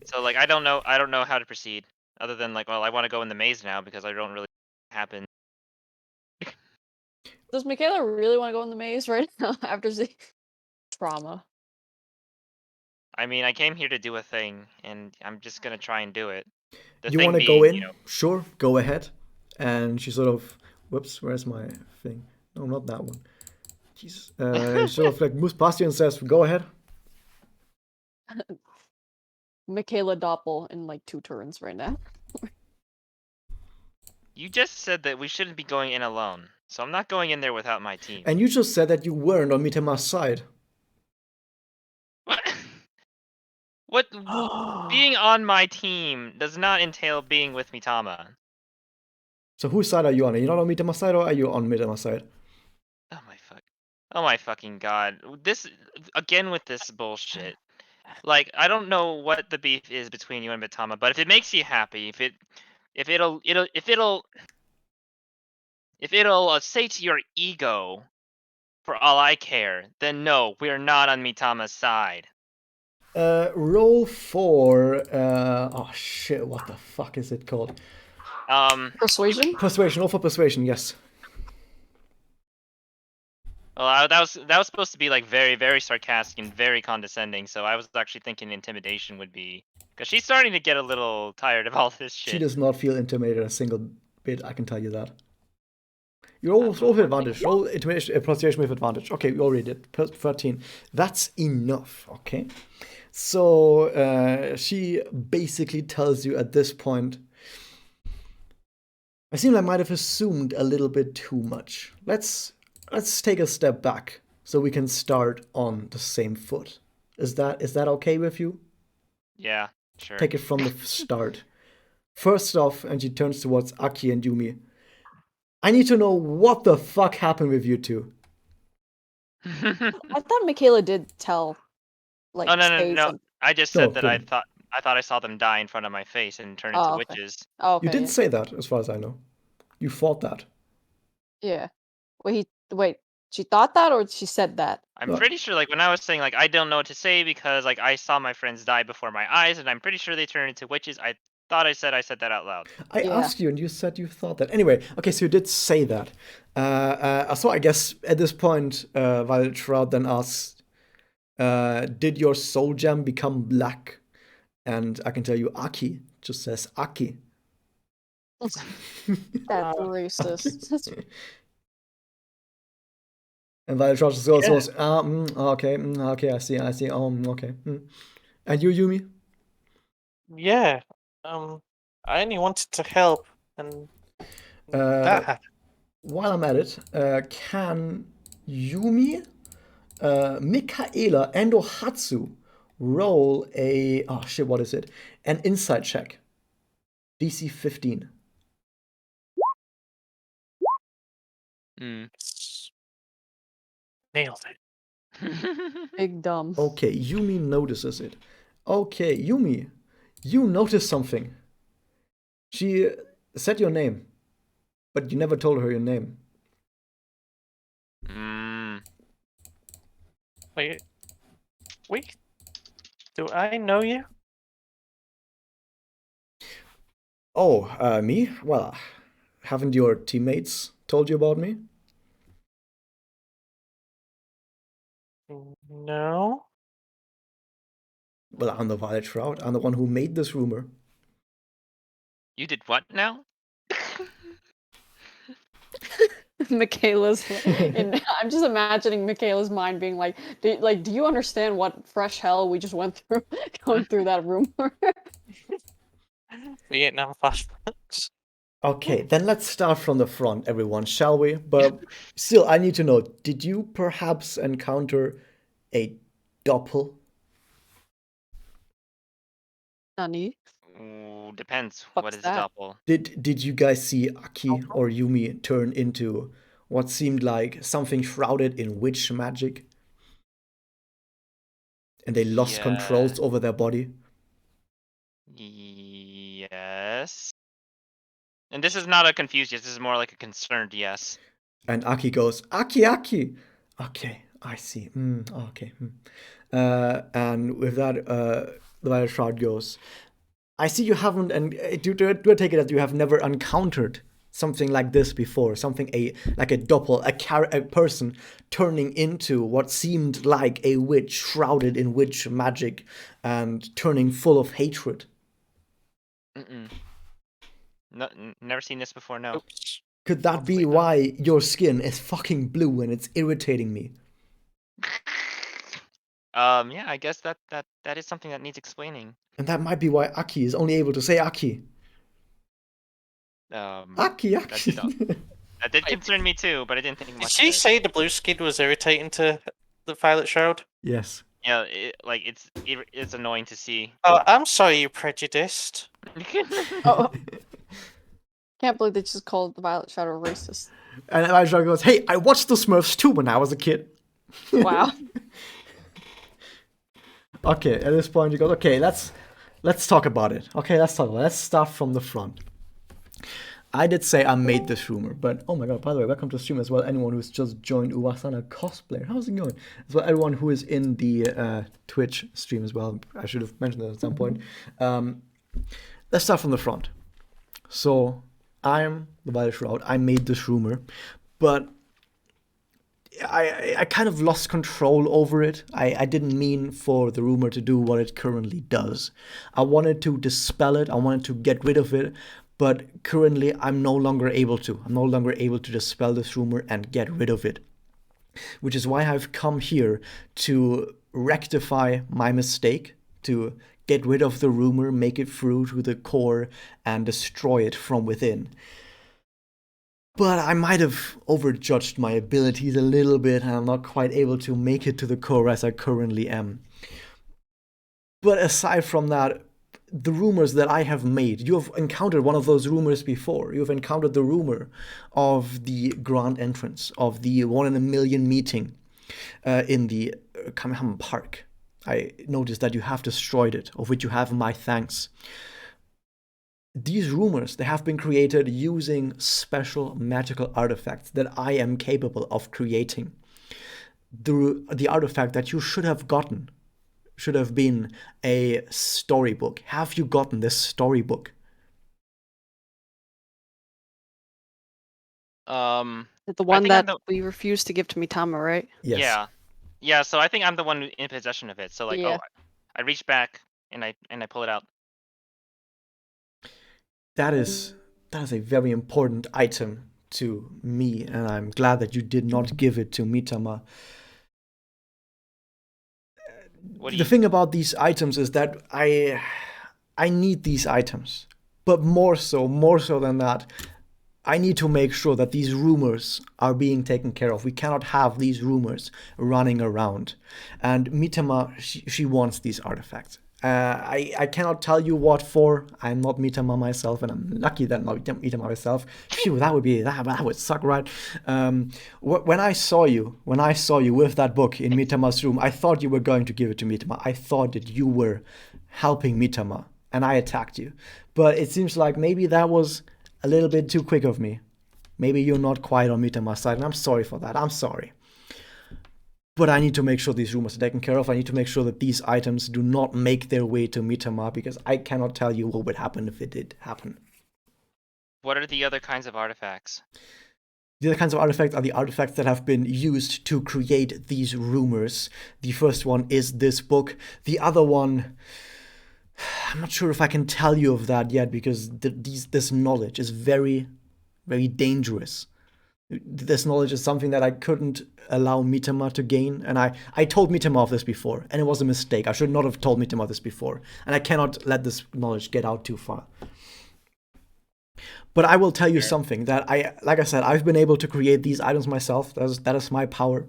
So like I don't know how to proceed other than like, well, I want to go in the maze now because I don't really happen. Does Michaela really want to go in the maze right now after the trauma? I mean, I came here to do a thing, and I'm just gonna try and do it. The You thing want to go being, in? Sure, go ahead. And she sort of, whoops, where's my thing? No, not that one. Jesus. She sort of like moves past you and says, "Go ahead." Michaela Doppel in like 2 turns right now. You just said that we shouldn't be going in alone, so I'm not going in there without my team. And you just said that you weren't on Mitama's side. What? Being on my team does not entail being with Mitama. So whose side are you on? Are you not on Mitama's side or are you on Mitama's side? Oh my fucking god. This again with this bullshit. Like, I don't know what the beef is between you and Mitama, but if it makes you happy, if it'll sate your ego for all I care, then no, we're not on Mitama's side. Roll for oh shit, what the fuck is it called? Persuasion? Persuasion. Roll for persuasion, yes. Well, that was supposed to be like very, very sarcastic and very condescending. So I was actually thinking intimidation would be, because she's starting to get a little tired of all this shit. She does not feel intimidated a single bit, I can tell you that. You roll with advantage. Roll intimidation, persuasion with advantage. Okay, we already did. 13. That's enough, okay? So she basically tells you at this point, I seem I might have assumed a little bit too much. Let's take a step back so we can start on the same foot. Is that okay with you? Yeah, sure. Take it from the start. First off, and she turns towards Aki and Yumi. I need to know what the fuck happened with you two. I thought Michaela did tell. Like, Oh no. something. I just said that didn't. I thought I saw them die in front of my face and turn into okay. witches. Oh, okay. You did yeah. say that, as far as I know. You thought that. Yeah. Wait, she thought that or she said that? I'm pretty sure, like, when I was saying, like, I don't know what to say because, like, I saw my friends die before my eyes, and I'm pretty sure they turned into witches. I thought I said that out loud. I Yeah. asked you and you said you thought that. Anyway, okay, so you did say that. So I guess at this point, Violet Shroud then asks, did your soul gem become black? And I can tell you Aki just says Aki. That's racist. And Violet Shroud just goes, okay, I see, okay. And you, Yumi? Yeah. I only wanted to help, and that happened. While I'm at it, can Yumi, Mikhaila, and Ohatsu roll a what is it? An insight check. DC 15. Nailed it. Big dumb. Okay, Yumi notices it. Okay, Yumi, you notice something. She said your name, but you never told her your name. Wait. Do I know you? Oh, me? Well, haven't your teammates told you about me? No. Well, I'm the Violet Shroud. I'm the one who made this rumor. You did what now? Michaela's and I'm just imagining Michaela's mind being like, do you understand what fresh hell we just went through going through that rumor? Vietnam flashbacks. Okay, then let's start from the front, everyone, shall we? But still, I need to know, did you perhaps encounter a doppel? Nani? Ooh, depends. What's What is that? a doppel? Did you guys see Aki or Yumi turn into what seemed like something shrouded in witch magic? And they lost controls over their body? Yes. And this is not a confused yes, this is more like a concerned yes. And Aki goes, Aki! Okay, I see. Okay. And with that, the Violet Shroud goes, I see you haven't, and do I take it that you have never encountered something like this before, something like a a person turning into what seemed like a witch shrouded in witch magic and turning full of hatred. No, never seen this before. No. Oops. Could that be Hopefully not. why your skin is fucking blue and it's irritating me? Yeah, I guess that is something that needs explaining. And that might be why Aki is only able to say Aki. Aki. That did concern me too, but I didn't think Did much she of it. say the blue skin was irritating to the Violet Shroud? Yes. Yeah, it's annoying to see. Oh, I'm sorry, you prejudiced. Oh, can't believe they just called the Violet Shadow racist. And Elijah goes, "Hey, I watched the Smurfs too when I was a kid." Wow. Okay, at this point he goes, "Okay, let's talk about it. Okay, let's talk about it. Let's start from the front." I did say I made this rumor, but oh my god, by the way, welcome to the stream as well. Anyone who's just joined Uwasana Cosplayer, how's it going? As well, everyone who is in the Twitch stream as well. I should have mentioned that at some point. Let's start from the front. So, I'm the Violet Shroud. I made this rumor, but I kind of lost control over it. I didn't mean for the rumor to do what it currently does. I wanted to dispel it. I wanted to get rid of it. But currently, I'm no longer able to. I'm no longer able to dispel this rumor and get rid of it. Which is why I've come here to rectify my mistake, to get rid of the rumor, make it through to the core, and destroy it from within. But I might have overjudged my abilities a little bit, and I'm not quite able to make it to the core as I currently am. But aside from that, the rumors that I have made, you have encountered one of those rumors before. You have encountered the rumor of the grand entrance, of the 1 in a million meeting in the Kamehameha Park. I noticed that you have destroyed it, of which you have my thanks. These rumors, they have been created using special magical artifacts that I am capable of creating. The artifact that you should have gotten should have been a storybook. Have you gotten this storybook? The one that we refused to give to Mitama, right? Yes. Yeah. So I think I'm the one in possession of it. So like, Yeah. I reach back and I pull it out. That is a very important item to me, and I'm glad that you did not give it to Mitama. The thing about these items is that I need these items, but more so than that, I need to make sure that these rumors are being taken care of. We cannot have these rumors running around. And Mitama, she wants these artifacts. I cannot tell you what for. I'm not Mitama myself, and I'm lucky that I'm not Mitama myself. Phew, that would suck, right? When I saw you with that book in Mitama's room, I thought you were going to give it to Mitama. I thought that you were helping Mitama, and I attacked you. But it seems like maybe that was a little bit too quick of me. Maybe you're not quite on Mitama's side, and I'm sorry for that. I'm sorry. But I need to make sure these rumors are taken care of. I need to make sure that these items do not make their way to Mitama, because I cannot tell you what would happen if it did happen. What are the other kinds of artifacts? The other kinds of artifacts are the artifacts that have been used to create these rumors. The first one is this book. The other one, I'm not sure if I can tell you of that yet, because this knowledge is very, very dangerous. This knowledge is something that I couldn't allow Mitama to gain, and I told Mitama of this before, and it was a mistake. I should not have told Mitama this before, and I cannot let this knowledge get out too far. But I will tell you something that like I said, I've been able to create these items myself. That is my power,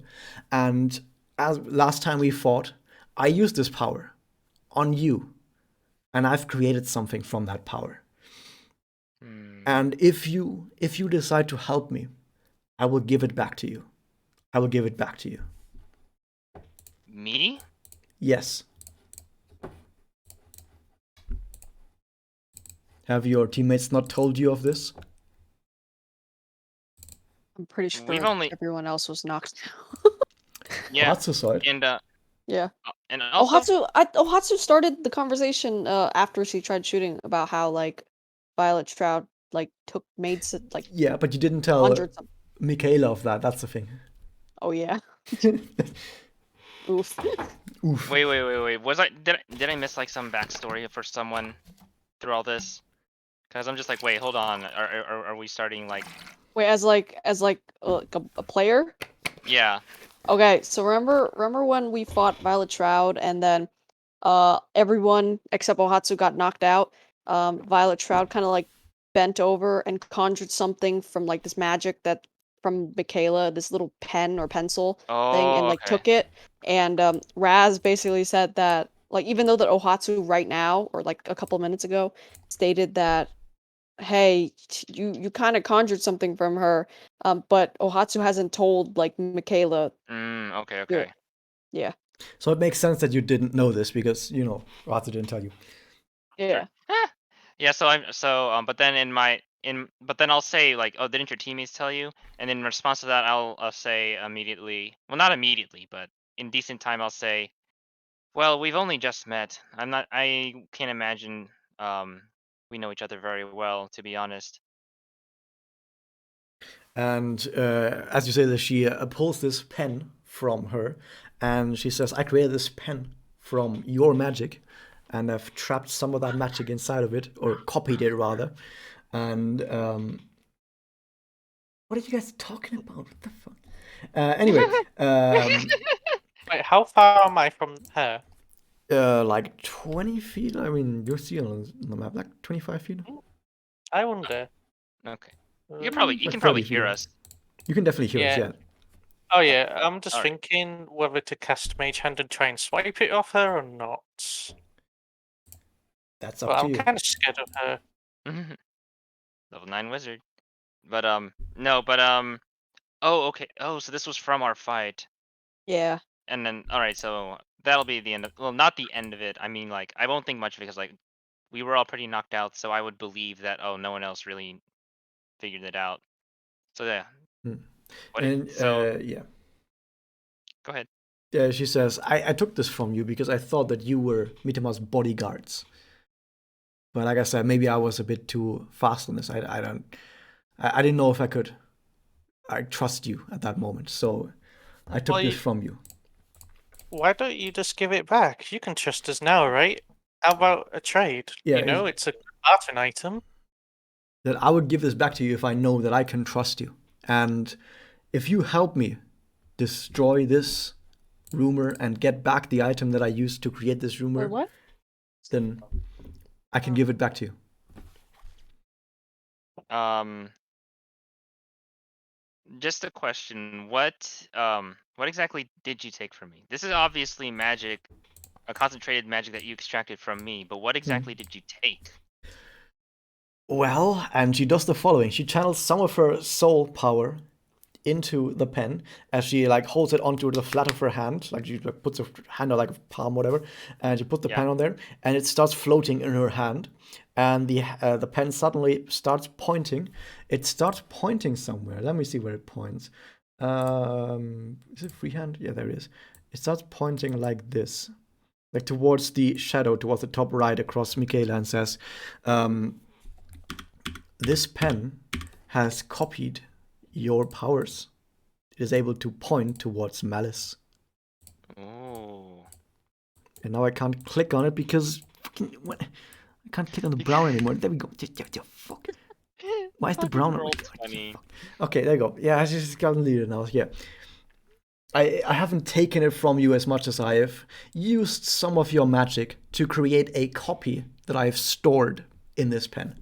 and as last time we fought, I used this power on you, and I've created something from that power. And if you decide to help me, I will give it back to you. I will give it back to you. Me? Yes. Have your teammates not told you of this? I'm pretty sure everyone else was knocked down. Yeah. Ohatsu saw it. And yeah. And also Ohatsu started the conversation after she tried shooting about how like Violet Shroud Yeah, but you didn't tell conjured something. Michaela of that. That's the thing. Oh yeah. Oof. Oof. Wait. Did I miss like some backstory for someone through all this? Because I'm just like, wait, hold on. Are we starting like? Wait, as a player? Yeah. Okay, so remember when we fought Violet Shroud and then everyone except Ohatsu got knocked out? Violet Shroud kind of like bent over and conjured something from like this magic that from Michaela, this little pen or pencil thing, and Oh, like okay. took it. And Raz basically said that like even though that Ohatsu right now or like a couple minutes ago stated that hey, you kind of conjured something from her, but Ohatsu hasn't told like Michaela. Okay. Yeah. Yeah. So it makes sense that you didn't know this because Rata didn't tell you. Yeah. Yeah. But then but then I'll say like, oh, didn't your teammates tell you? And in response to that, I'll say immediately. Well, not immediately, but in decent time, I'll say, well, we've only just met. I can't imagine. We know each other very well, to be honest. And as you say, that she pulls this pen from her, and she says, "I created this pen from your magic, and I've trapped some of that magic inside of it, or copied it rather." And what are you guys talking about? What the fuck? Anyway, Wait, how far am I from her? like 20 feet. I mean, you'll see on the map, like 25 feet. I wonder. Okay. You Uh, can probably like probably 30 feet, hear yeah. us. You can definitely hear us, Yeah. yeah. Oh yeah, I'm just Alright. thinking whether to cast Mage Hand and try and swipe it off her or not. That's up But to I'm you. kind of scared of her. Level 9 wizard. But no, but oh, okay. Oh, so this was from our fight. Yeah. And then all right, so that'll be the end of, well, not the end of it. I mean, like, I won't think much because like we were all pretty knocked out, so I would believe that, oh, no one else really figured it out. So yeah. And yeah. Go ahead. Yeah, she says, I took this from you because I thought that you were Mitama's bodyguards. But like I said, maybe I was a bit too fast on this. I didn't know if I trust you at that moment. So I took Well, this from you. why don't you just give it back? You can trust us now, right? How about a trade? Yeah, You know, it's a barter item. that I would give this back to you if I know that I can trust you. And if you help me destroy this rumor and get back the item that I used to create this Wait, rumor, what? then I can give it back to you. Just a question. What exactly did you take from me? This is obviously magic, a concentrated magic that you extracted from me, but what exactly did you take? Well, and she does the following. She channels some of her soul power into the pen as she like holds it onto the flat of her hand, like she like, puts her hand on like a palm, whatever, and she put the pen on there, and it starts floating in her hand, and the pen suddenly starts pointing. It starts pointing somewhere. Let me see where it points. Is it freehand? Yeah, there it is. It starts pointing like this, like towards the shadow, towards the top right across Michaela, and says, "This pen has copied your powers. It is able to point towards malice." Oh. And now I can't click on it because fucking what? I can't click on the brown anymore. There we go. Fuck. Why is the brown? Okay, there you go. Yeah, I just got deleted now. Yeah. I haven't taken it from you as much as I have used some of your magic to create a copy that I have stored in this pen.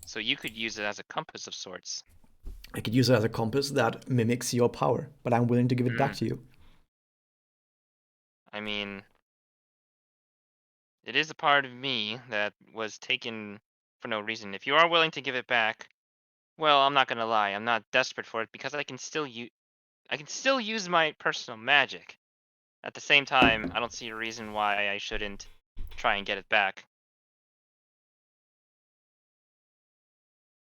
So you could use it as a compass of sorts. I could use it as a compass that mimics your power, but I'm willing to give it back to you. I mean, it is a part of me that was taken for no reason. If you are willing to give it back, well, I'm not gonna lie, I'm not desperate for it because I can still use my personal magic. At the same time, I don't see a reason why I shouldn't try and get it back.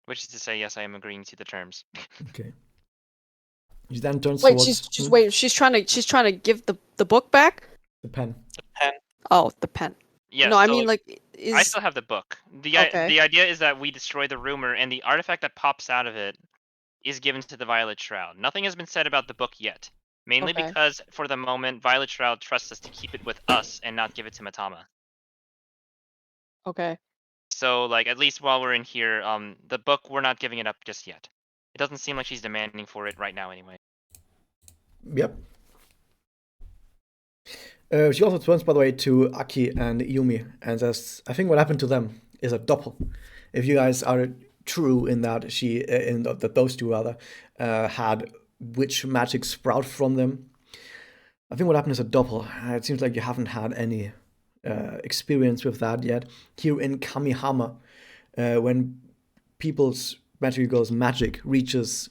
Which is to say, yes, I am agreeing to the terms. Okay. She then turns Wait, towards she's trying to give the book back? the pen. The pen. Oh, the pen. Yes. No, I so mean like I is still have the book. Okay. The idea is that we destroy the rumor, and the artifact that pops out of it is given to the Violet Shroud. Nothing has been said about the book yet, mainly Okay. because for the moment, Violet Shroud trusts us to keep it with us and not give it to Matama. Okay. So, like, at least while we're in here, the book, we're not giving it up just yet. It doesn't seem like she's demanding for it right now, anyway. Yep. She also turns, by the way, to Aki and Yumi and says, "I think what happened to them is a doppel. If you guys are true in that that those two rather had witch magic sprout from them, I think what happened is a doppel. It seems like you haven't had any experience with that yet. Here in Kamihama, when people's magic girls' magic reaches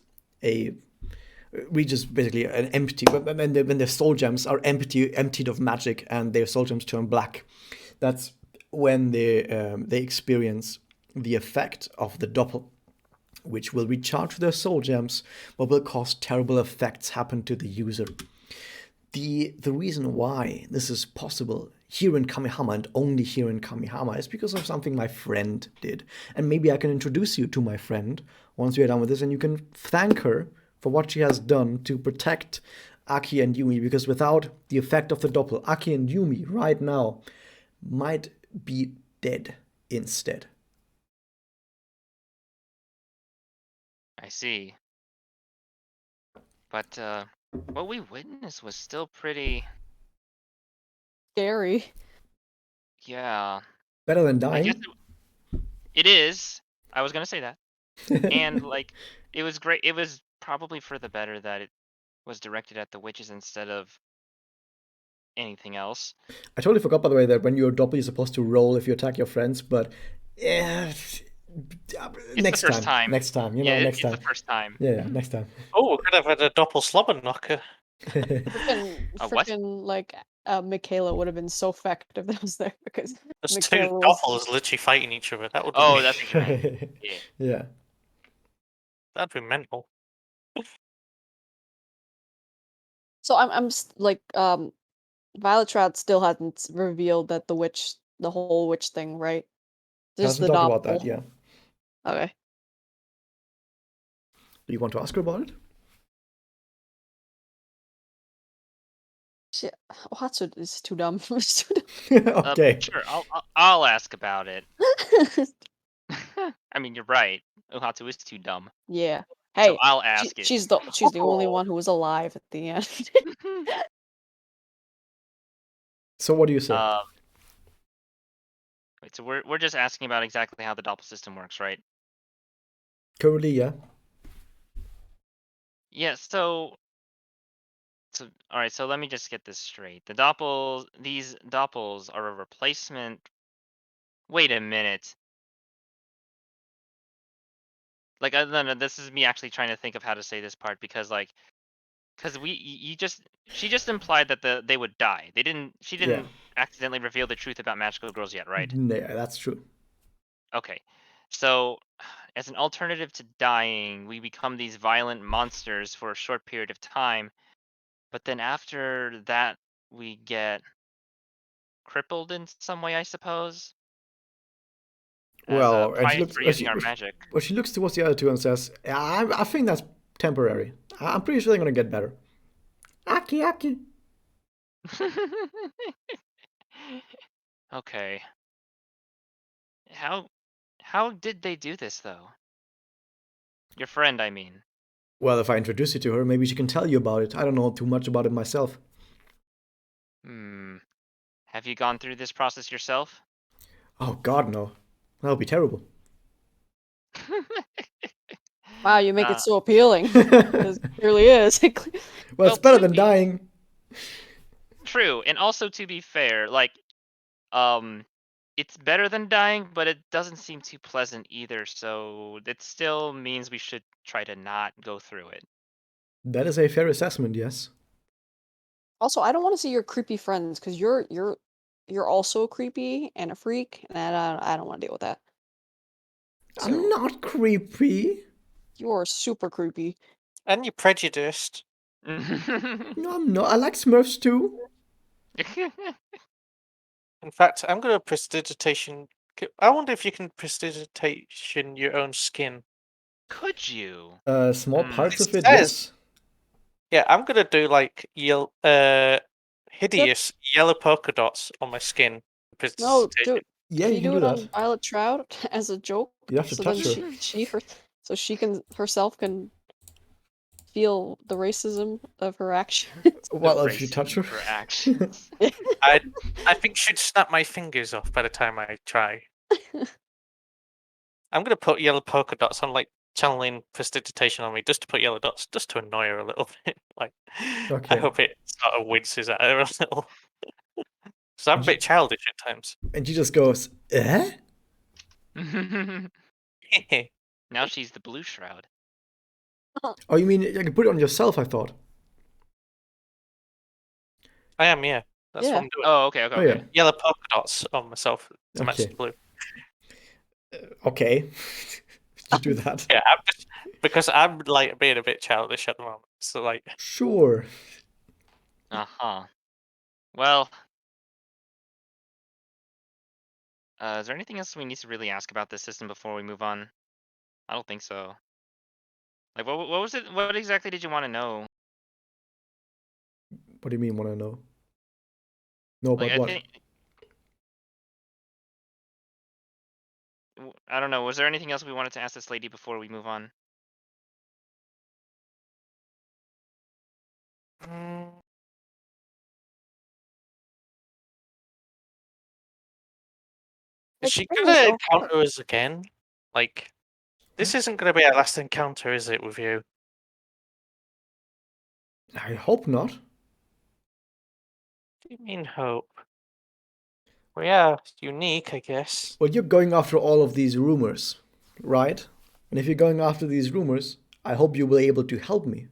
basically an empty when their soul gems are emptied of magic and their soul gems turn black. That's when they experience the effect of the doppel, which will recharge their soul gems but will cause terrible effects happen to the user. The reason why this is possible here in Kamihama and only here in Kamihama is because of something my friend did. And maybe I can introduce you to my friend once we are done with this, and you can thank her for what she has done to protect Aki and Yumi, because without the effect of the doppel, Aki and Yumi right now might be dead instead. I see. But what we witnessed was still pretty, Scary. yeah. Better than I guess dying. it is. I was gonna say that. And like, it was great. It was probably for the better that it was directed at the witches instead of anything else. I totally forgot, by the way, that when you're doppel, you're supposed to roll if you attack your friends, but It's next the first time. time. Next time, Yeah, next it's time. the first time. Yeah, next time. Oh, we could have had a doppel slobber knocker. A what? Freaking like Michaela would have been so fucked if that was there because There's Michaela two was doppels literally fighting each other. That would be Oh, that's what you meant. Yeah. Yeah. that'd be mental. so like Violet Shroud still hasn't revealed that the whole witch thing, right? Just Hasn't the talked about that, doppel. yeah. Okay. Do you want to ask her about it? Shit. Ohatsu is too dumb. It's too dumb. Okay. Sure, I'll ask about it. I mean, you're right. Uhatsu is too dumb. Yeah. So Hey, I'll ask it. she's the only one who was alive at the end. So what do you say? Wait, so we're just asking about exactly how the doppel system works, right? Currently, yeah. Yeah, so all right, so let me just get this straight. These doppels are a replacement. Wait a minute. Like, no, this is me actually trying to think of how to say this part because she just implied that they would die. She didn't accidentally reveal the truth about magical girls yet, right? Yeah, that's true. Okay. So, as an alternative to dying, we become these violent monsters for a short period of time, but then after that, we get crippled in some way, I suppose, as a Well, and price for using our magic. she looks towards the other two and says, "Yeah, I think that's temporary. I'm pretty sure they're gonna get better." Aki. Okay. How did they do this though? Your friend, I mean. Well, if I introduce you to her, maybe she can tell you about it. I don't know too much about it myself. Have you gone through this process yourself? Oh God, no. That would be terrible. Wow, you make it so appealing. Because it clearly is. Well, it's better than dying. True, and also to be fair, like, it's better than dying, but it doesn't seem too pleasant either. So it still means we should try to not go through it. That is a fair assessment, yes. Also, I don't want to see your creepy friends because you're also creepy and a freak, and I don't want to deal with that. I'm So, not creepy. you're super creepy. And you're prejudiced. No, I'm not. I like Smurfs too. In fact, I'm gonna prestidigitation. I wonder if you can prestidigitation your own skin. Could you? Small parts of it, says- yes. Yeah, I'm gonna do like hideous yellow polka dots on my skin. No, Prestidigitation. dude. Yeah, Can you you can do do it on that. Violet Shroud as a joke? You have to So touch then her. she can herself can feel the racism of her actions. Well, if you touch her. For actions. I think she'd snap my fingers off by the time I try. I'm gonna put yellow polka dots on, like channeling prestidigitation on me, just to put yellow dots, just to annoy her a little bit. Like, Okay. I hope it sort of winces at her a little. So I'm a bit childish at times. And she just goes, eh? Now she's the blue shroud. Oh, you mean you can put it on yourself, I thought. I am, yeah. That's Yeah. what I'm doing. Oh, okay, okay, Oh, okay. yeah. Yellow polka dots on myself to match Okay. the blue. Okay. You do that. Yeah, because I'm like being a bit childish at the moment. So like, Sure. Uh-huh. Well, is there anything else we need to really ask about this system before we move on? I don't think so. Like, what was it? What exactly did you want to know? What do you mean, want to know? Know Like, about I what? think, I don't know. Was there anything else we wanted to ask this lady before we move on? mm, is Like, she the thing gonna is, encounter us again? Like, this isn't gonna be our last encounter, is it, with you? I hope not. What do you mean hope? Well, yeah, unique, I guess. Well, you're going after all of these rumors, right? And if you're going after these rumors, I hope you will be able to help me.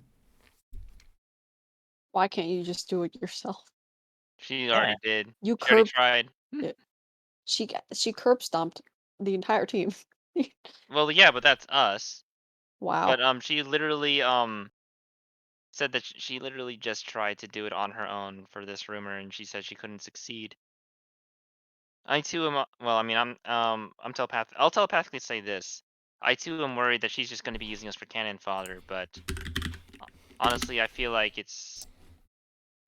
why can't you just do it yourself? She already did. You She already curb tried. she curb stomped the entire team. Well, yeah, but that's us. Wow. But she literally said that she literally just tried to do it on her own for this rumor, and she said she couldn't succeed. I too am. Well, I mean, I'm telepathic. I'll telepathically say this. I too am worried that she's just going to be using us for cannon fodder. But honestly, I feel like it's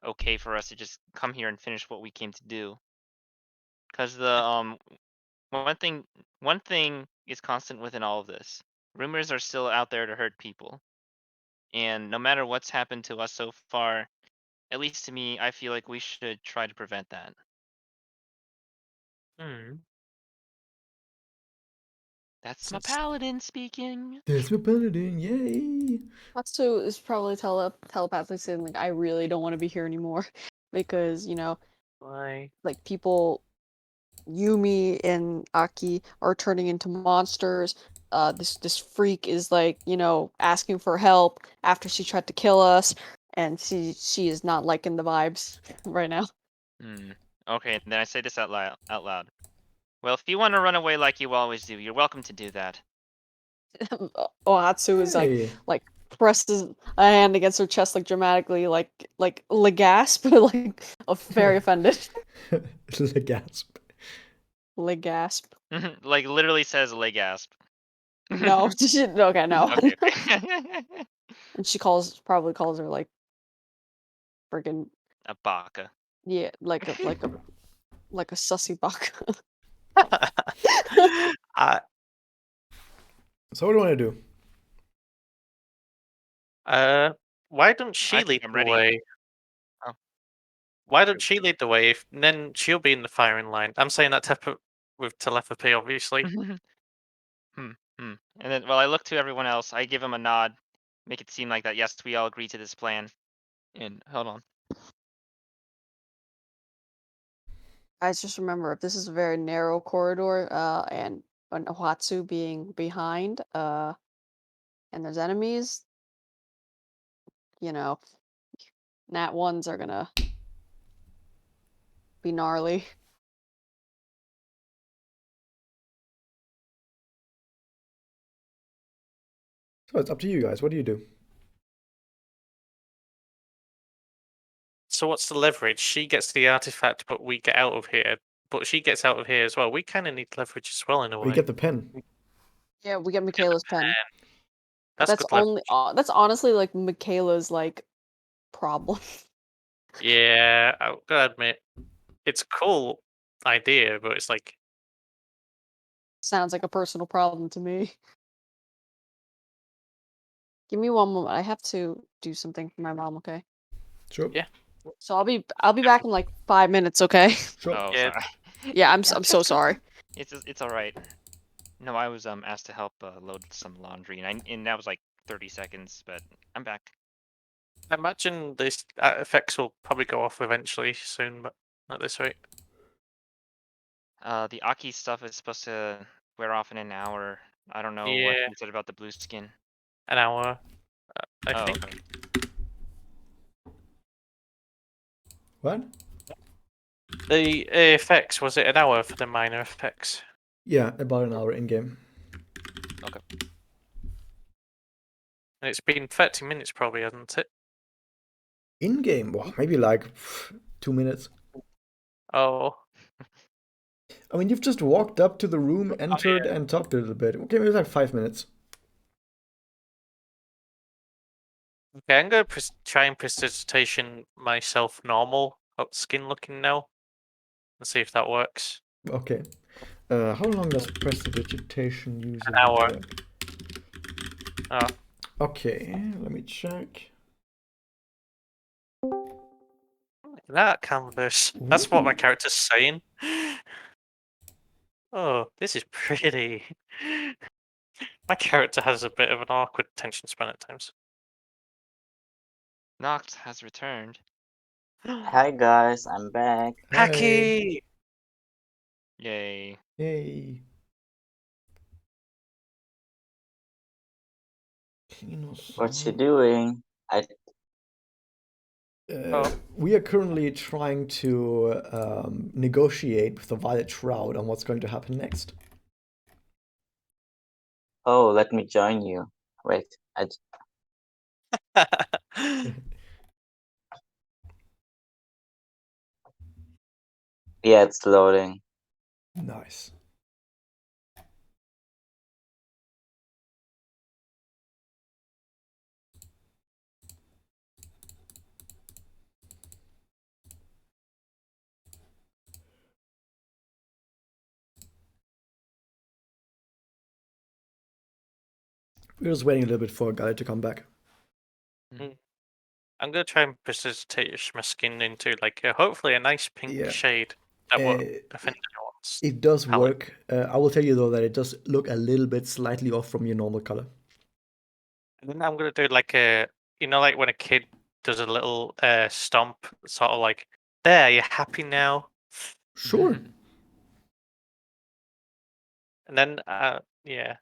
okay for us to just come here and finish what we came to do. Because the one thing is constant within all of this. Rumors are still out there to hurt people, and no matter what's happened to us so far, at least to me, I feel like we should try to prevent that. Hmm. That's my That's- paladin speaking. There's my paladin, yay! Matsu is probably telepathically saying like, I really don't want to be here anymore, because Why? like people, Yumi and Aki are turning into monsters. This freak is like asking for help after she tried to kill us, and she is not liking the vibes right now. Okay, then I say this out loud. Well, if you want to run away like you always do, you're welcome to do that. Ohatsu is Hey. like presses a hand against her chest like dramatically, like gasp, like very offended. The gasp. Gasp. Like literally says leg gasp. No, okay, no. Okay. And she probably calls her like freaking A baka. yeah, like a sussy buck. So what do you want to do? Why don't she I think lead I'm the ready. way? Oh. Why don't she lead the way? If then she'll be in the firing line. I'm saying that with telepathy, obviously. And then, well, I look to everyone else. I give them a nod, make it seem like that. Yes, we all agree to this plan. And hold on. Guys, just remember, if this is a very narrow corridor, and an Ohatsu being behind, and there's enemies, nat ones are gonna be gnarly. So it's up to you guys. What do you do? So what's the leverage? She gets the artifact, but we get out of here. but she gets out of here as well. We kind of need leverage as well in a We way. get the pen. Yeah, we get Michaela's pen. That's That's good leverage. only that's honestly like Michaela's like problem. Yeah, I've got to admit, it's a cool idea, but it's like, Sounds like a personal problem to me. Give me one moment. I have to do something for my mom, okay? Sure. Yeah. So I'll be back in like 5 minutes, okay? Sure. Oh, Yeah. sorry. Yeah, I'm so sorry. It's all right. No, I was asked to help load some laundry, and that was like 30 seconds, but I'm back. I imagine this effects will probably go off eventually soon, but not this rate. The Aki stuff is supposed to wear off in an hour. I don't know what Yeah. you said about the blue skin. An hour, I Oh, think. okay. What? The effects, was it an hour for the minor effects? Yeah, about an hour in game. And it's been 30 minutes probably, hasn't it? In game, well, maybe like 2 minutes. Oh, I mean, you've just walked up to the room, Oh, entered, and talked a little bit. Okay, maybe like 5 minutes. okay. I'm gonna try and precipitation myself normal skin looking now, and see if that works. Okay. How long does prestidigitation usually hour. work? Oh, Okay, let me check. that canvas. That's what my Ooh. character's saying. Oh, this is pretty. My character has a bit of an awkward attention span at times. Noct has returned. Hi guys, I'm back. Hi. Hacky! Yay. Yay. What you doing? We are currently trying to negotiate with the Violet Shroud on what's going to happen next. Oh, let me join you. Wait, yeah, it's loading. Nice. We're just waiting a little bit for a guy to come back. I'm gonna try and precipitate my skin into like hopefully a nice pink Yeah. shade that will offend anyone. It does palette. work. I will tell you though that it does look a little bit slightly off from your normal color. And then I'm gonna do like like when a kid does a little stomp, sort of like, there, you're happy now. Sure. And then yeah,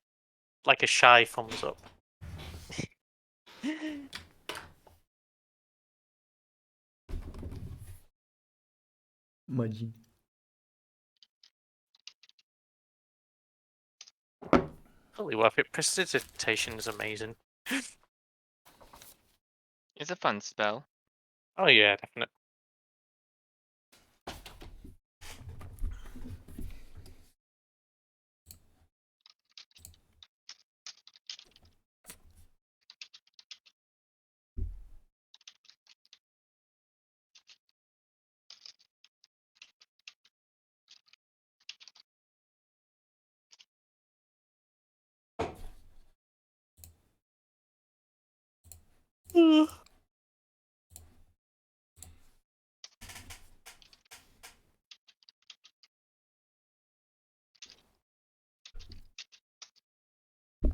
like a shy thumbs up. Magia. Totally worth it. Precipitation is amazing. It's a fun spell. Oh yeah, definitely.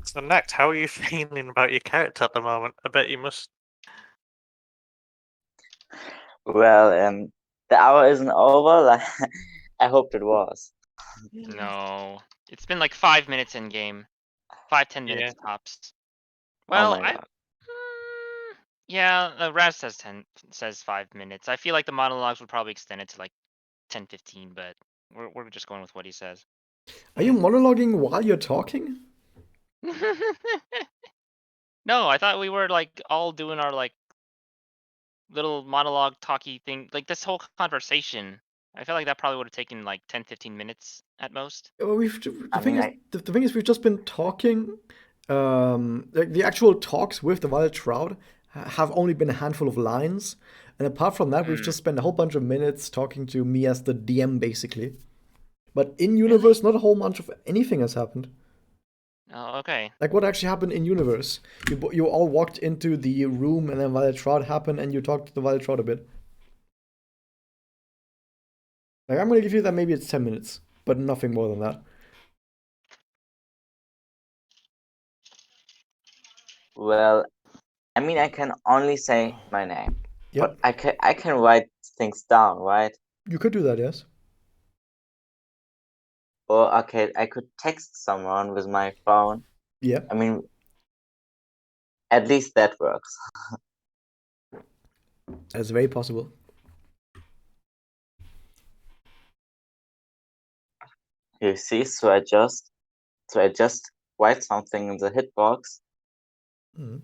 So next, how are you feeling about your character at the moment? I bet you must. Well, the hour isn't over. Like, I hoped it was. No. It's been like 5 minutes in game. 5-10 minutes tops. Well, Oh my god. yeah, Raz says 5 minutes. I feel like the monologues would probably extend it to like 10-15, but we're just going with what he says. Are you monologuing while you're talking? No, I thought we were like all doing our like little monologue talky thing, like this whole conversation. I feel like that probably would have taken like 10-15 minutes at most. Well, I mean, the thing is, we've just been talking. Like the actual talks with the Violet Shroud have only been a handful of lines, and apart from that, we've Mm. just spent a whole bunch of minutes talking to me as the DM, basically. But in universe, not a whole bunch of anything has happened. Oh, okay. Like what actually happened in universe? You all walked into the room, and then Violet Shroud happened, and you talked to the Violet Shroud a bit. Like I'm gonna give you that maybe it's 10 minutes, but nothing more than that. well, I mean, I can only say my name, Yep, but I can write things down, right? you could do that, yes. Or okay, I could text someone with my phone. Yeah. I mean, at least that works. That's very possible. You see, so I just write something in the hitbox. Mhm.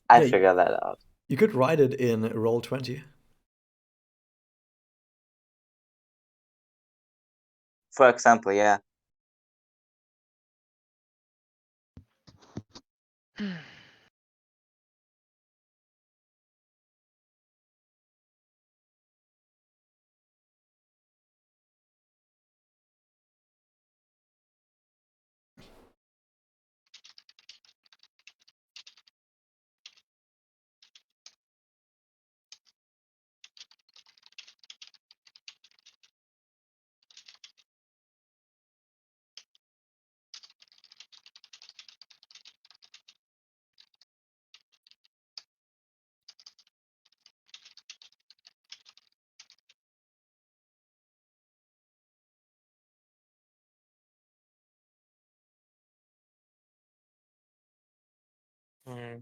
I Yeah, figure that out. You could write it in Roll20. For example, yeah. Hmm.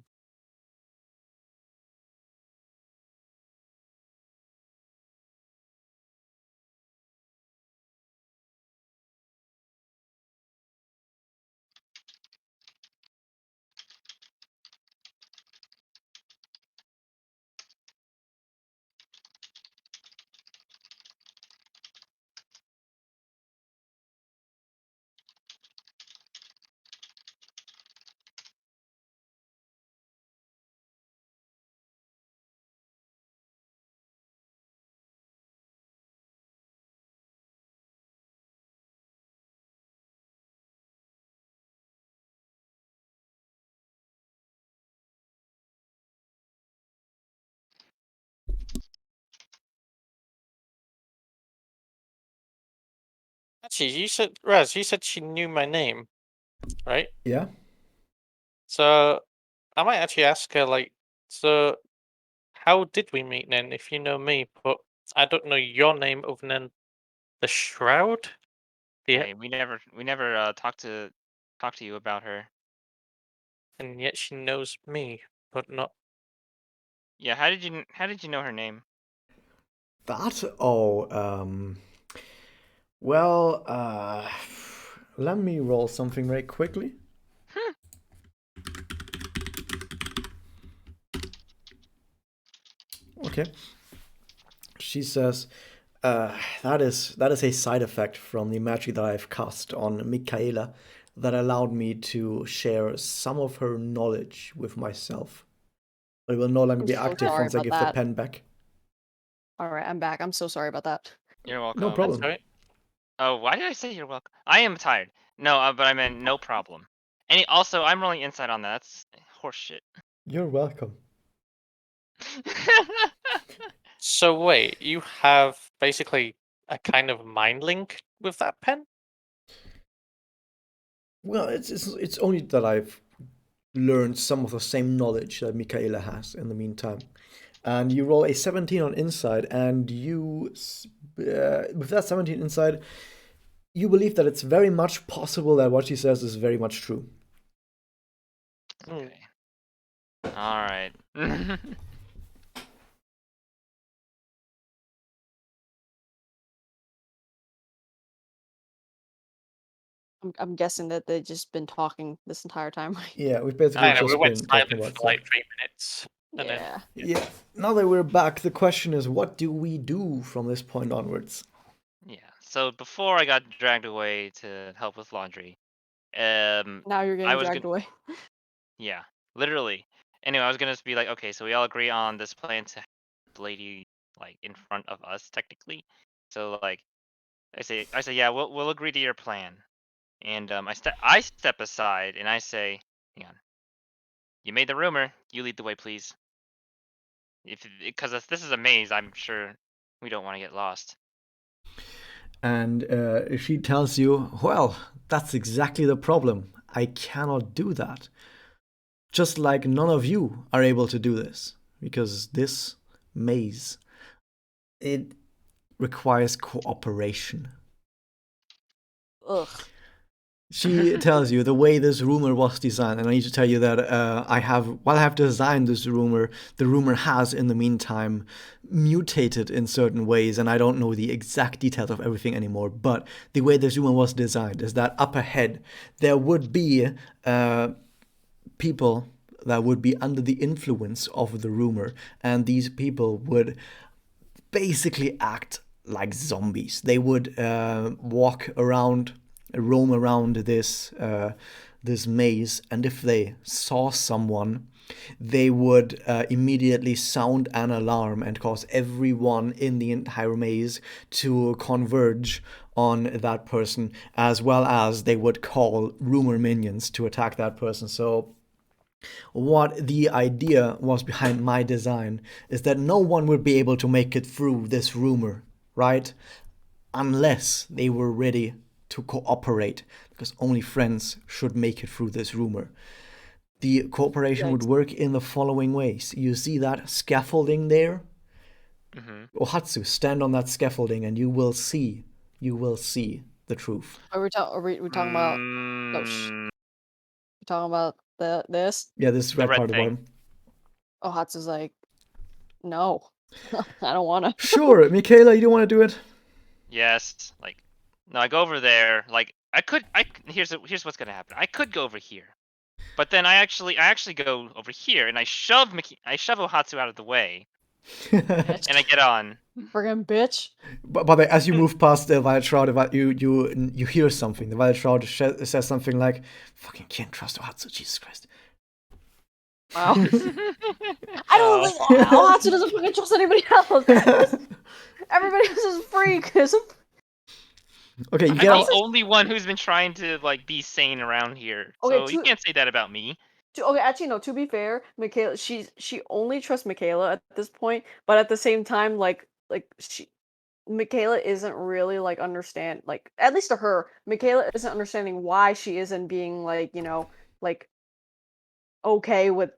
Actually, you said she knew my name, right? Yeah. So I might actually ask her, like, so how did we meet then? If you know me, but I don't know your name other than the Shroud. Yeah, we never talked to you about her. And yet she knows me, but not. Yeah, how did you know her name? That? Oh, well, let me roll something very quickly. Okay. She says, that is a side effect from the magic that I've cast on Michaela that allowed me to share some of her knowledge with myself. But it will no longer I'm be so active sorry once I about give the that. pen back. All right, I'm back. I'm so sorry about that. You're welcome. No problem. Sorry. Oh, why did I say you're welcome? I am tired. No, but I meant no problem. And also, I'm rolling insight on that. That's horseshit. You're welcome. So wait, you have basically a kind of mind link with that pen? Well, it's only that I've learned some of the same knowledge that Michaela has in the meantime. And you roll a 17 on inside, and with that 17 inside, you believe that it's very much possible that what she says is very much true. Okay. All right. I'm guessing that they've just been talking this entire time. Yeah, we've basically I know, we just went been talking silent about for stuff. like 3 minutes. And then- Yeah. Yeah. Now that we're back, the question is, what do we do from this point onwards? Yeah. So before I got dragged away to help with laundry, Now you're I getting was dragged gonna, away. yeah, literally. Anyway, I was gonna be like, okay, so we all agree on this plan to have the lady like in front of us, technically. So like, I say, yeah, we'll agree to your plan. And I step aside and I say, hang on, you made the rumor. You lead the way, please. Because if this is a maze, I'm sure we don't want to get lost. And she tells you, well, that's exactly the problem. I cannot do that. Just like none of you are able to do this. Because this maze, it requires cooperation. Ugh. She tells you the way this rumor was designed, and I need to tell you that while I have designed this rumor, the rumor has in the meantime mutated in certain ways, and I don't know the exact details of everything anymore. But the way this rumor was designed is that up ahead there would be people that would be under the influence of the rumor, and these people would basically act like zombies. They would roam around this maze, and if they saw someone, they would immediately sound an alarm and cause everyone in the entire maze to converge on that person, as well as they would call rumor minions to attack that person. So what the idea was behind my design is that no one would be able to make it through this rumor, right? Unless they were ready to cooperate, because only friends should make it through this rumor. The cooperation would work in the following ways. You see that scaffolding there? Ohatsu, stand on that scaffolding and you will see the truth. Are we talking about? No, we're talking about this. Yeah, this The red red part of the thing. bottom. Oh, Hatsu's like, no, I don't wanna. Sure, Michaela, you don't want to do it? Yes, like, no, I go over there. Like, here's what's gonna happen. I could go over here, but then I actually go over here and I shove Ohatsu out of the way Bitch. and I get on. Friggin' bitch. But as you move past the Violet Shroud, you hear something. The Violet Shroud says something like, "Fucking can't trust Ohatsu, Jesus Christ." Wow. I don't think Ohatsu doesn't fucking trust anybody else. Everybody else is freaks. Okay, you I'm get the up. only one who's been trying to like be sane around here. Okay, So you can't say that about me. Okay, actually, no. To be fair, Michaela, she only trusts Michaela at this point, but at the same time, Michaela isn't really like understand, like, at least to her, Michaela isn't understanding why she isn't being like, like okay with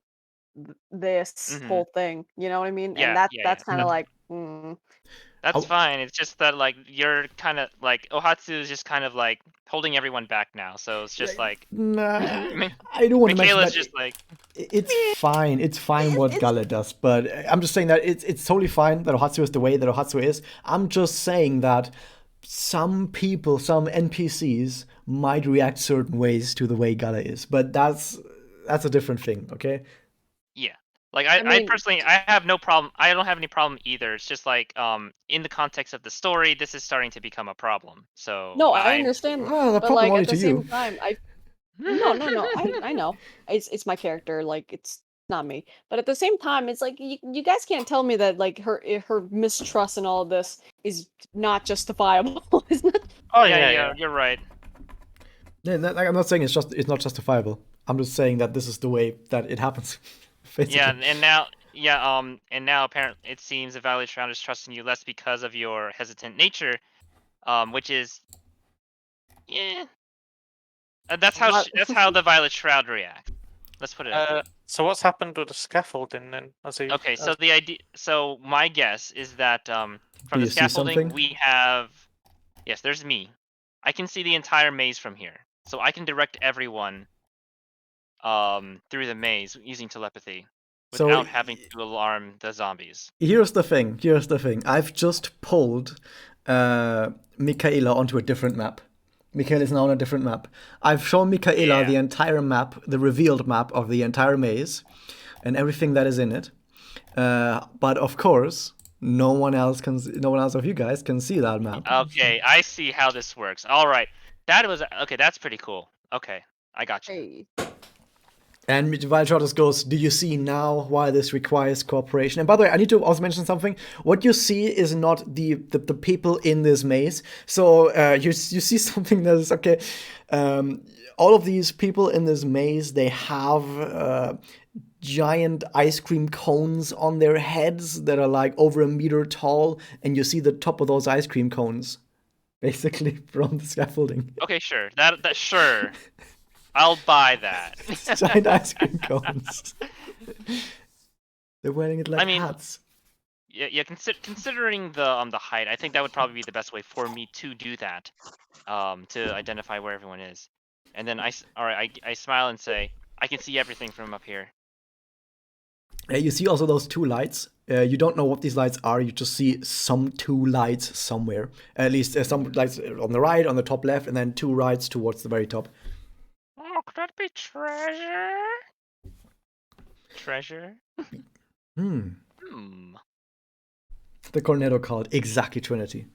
this whole thing. You know what I mean? Yeah, And yeah, that's yeah. kind of like, That's fine. It's just that like you're kind of like Ohatsu is just kind of like holding everyone back now. So it's just like Nah, I don't want to mention Michaela's that. just like It's fine. It's fine what Gala does, but I'm just saying that it's totally fine that Ohatsu is the way that Ohatsu is. I'm just saying that some people, some NPCs might react certain ways to the way Gala is, but that's a different thing, okay? yeah. Like I personally I have no problem. I don't have any problem either. It's just like in the context of the story, this is starting to become a problem. So no, I understand, Well, the but problem like only at the to same you. time, no, I know. It's my character, like it's not me. But at the same time, it's like you guys can't tell me that like her mistrust and all of this is not justifiable, isn't it? Oh yeah, you're right. Yeah, I'm not saying it's not justifiable. I'm just saying that this is the way that it happens. Basically. Yeah, and now apparently it seems the Violet Shroud is trusting you less because of your hesitant nature, which is yeah. That's how the Violet Shroud reacts. Let's put it. So what's happened with the scaffolding then? Okay, so the idea. So my guess is that from Do the you see scaffolding something? we have. Yes, there's me. I can see the entire maze from here, so I can direct everyone through the maze using telepathy without having to alarm the zombies. Here's the thing. I've just pulled Mikhaila onto a different map. Michaela is now on a different map. I've shown Michaela the entire map, the revealed map of the entire maze, and everything that is in it. But of course, no one else of you guys can see that map. Okay, I see how this works. All right, that was okay. That's pretty cool. Okay, I got you. Hey. And while Trotus goes, do you see now why this requires cooperation? And by the way, I need to also mention something. What you see is not the people in this maze. So you see something that is, okay, all of these people in this maze, they have giant ice cream cones on their heads that are like over 1 meter tall. And you see the top of those ice cream cones, basically, from the scaffolding. Okay, sure. That sure. I'll buy that. Giant ice cream cones. They're wearing it like I mean, hats. Yeah. Considering the height, I think that would probably be the best way for me to do that, to identify where everyone is. And then I smile and say, I can see everything from up here. You see also those 2 lights. You don't know what these lights are. You just see some 2 lights somewhere. At least some lights on the right, on the top left, and then 2 lights towards the very top. Oh, could that be treasure? Treasure? Hmm. Hmm. The Cornetto card, exactly Trinity.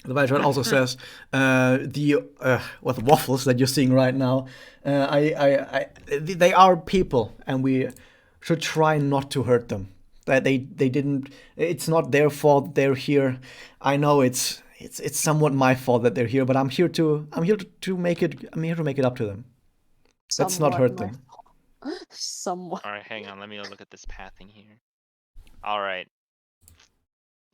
The Viceroy also says the waffles that you're seeing right now, they are people, and we should try not to hurt them. That they didn't. It's not their fault they're here. I know it's somewhat my fault that they're here, but I'm here to make it up to them. Let's not hurt them. Somewhat. All right, hang on. Let me look at this pathing here. All right.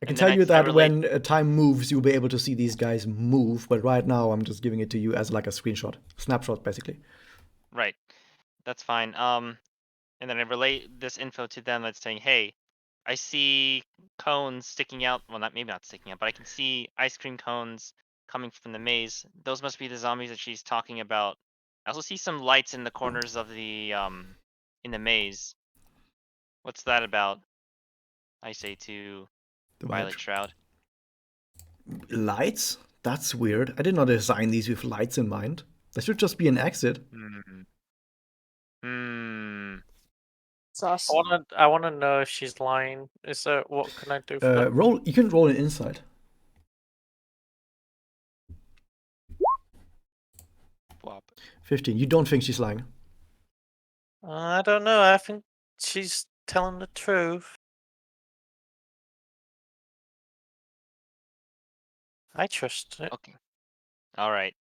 I can tell you that when time moves, you'll be able to see these guys move. But right now, I'm just giving it to you as like a screenshot, snapshot, basically. Right. That's fine. And then I relate this info to them that's saying, hey, I see cones sticking out. Well, maybe not sticking out, but I can see ice cream cones coming from the maze. Those must be the zombies that she's talking about. I also see some lights in the corners of the in the maze. What's that about? I say to Violet Shroud. Lights? That's weird. I did not design these with lights in mind. There should just be an exit. Sus. I wanna know if she's lying. What can I do for that? Roll. You can roll an insight. 15. You don't think she's lying? I don't know. I think she's telling the truth. I trust it. Okay. All right.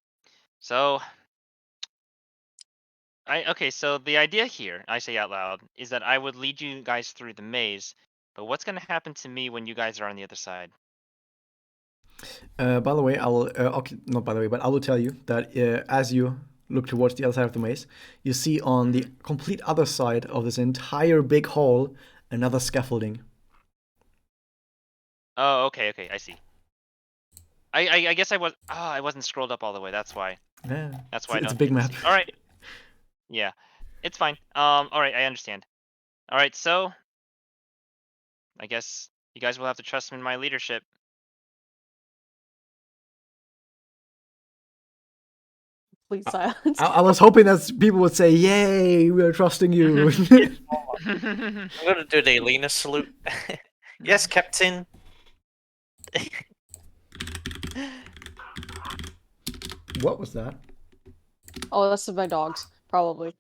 So so the idea here, I say out loud, is that I would lead you guys through the maze, but what's going to happen to me when you guys are on the other side? By the way, I will. Okay, not by the way, but I will tell you that as you look towards the other side of the maze, you see on the complete other side of this entire big hall another scaffolding. Oh, okay, I see. I guess I wasn't scrolled up all the way. That's why. Yeah, That's why it's a big map. All right. Yeah, it's fine. All right, I understand. All right, so I guess you guys will have to trust in my leadership. Please silence. I was hoping that people would say, "Yay, we are trusting you." I'm gonna do the Elena salute. Yes, Captain. What was that? Oh, that's my dogs, probably.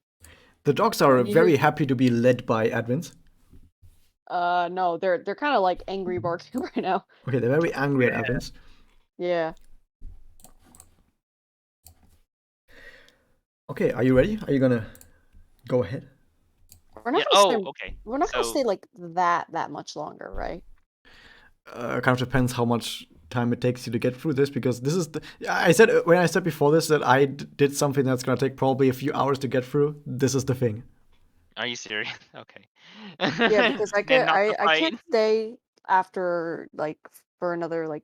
The dogs are very happy to be led by Advins. No, they're kind of like angry barking right now. Okay, they're very angry at Advins. Yeah. Okay, are you ready? Are you gonna go ahead? We're not Yeah, gonna stay, okay. We're not gonna So- stay like that much longer, right? Kind of depends how much time it takes you to get through this, because this is I said when I said before this that I did something that's gonna take probably a few hours to get through. This is the thing. Are you serious? Okay. Yeah, because I can't stay after like for another like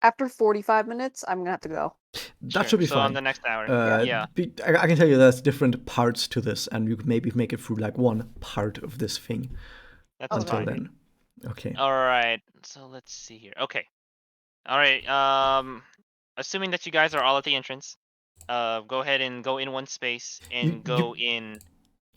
after 45 minutes. I'm gonna have to go. That should be so fine. on the next hour. Yeah. I can tell you there's different parts to this, and you could maybe make it through like one part of this thing. That's until fine. then. Okay. All right. So let's see here. Okay. All right. Assuming that you guys are all at the entrance, go ahead and go in one space and You- go in.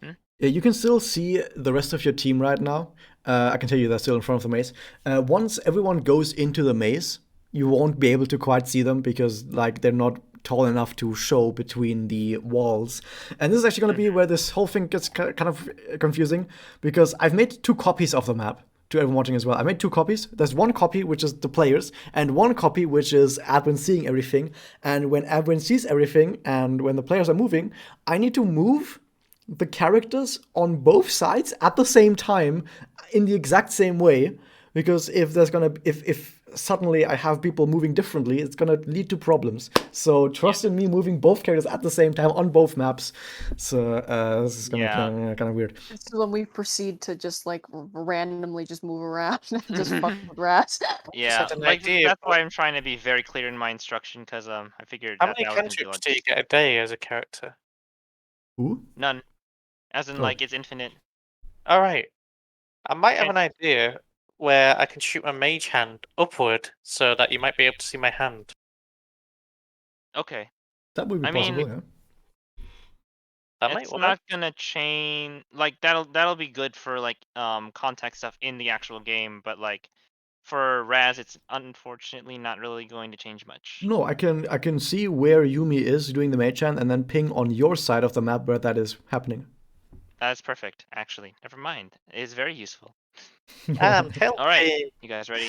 Yeah, you can still see the rest of your team right now. I can tell you they're still in front of the maze. Once everyone goes into the maze, you won't be able to quite see them because like they're not tall enough to show between the walls. And this is actually going to be where this whole thing gets kind of confusing because I've made 2 copies of the map. To everyone watching as well, I made 2 copies. There's one copy which is the players, and one copy which is Adwin seeing everything. And when Adwin sees everything, and when the players are moving, I need to move the characters on both sides at the same time in the exact same way, because if there's gonna if suddenly I have people moving differently, it's gonna lead to problems. So trust in me moving both characters at the same time on both maps. So this is gonna kind of weird. This is when we proceed to just like randomly just move around and just fuck with grass. Yeah, had an like idea, that's but- why I'm trying to be very clear in my instruction because I figured How that many was gonna be cantrips like do you get a day as a character? Ooh. none, as in Oh. like it's infinite. All right. I might have And- an idea where I can shoot my mage hand upward so that you might be able to see my hand. Okay, That would be I mean, possible, yeah. That might it's work. not gonna change. Like that'll be good for like context stuff in the actual game, but like for Raz, it's unfortunately not really going to change much. No, I can see where Yumi is doing the mage hand and then ping on your side of the map where that is happening. That's perfect, actually. Never mind. It is very useful. Help All right, me. you guys ready?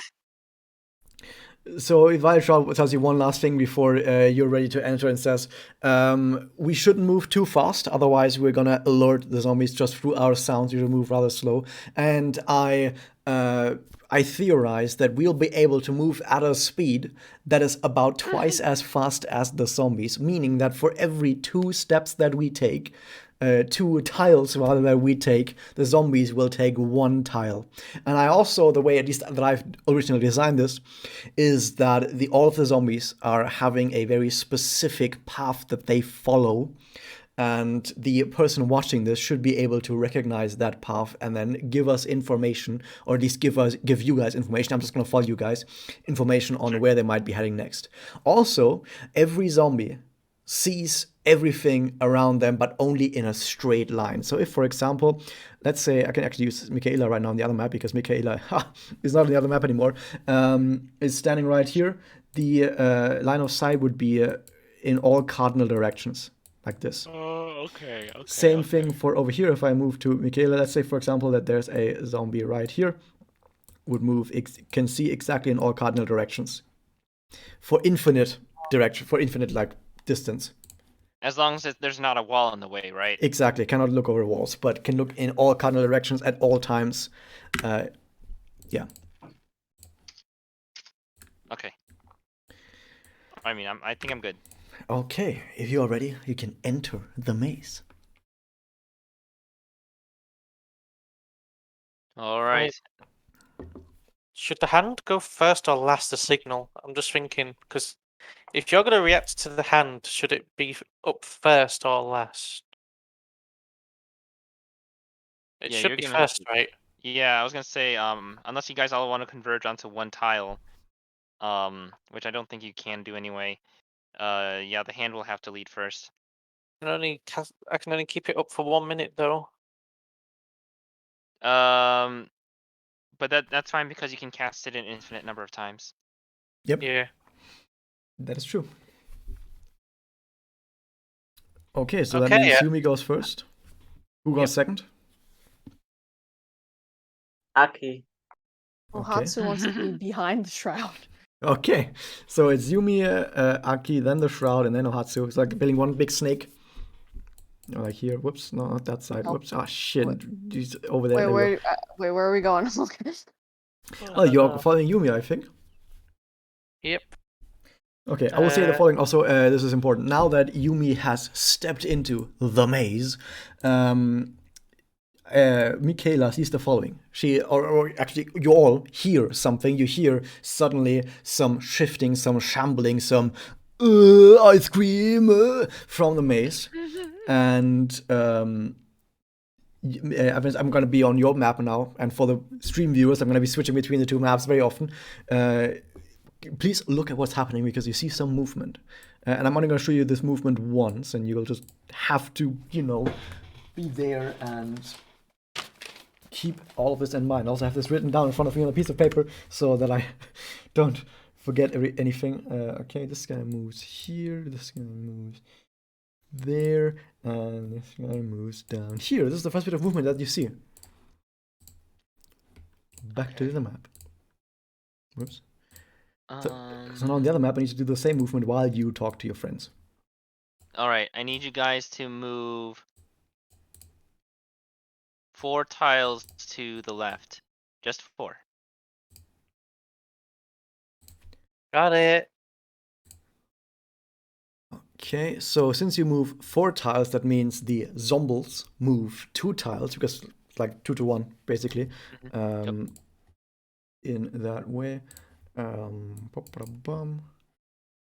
So Shroud tells you one last thing before you're ready to enter and says, we shouldn't move too fast, otherwise we're gonna alert the zombies just through our sounds. You should move rather slow. And I theorize that we'll be able to move at a speed that is about twice as fast as the zombies, meaning that for every 2 steps that we take, 2 tiles rather that we take, the zombies will take 1 tile. And I also, the way at least that I've originally designed this, is that all of the zombies are having a very specific path that they follow. And the person watching this should be able to recognize that path and then give us information, or at least give you guys information. I'm just gonna follow you guys, information on where they might be heading next. Also, every zombie sees everything around them, but only in a straight line. So if, for example, let's say I can actually use Michaela right now on the other map because Michaela is not on the other map anymore, is standing right here. The line of sight would be in all cardinal directions, like this. Oh, okay. Same thing for over here. If I move to Michaela, let's say, for example, that there's a zombie right here, would move, can see exactly in all cardinal directions. For infinite direction, for infinite, like, distance. As long as there's not a wall in the way, right? Exactly. Cannot look over walls, but can look in all cardinal directions at all times. Yeah. Okay. I mean, I think I'm good. Okay. If you are ready, you can enter the maze. All right. Should the hand go first or last the signal? I'm just thinking, because if you're going to react to the hand, should it be up first or last? It Yeah, should you're be gonna have first, right? Yeah, I was gonna say, unless you guys all want to converge onto one tile, which I don't think you can do anyway. Yeah, the hand will have to lead first. I can only keep it up for 1 minute though. But that's fine because you can cast it an infinite number of times. Yep. Yeah. That is true. Okay, so that Okay, means yeah. Yumi goes first. Who goes second? Aki. Well, Okay. Hatsu wants to be behind the shroud. Okay, so it's Yumi, Aki, then the Shroud, and then Ohatsu. It's like building one big snake. Like here, whoops, no, not that side. Oh. Whoops, ah, shit, Wait. he's over there. There we go. Wait, where are we going? Okay. Oh, you're following Yumi, I think. Yep. Okay, I will say the following. Also, this is important. Now that Yumi has stepped into the maze, Michaela sees the following. Or actually, you all hear something. You hear suddenly some shifting, some shambling, some ice cream from the maze. And I'm going to be on your map now. And for the stream viewers, I'm going to be switching between the 2 maps very often. please look at what's happening because you see some movement. And I'm only going to show you this movement once, and you'll just have to, be there and keep all of this in mind. Also have this written down in front of me on a piece of paper so that I don't forget anything. Okay, this guy moves here, this guy moves there, and this guy moves down here. This is the first bit of movement that you see. Back to the map. Whoops. So now on the other map, I need to do the same movement while you talk to your friends. All right, I need you guys to move 4 tiles to the left. Just 4. Got it. Okay, so since you move 4 tiles, that means the zombies move 2 tiles, because it's like 2 to 1, basically. In that way.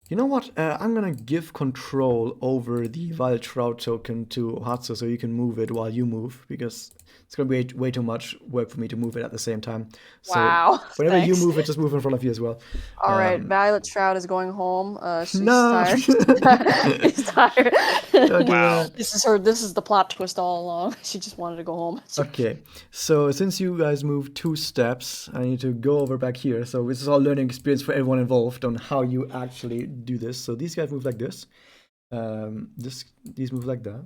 You know what? I'm gonna give control over the Violet Shroud token to Hatsu so you can move it while you move, because it's gonna be way too much work for me to move it at the same time. So Wow. whenever you Thanks. move it, just move in front of you as well. All right, Violet Shroud is going home. She's No! tired. She's tired. Don't do Wow. that. This is the plot twist all along. She just wanted to go home. Okay, so since you guys moved 2 steps, I need to go over back here. So this is all learning experience for everyone involved on how you actually do this. So these guys move like this. These move like that.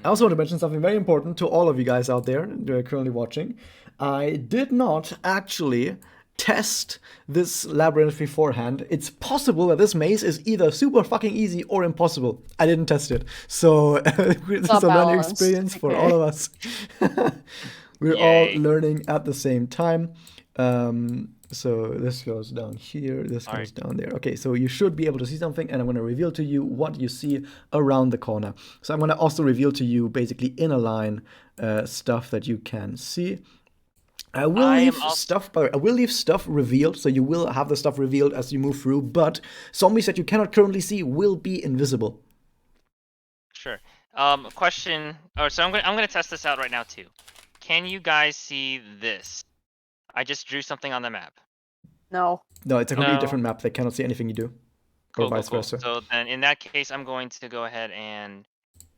I also want to mention something very important to all of you guys out there who are currently watching. I did not actually test this labyrinth beforehand. It's possible that this maze is either super fucking easy or impossible. I didn't test it. So this is a learning experience for all of us. We're all learning at the same time. So this goes down here, this goes down there. Okay, so you should be able to see something, and I'm going to reveal to you what you see around the corner. So I'm going to also reveal to you basically in a line stuff that you can see. I will leave stuff revealed, so you will have the stuff revealed as you move through, but zombies that you cannot currently see will be invisible. Sure. Question. So I'm gonna test this out right now too. Can you guys see this? I just drew something on the map. No. No, it's a completely different map. They cannot see anything you do, or vice versa. So then, in that case, I'm going to go ahead and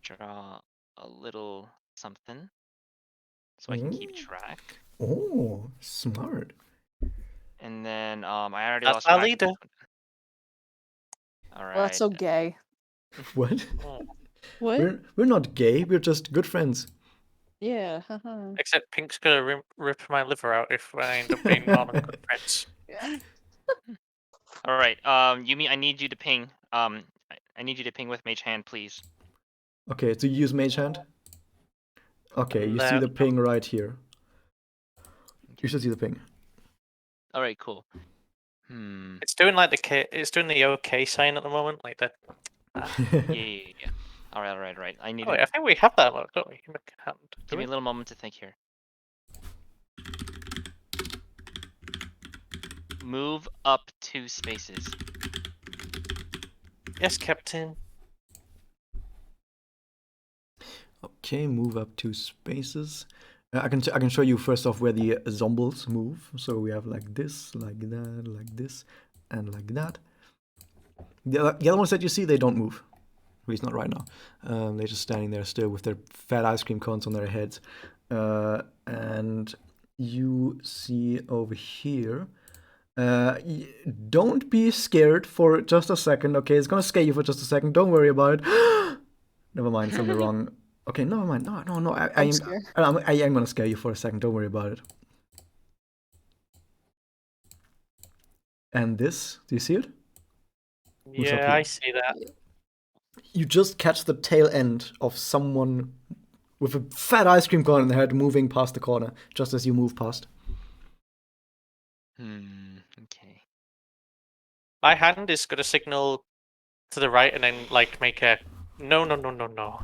draw a little something, so I can keep track. Oh, smart. And then I already That's lost our track. leader. All right. Well, that's so gay. What? What? We're not gay. We're just good friends. Yeah. Haha. Except Pink's gonna rip my liver out if I end up being one of good friends. All right. You mean I need you to ping? I need you to ping with Mage Hand, please. Okay, so you use Mage Hand? Okay, you see the ping right here. You should see the ping. All right, cool. It's doing like it's doing the OK sign at the moment, like that. Yeah. All right. I need. I think we have that one, don't we? Give me a little moment to think here. Move up 2 spaces. Yes, Captain. Okay, move up 2 spaces. I can show you first off where the zombies move. So we have like this, like that, like this, and like that. The other ones that you see, they don't move. At least not right now. They're just standing there still with their fat ice cream cones on their heads. And you see over here. Don't be scared for just a second, okay? It's gonna scare you for just a second. Don't worry about it. Never mind, it's on the wrong. Okay, never mind. No. I am gonna scare you for a second. Don't worry about it. And this, do you see it? Yeah, I see that. You just catch the tail end of someone with a fat ice cream cone in their head moving past the corner, just as you move past. Okay. My hand is gonna signal to the right and then like make a no. No. No.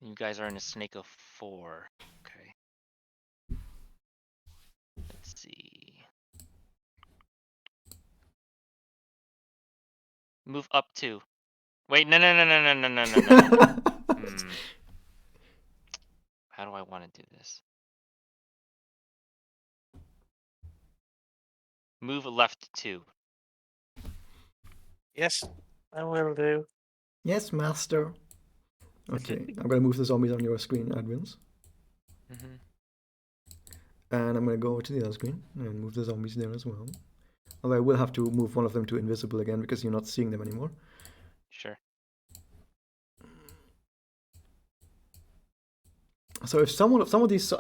You guys are in a snake of 4. Okay. Let's see. Move up 2. Wait, no. How do I want to do this? move left 2. Yes, I will do. Yes, master. Okay, I'm gonna move the zombies on your screen, admins. Mm-hmm. And I'm gonna go over to the other screen and move the zombies there as well. Although I will have to move one of them to invisible again because you're not seeing them anymore. Sure. So if some of these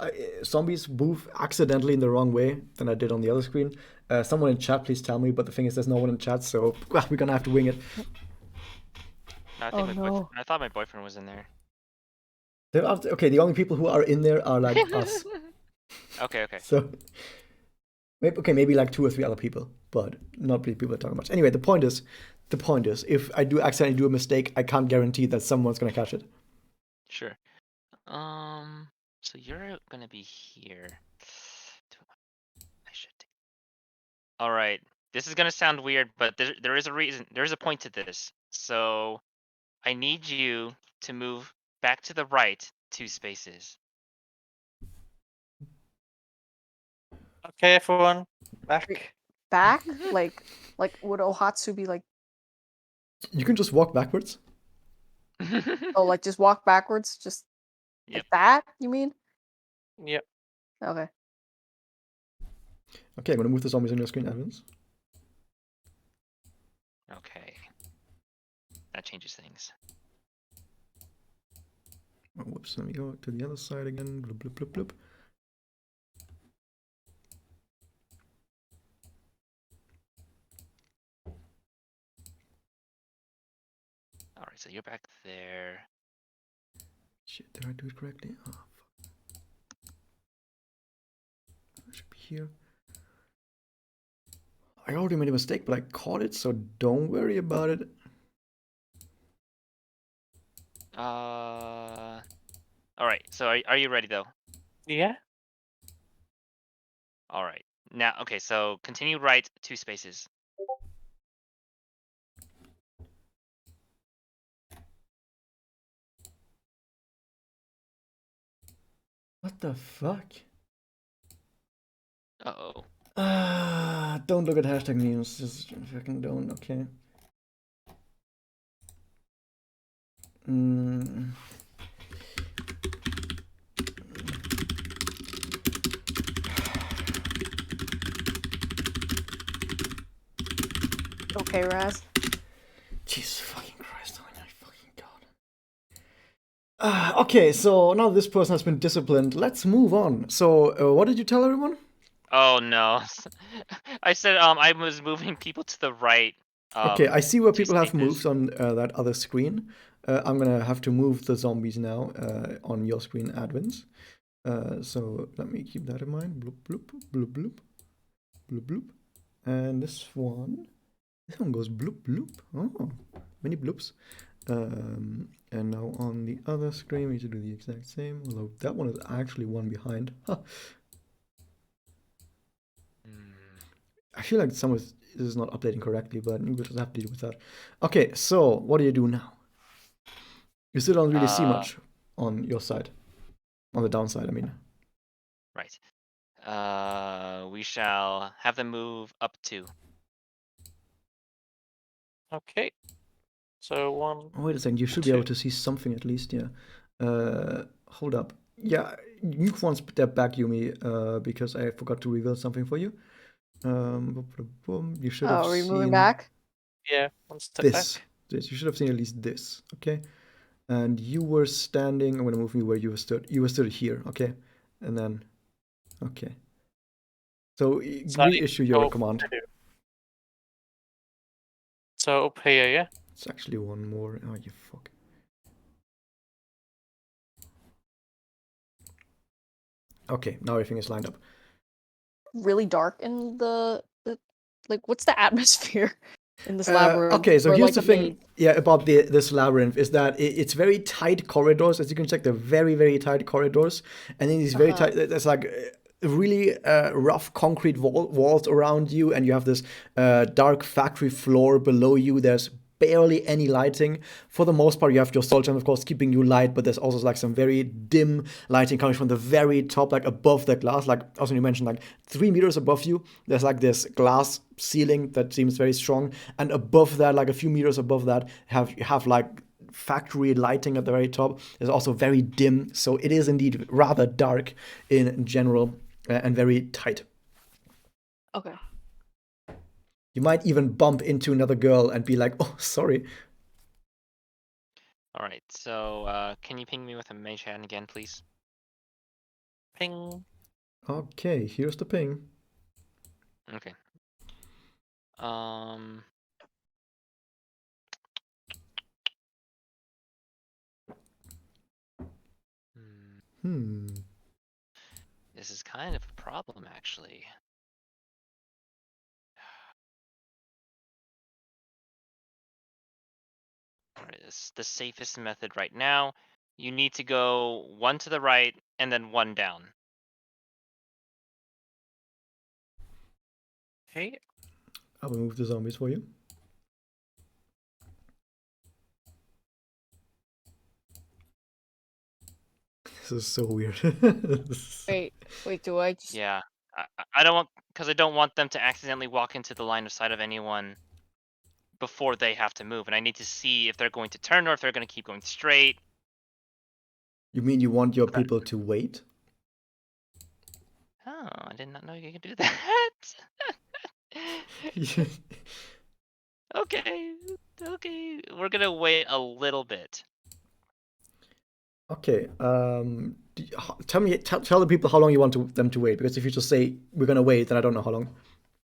zombies move accidentally in the wrong way than I did on the other screen, someone in chat please tell me. But the thing is, there's no one in chat, so we're gonna have to wing it. No, I think Oh, my no. I thought my boyfriend was in there. Okay, the only people who are in there are like us. Okay. So maybe like 2 or 3 other people, but not really people that talk much. Anyway, the point is, if I do accidentally do a mistake, I can't guarantee that someone's gonna catch it. Sure. So you're gonna be here. I should. All right. This is gonna sound weird, but there is a reason. There is a point to this. So I need you to move back to the right 2 spaces. Okay, everyone, back. Back? Like would Ohatsu be like, You can just walk backwards. oh, like just walk backwards? Just Yep. like that, you mean? Yep. Okay. Okay, I'm gonna move the zombies on your screen, admins. Okay. That changes things. Oh, whoops, let me go to the other side again. Bloop, bloop, bloop, bloop. All right, so you're back there. Shit, did I do it correctly? Oh, fuck. I should be here. I already made a mistake, but I caught it, so don't worry about it. All right. So are you ready though? Yeah. All right. Now, okay. So continue right 2 spaces. What the fuck? Uh-oh. Don't look at hashtag memes. Just fucking don't, okay? Okay, Raz. Jesus fucking Christ, oh my fucking god. Okay, so now this person has been disciplined. Let's move on. So, what did you tell everyone? Oh no. I said I was moving people to the right. Okay, I see where 2 people have spaces. moved on that other screen. I'm gonna have to move the zombies now on your screen, admins. So let me keep that in mind. Bloop, bloop, bloop, bloop, bloop, bloop. And this one goes bloop, bloop. Oh, many bloops. And now on the other screen, we need to do the exact same. Although that one is actually one behind. Huh. I feel like some of this is not updating correctly, but we'll just have to deal with that. Okay, so what do you do now? You still don't really see much on your side. On the downside, I mean. Right. We shall have them move up 2. Okay. So 1. Oh, wait a second, you should be able to see something at least, yeah. Hold up. Yeah, move one step back, Yumi, because I forgot to reveal something for you. You should have Oh, are we seen moving back? Yeah, 1 step this. back. This. You should have seen at least this, okay? And you were standing, I'm gonna move you where you were stood. You were stood here, okay? And then, okay. So, reissue your command. So up here, yeah? It's actually one more. Oh, you fuck. Okay, now everything is lined up. Really dark in the like, what's the atmosphere in this labyrinth? Okay, so Or, here's like, the a thing, maze? yeah, about this labyrinth is that it's very tight corridors. As you can check, they're very, very tight corridors, and then these very tight. There's like really rough concrete walls around you, and you have this dark factory floor below you. There's barely any lighting. For the most part, you have your soul gem, of course, keeping you light, but there's also like some very dim lighting coming from the very top, like above the glass. Like also you mentioned, like 3 meters above you, there's like this glass ceiling that seems very strong, and above that, like a few meters above that, you have like factory lighting at the very top. It's also very dim, so it is indeed rather dark in general and very tight. Okay. You might even bump into another girl and be like, "Oh, sorry." All right. So can you ping me with a mage hand again, please? Ping. Okay, here's the ping. Okay. Hmm. This is kind of a problem, actually. All right, this is the safest method right now. You need to go 1 to the right and then 1 down. Okay. I will move the zombies for you. This is so weird. Wait, do I just... Yeah, I don't want, because I don't want them to accidentally walk into the line of sight of anyone before they have to move, and I need to see if they're going to turn or if they're going to keep going straight. You mean you want your people to wait? Oh, I did not know you could do that. Okay, we're gonna wait a little bit. Okay. Tell the people how long you want them to wait. Because if you just say we're gonna wait, then I don't know how long.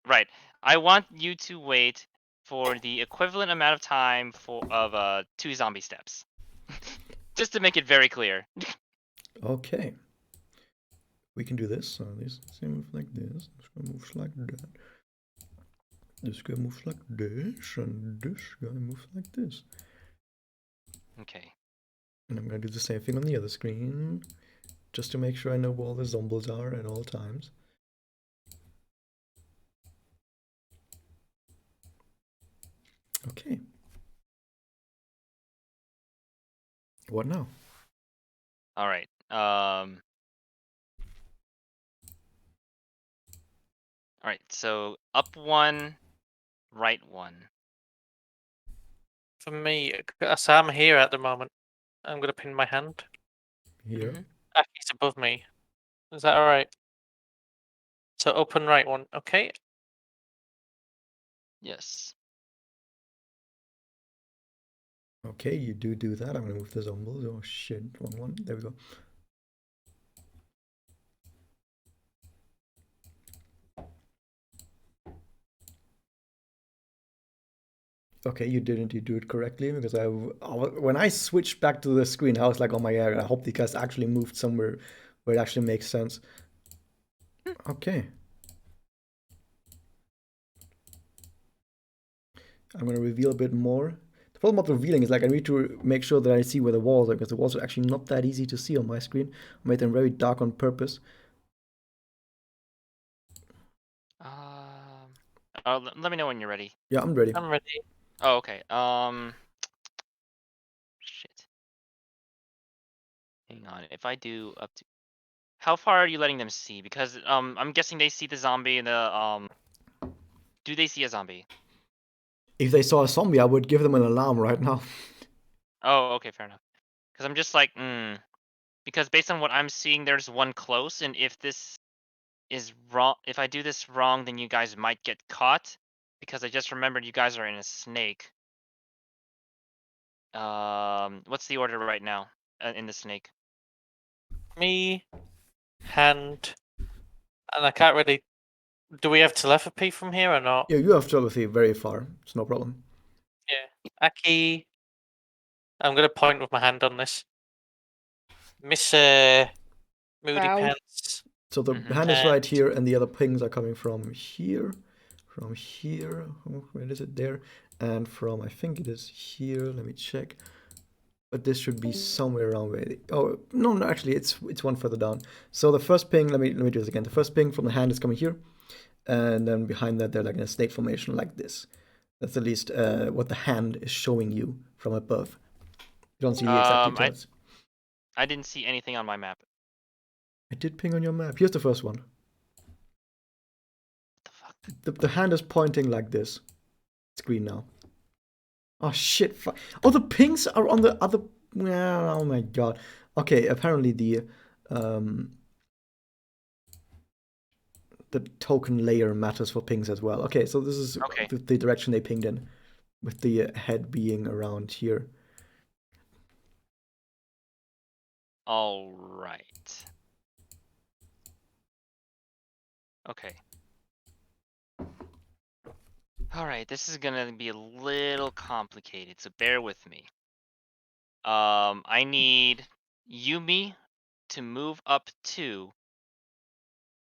Right. I want you to wait for the equivalent amount of time of 2 zombie steps. Just to make it very clear. Okay. We can do this. So this move like this. This guy moves like that. This guy moves like this, and this guy moves like this. Okay. And I'm gonna do the same thing on the other screen, just to make sure I know where all the zombies are at all times. Okay. What now? All right. All right. So up 1, right 1. For me, so I'm here at the moment. I'm gonna pin my hand. Here. Aki's above me. Is that alright? So open right 1. Okay. Yes. Okay, you do that. I'm gonna move the zombies. Oh shit, wrong one. There we go. Okay, you did indeed do it correctly, because when I switched back to the screen, I was like, oh my god, I hope the guys actually moved somewhere where it actually makes sense. Okay. I'm gonna reveal a bit more. The problem about revealing is like I need to make sure that I see where the walls are, because the walls are actually not that easy to see on my screen. I made them very dark on purpose. Let me know when you're ready. Yeah, I'm ready. I'm ready. Oh, okay. Shit. Hang on. If I do up to, how far are you letting them see? Because I'm guessing they see the zombie and the do they see a zombie? If they saw a zombie, I would give them an alarm right now. Oh, okay, fair enough. Because I'm just like, because based on what I'm seeing, there's one close, and if this is wrong, if I do this wrong, then you guys might get caught. Because I just remembered you guys are in a snake. What's the order right now in the snake? Me, hand, and I can't really. Do we have telepathy from here or not? Yeah, you have telepathy very far. It's no problem. Yeah. Aki. I'm gonna point with my hand on this. Miss Moody Shroud. Pants. So the hand is right here, and the other pings are coming from here. From here. Oh, where is it? There. And from, I think it is here. Let me check. But this should be somewhere around where. Oh no, actually, it's one further down. So the first ping. Let me do this again. The first ping from the hand is coming here, and then behind that they're like in a snake formation like this. That's at least what the hand is showing you from above. You don't see the exact details. I didn't see anything on my map. I did ping on your map. Here's the first one. What the fuck? The hand is pointing like this. It's green now. Oh shit! Oh, the pings are on the other. Oh my god. Okay, apparently the token layer matters for pings as well. Okay, so this is Okay. the direction they pinged in, with the head being around here. All right. Okay. All right, this is gonna be a little complicated, so bear with me. I need Yumi to move up 2,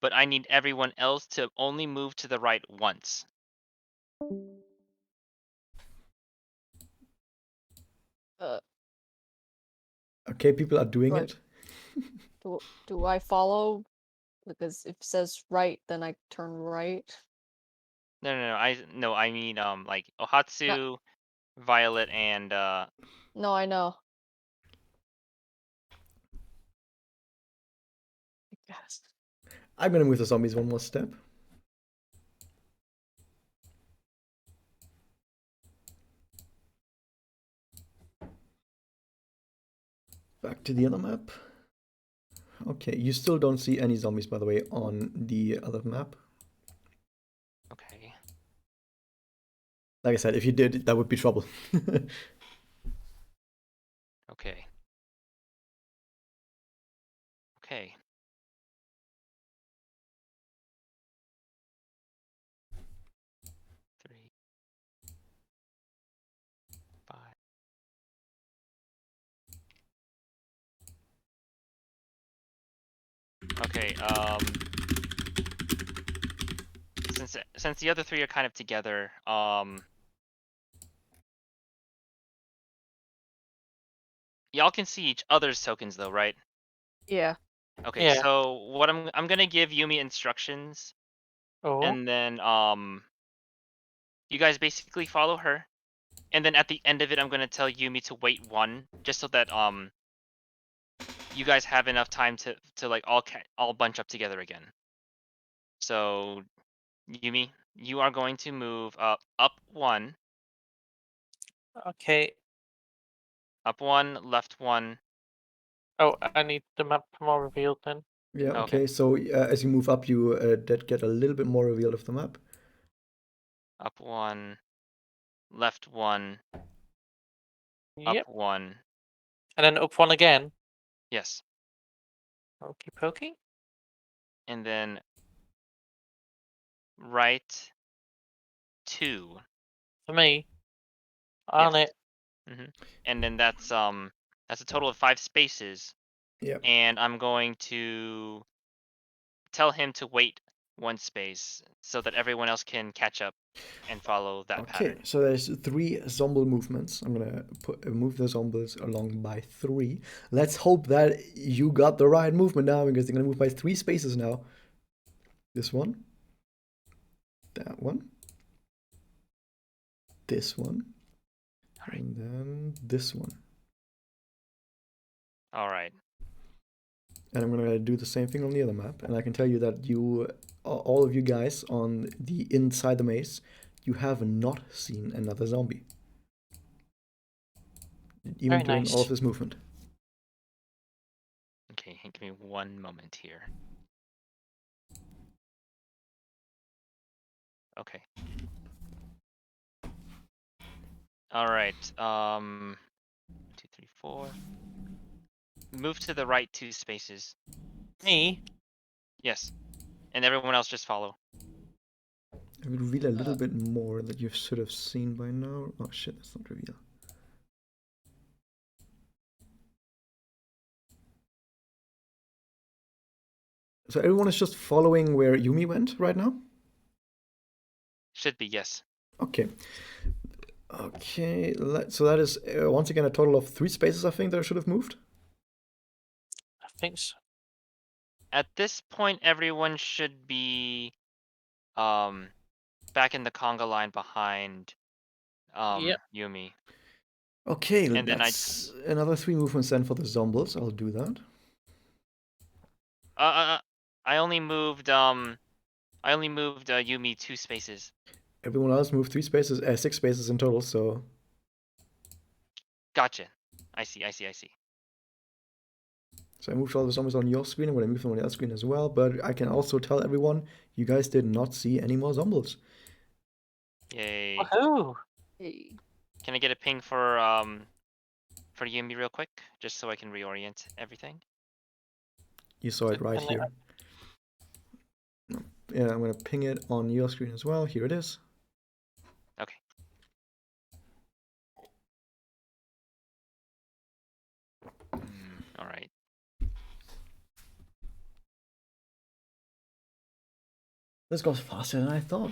but I need everyone else to only move to the right once. Okay, people are doing Right. it. Do I follow? Because if it says right, then I turn right. No, I need like Ohatsu, Violet, and No, I know. Yes. I'm gonna move the zombies one more step. Back to the other map. Okay, you still don't see any zombies, by the way, on the other map. okay. Like I said, if you did, that would be trouble. Okay. Okay. Three, 5. Okay. Since the other 3 are kind of together, y'all can see each other's tokens though, right? Yeah. Okay, Yeah. so what I'm gonna give Yumi instructions, Oh. and then you guys basically follow her, and then at the end of it, I'm gonna tell Yumi to wait 1, just so that you guys have enough time to like all bunch up together again. So Yumi, you are going to move up 1, Okay. up 1, left 1. Oh, I need the map more revealed then. Yeah, Okay. okay, so as you move up, you did get a little bit more reveal of the map. Up 1, left 1, Yep. up 1. And then up 1 again. Yes. Okey pokey. And then right 2. For me. On Yes. it. And then that's a total of 5 spaces. Yeah. And I'm going to tell him to wait 1 space so that everyone else can catch up and follow that Okay, pattern. so there's 3 zombie movements. I'm gonna move the zombies along by 3. Let's hope that you got the right movement now, because they're gonna move by 3 spaces now. This one, that one, this one, Alright. and then this one. All right. And I'm gonna do the same thing on the other map. And I can tell you that you, all of you guys on the inside the maze, you have not seen another zombie, even Very during all nice. of this movement. Okay, give me 1 moment here. Okay. All right. 2, 3, 4. Move to the right 2 spaces. Me? Yes. And everyone else just follow. I will reveal a little bit more that you should have seen by now. Oh shit, that's not reveal. So everyone is just following where Yumi went right now? Should be, yes. Okay. Okay, so that is once again a total of 3 spaces, I think, that I should have moved. I think so. At this point, everyone should be back in the conga line behind Yep. Yumi. Okay, And then that's another 3 movements then for the zombies. I'll do that. I only moved Yumi 2 spaces. Everyone else moved 6 spaces in total, so Gotcha. I see. So I moved all the zombies on your screen. I'm going to move them on the other screen as well. But I can also tell everyone, you guys did not see any more zombies. Yay. Woohoo! Hey. Can I get a ping for Yumi real quick, just so I can reorient everything? You saw it right Can I- here. Yeah, I'm going to ping it on your screen as well. Here it is. Okay. All right. This goes faster than I thought.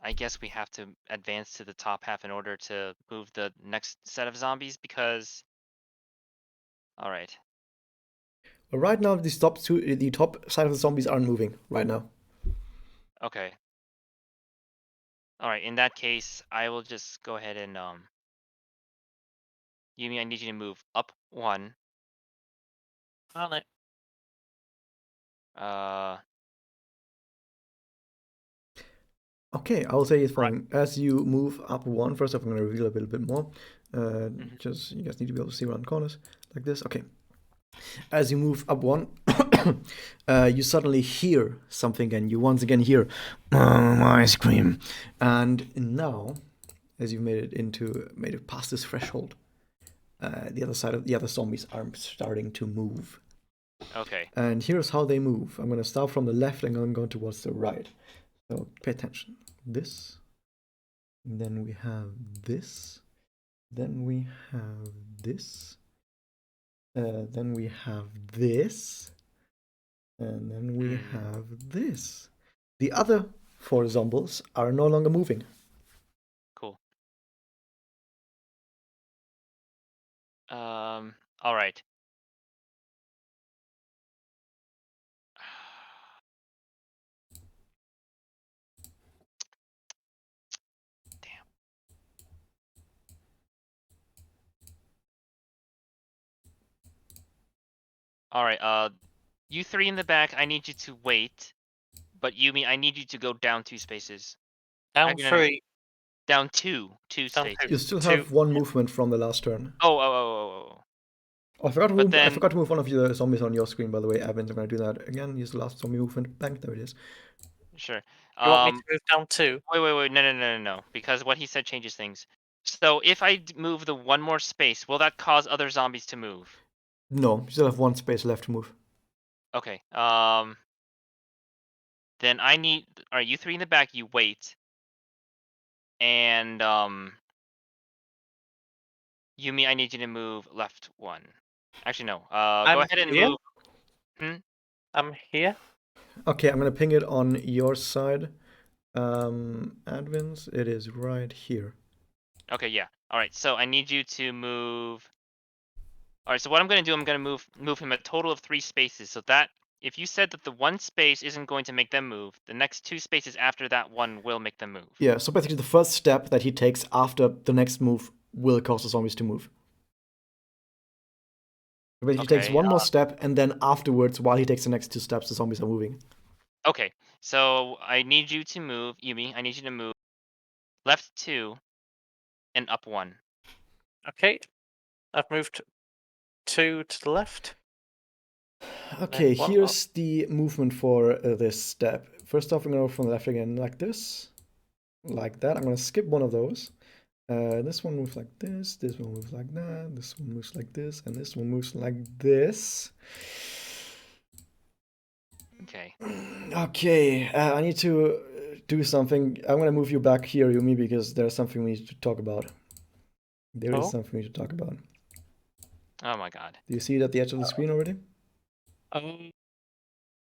I guess we have to advance to the top half in order to move the next set of zombies because. All right. But right now, the top side of the zombies aren't moving right now. Okay. All right. In that case, I will just go ahead and Yumi, I need you to move up 1. On it. Okay, I'll say it's fine. As you move up 1, first off, I'm going to reveal a little bit more. Just you guys need to be able to see around corners like this. Okay. As you move up 1, you suddenly hear something, and you once again hear ice cream. And now, as you've made it past this threshold, the other zombies are starting to move. Okay. And here's how they move. I'm going to start from the left and I'm going towards the right. So pay attention. This. Then we have this. Then we have this. Then we have this. And then we have this. The other 4 zombies are no longer moving. Cool. All right. Damn. All right. You 3 in the back, I need you to wait. But Yumi, I need you to go down 2 spaces. Down Actually, no. 3. Down 2 Down spaces. 2. You still have 1 movement from the last turn. Oh. Oh, I forgot to But move. then- I forgot to move one of the zombies on your screen, by the way, Evans. I'm going to do that again. Use the last zombie movement. Bang, there it is. Sure. You want me to move down 2? Wait. No. Because what he said changes things. So if I move the 1 more space, will that cause other zombies to move? No, you still have 1 space left to move. Okay. Then I need. All right, you 3 in the back. You wait. And Yumi, I need you to move left 1. Actually, no. Go ahead and here. move. I'm here. Okay, I'm going to ping it on your side. Advins, it is right here. Okay, yeah. All right. So I need you to move. All right. So what I'm going to do, I'm going to move him a total of 3 spaces. So that if you said that the 1 space isn't going to make them move, the next 2 spaces after that 1 will make them move. Yeah, so basically the first step that he takes after the next move will cause the zombies to move. He basically takes Okay, 1 more step, and then afterwards, while he takes the next 2 steps, the zombies are moving. Okay. So I need you to move, Yumi. I need you to move left 2 and up 1. Okay. I've moved 2 to the left. Okay, And 1 here's the movement for this step. First off, I'm going to go from the left again, like this. Like that. I'm going to skip one of those. This one moves like this one moves like that, this one moves like this, and this one moves like this. Okay. Okay, I need to do something. I'm going to move you back here, Yumi, because there's something we need to talk about. There is something we need to talk about. Oh my god. Do you see it at the edge of the screen already?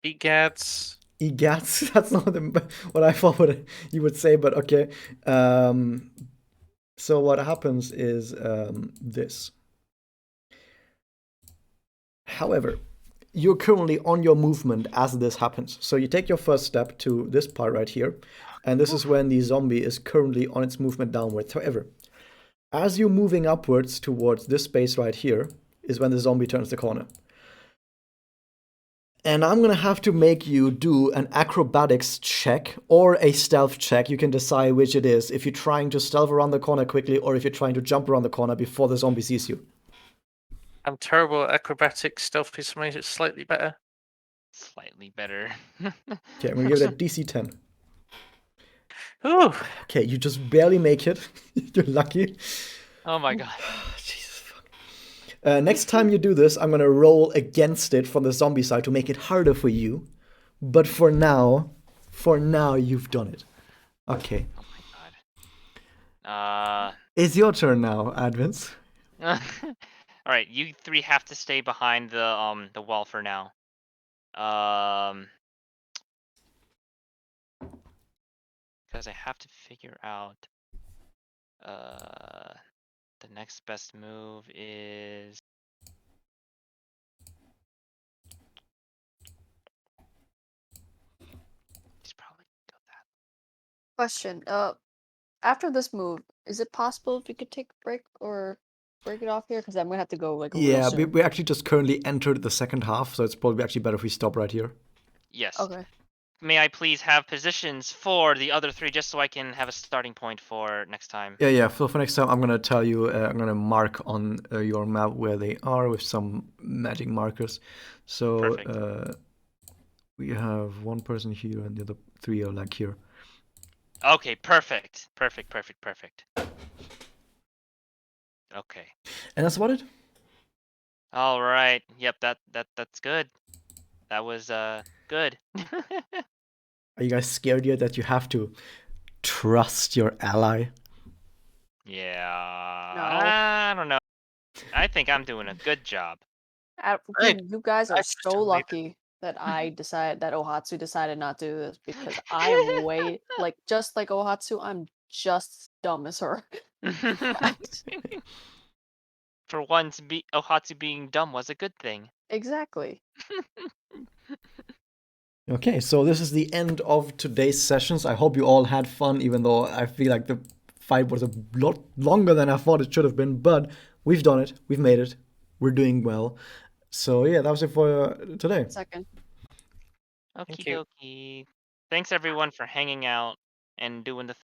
Egats. Egats? That's not what I thought you would say, but okay. So what happens is this. However, you're currently on your movement as this happens. So you take your first step to this part right here, and this is when the zombie is currently on its movement downwards. However, as you're moving upwards towards this space right here is when the zombie turns the corner. And I'm gonna have to make you do an acrobatics check or a stealth check. You can decide which it is, if you're trying to stealth around the corner quickly or if you're trying to jump around the corner before the zombie sees you. I'm terrible at acrobatics. Stealthy makes it slightly better. Slightly better. Okay, I'm gonna give it a DC 10. Ooh. Okay, you just barely make it. You're lucky. Oh my god. Jesus fuck. Next time you do this, I'm gonna roll against it from the zombie side to make it harder for you. But for now, you've done it. Okay. Oh my god. It's your turn now, Advance. All right, you three have to stay behind the wall for now. Because I have to figure out the next best move is he's probably go that. Question. After this move, is it possible if we could take a break or break it off here? Because I'm gonna have to go like real Yeah, soon. we actually just currently entered the second half, so it's probably actually better if we stop right here. Yes. Okay. May I please have positions for the other three just so I can have a starting point for next time? Yeah. For next time, I'm gonna tell you. I'm gonna mark on your map where they are with some magic markers. So Perfect. we have one person here, and the other three are like here. Okay, perfect. Perfect. Okay. And that's about it. All right. Yep, that's good. That was good. Are you guys scared yet that you have to trust your ally? Yeah. No. I don't know. I think I'm doing a good job. Dude, you guys are I just so don't need it. lucky that that Ohatsu decided not to do this because I am way just like Ohatsu, I'm just dumb as her. For once, Ohatsu being dumb was a good thing. Exactly. Okay, so this is the end of today's sessions. I hope you all had fun, even though I feel like the fight was a lot longer than I thought it should have been. But we've done it. We've made it. We're doing well. So yeah, that was it for today. Second. Okie you. dokie. Thanks everyone for hanging out and doing the